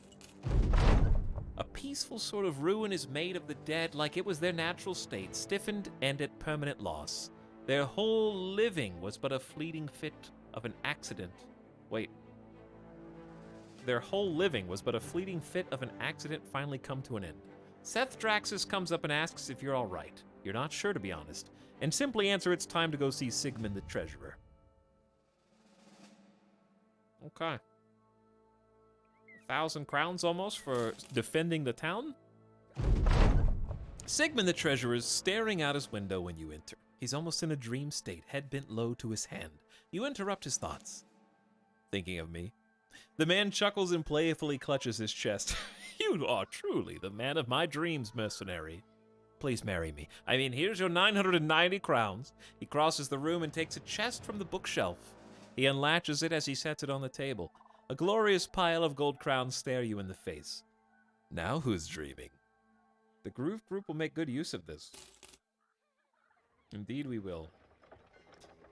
A peaceful sort of ruin is made of the dead like it was their natural state, stiffened and at permanent loss. Their whole living was but a fleeting fit of an accident. Wait. Their whole living was but a fleeting fit of an accident finally come to an end. Seth Draxus comes up and asks if you're all right. You're not sure, to be honest, and simply answer it's time to go see Sigmund the Treasurer. Okay. 1,000 crowns almost for defending the town? Sigmund the Treasurer is staring out his window when you enter. He's almost in a dream state, head bent low to his hand. You interrupt his thoughts. Thinking of me? The man chuckles and playfully clutches his chest. You are truly the man of my dreams, mercenary. Please marry me. I mean, here's your 990 crowns. He crosses the room and takes a chest from the bookshelf. He unlatches it as he sets it on the table. A glorious pile of gold crowns stare you in the face. Now who's dreaming? The Groove Group will make good use of this. Indeed we will.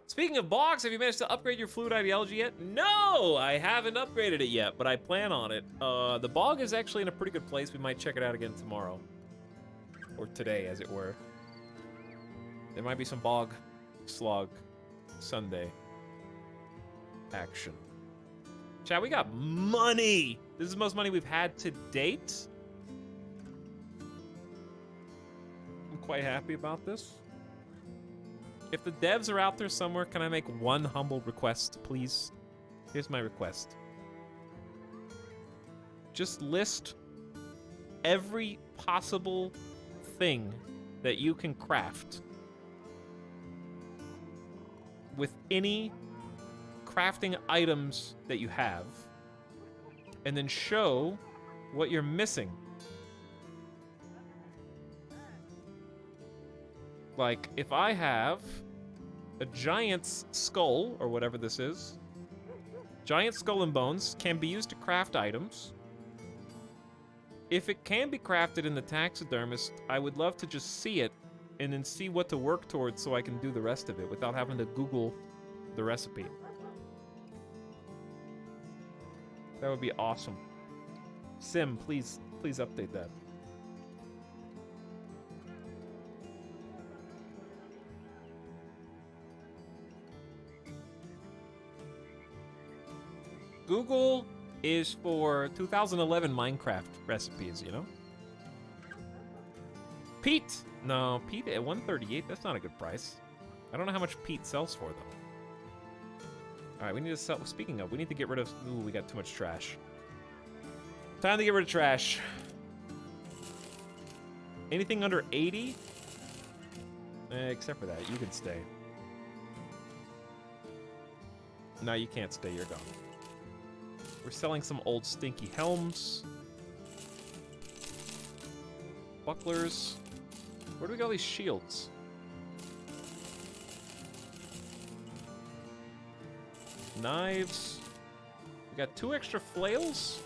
Speaking of bogs, have you managed to upgrade your fluid ideology yet? No, I haven't upgraded it yet, but I plan on it. The bog is actually in a pretty good place. We might check it out again tomorrow. Or today, as it were. There might be some bog, slog, Sunday action. Chat, we got money! This is the most money we've had to date. I'm quite happy about this. If the devs are out there somewhere, can I make one humble request, please? Here's my request. Just list every possible thing that you can craft with any crafting items that you have, and then show what you're missing. Like, if I have a giant's skull, or whatever this is, giant skull and bones can be used to craft items. If it can be crafted in the taxidermist, I would love to just see it and then see what to work towards so I can do the rest of it without having to Google the recipe. That would be awesome. Sim, please update that. Google is for 2011 Minecraft recipes, you know? Peat! No, peat at 138, that's not a good price. I don't know how much peat sells for, though. Alright, we need to sell... Speaking of, we need to get rid of... Ooh, we got too much trash. Time to get rid of trash. Anything under 80? Except for that, you can stay. No, you can't stay, you're gone. We're selling some old stinky helms. Bucklers. Where do we get all these shields? Knives. We got 2 extra flails.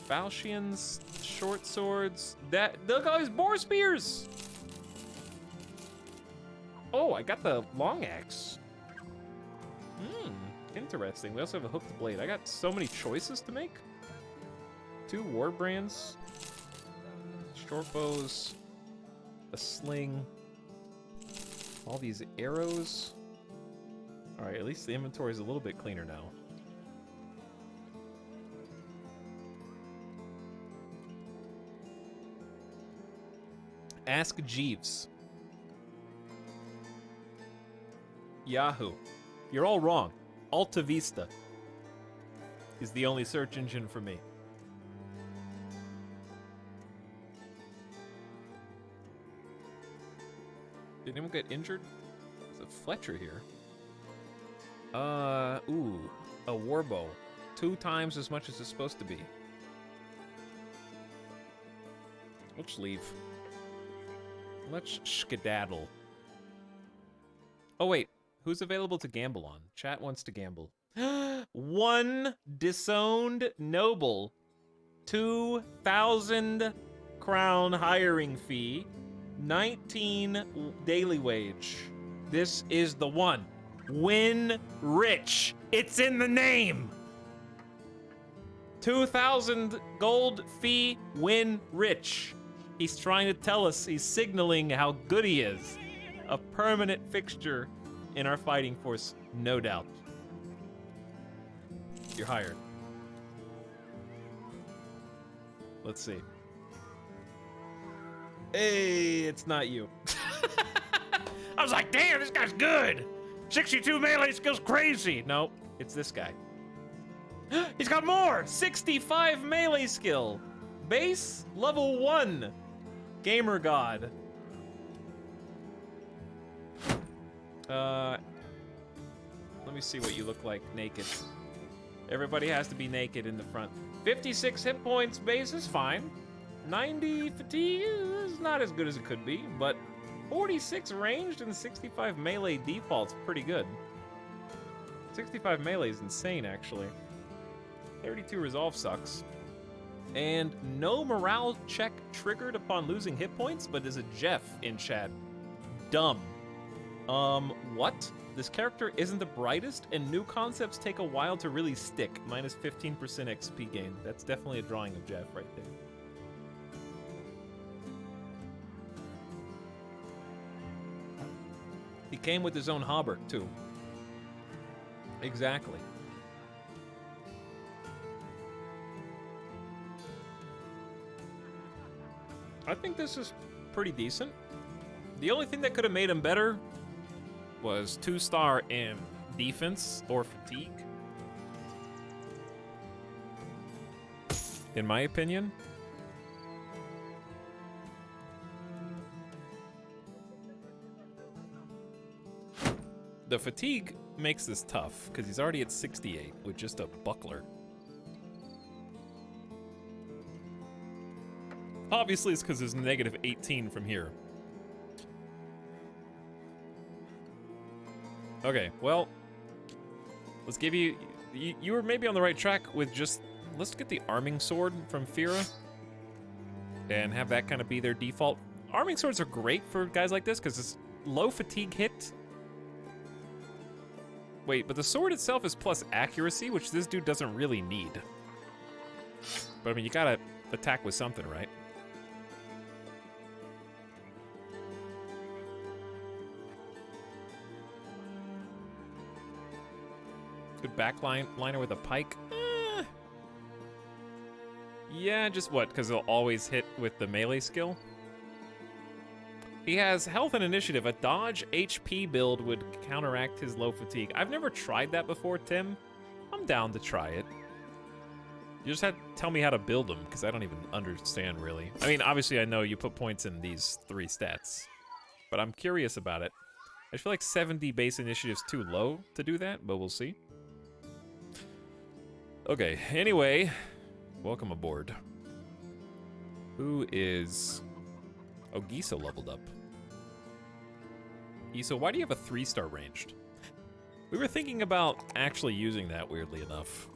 Falchions, short swords. Look at all these boar spears! Oh, I got the long axe. Interesting. We also have a hooked blade. I got so many choices to make. 2 war brands. Short bows. A sling. All these arrows. Alright, at least the inventory is a little bit cleaner now. Ask Jeeves. Yahoo. You're all wrong. Alta Vista is the only search engine for me. Did anyone get injured? There's a Fletcher here. Ooh, a warbow. 2 times as much as it's supposed to be. Let's leave. Let's skedaddle. Oh wait, who's available to gamble on? Chat wants to gamble. 1 disowned noble. 2,000 crown hiring fee. 19 daily wage. This is the one. Win rich. It's in the name. 2,000 gold fee, win rich. He's trying to tell us, he's signaling how good he is. A permanent fixture in our fighting force, no doubt. You're hired. Let's see. Hey, it's not you. I was like, damn, this guy's good. 62 melee skills crazy. No, it's this guy. He's got more! 65 melee skill. Base level 1. Gamer God. Let me see what you look like naked. Everybody has to be naked in the front. 56 hit points base is fine. 90 fatigue is not as good as it could be, but 46 ranged and 65 melee default's pretty good. 65 melee is insane, actually. 32 resolve sucks. And no morale check triggered upon losing hit points, but there's a Jeff in chat. Dumb. What? This character isn't the brightest, and new concepts take a while to really stick. Minus 15% XP gain. That's definitely a drawing of Jeff right there. He came with his own hauberk, too. Exactly. I think this is pretty decent. The only thing that could have made him better was 2-star in defense or fatigue. In my opinion. The fatigue makes this tough, because he's already at 68 with just a buckler. Obviously, it's because there's negative 18 from here. Okay, well, let's give you... You were maybe on the right track with just... Let's get the arming sword from Fira. And have that kind of be their default. Arming swords are great for guys like this, because it's low fatigue hit. Wait, but the sword itself is plus accuracy, which this dude doesn't really need. But I mean, you gotta attack with something, right? Good liner with a pike. Yeah, just what? Because he'll always hit with the melee skill? He has health and initiative. A dodge HP build would counteract his low fatigue. I've never tried that before, Tim. I'm down to try it. You just have to tell me how to build them, because I don't even understand, really. I mean, obviously, I know you put points in these 3 stats, but I'm curious about it. I feel like 70 base initiative's too low to do that, but we'll see. Okay, anyway, welcome aboard. Who is... Oh, Gisa leveled up. Gisa, why do you have a 3-star ranged? We were thinking about actually using that, weirdly enough.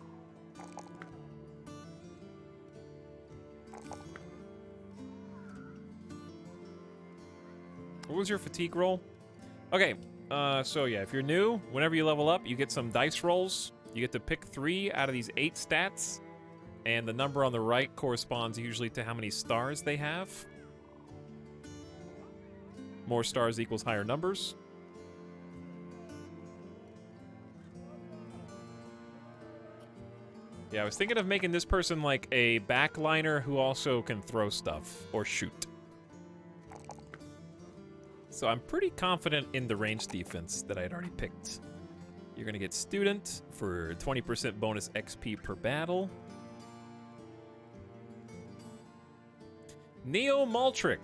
What was your fatigue roll? Okay, so yeah, if you're new, whenever you level up, you get some dice rolls. You get to pick 3 out of these 8 stats, and the number on the right corresponds usually to how many stars they have. More stars equals higher numbers. Yeah, I was thinking of making this person like a backliner who also can throw stuff or shoot. So I'm pretty confident in the range defense that I had already picked. You're gonna get Student for 20% bonus XP per battle. Neo Maltrick.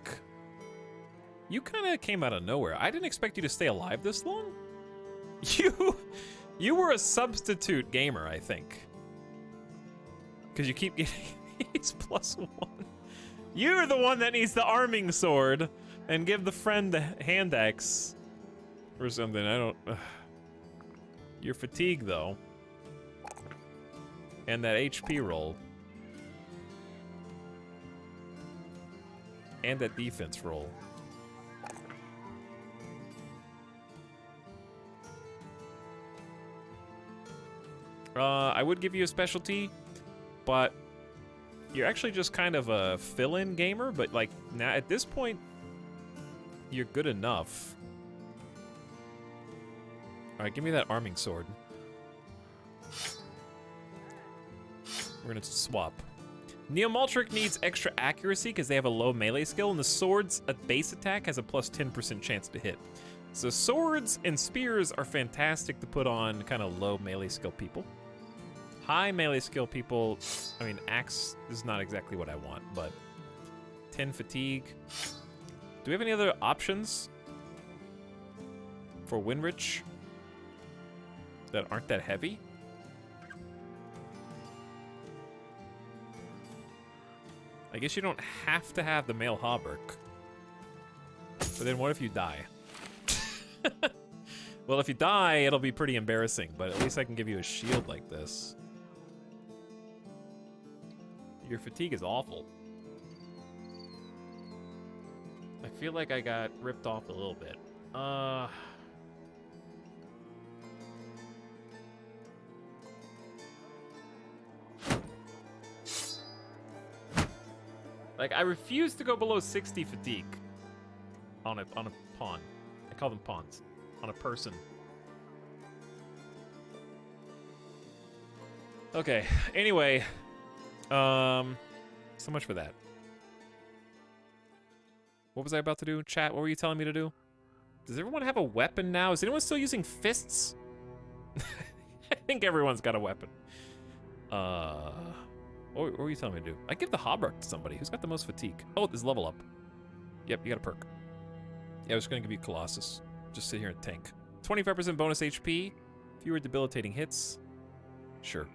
You kind of came out of nowhere. I didn't expect you to stay alive this long. You were a substitute gamer, I think. Because you keep getting he's +1. You're the one that needs the arming sword and give the friend the hand axe or something. I don't. You're fatigued though, and that HP roll, and that defense roll. I would give you a specialty, but you're actually just kind of a fill-in gamer, but like now at this point, you're good enough. All right, give me that arming sword. We're gonna swap. Neo Maltrick needs extra accuracy because they have a low melee skill, and the sword's base attack has a +10% chance to hit. So swords and spears are fantastic to put on kind of low melee skill people. High melee skill people, I mean, axe is not exactly what I want, but 10 fatigue. Do we have any other options for Winrich that aren't that heavy? I guess you don't have to have the male hauberk. But then what if you die? Well, if you die, it'll be pretty embarrassing, but at least I can give you a shield like this. Your fatigue is awful. I feel like I got ripped off a little bit. Like, I refuse to go below 60 fatigue on a pawn. I call them pawns. On a person. Okay, anyway. So much for that. What was I about to do? Chat, what were you telling me to do? Does everyone have a weapon now? Is anyone still using fists? I think everyone's got a weapon. What were you telling me to do? I give the hauberk to somebody. Who's got the most fatigue? Oh, this level up. Yep, you got a perk. Yeah, I was gonna give you Colossus. Just sit here and tank. 25% bonus HP. Fewer debilitating hits. Sure.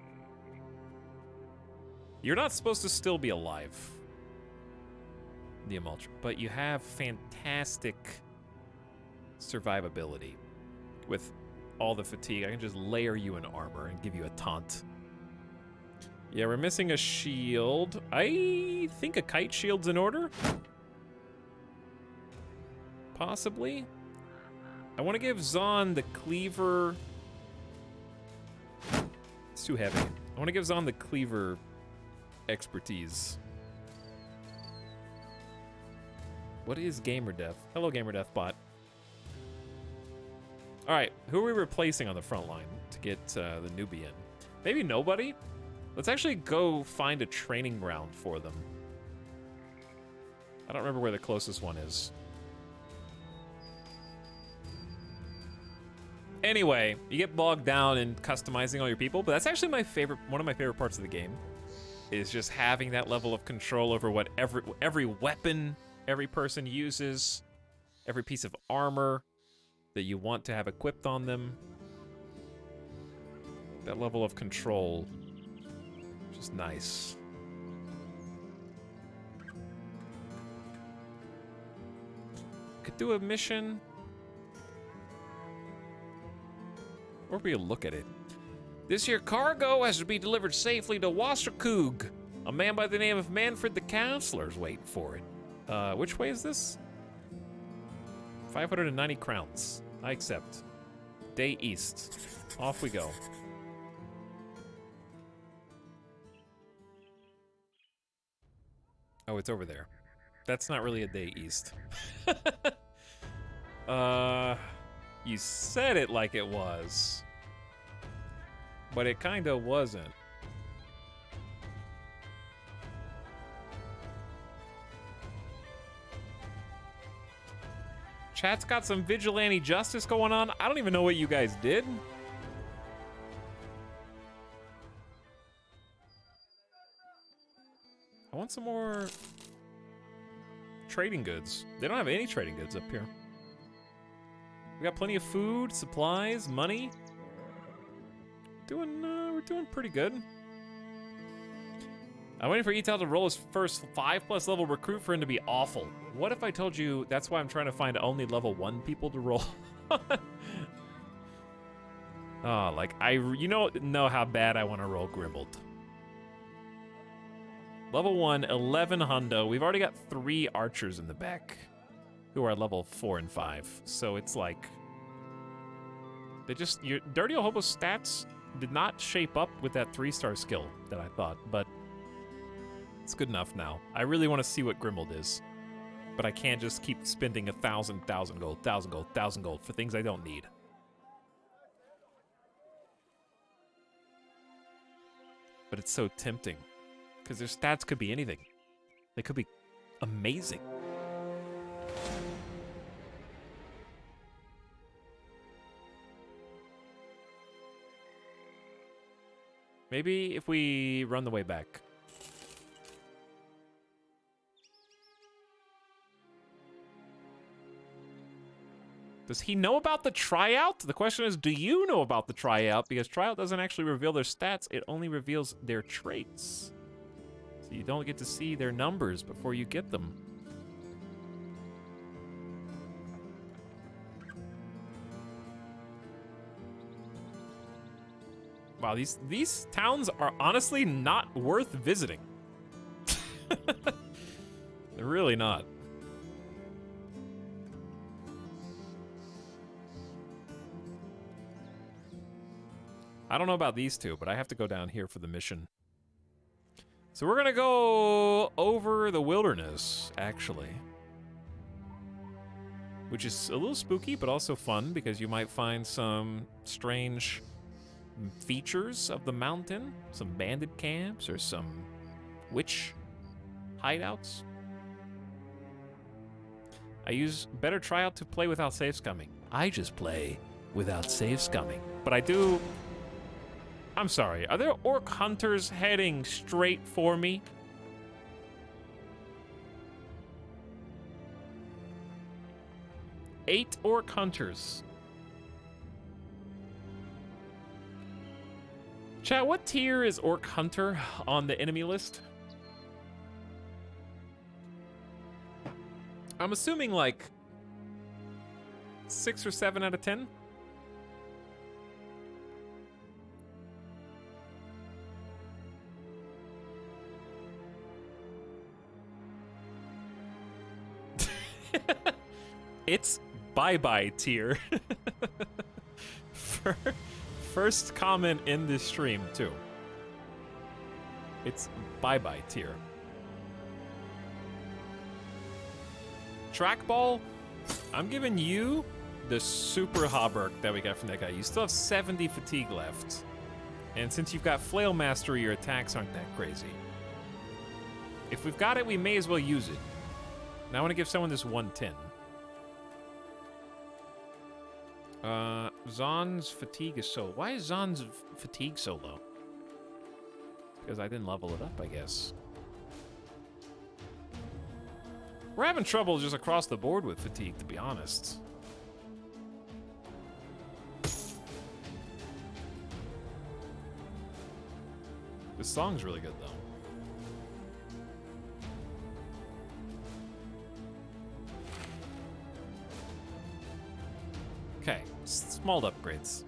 You're not supposed to still be alive, the Amaltra, but you have fantastic survivability. With all the fatigue, I can just layer you in armor and give you a taunt. Yeah, we're missing a shield. I think a kite shield's in order. Possibly. I want to give Zahn the cleaver. It's too heavy. I want to give Zahn the cleaver expertise. What is GamerDeath? Hello, GamerDeath bot. All right, who are we replacing on the front line to get the newbie in? Maybe nobody? Let's actually go find a training ground for them. I don't remember where the closest one is. Anyway, you get bogged down in customizing all your people, but that's actually one of my favorite parts of the game, is just having that level of control over what every weapon every person uses, every piece of armor that you want to have equipped on them. That level of control, just nice. Could do a mission. Or we look at it. This here cargo has to be delivered safely to Wasserkug. A man by the name of Manfred the Counselor's waiting for it. Which way is this? 590 crowns. I accept. Day east. Off we go. Oh, it's over there. That's not really a day east. You said it like it was. But it kinda wasn't. Chat's got some vigilante justice going on. I don't even know what you guys did. I want some more trading goods. They don't have any trading goods up here. We got plenty of food, supplies, money. We're doing pretty good. I'm waiting for Etal to roll his first 5+ level recruit for him to be awful. What if I told you that's why I'm trying to find only level 1 people to roll? Oh, like you know how bad I want to roll Grimbled. Level 1, 11 hundo. We've already got 3 archers in the back who are level 4 and 5. So it's like your Dirty Old Hobo's stats did not shape up with that 3-star skill that I thought, but it's good enough now. I really want to see what Grimbled is, but I can't just keep spending 1,000 gold, 1,000 gold, 1,000 gold for things I don't need. But it's so tempting, because their stats could be anything. They could be amazing. Maybe if we run the way back. Does he know about the tryout? The question is, do you know about the tryout? Because tryout doesn't actually reveal their stats, it only reveals their traits. So you don't get to see their numbers before you get them. Wow, these towns are honestly not worth visiting. They're really not. I don't know about these two, but I have to go down here for the mission. So we're gonna go over the wilderness, actually. Which is a little spooky, but also fun, because you might find some strange features of the mountain. Some bandit camps, or some witch hideouts. I use better tryout to play without save scumming. I just play without save scumming. But I do... I'm sorry, are there orc hunters heading straight for me? Eight orc hunters. Chat, what tier is orc hunter on the enemy list? I'm assuming like 6 or 7 out of 10. It's bye-bye tier. First comment in this stream, too. It's bye-bye tier. Trackball, I'm giving you the super Hauberk that we got from that guy. You still have 70 fatigue left. And since you've got flail mastery, your attacks aren't that crazy. If we've got it, we may as well use it. Now I want to give someone this 110. Zon's fatigue is so... Why is Zon's fatigue so low? Because I didn't level it up, I guess. We're having trouble just across the board with fatigue, to be honest. This song's really good, though. Okay, small upgrades.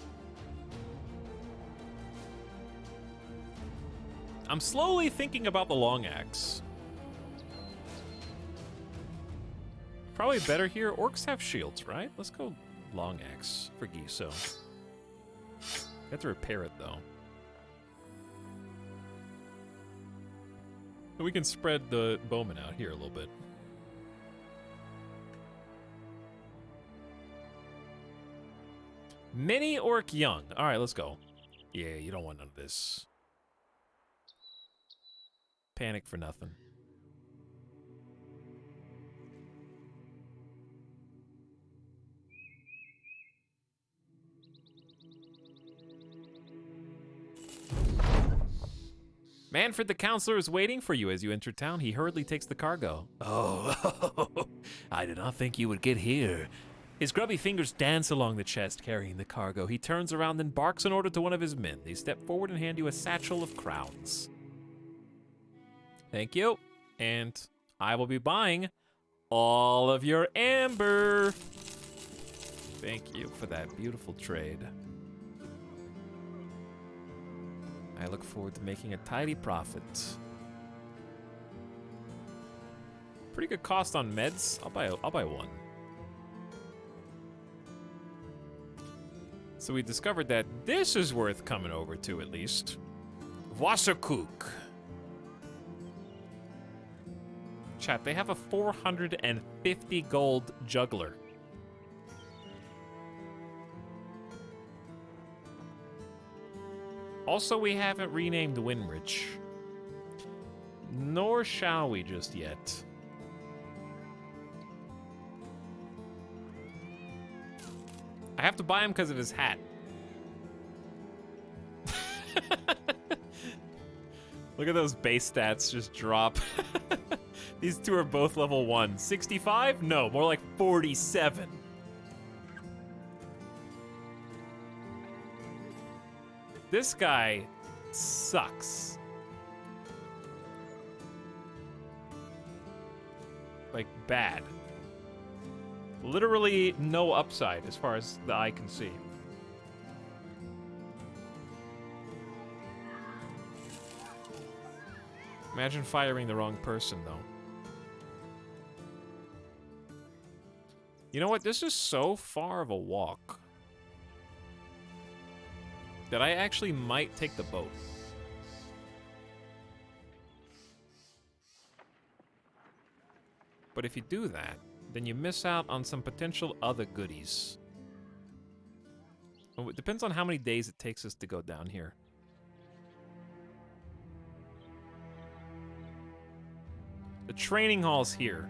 I'm slowly thinking about the long axe. Probably better here. Orcs have shields, right? Let's go long axe for Giso. Have to repair it, though. We can spread the bowman out here a little bit. Mini orc young. All right, let's go. Yeah, you don't want none of this. Panic for nothing. Manfred the counselor is waiting for you as you enter town. He hurriedly takes the cargo. Oh, I did not think you would get here. His grubby fingers dance along the chest carrying the cargo. He turns around and barks an order to one of his men. They step forward and hand you a satchel of crowns. Thank you. And I will be buying all of your amber. Thank you for that beautiful trade. I look forward to making a tidy profit. Pretty good cost on meds. I'll buy one. So we discovered that this is worth coming over to at least. Wasserkuch. Chat, they have a 450 gold juggler. Also, we haven't renamed Winrich. Nor shall we just yet. I have to buy him because of his hat. Look at those base stats just drop. These two are both level 1. 65? No, more like 47. This guy sucks. Like, bad. Literally no upside as far as the eye can see. Imagine firing the wrong person, though. You know what? This is so far of a walk that I actually might take the boat. But if you do that, then you miss out on some potential other goodies. Oh, it depends on how many days it takes us to go down here. The training hall's here.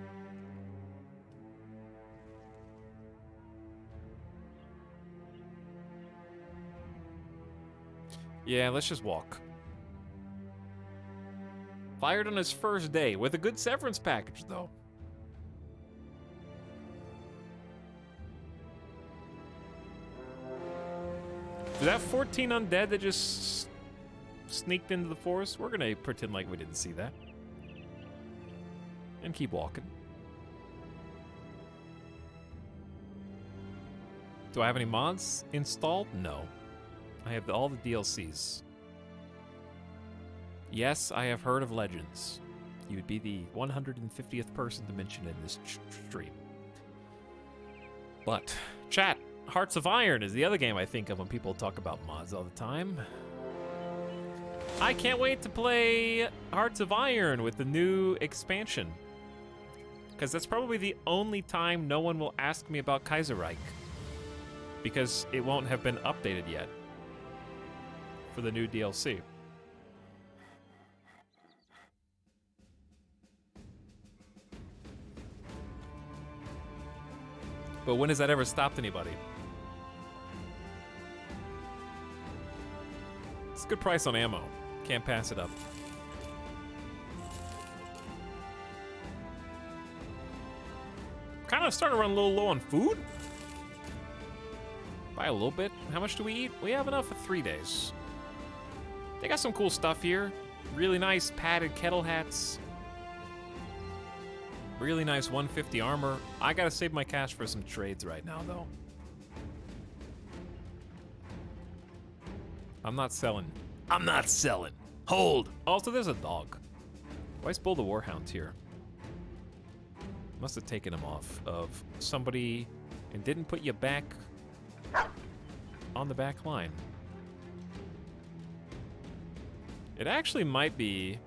Yeah, let's just walk. Fired on his first day with a good severance package, though. Is that 14 undead that just sneaked into the forest? We're gonna pretend like we didn't see that. And keep walking. Do I have any mods installed? No. I have all the DLCs. Yes, I have heard of Legends. You would be the 150th person to mention in this stream. But, chat, Hearts of Iron is the other game I think of when people talk about mods all the time. I can't wait to play Hearts of Iron with the new expansion. Because that's probably the only time no one will ask me about Kaiserreich. Because it won't have been updated yet for the new DLC. But when has that ever stopped anybody? It's a good price on ammo. Can't pass it up. Kind of starting to run a little low on food. Buy a little bit. How much do we eat? We have enough for 3 days. They got some cool stuff here. Really nice padded kettle hats. Really nice 150 armor. I gotta save my cash for some trades right now, though. I'm not selling. I'm not selling. Hold. Also, there's a dog. Why is Bull the Warhound here? Must have taken him off of somebody and didn't put you back on the back line. It actually might be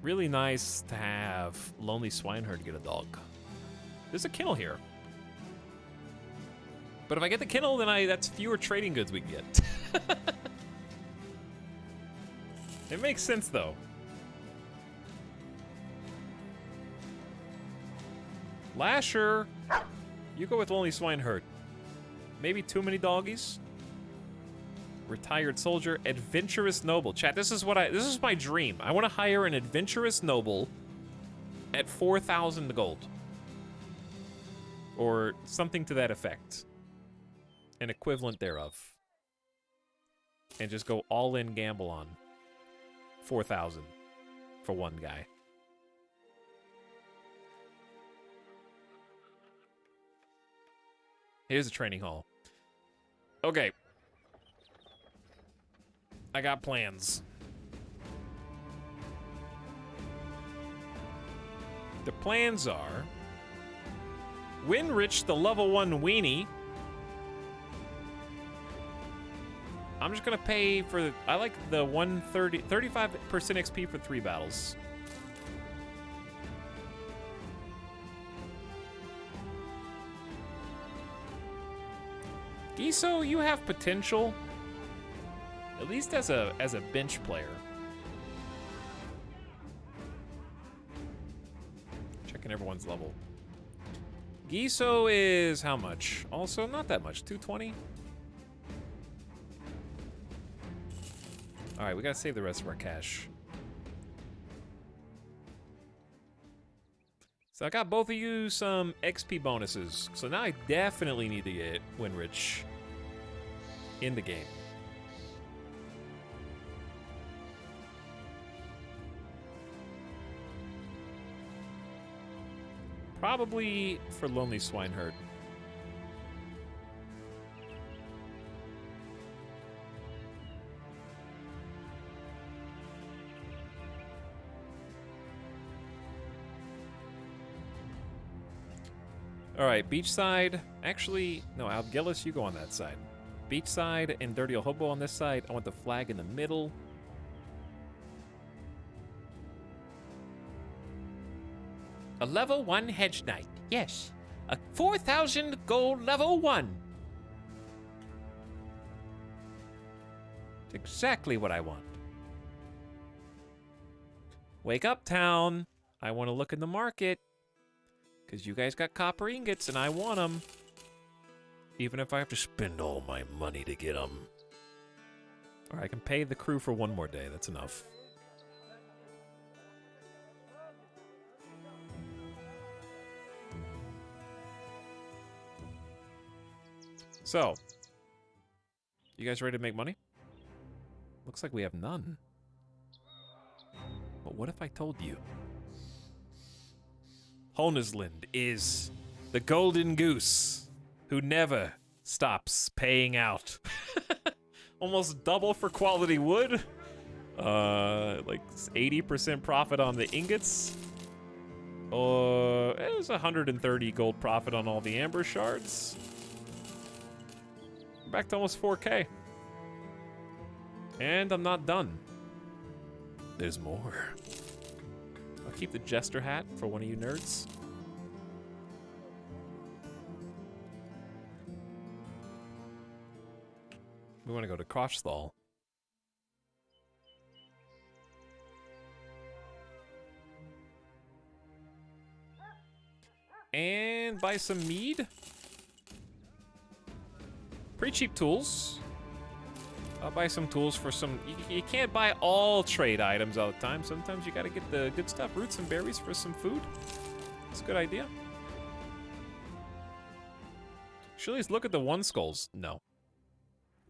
really nice to have Lonely Swineherd get a dog. There's a kennel here. But if I get the kennel, then that's fewer trading goods we can get. It makes sense, though. Lasher, you go with Lonely Swineherd. Maybe too many doggies? Retired soldier, adventurous noble. Chat, this is my dream. I want to hire an adventurous noble at 4,000 gold. Or something to that effect. An equivalent thereof. And just go all in gamble on 4,000 for one guy. Here's a training hall. Okay. I got plans. The plans are Winrich, the level 1 weenie. I'm just gonna pay for, I like the 35% XP for 3 battles. Giso, you have potential. At least as a bench player. Checking everyone's level. Giso is how much? Also, not that much. 220? Alright, we gotta save the rest of our cash. So I got both of you some XP bonuses. So now I definitely need to get Winrich in the game. Probably for Lonely Swineherd. All right, beachside. Actually, no, Algillis, you go on that side. Beachside and Dirty Old Hobo on this side. I want the flag in the middle. A level 1 hedge knight. Yes. A 4,000 gold level 1. It's exactly what I want. Wake up, town. I want to look in the market. Because you guys got copper ingots and I want them. Even if I have to spend all my money to get them. Or I can pay the crew for one more day. That's enough. So, you guys ready to make money? Looks like we have none. But what if I told you? Honusland is the golden goose who never stops paying out. Almost double for quality wood. Like 80% profit on the ingots. It was 130 gold profit on all the amber shards. Back to almost 4K. And I'm not done. There's more. I'll keep the jester hat for one of you nerds. We want to go to Krochthal. And buy some mead. Pretty cheap tools. I'll buy some tools for some... You can't buy all trade items all the time. Sometimes you gotta get the good stuff. Roots and berries for some food. That's a good idea. Should at least look at the one skulls. No.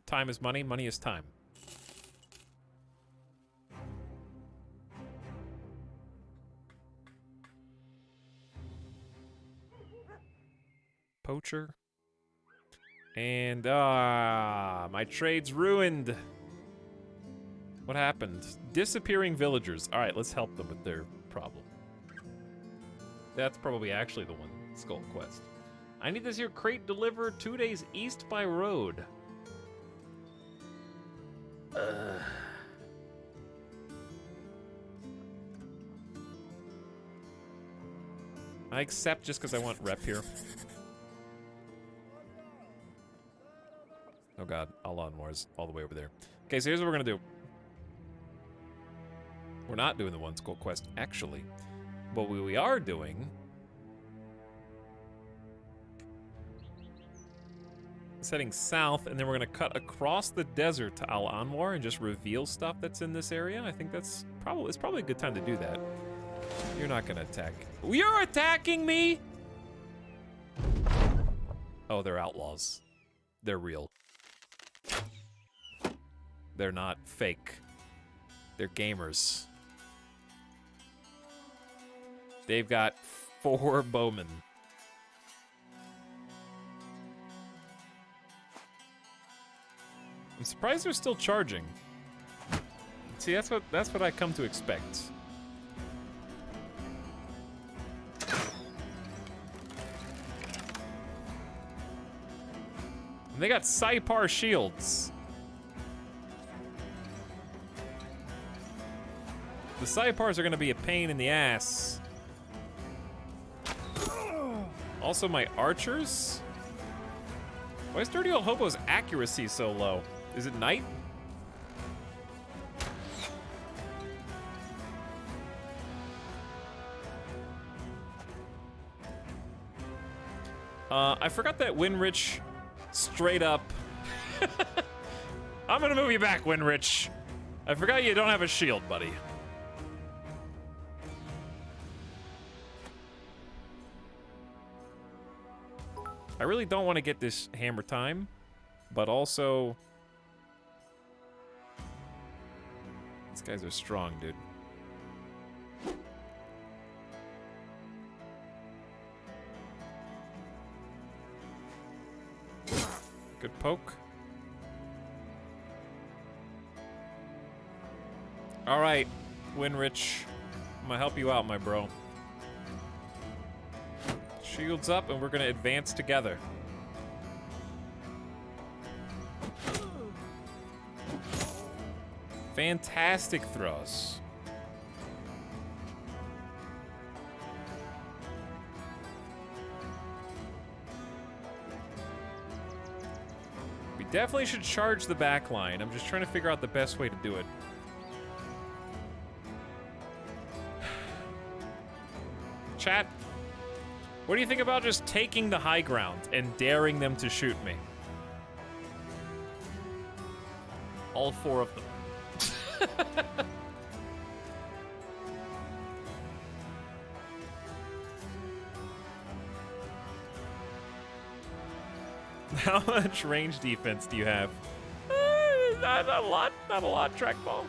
Time is money. Money is time. Poacher. And, my trade's ruined. What happened? Disappearing villagers. All right, let's help them with their problem. That's probably actually the one skull quest. I need this here crate delivered 2 days east by road. I accept just because I want rep here. Oh god, Alon Wars all the way over there. Okay, so here's what we're gonna do. We're not doing the one skull quest, actually. What we are doing... heading south, and then we're gonna cut across the desert to Al Anwar and just reveal stuff that's in this area. I think it's probably a good time to do that. You're not gonna attack. You're attacking me! Oh, they're outlaws. They're real. They're not fake. They're gamers. They've got 4 bowmen. I'm surprised they're still charging. See, that's what I come to expect. And they got Saipar shields. The Saipars are gonna be a pain in the ass. Also, my archers? Why is Dirty Old Hobo's accuracy so low? Is it night? I forgot that Winrich straight up... I'm gonna move you back, Winrich. I forgot you don't have a shield, buddy. I really don't want to get this hammer time, but also... These guys are strong, dude. Good poke. All right, Winrich. I'm gonna help you out, my bro. Shields up, and we're gonna advance together. Fantastic throws. We definitely should charge the back line. I'm just trying to figure out the best way to do it. Chat, what do you think about just taking the high ground and daring them to shoot me? All 4 of them. How much range defense do you have? Not a lot, trackball.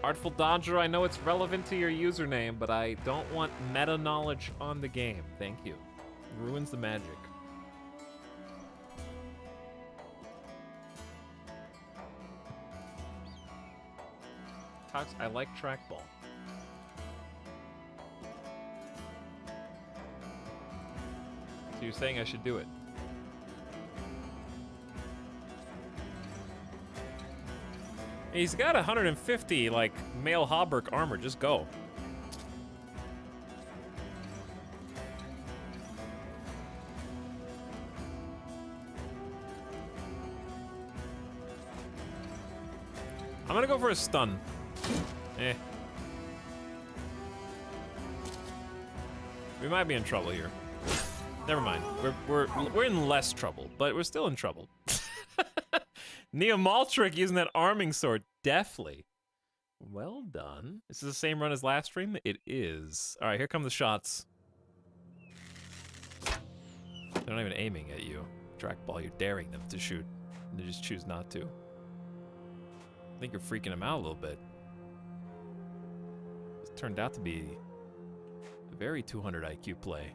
Artful Dodger, I know it's relevant to your username, but I don't want meta knowledge on the game. Thank you. It ruins the magic. I like trackball. So you're saying I should do it? He's got 150, like, male Hauberk armor. Just go. I'm gonna go for a stun. We might be in trouble here. Never mind. We're in less trouble, but we're still in trouble. Neomaltric using that arming sword. Deftly. Well done. This is the same run as last stream? It is. Alright, here come the shots. They're not even aiming at you. Trackball, you're daring them to shoot. They just choose not to. I think you're freaking them out a little bit. This turned out to be a very 200 IQ play.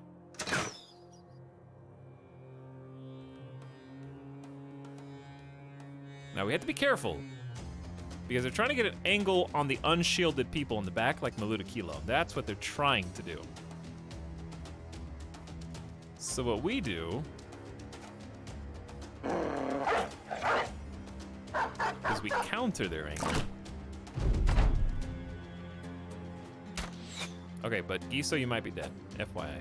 Now we have to be careful, because they're trying to get an angle on the unshielded people in the back, like Maluda Kilo. That's what they're trying to do. So what we do is we counter their angle. Okay, but Giso, you might be dead, FYI.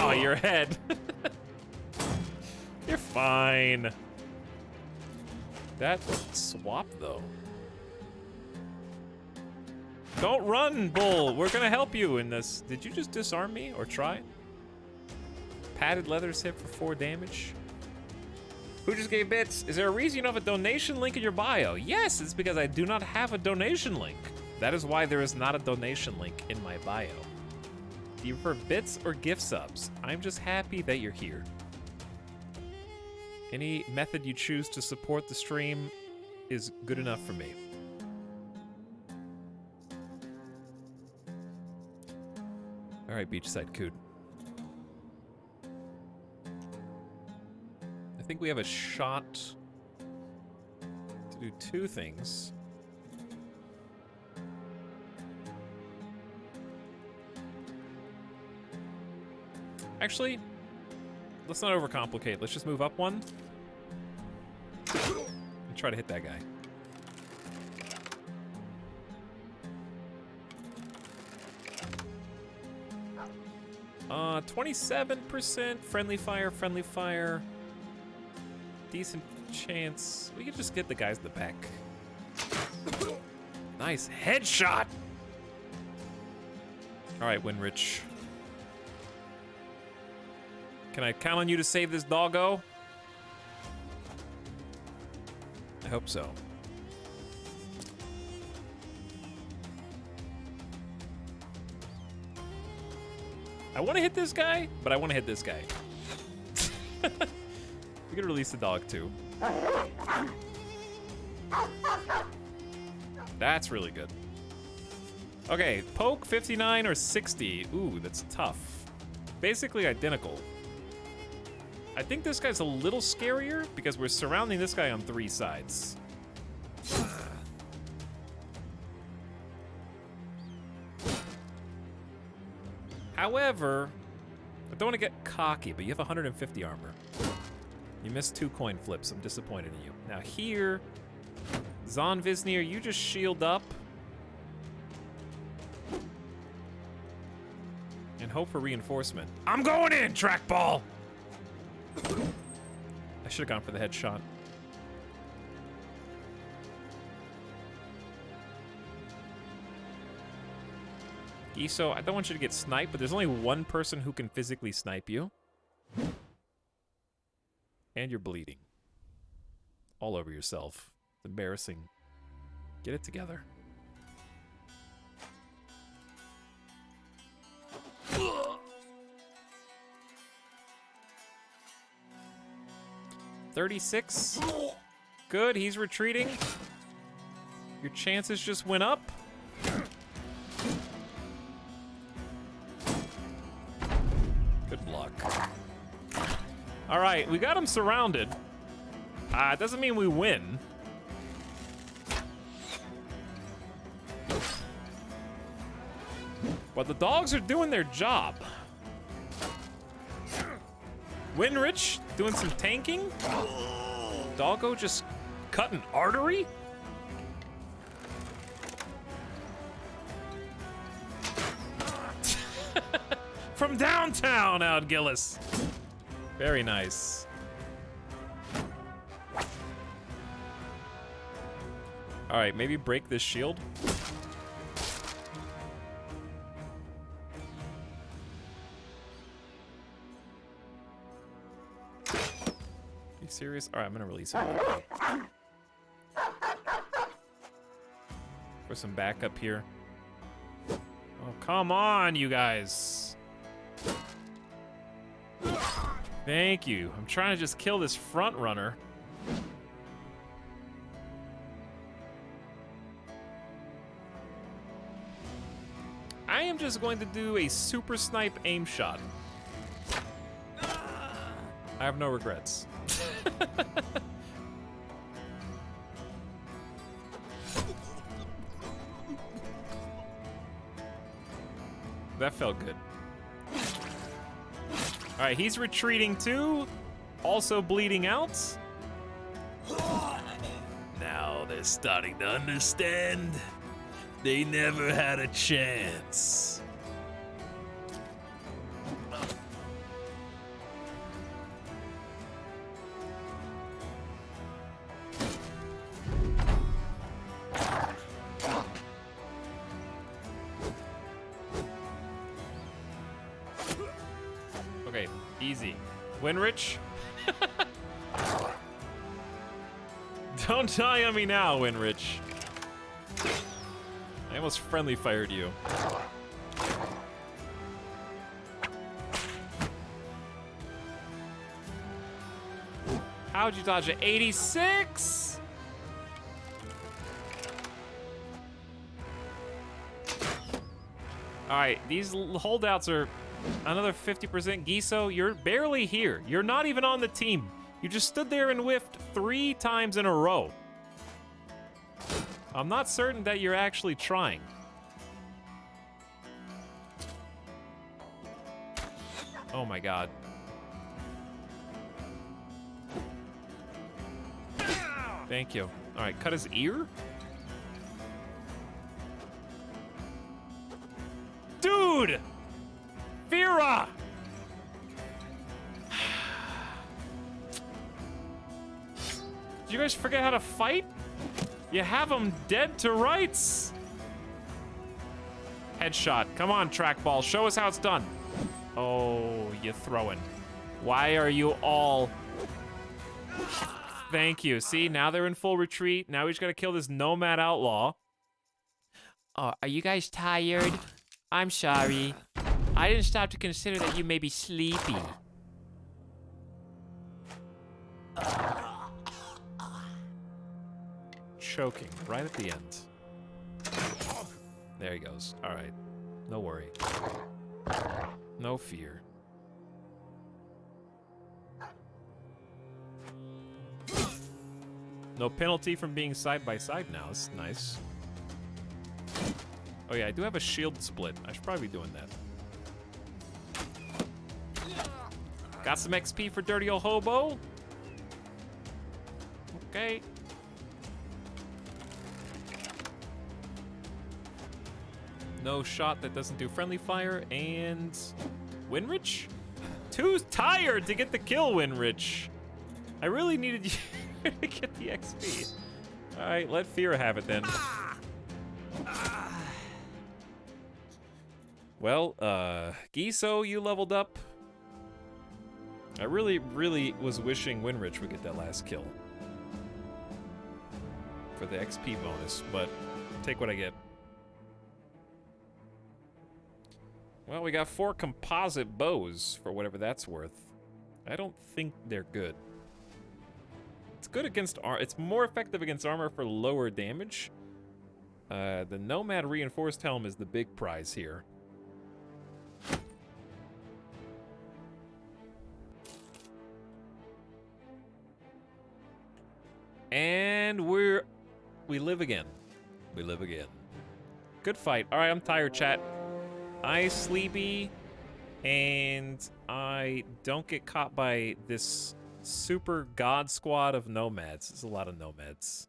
Oh, your head. You're fine. That swap, though. Don't run, Bull. We're gonna help you in this. Did you just disarm me or try? Padded leathers hit for 4 damage. Who just gave bits? Is there a reason you don't have a donation link in your bio? Yes, it's because I do not have a donation link. That is why there is not a donation link in my bio. Do you prefer bits or gift subs? I'm just happy that you're here. Any method you choose to support the stream is good enough for me. All right, Beachside Coot. I think we have a shot to do 2 things. Actually, let's not overcomplicate. Let's just move up 1 and try to hit that guy. 27% friendly fire. Decent chance. We could just get the guys in the back. Nice headshot. All right, Winrich. Can I count on you to save this doggo? I hope so. I want to hit this guy, but I want to hit this guy. We could release the dog too. That's really good. Okay, poke 59 or 60. Ooh, that's tough. Basically identical. I think this guy's a little scarier because we're surrounding this guy on 3 sides. However, I don't want to get cocky, but you have 150 armor. You missed 2 coin flips. I'm disappointed in you. Now here, Zon Visnir, you just shield up. And hope for reinforcement. I'm going in, trackball! I should have gone for the headshot. Giso, I don't want you to get sniped, but there's only 1 person who can physically snipe you. And you're bleeding. All over yourself. It's embarrassing. Get it together. $36. Good, he's retreating. Your chances just went up. Good luck. All right, we got him surrounded. It doesn't mean we win. But the dogs are doing their job. Winrich doing some tanking. Doggo just cut an artery. From downtown, out Gillis. Very nice. All right, maybe break this shield. You serious? All right, I'm gonna release it. For some backup here. Oh, come on, you guys. Thank you. I'm trying to just kill this front runner. I am just going to do a super snipe aim shot. I have no regrets. That felt good. All right, he's retreating too. Also bleeding out. Now they're starting to understand. They never had a chance. Easy. Winrich? Don't die on me now, Winrich. I almost friendly fired you. How'd you dodge it? 86? Alright, these holdouts are another 50%. Giso, you're barely here. You're not even on the team. You just stood there and whiffed 3 times in a row. I'm not certain that you're actually trying. Oh my god. Thank you. All right, cut his ear? Dude! Vera! Did you guys forget how to fight? You have him dead to rights. Headshot. Come on, trackball. Show us how it's done. Oh, you're throwing. Why are you all... Thank you. See, now they're in full retreat. Now we just gotta kill this nomad outlaw. Oh, are you guys tired? I'm sorry. I didn't stop to consider that you may be sleepy. Choking right at the end. There he goes. All right. No worry. No fear. No penalty from being side by side now. It's nice. Oh yeah, I do have a shield split. I should probably be doing that. Got some XP for dirty old hobo. Okay. No shot that doesn't do friendly fire, and Winrich? Too tired to get the kill, Winrich. I really needed you to get the XP. All right, let Fira have it then. Well, Giso, you leveled up. I really was wishing Winrich would get that last kill for the XP bonus, but take what I get. Well, we got 4 composite bows for whatever that's worth. I don't think they're good. It's good against it's more effective against armor for lower damage. The Nomad Reinforced Helm is the big prize here. And we live again. We live again. Good fight. All right, I'm tired, chat. I sleepy, and I don't get caught by this super god squad of nomads. There's a lot of nomads.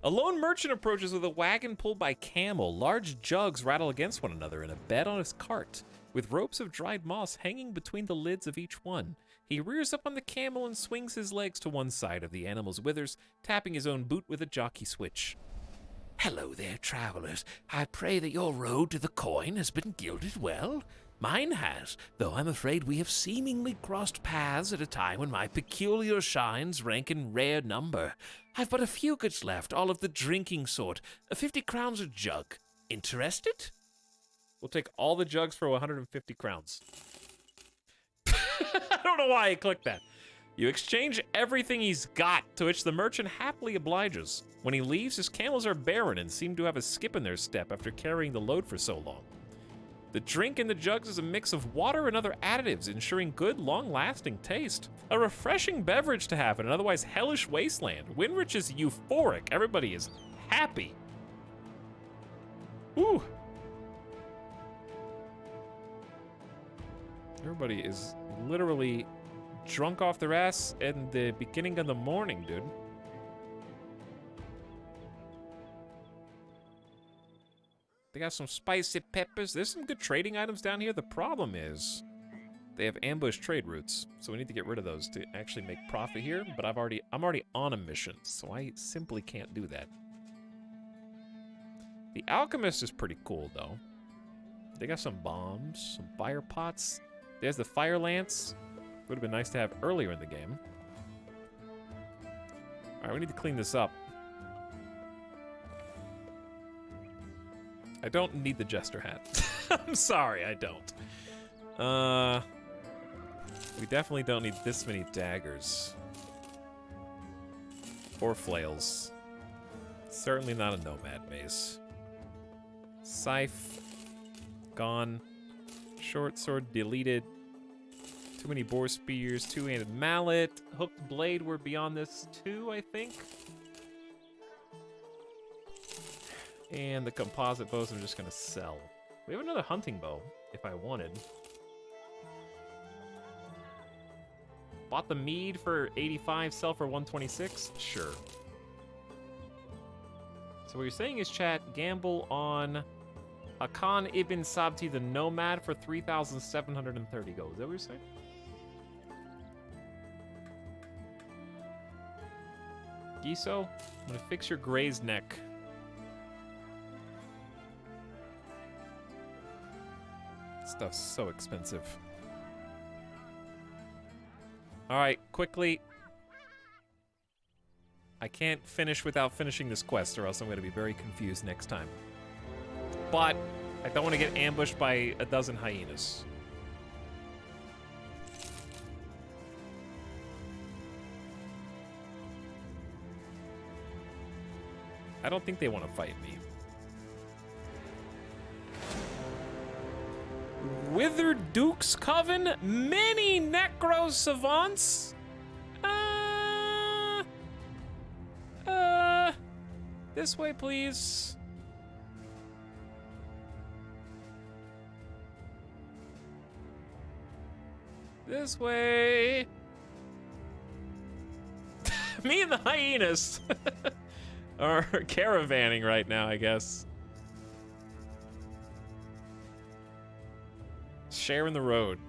A lone merchant approaches with a wagon pulled by camel. Large jugs rattle against one another in a bed on his cart, with ropes of dried moss hanging between the lids of each one. He rears up on the camel and swings his legs to one side of the animal's withers, tapping his own boot with a jockey switch. Hello there, travelers. I pray that your road to the coin has been gilded well. Mine has, though I'm afraid we have seemingly crossed paths at a time when my peculiar shines rank in rare number. I've but a few goods left, all of the drinking sort. 50 crowns a jug. Interested? We'll take all the jugs for 150 crowns. I don't know why I clicked that. You exchange everything he's got, to which the merchant happily obliges. When he leaves, his camels are barren and seem to have a skip in their step after carrying the load for so long. The drink in the jugs is a mix of water and other additives, ensuring good, long-lasting taste. A refreshing beverage to have in an otherwise hellish wasteland. Winrich is euphoric. Everybody is happy. Ooh. Everybody is literally drunk off their ass in the beginning of the morning, dude. They got some spicy peppers. There's some good trading items down here. The problem is they have ambush trade routes, so we need to get rid of those to actually make profit here. But I'm already on a mission, so I simply can't do that. The alchemist is pretty cool, though. They got some bombs, some fire pots. There's the fire lance. Would have been nice to have earlier in the game. All right, we need to clean this up. I don't need the jester hat. I'm sorry, I don't. We definitely don't need this many daggers. Or flails. Certainly not a nomad mace. Scythe. Gone. Short sword deleted. Too many boar spears. Two-handed mallet. Hooked blade, we're beyond this too, I think. And the composite bows I'm just gonna sell. We have another hunting bow, if I wanted. Bought the mead for 85, sell for 126? Sure. So what you're saying is, chat, gamble on Akan Ibn Sabti the Nomad for 3,730 gold. Is that what you're saying? Giso, I'm gonna fix your grazed neck. Stuff's so expensive. All right, quickly. I can't finish without finishing this quest, or else I'm going to be very confused next time. But I don't want to get ambushed by a dozen hyenas. I don't think they want to fight me. Withered Duke's Coven? Many Necro Savants? This way, please. This way. Me and the hyenas are caravanning right now, I guess. Sharing the road.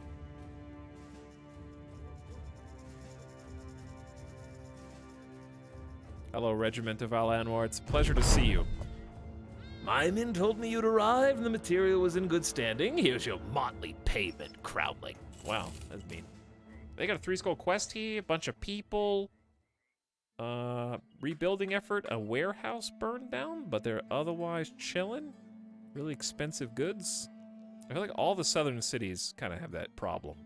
Hello, Regiment of Al Anwar. It's a pleasure to see you. My men told me you'd arrived and the material was in good standing. Here's your motley payment, Crowdling. Wow, that's mean. They got a 3-skull quest here, a bunch of people. Rebuilding effort, a warehouse burned down, but they're otherwise chilling. Really expensive goods. I feel like all the southern cities kind of have that problem.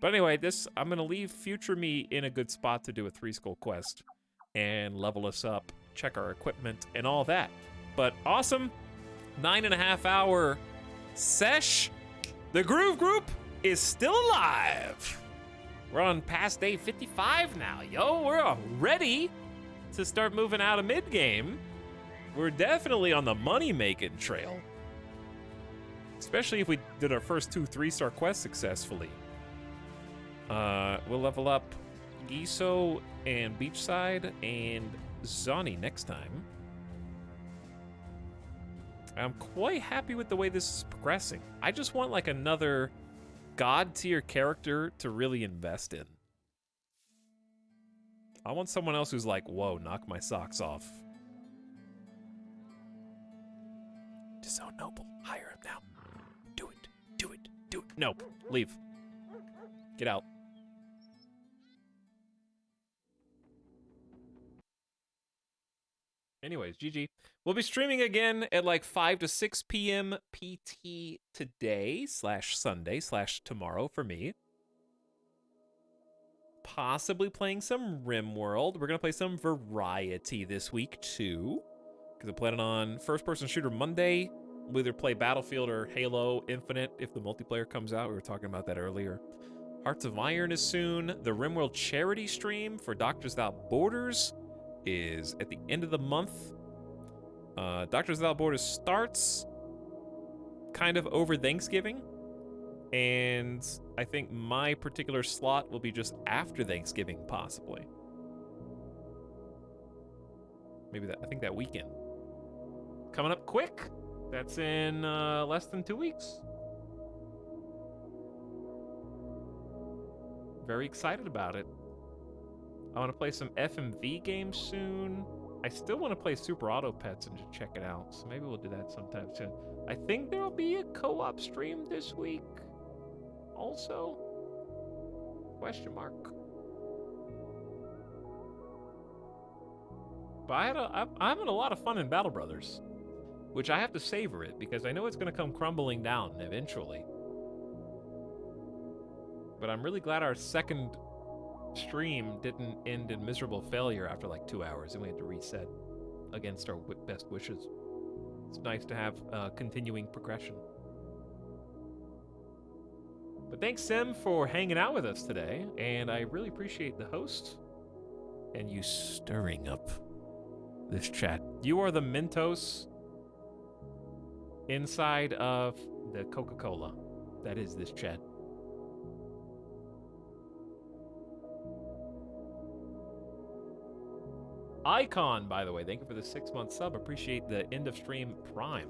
But anyway, I'm gonna leave future me in a good spot to do a 3-skull quest and level us up, check our equipment, and all that. But awesome, 9.5 hour sesh. The Groove Group is still alive. We're on past day 55 now, yo. We're ready to start moving out of mid-game. We're definitely on the money-making trail. Especially if we did our first 2 3-star quests successfully. We'll level up Giso and Beachside and Zani next time. I'm quite happy with the way this is progressing. I just want like another god tier character to really invest in. I want someone else who's like, whoa, knock my socks off. Disown Noble, hire him now. Do it, do it, do it. No, leave. Get out. Anyways, GG. We'll be streaming again at like 5 to 6 p.m. PT today /Sunday/tomorrow for me. Possibly playing some RimWorld. We're going to play some Variety this week too. Because I'm planning on first-person shooter Monday. We'll either play Battlefield or Halo Infinite if the multiplayer comes out. We were talking about that earlier. Hearts of Iron is soon. The RimWorld charity stream for Doctors Without Borders is at the end of the month. Doctors Without Borders starts kind of over Thanksgiving, and I think my particular slot will be just after Thanksgiving, possibly. Maybe I think that weekend. Coming up quick. That's in less than 2 weeks. Very excited about it. I want to play some FMV games soon. I still want to play Super Auto Pets and just check it out, so maybe we'll do that sometime soon. I think there'll be a co-op stream this week. Also? Question mark. But I'm having a lot of fun in Battle Brothers, which I have to savor it because I know it's going to come crumbling down eventually. But I'm really glad our second stream didn't end in miserable failure after like 2 hours and we had to reset against our best wishes. It's nice to have continuing progression. But thanks, Sim, for hanging out with us today, and I really appreciate the host and you stirring up this chat. You are the Mentos inside of the Coca-Cola. That is this chat. Icon, by the way, thank you for the 6-month sub. Appreciate the end of stream prime.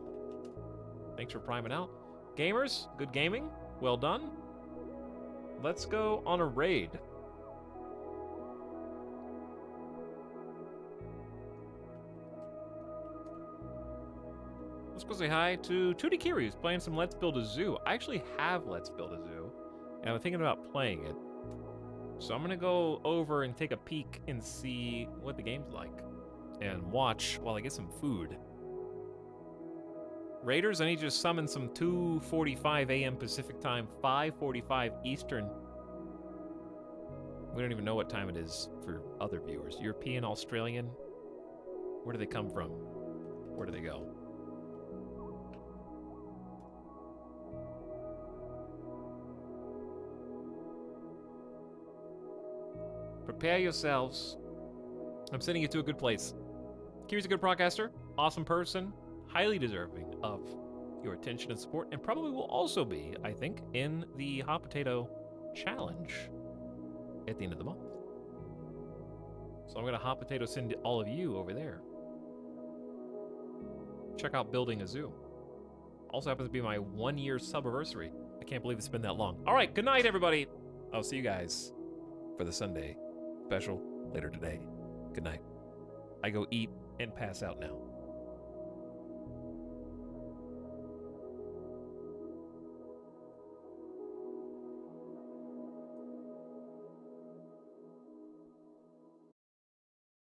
Thanks for priming out. Gamers, good gaming. Well done. Let's go on a raid. Let's go say hi to Tootie Kiri, who's playing some Let's Build a Zoo. I actually have Let's Build a Zoo, and I'm thinking about playing it. So I'm gonna go over and take a peek and see what the game's like, and watch while I get some food. Raiders, I need you to summon some 2:45 a.m. Pacific time, 5:45 Eastern. We don't even know what time it is for other viewers. European, Australian. Where do they come from? Where do they go? Prepare yourselves. I'm sending you to a good place. Kiri's a good broadcaster, awesome person, highly deserving of your attention and support, and probably will also be, I think, in the Hot Potato Challenge at the end of the month. So I'm going to Hot Potato send all of you over there. Check out Building a Zoo. Also happens to be my 1-year subiversary. I can't believe it's been that long. All right, good night, everybody. I'll see you guys for the Sunday special later today. Good night. I go eat and pass out now.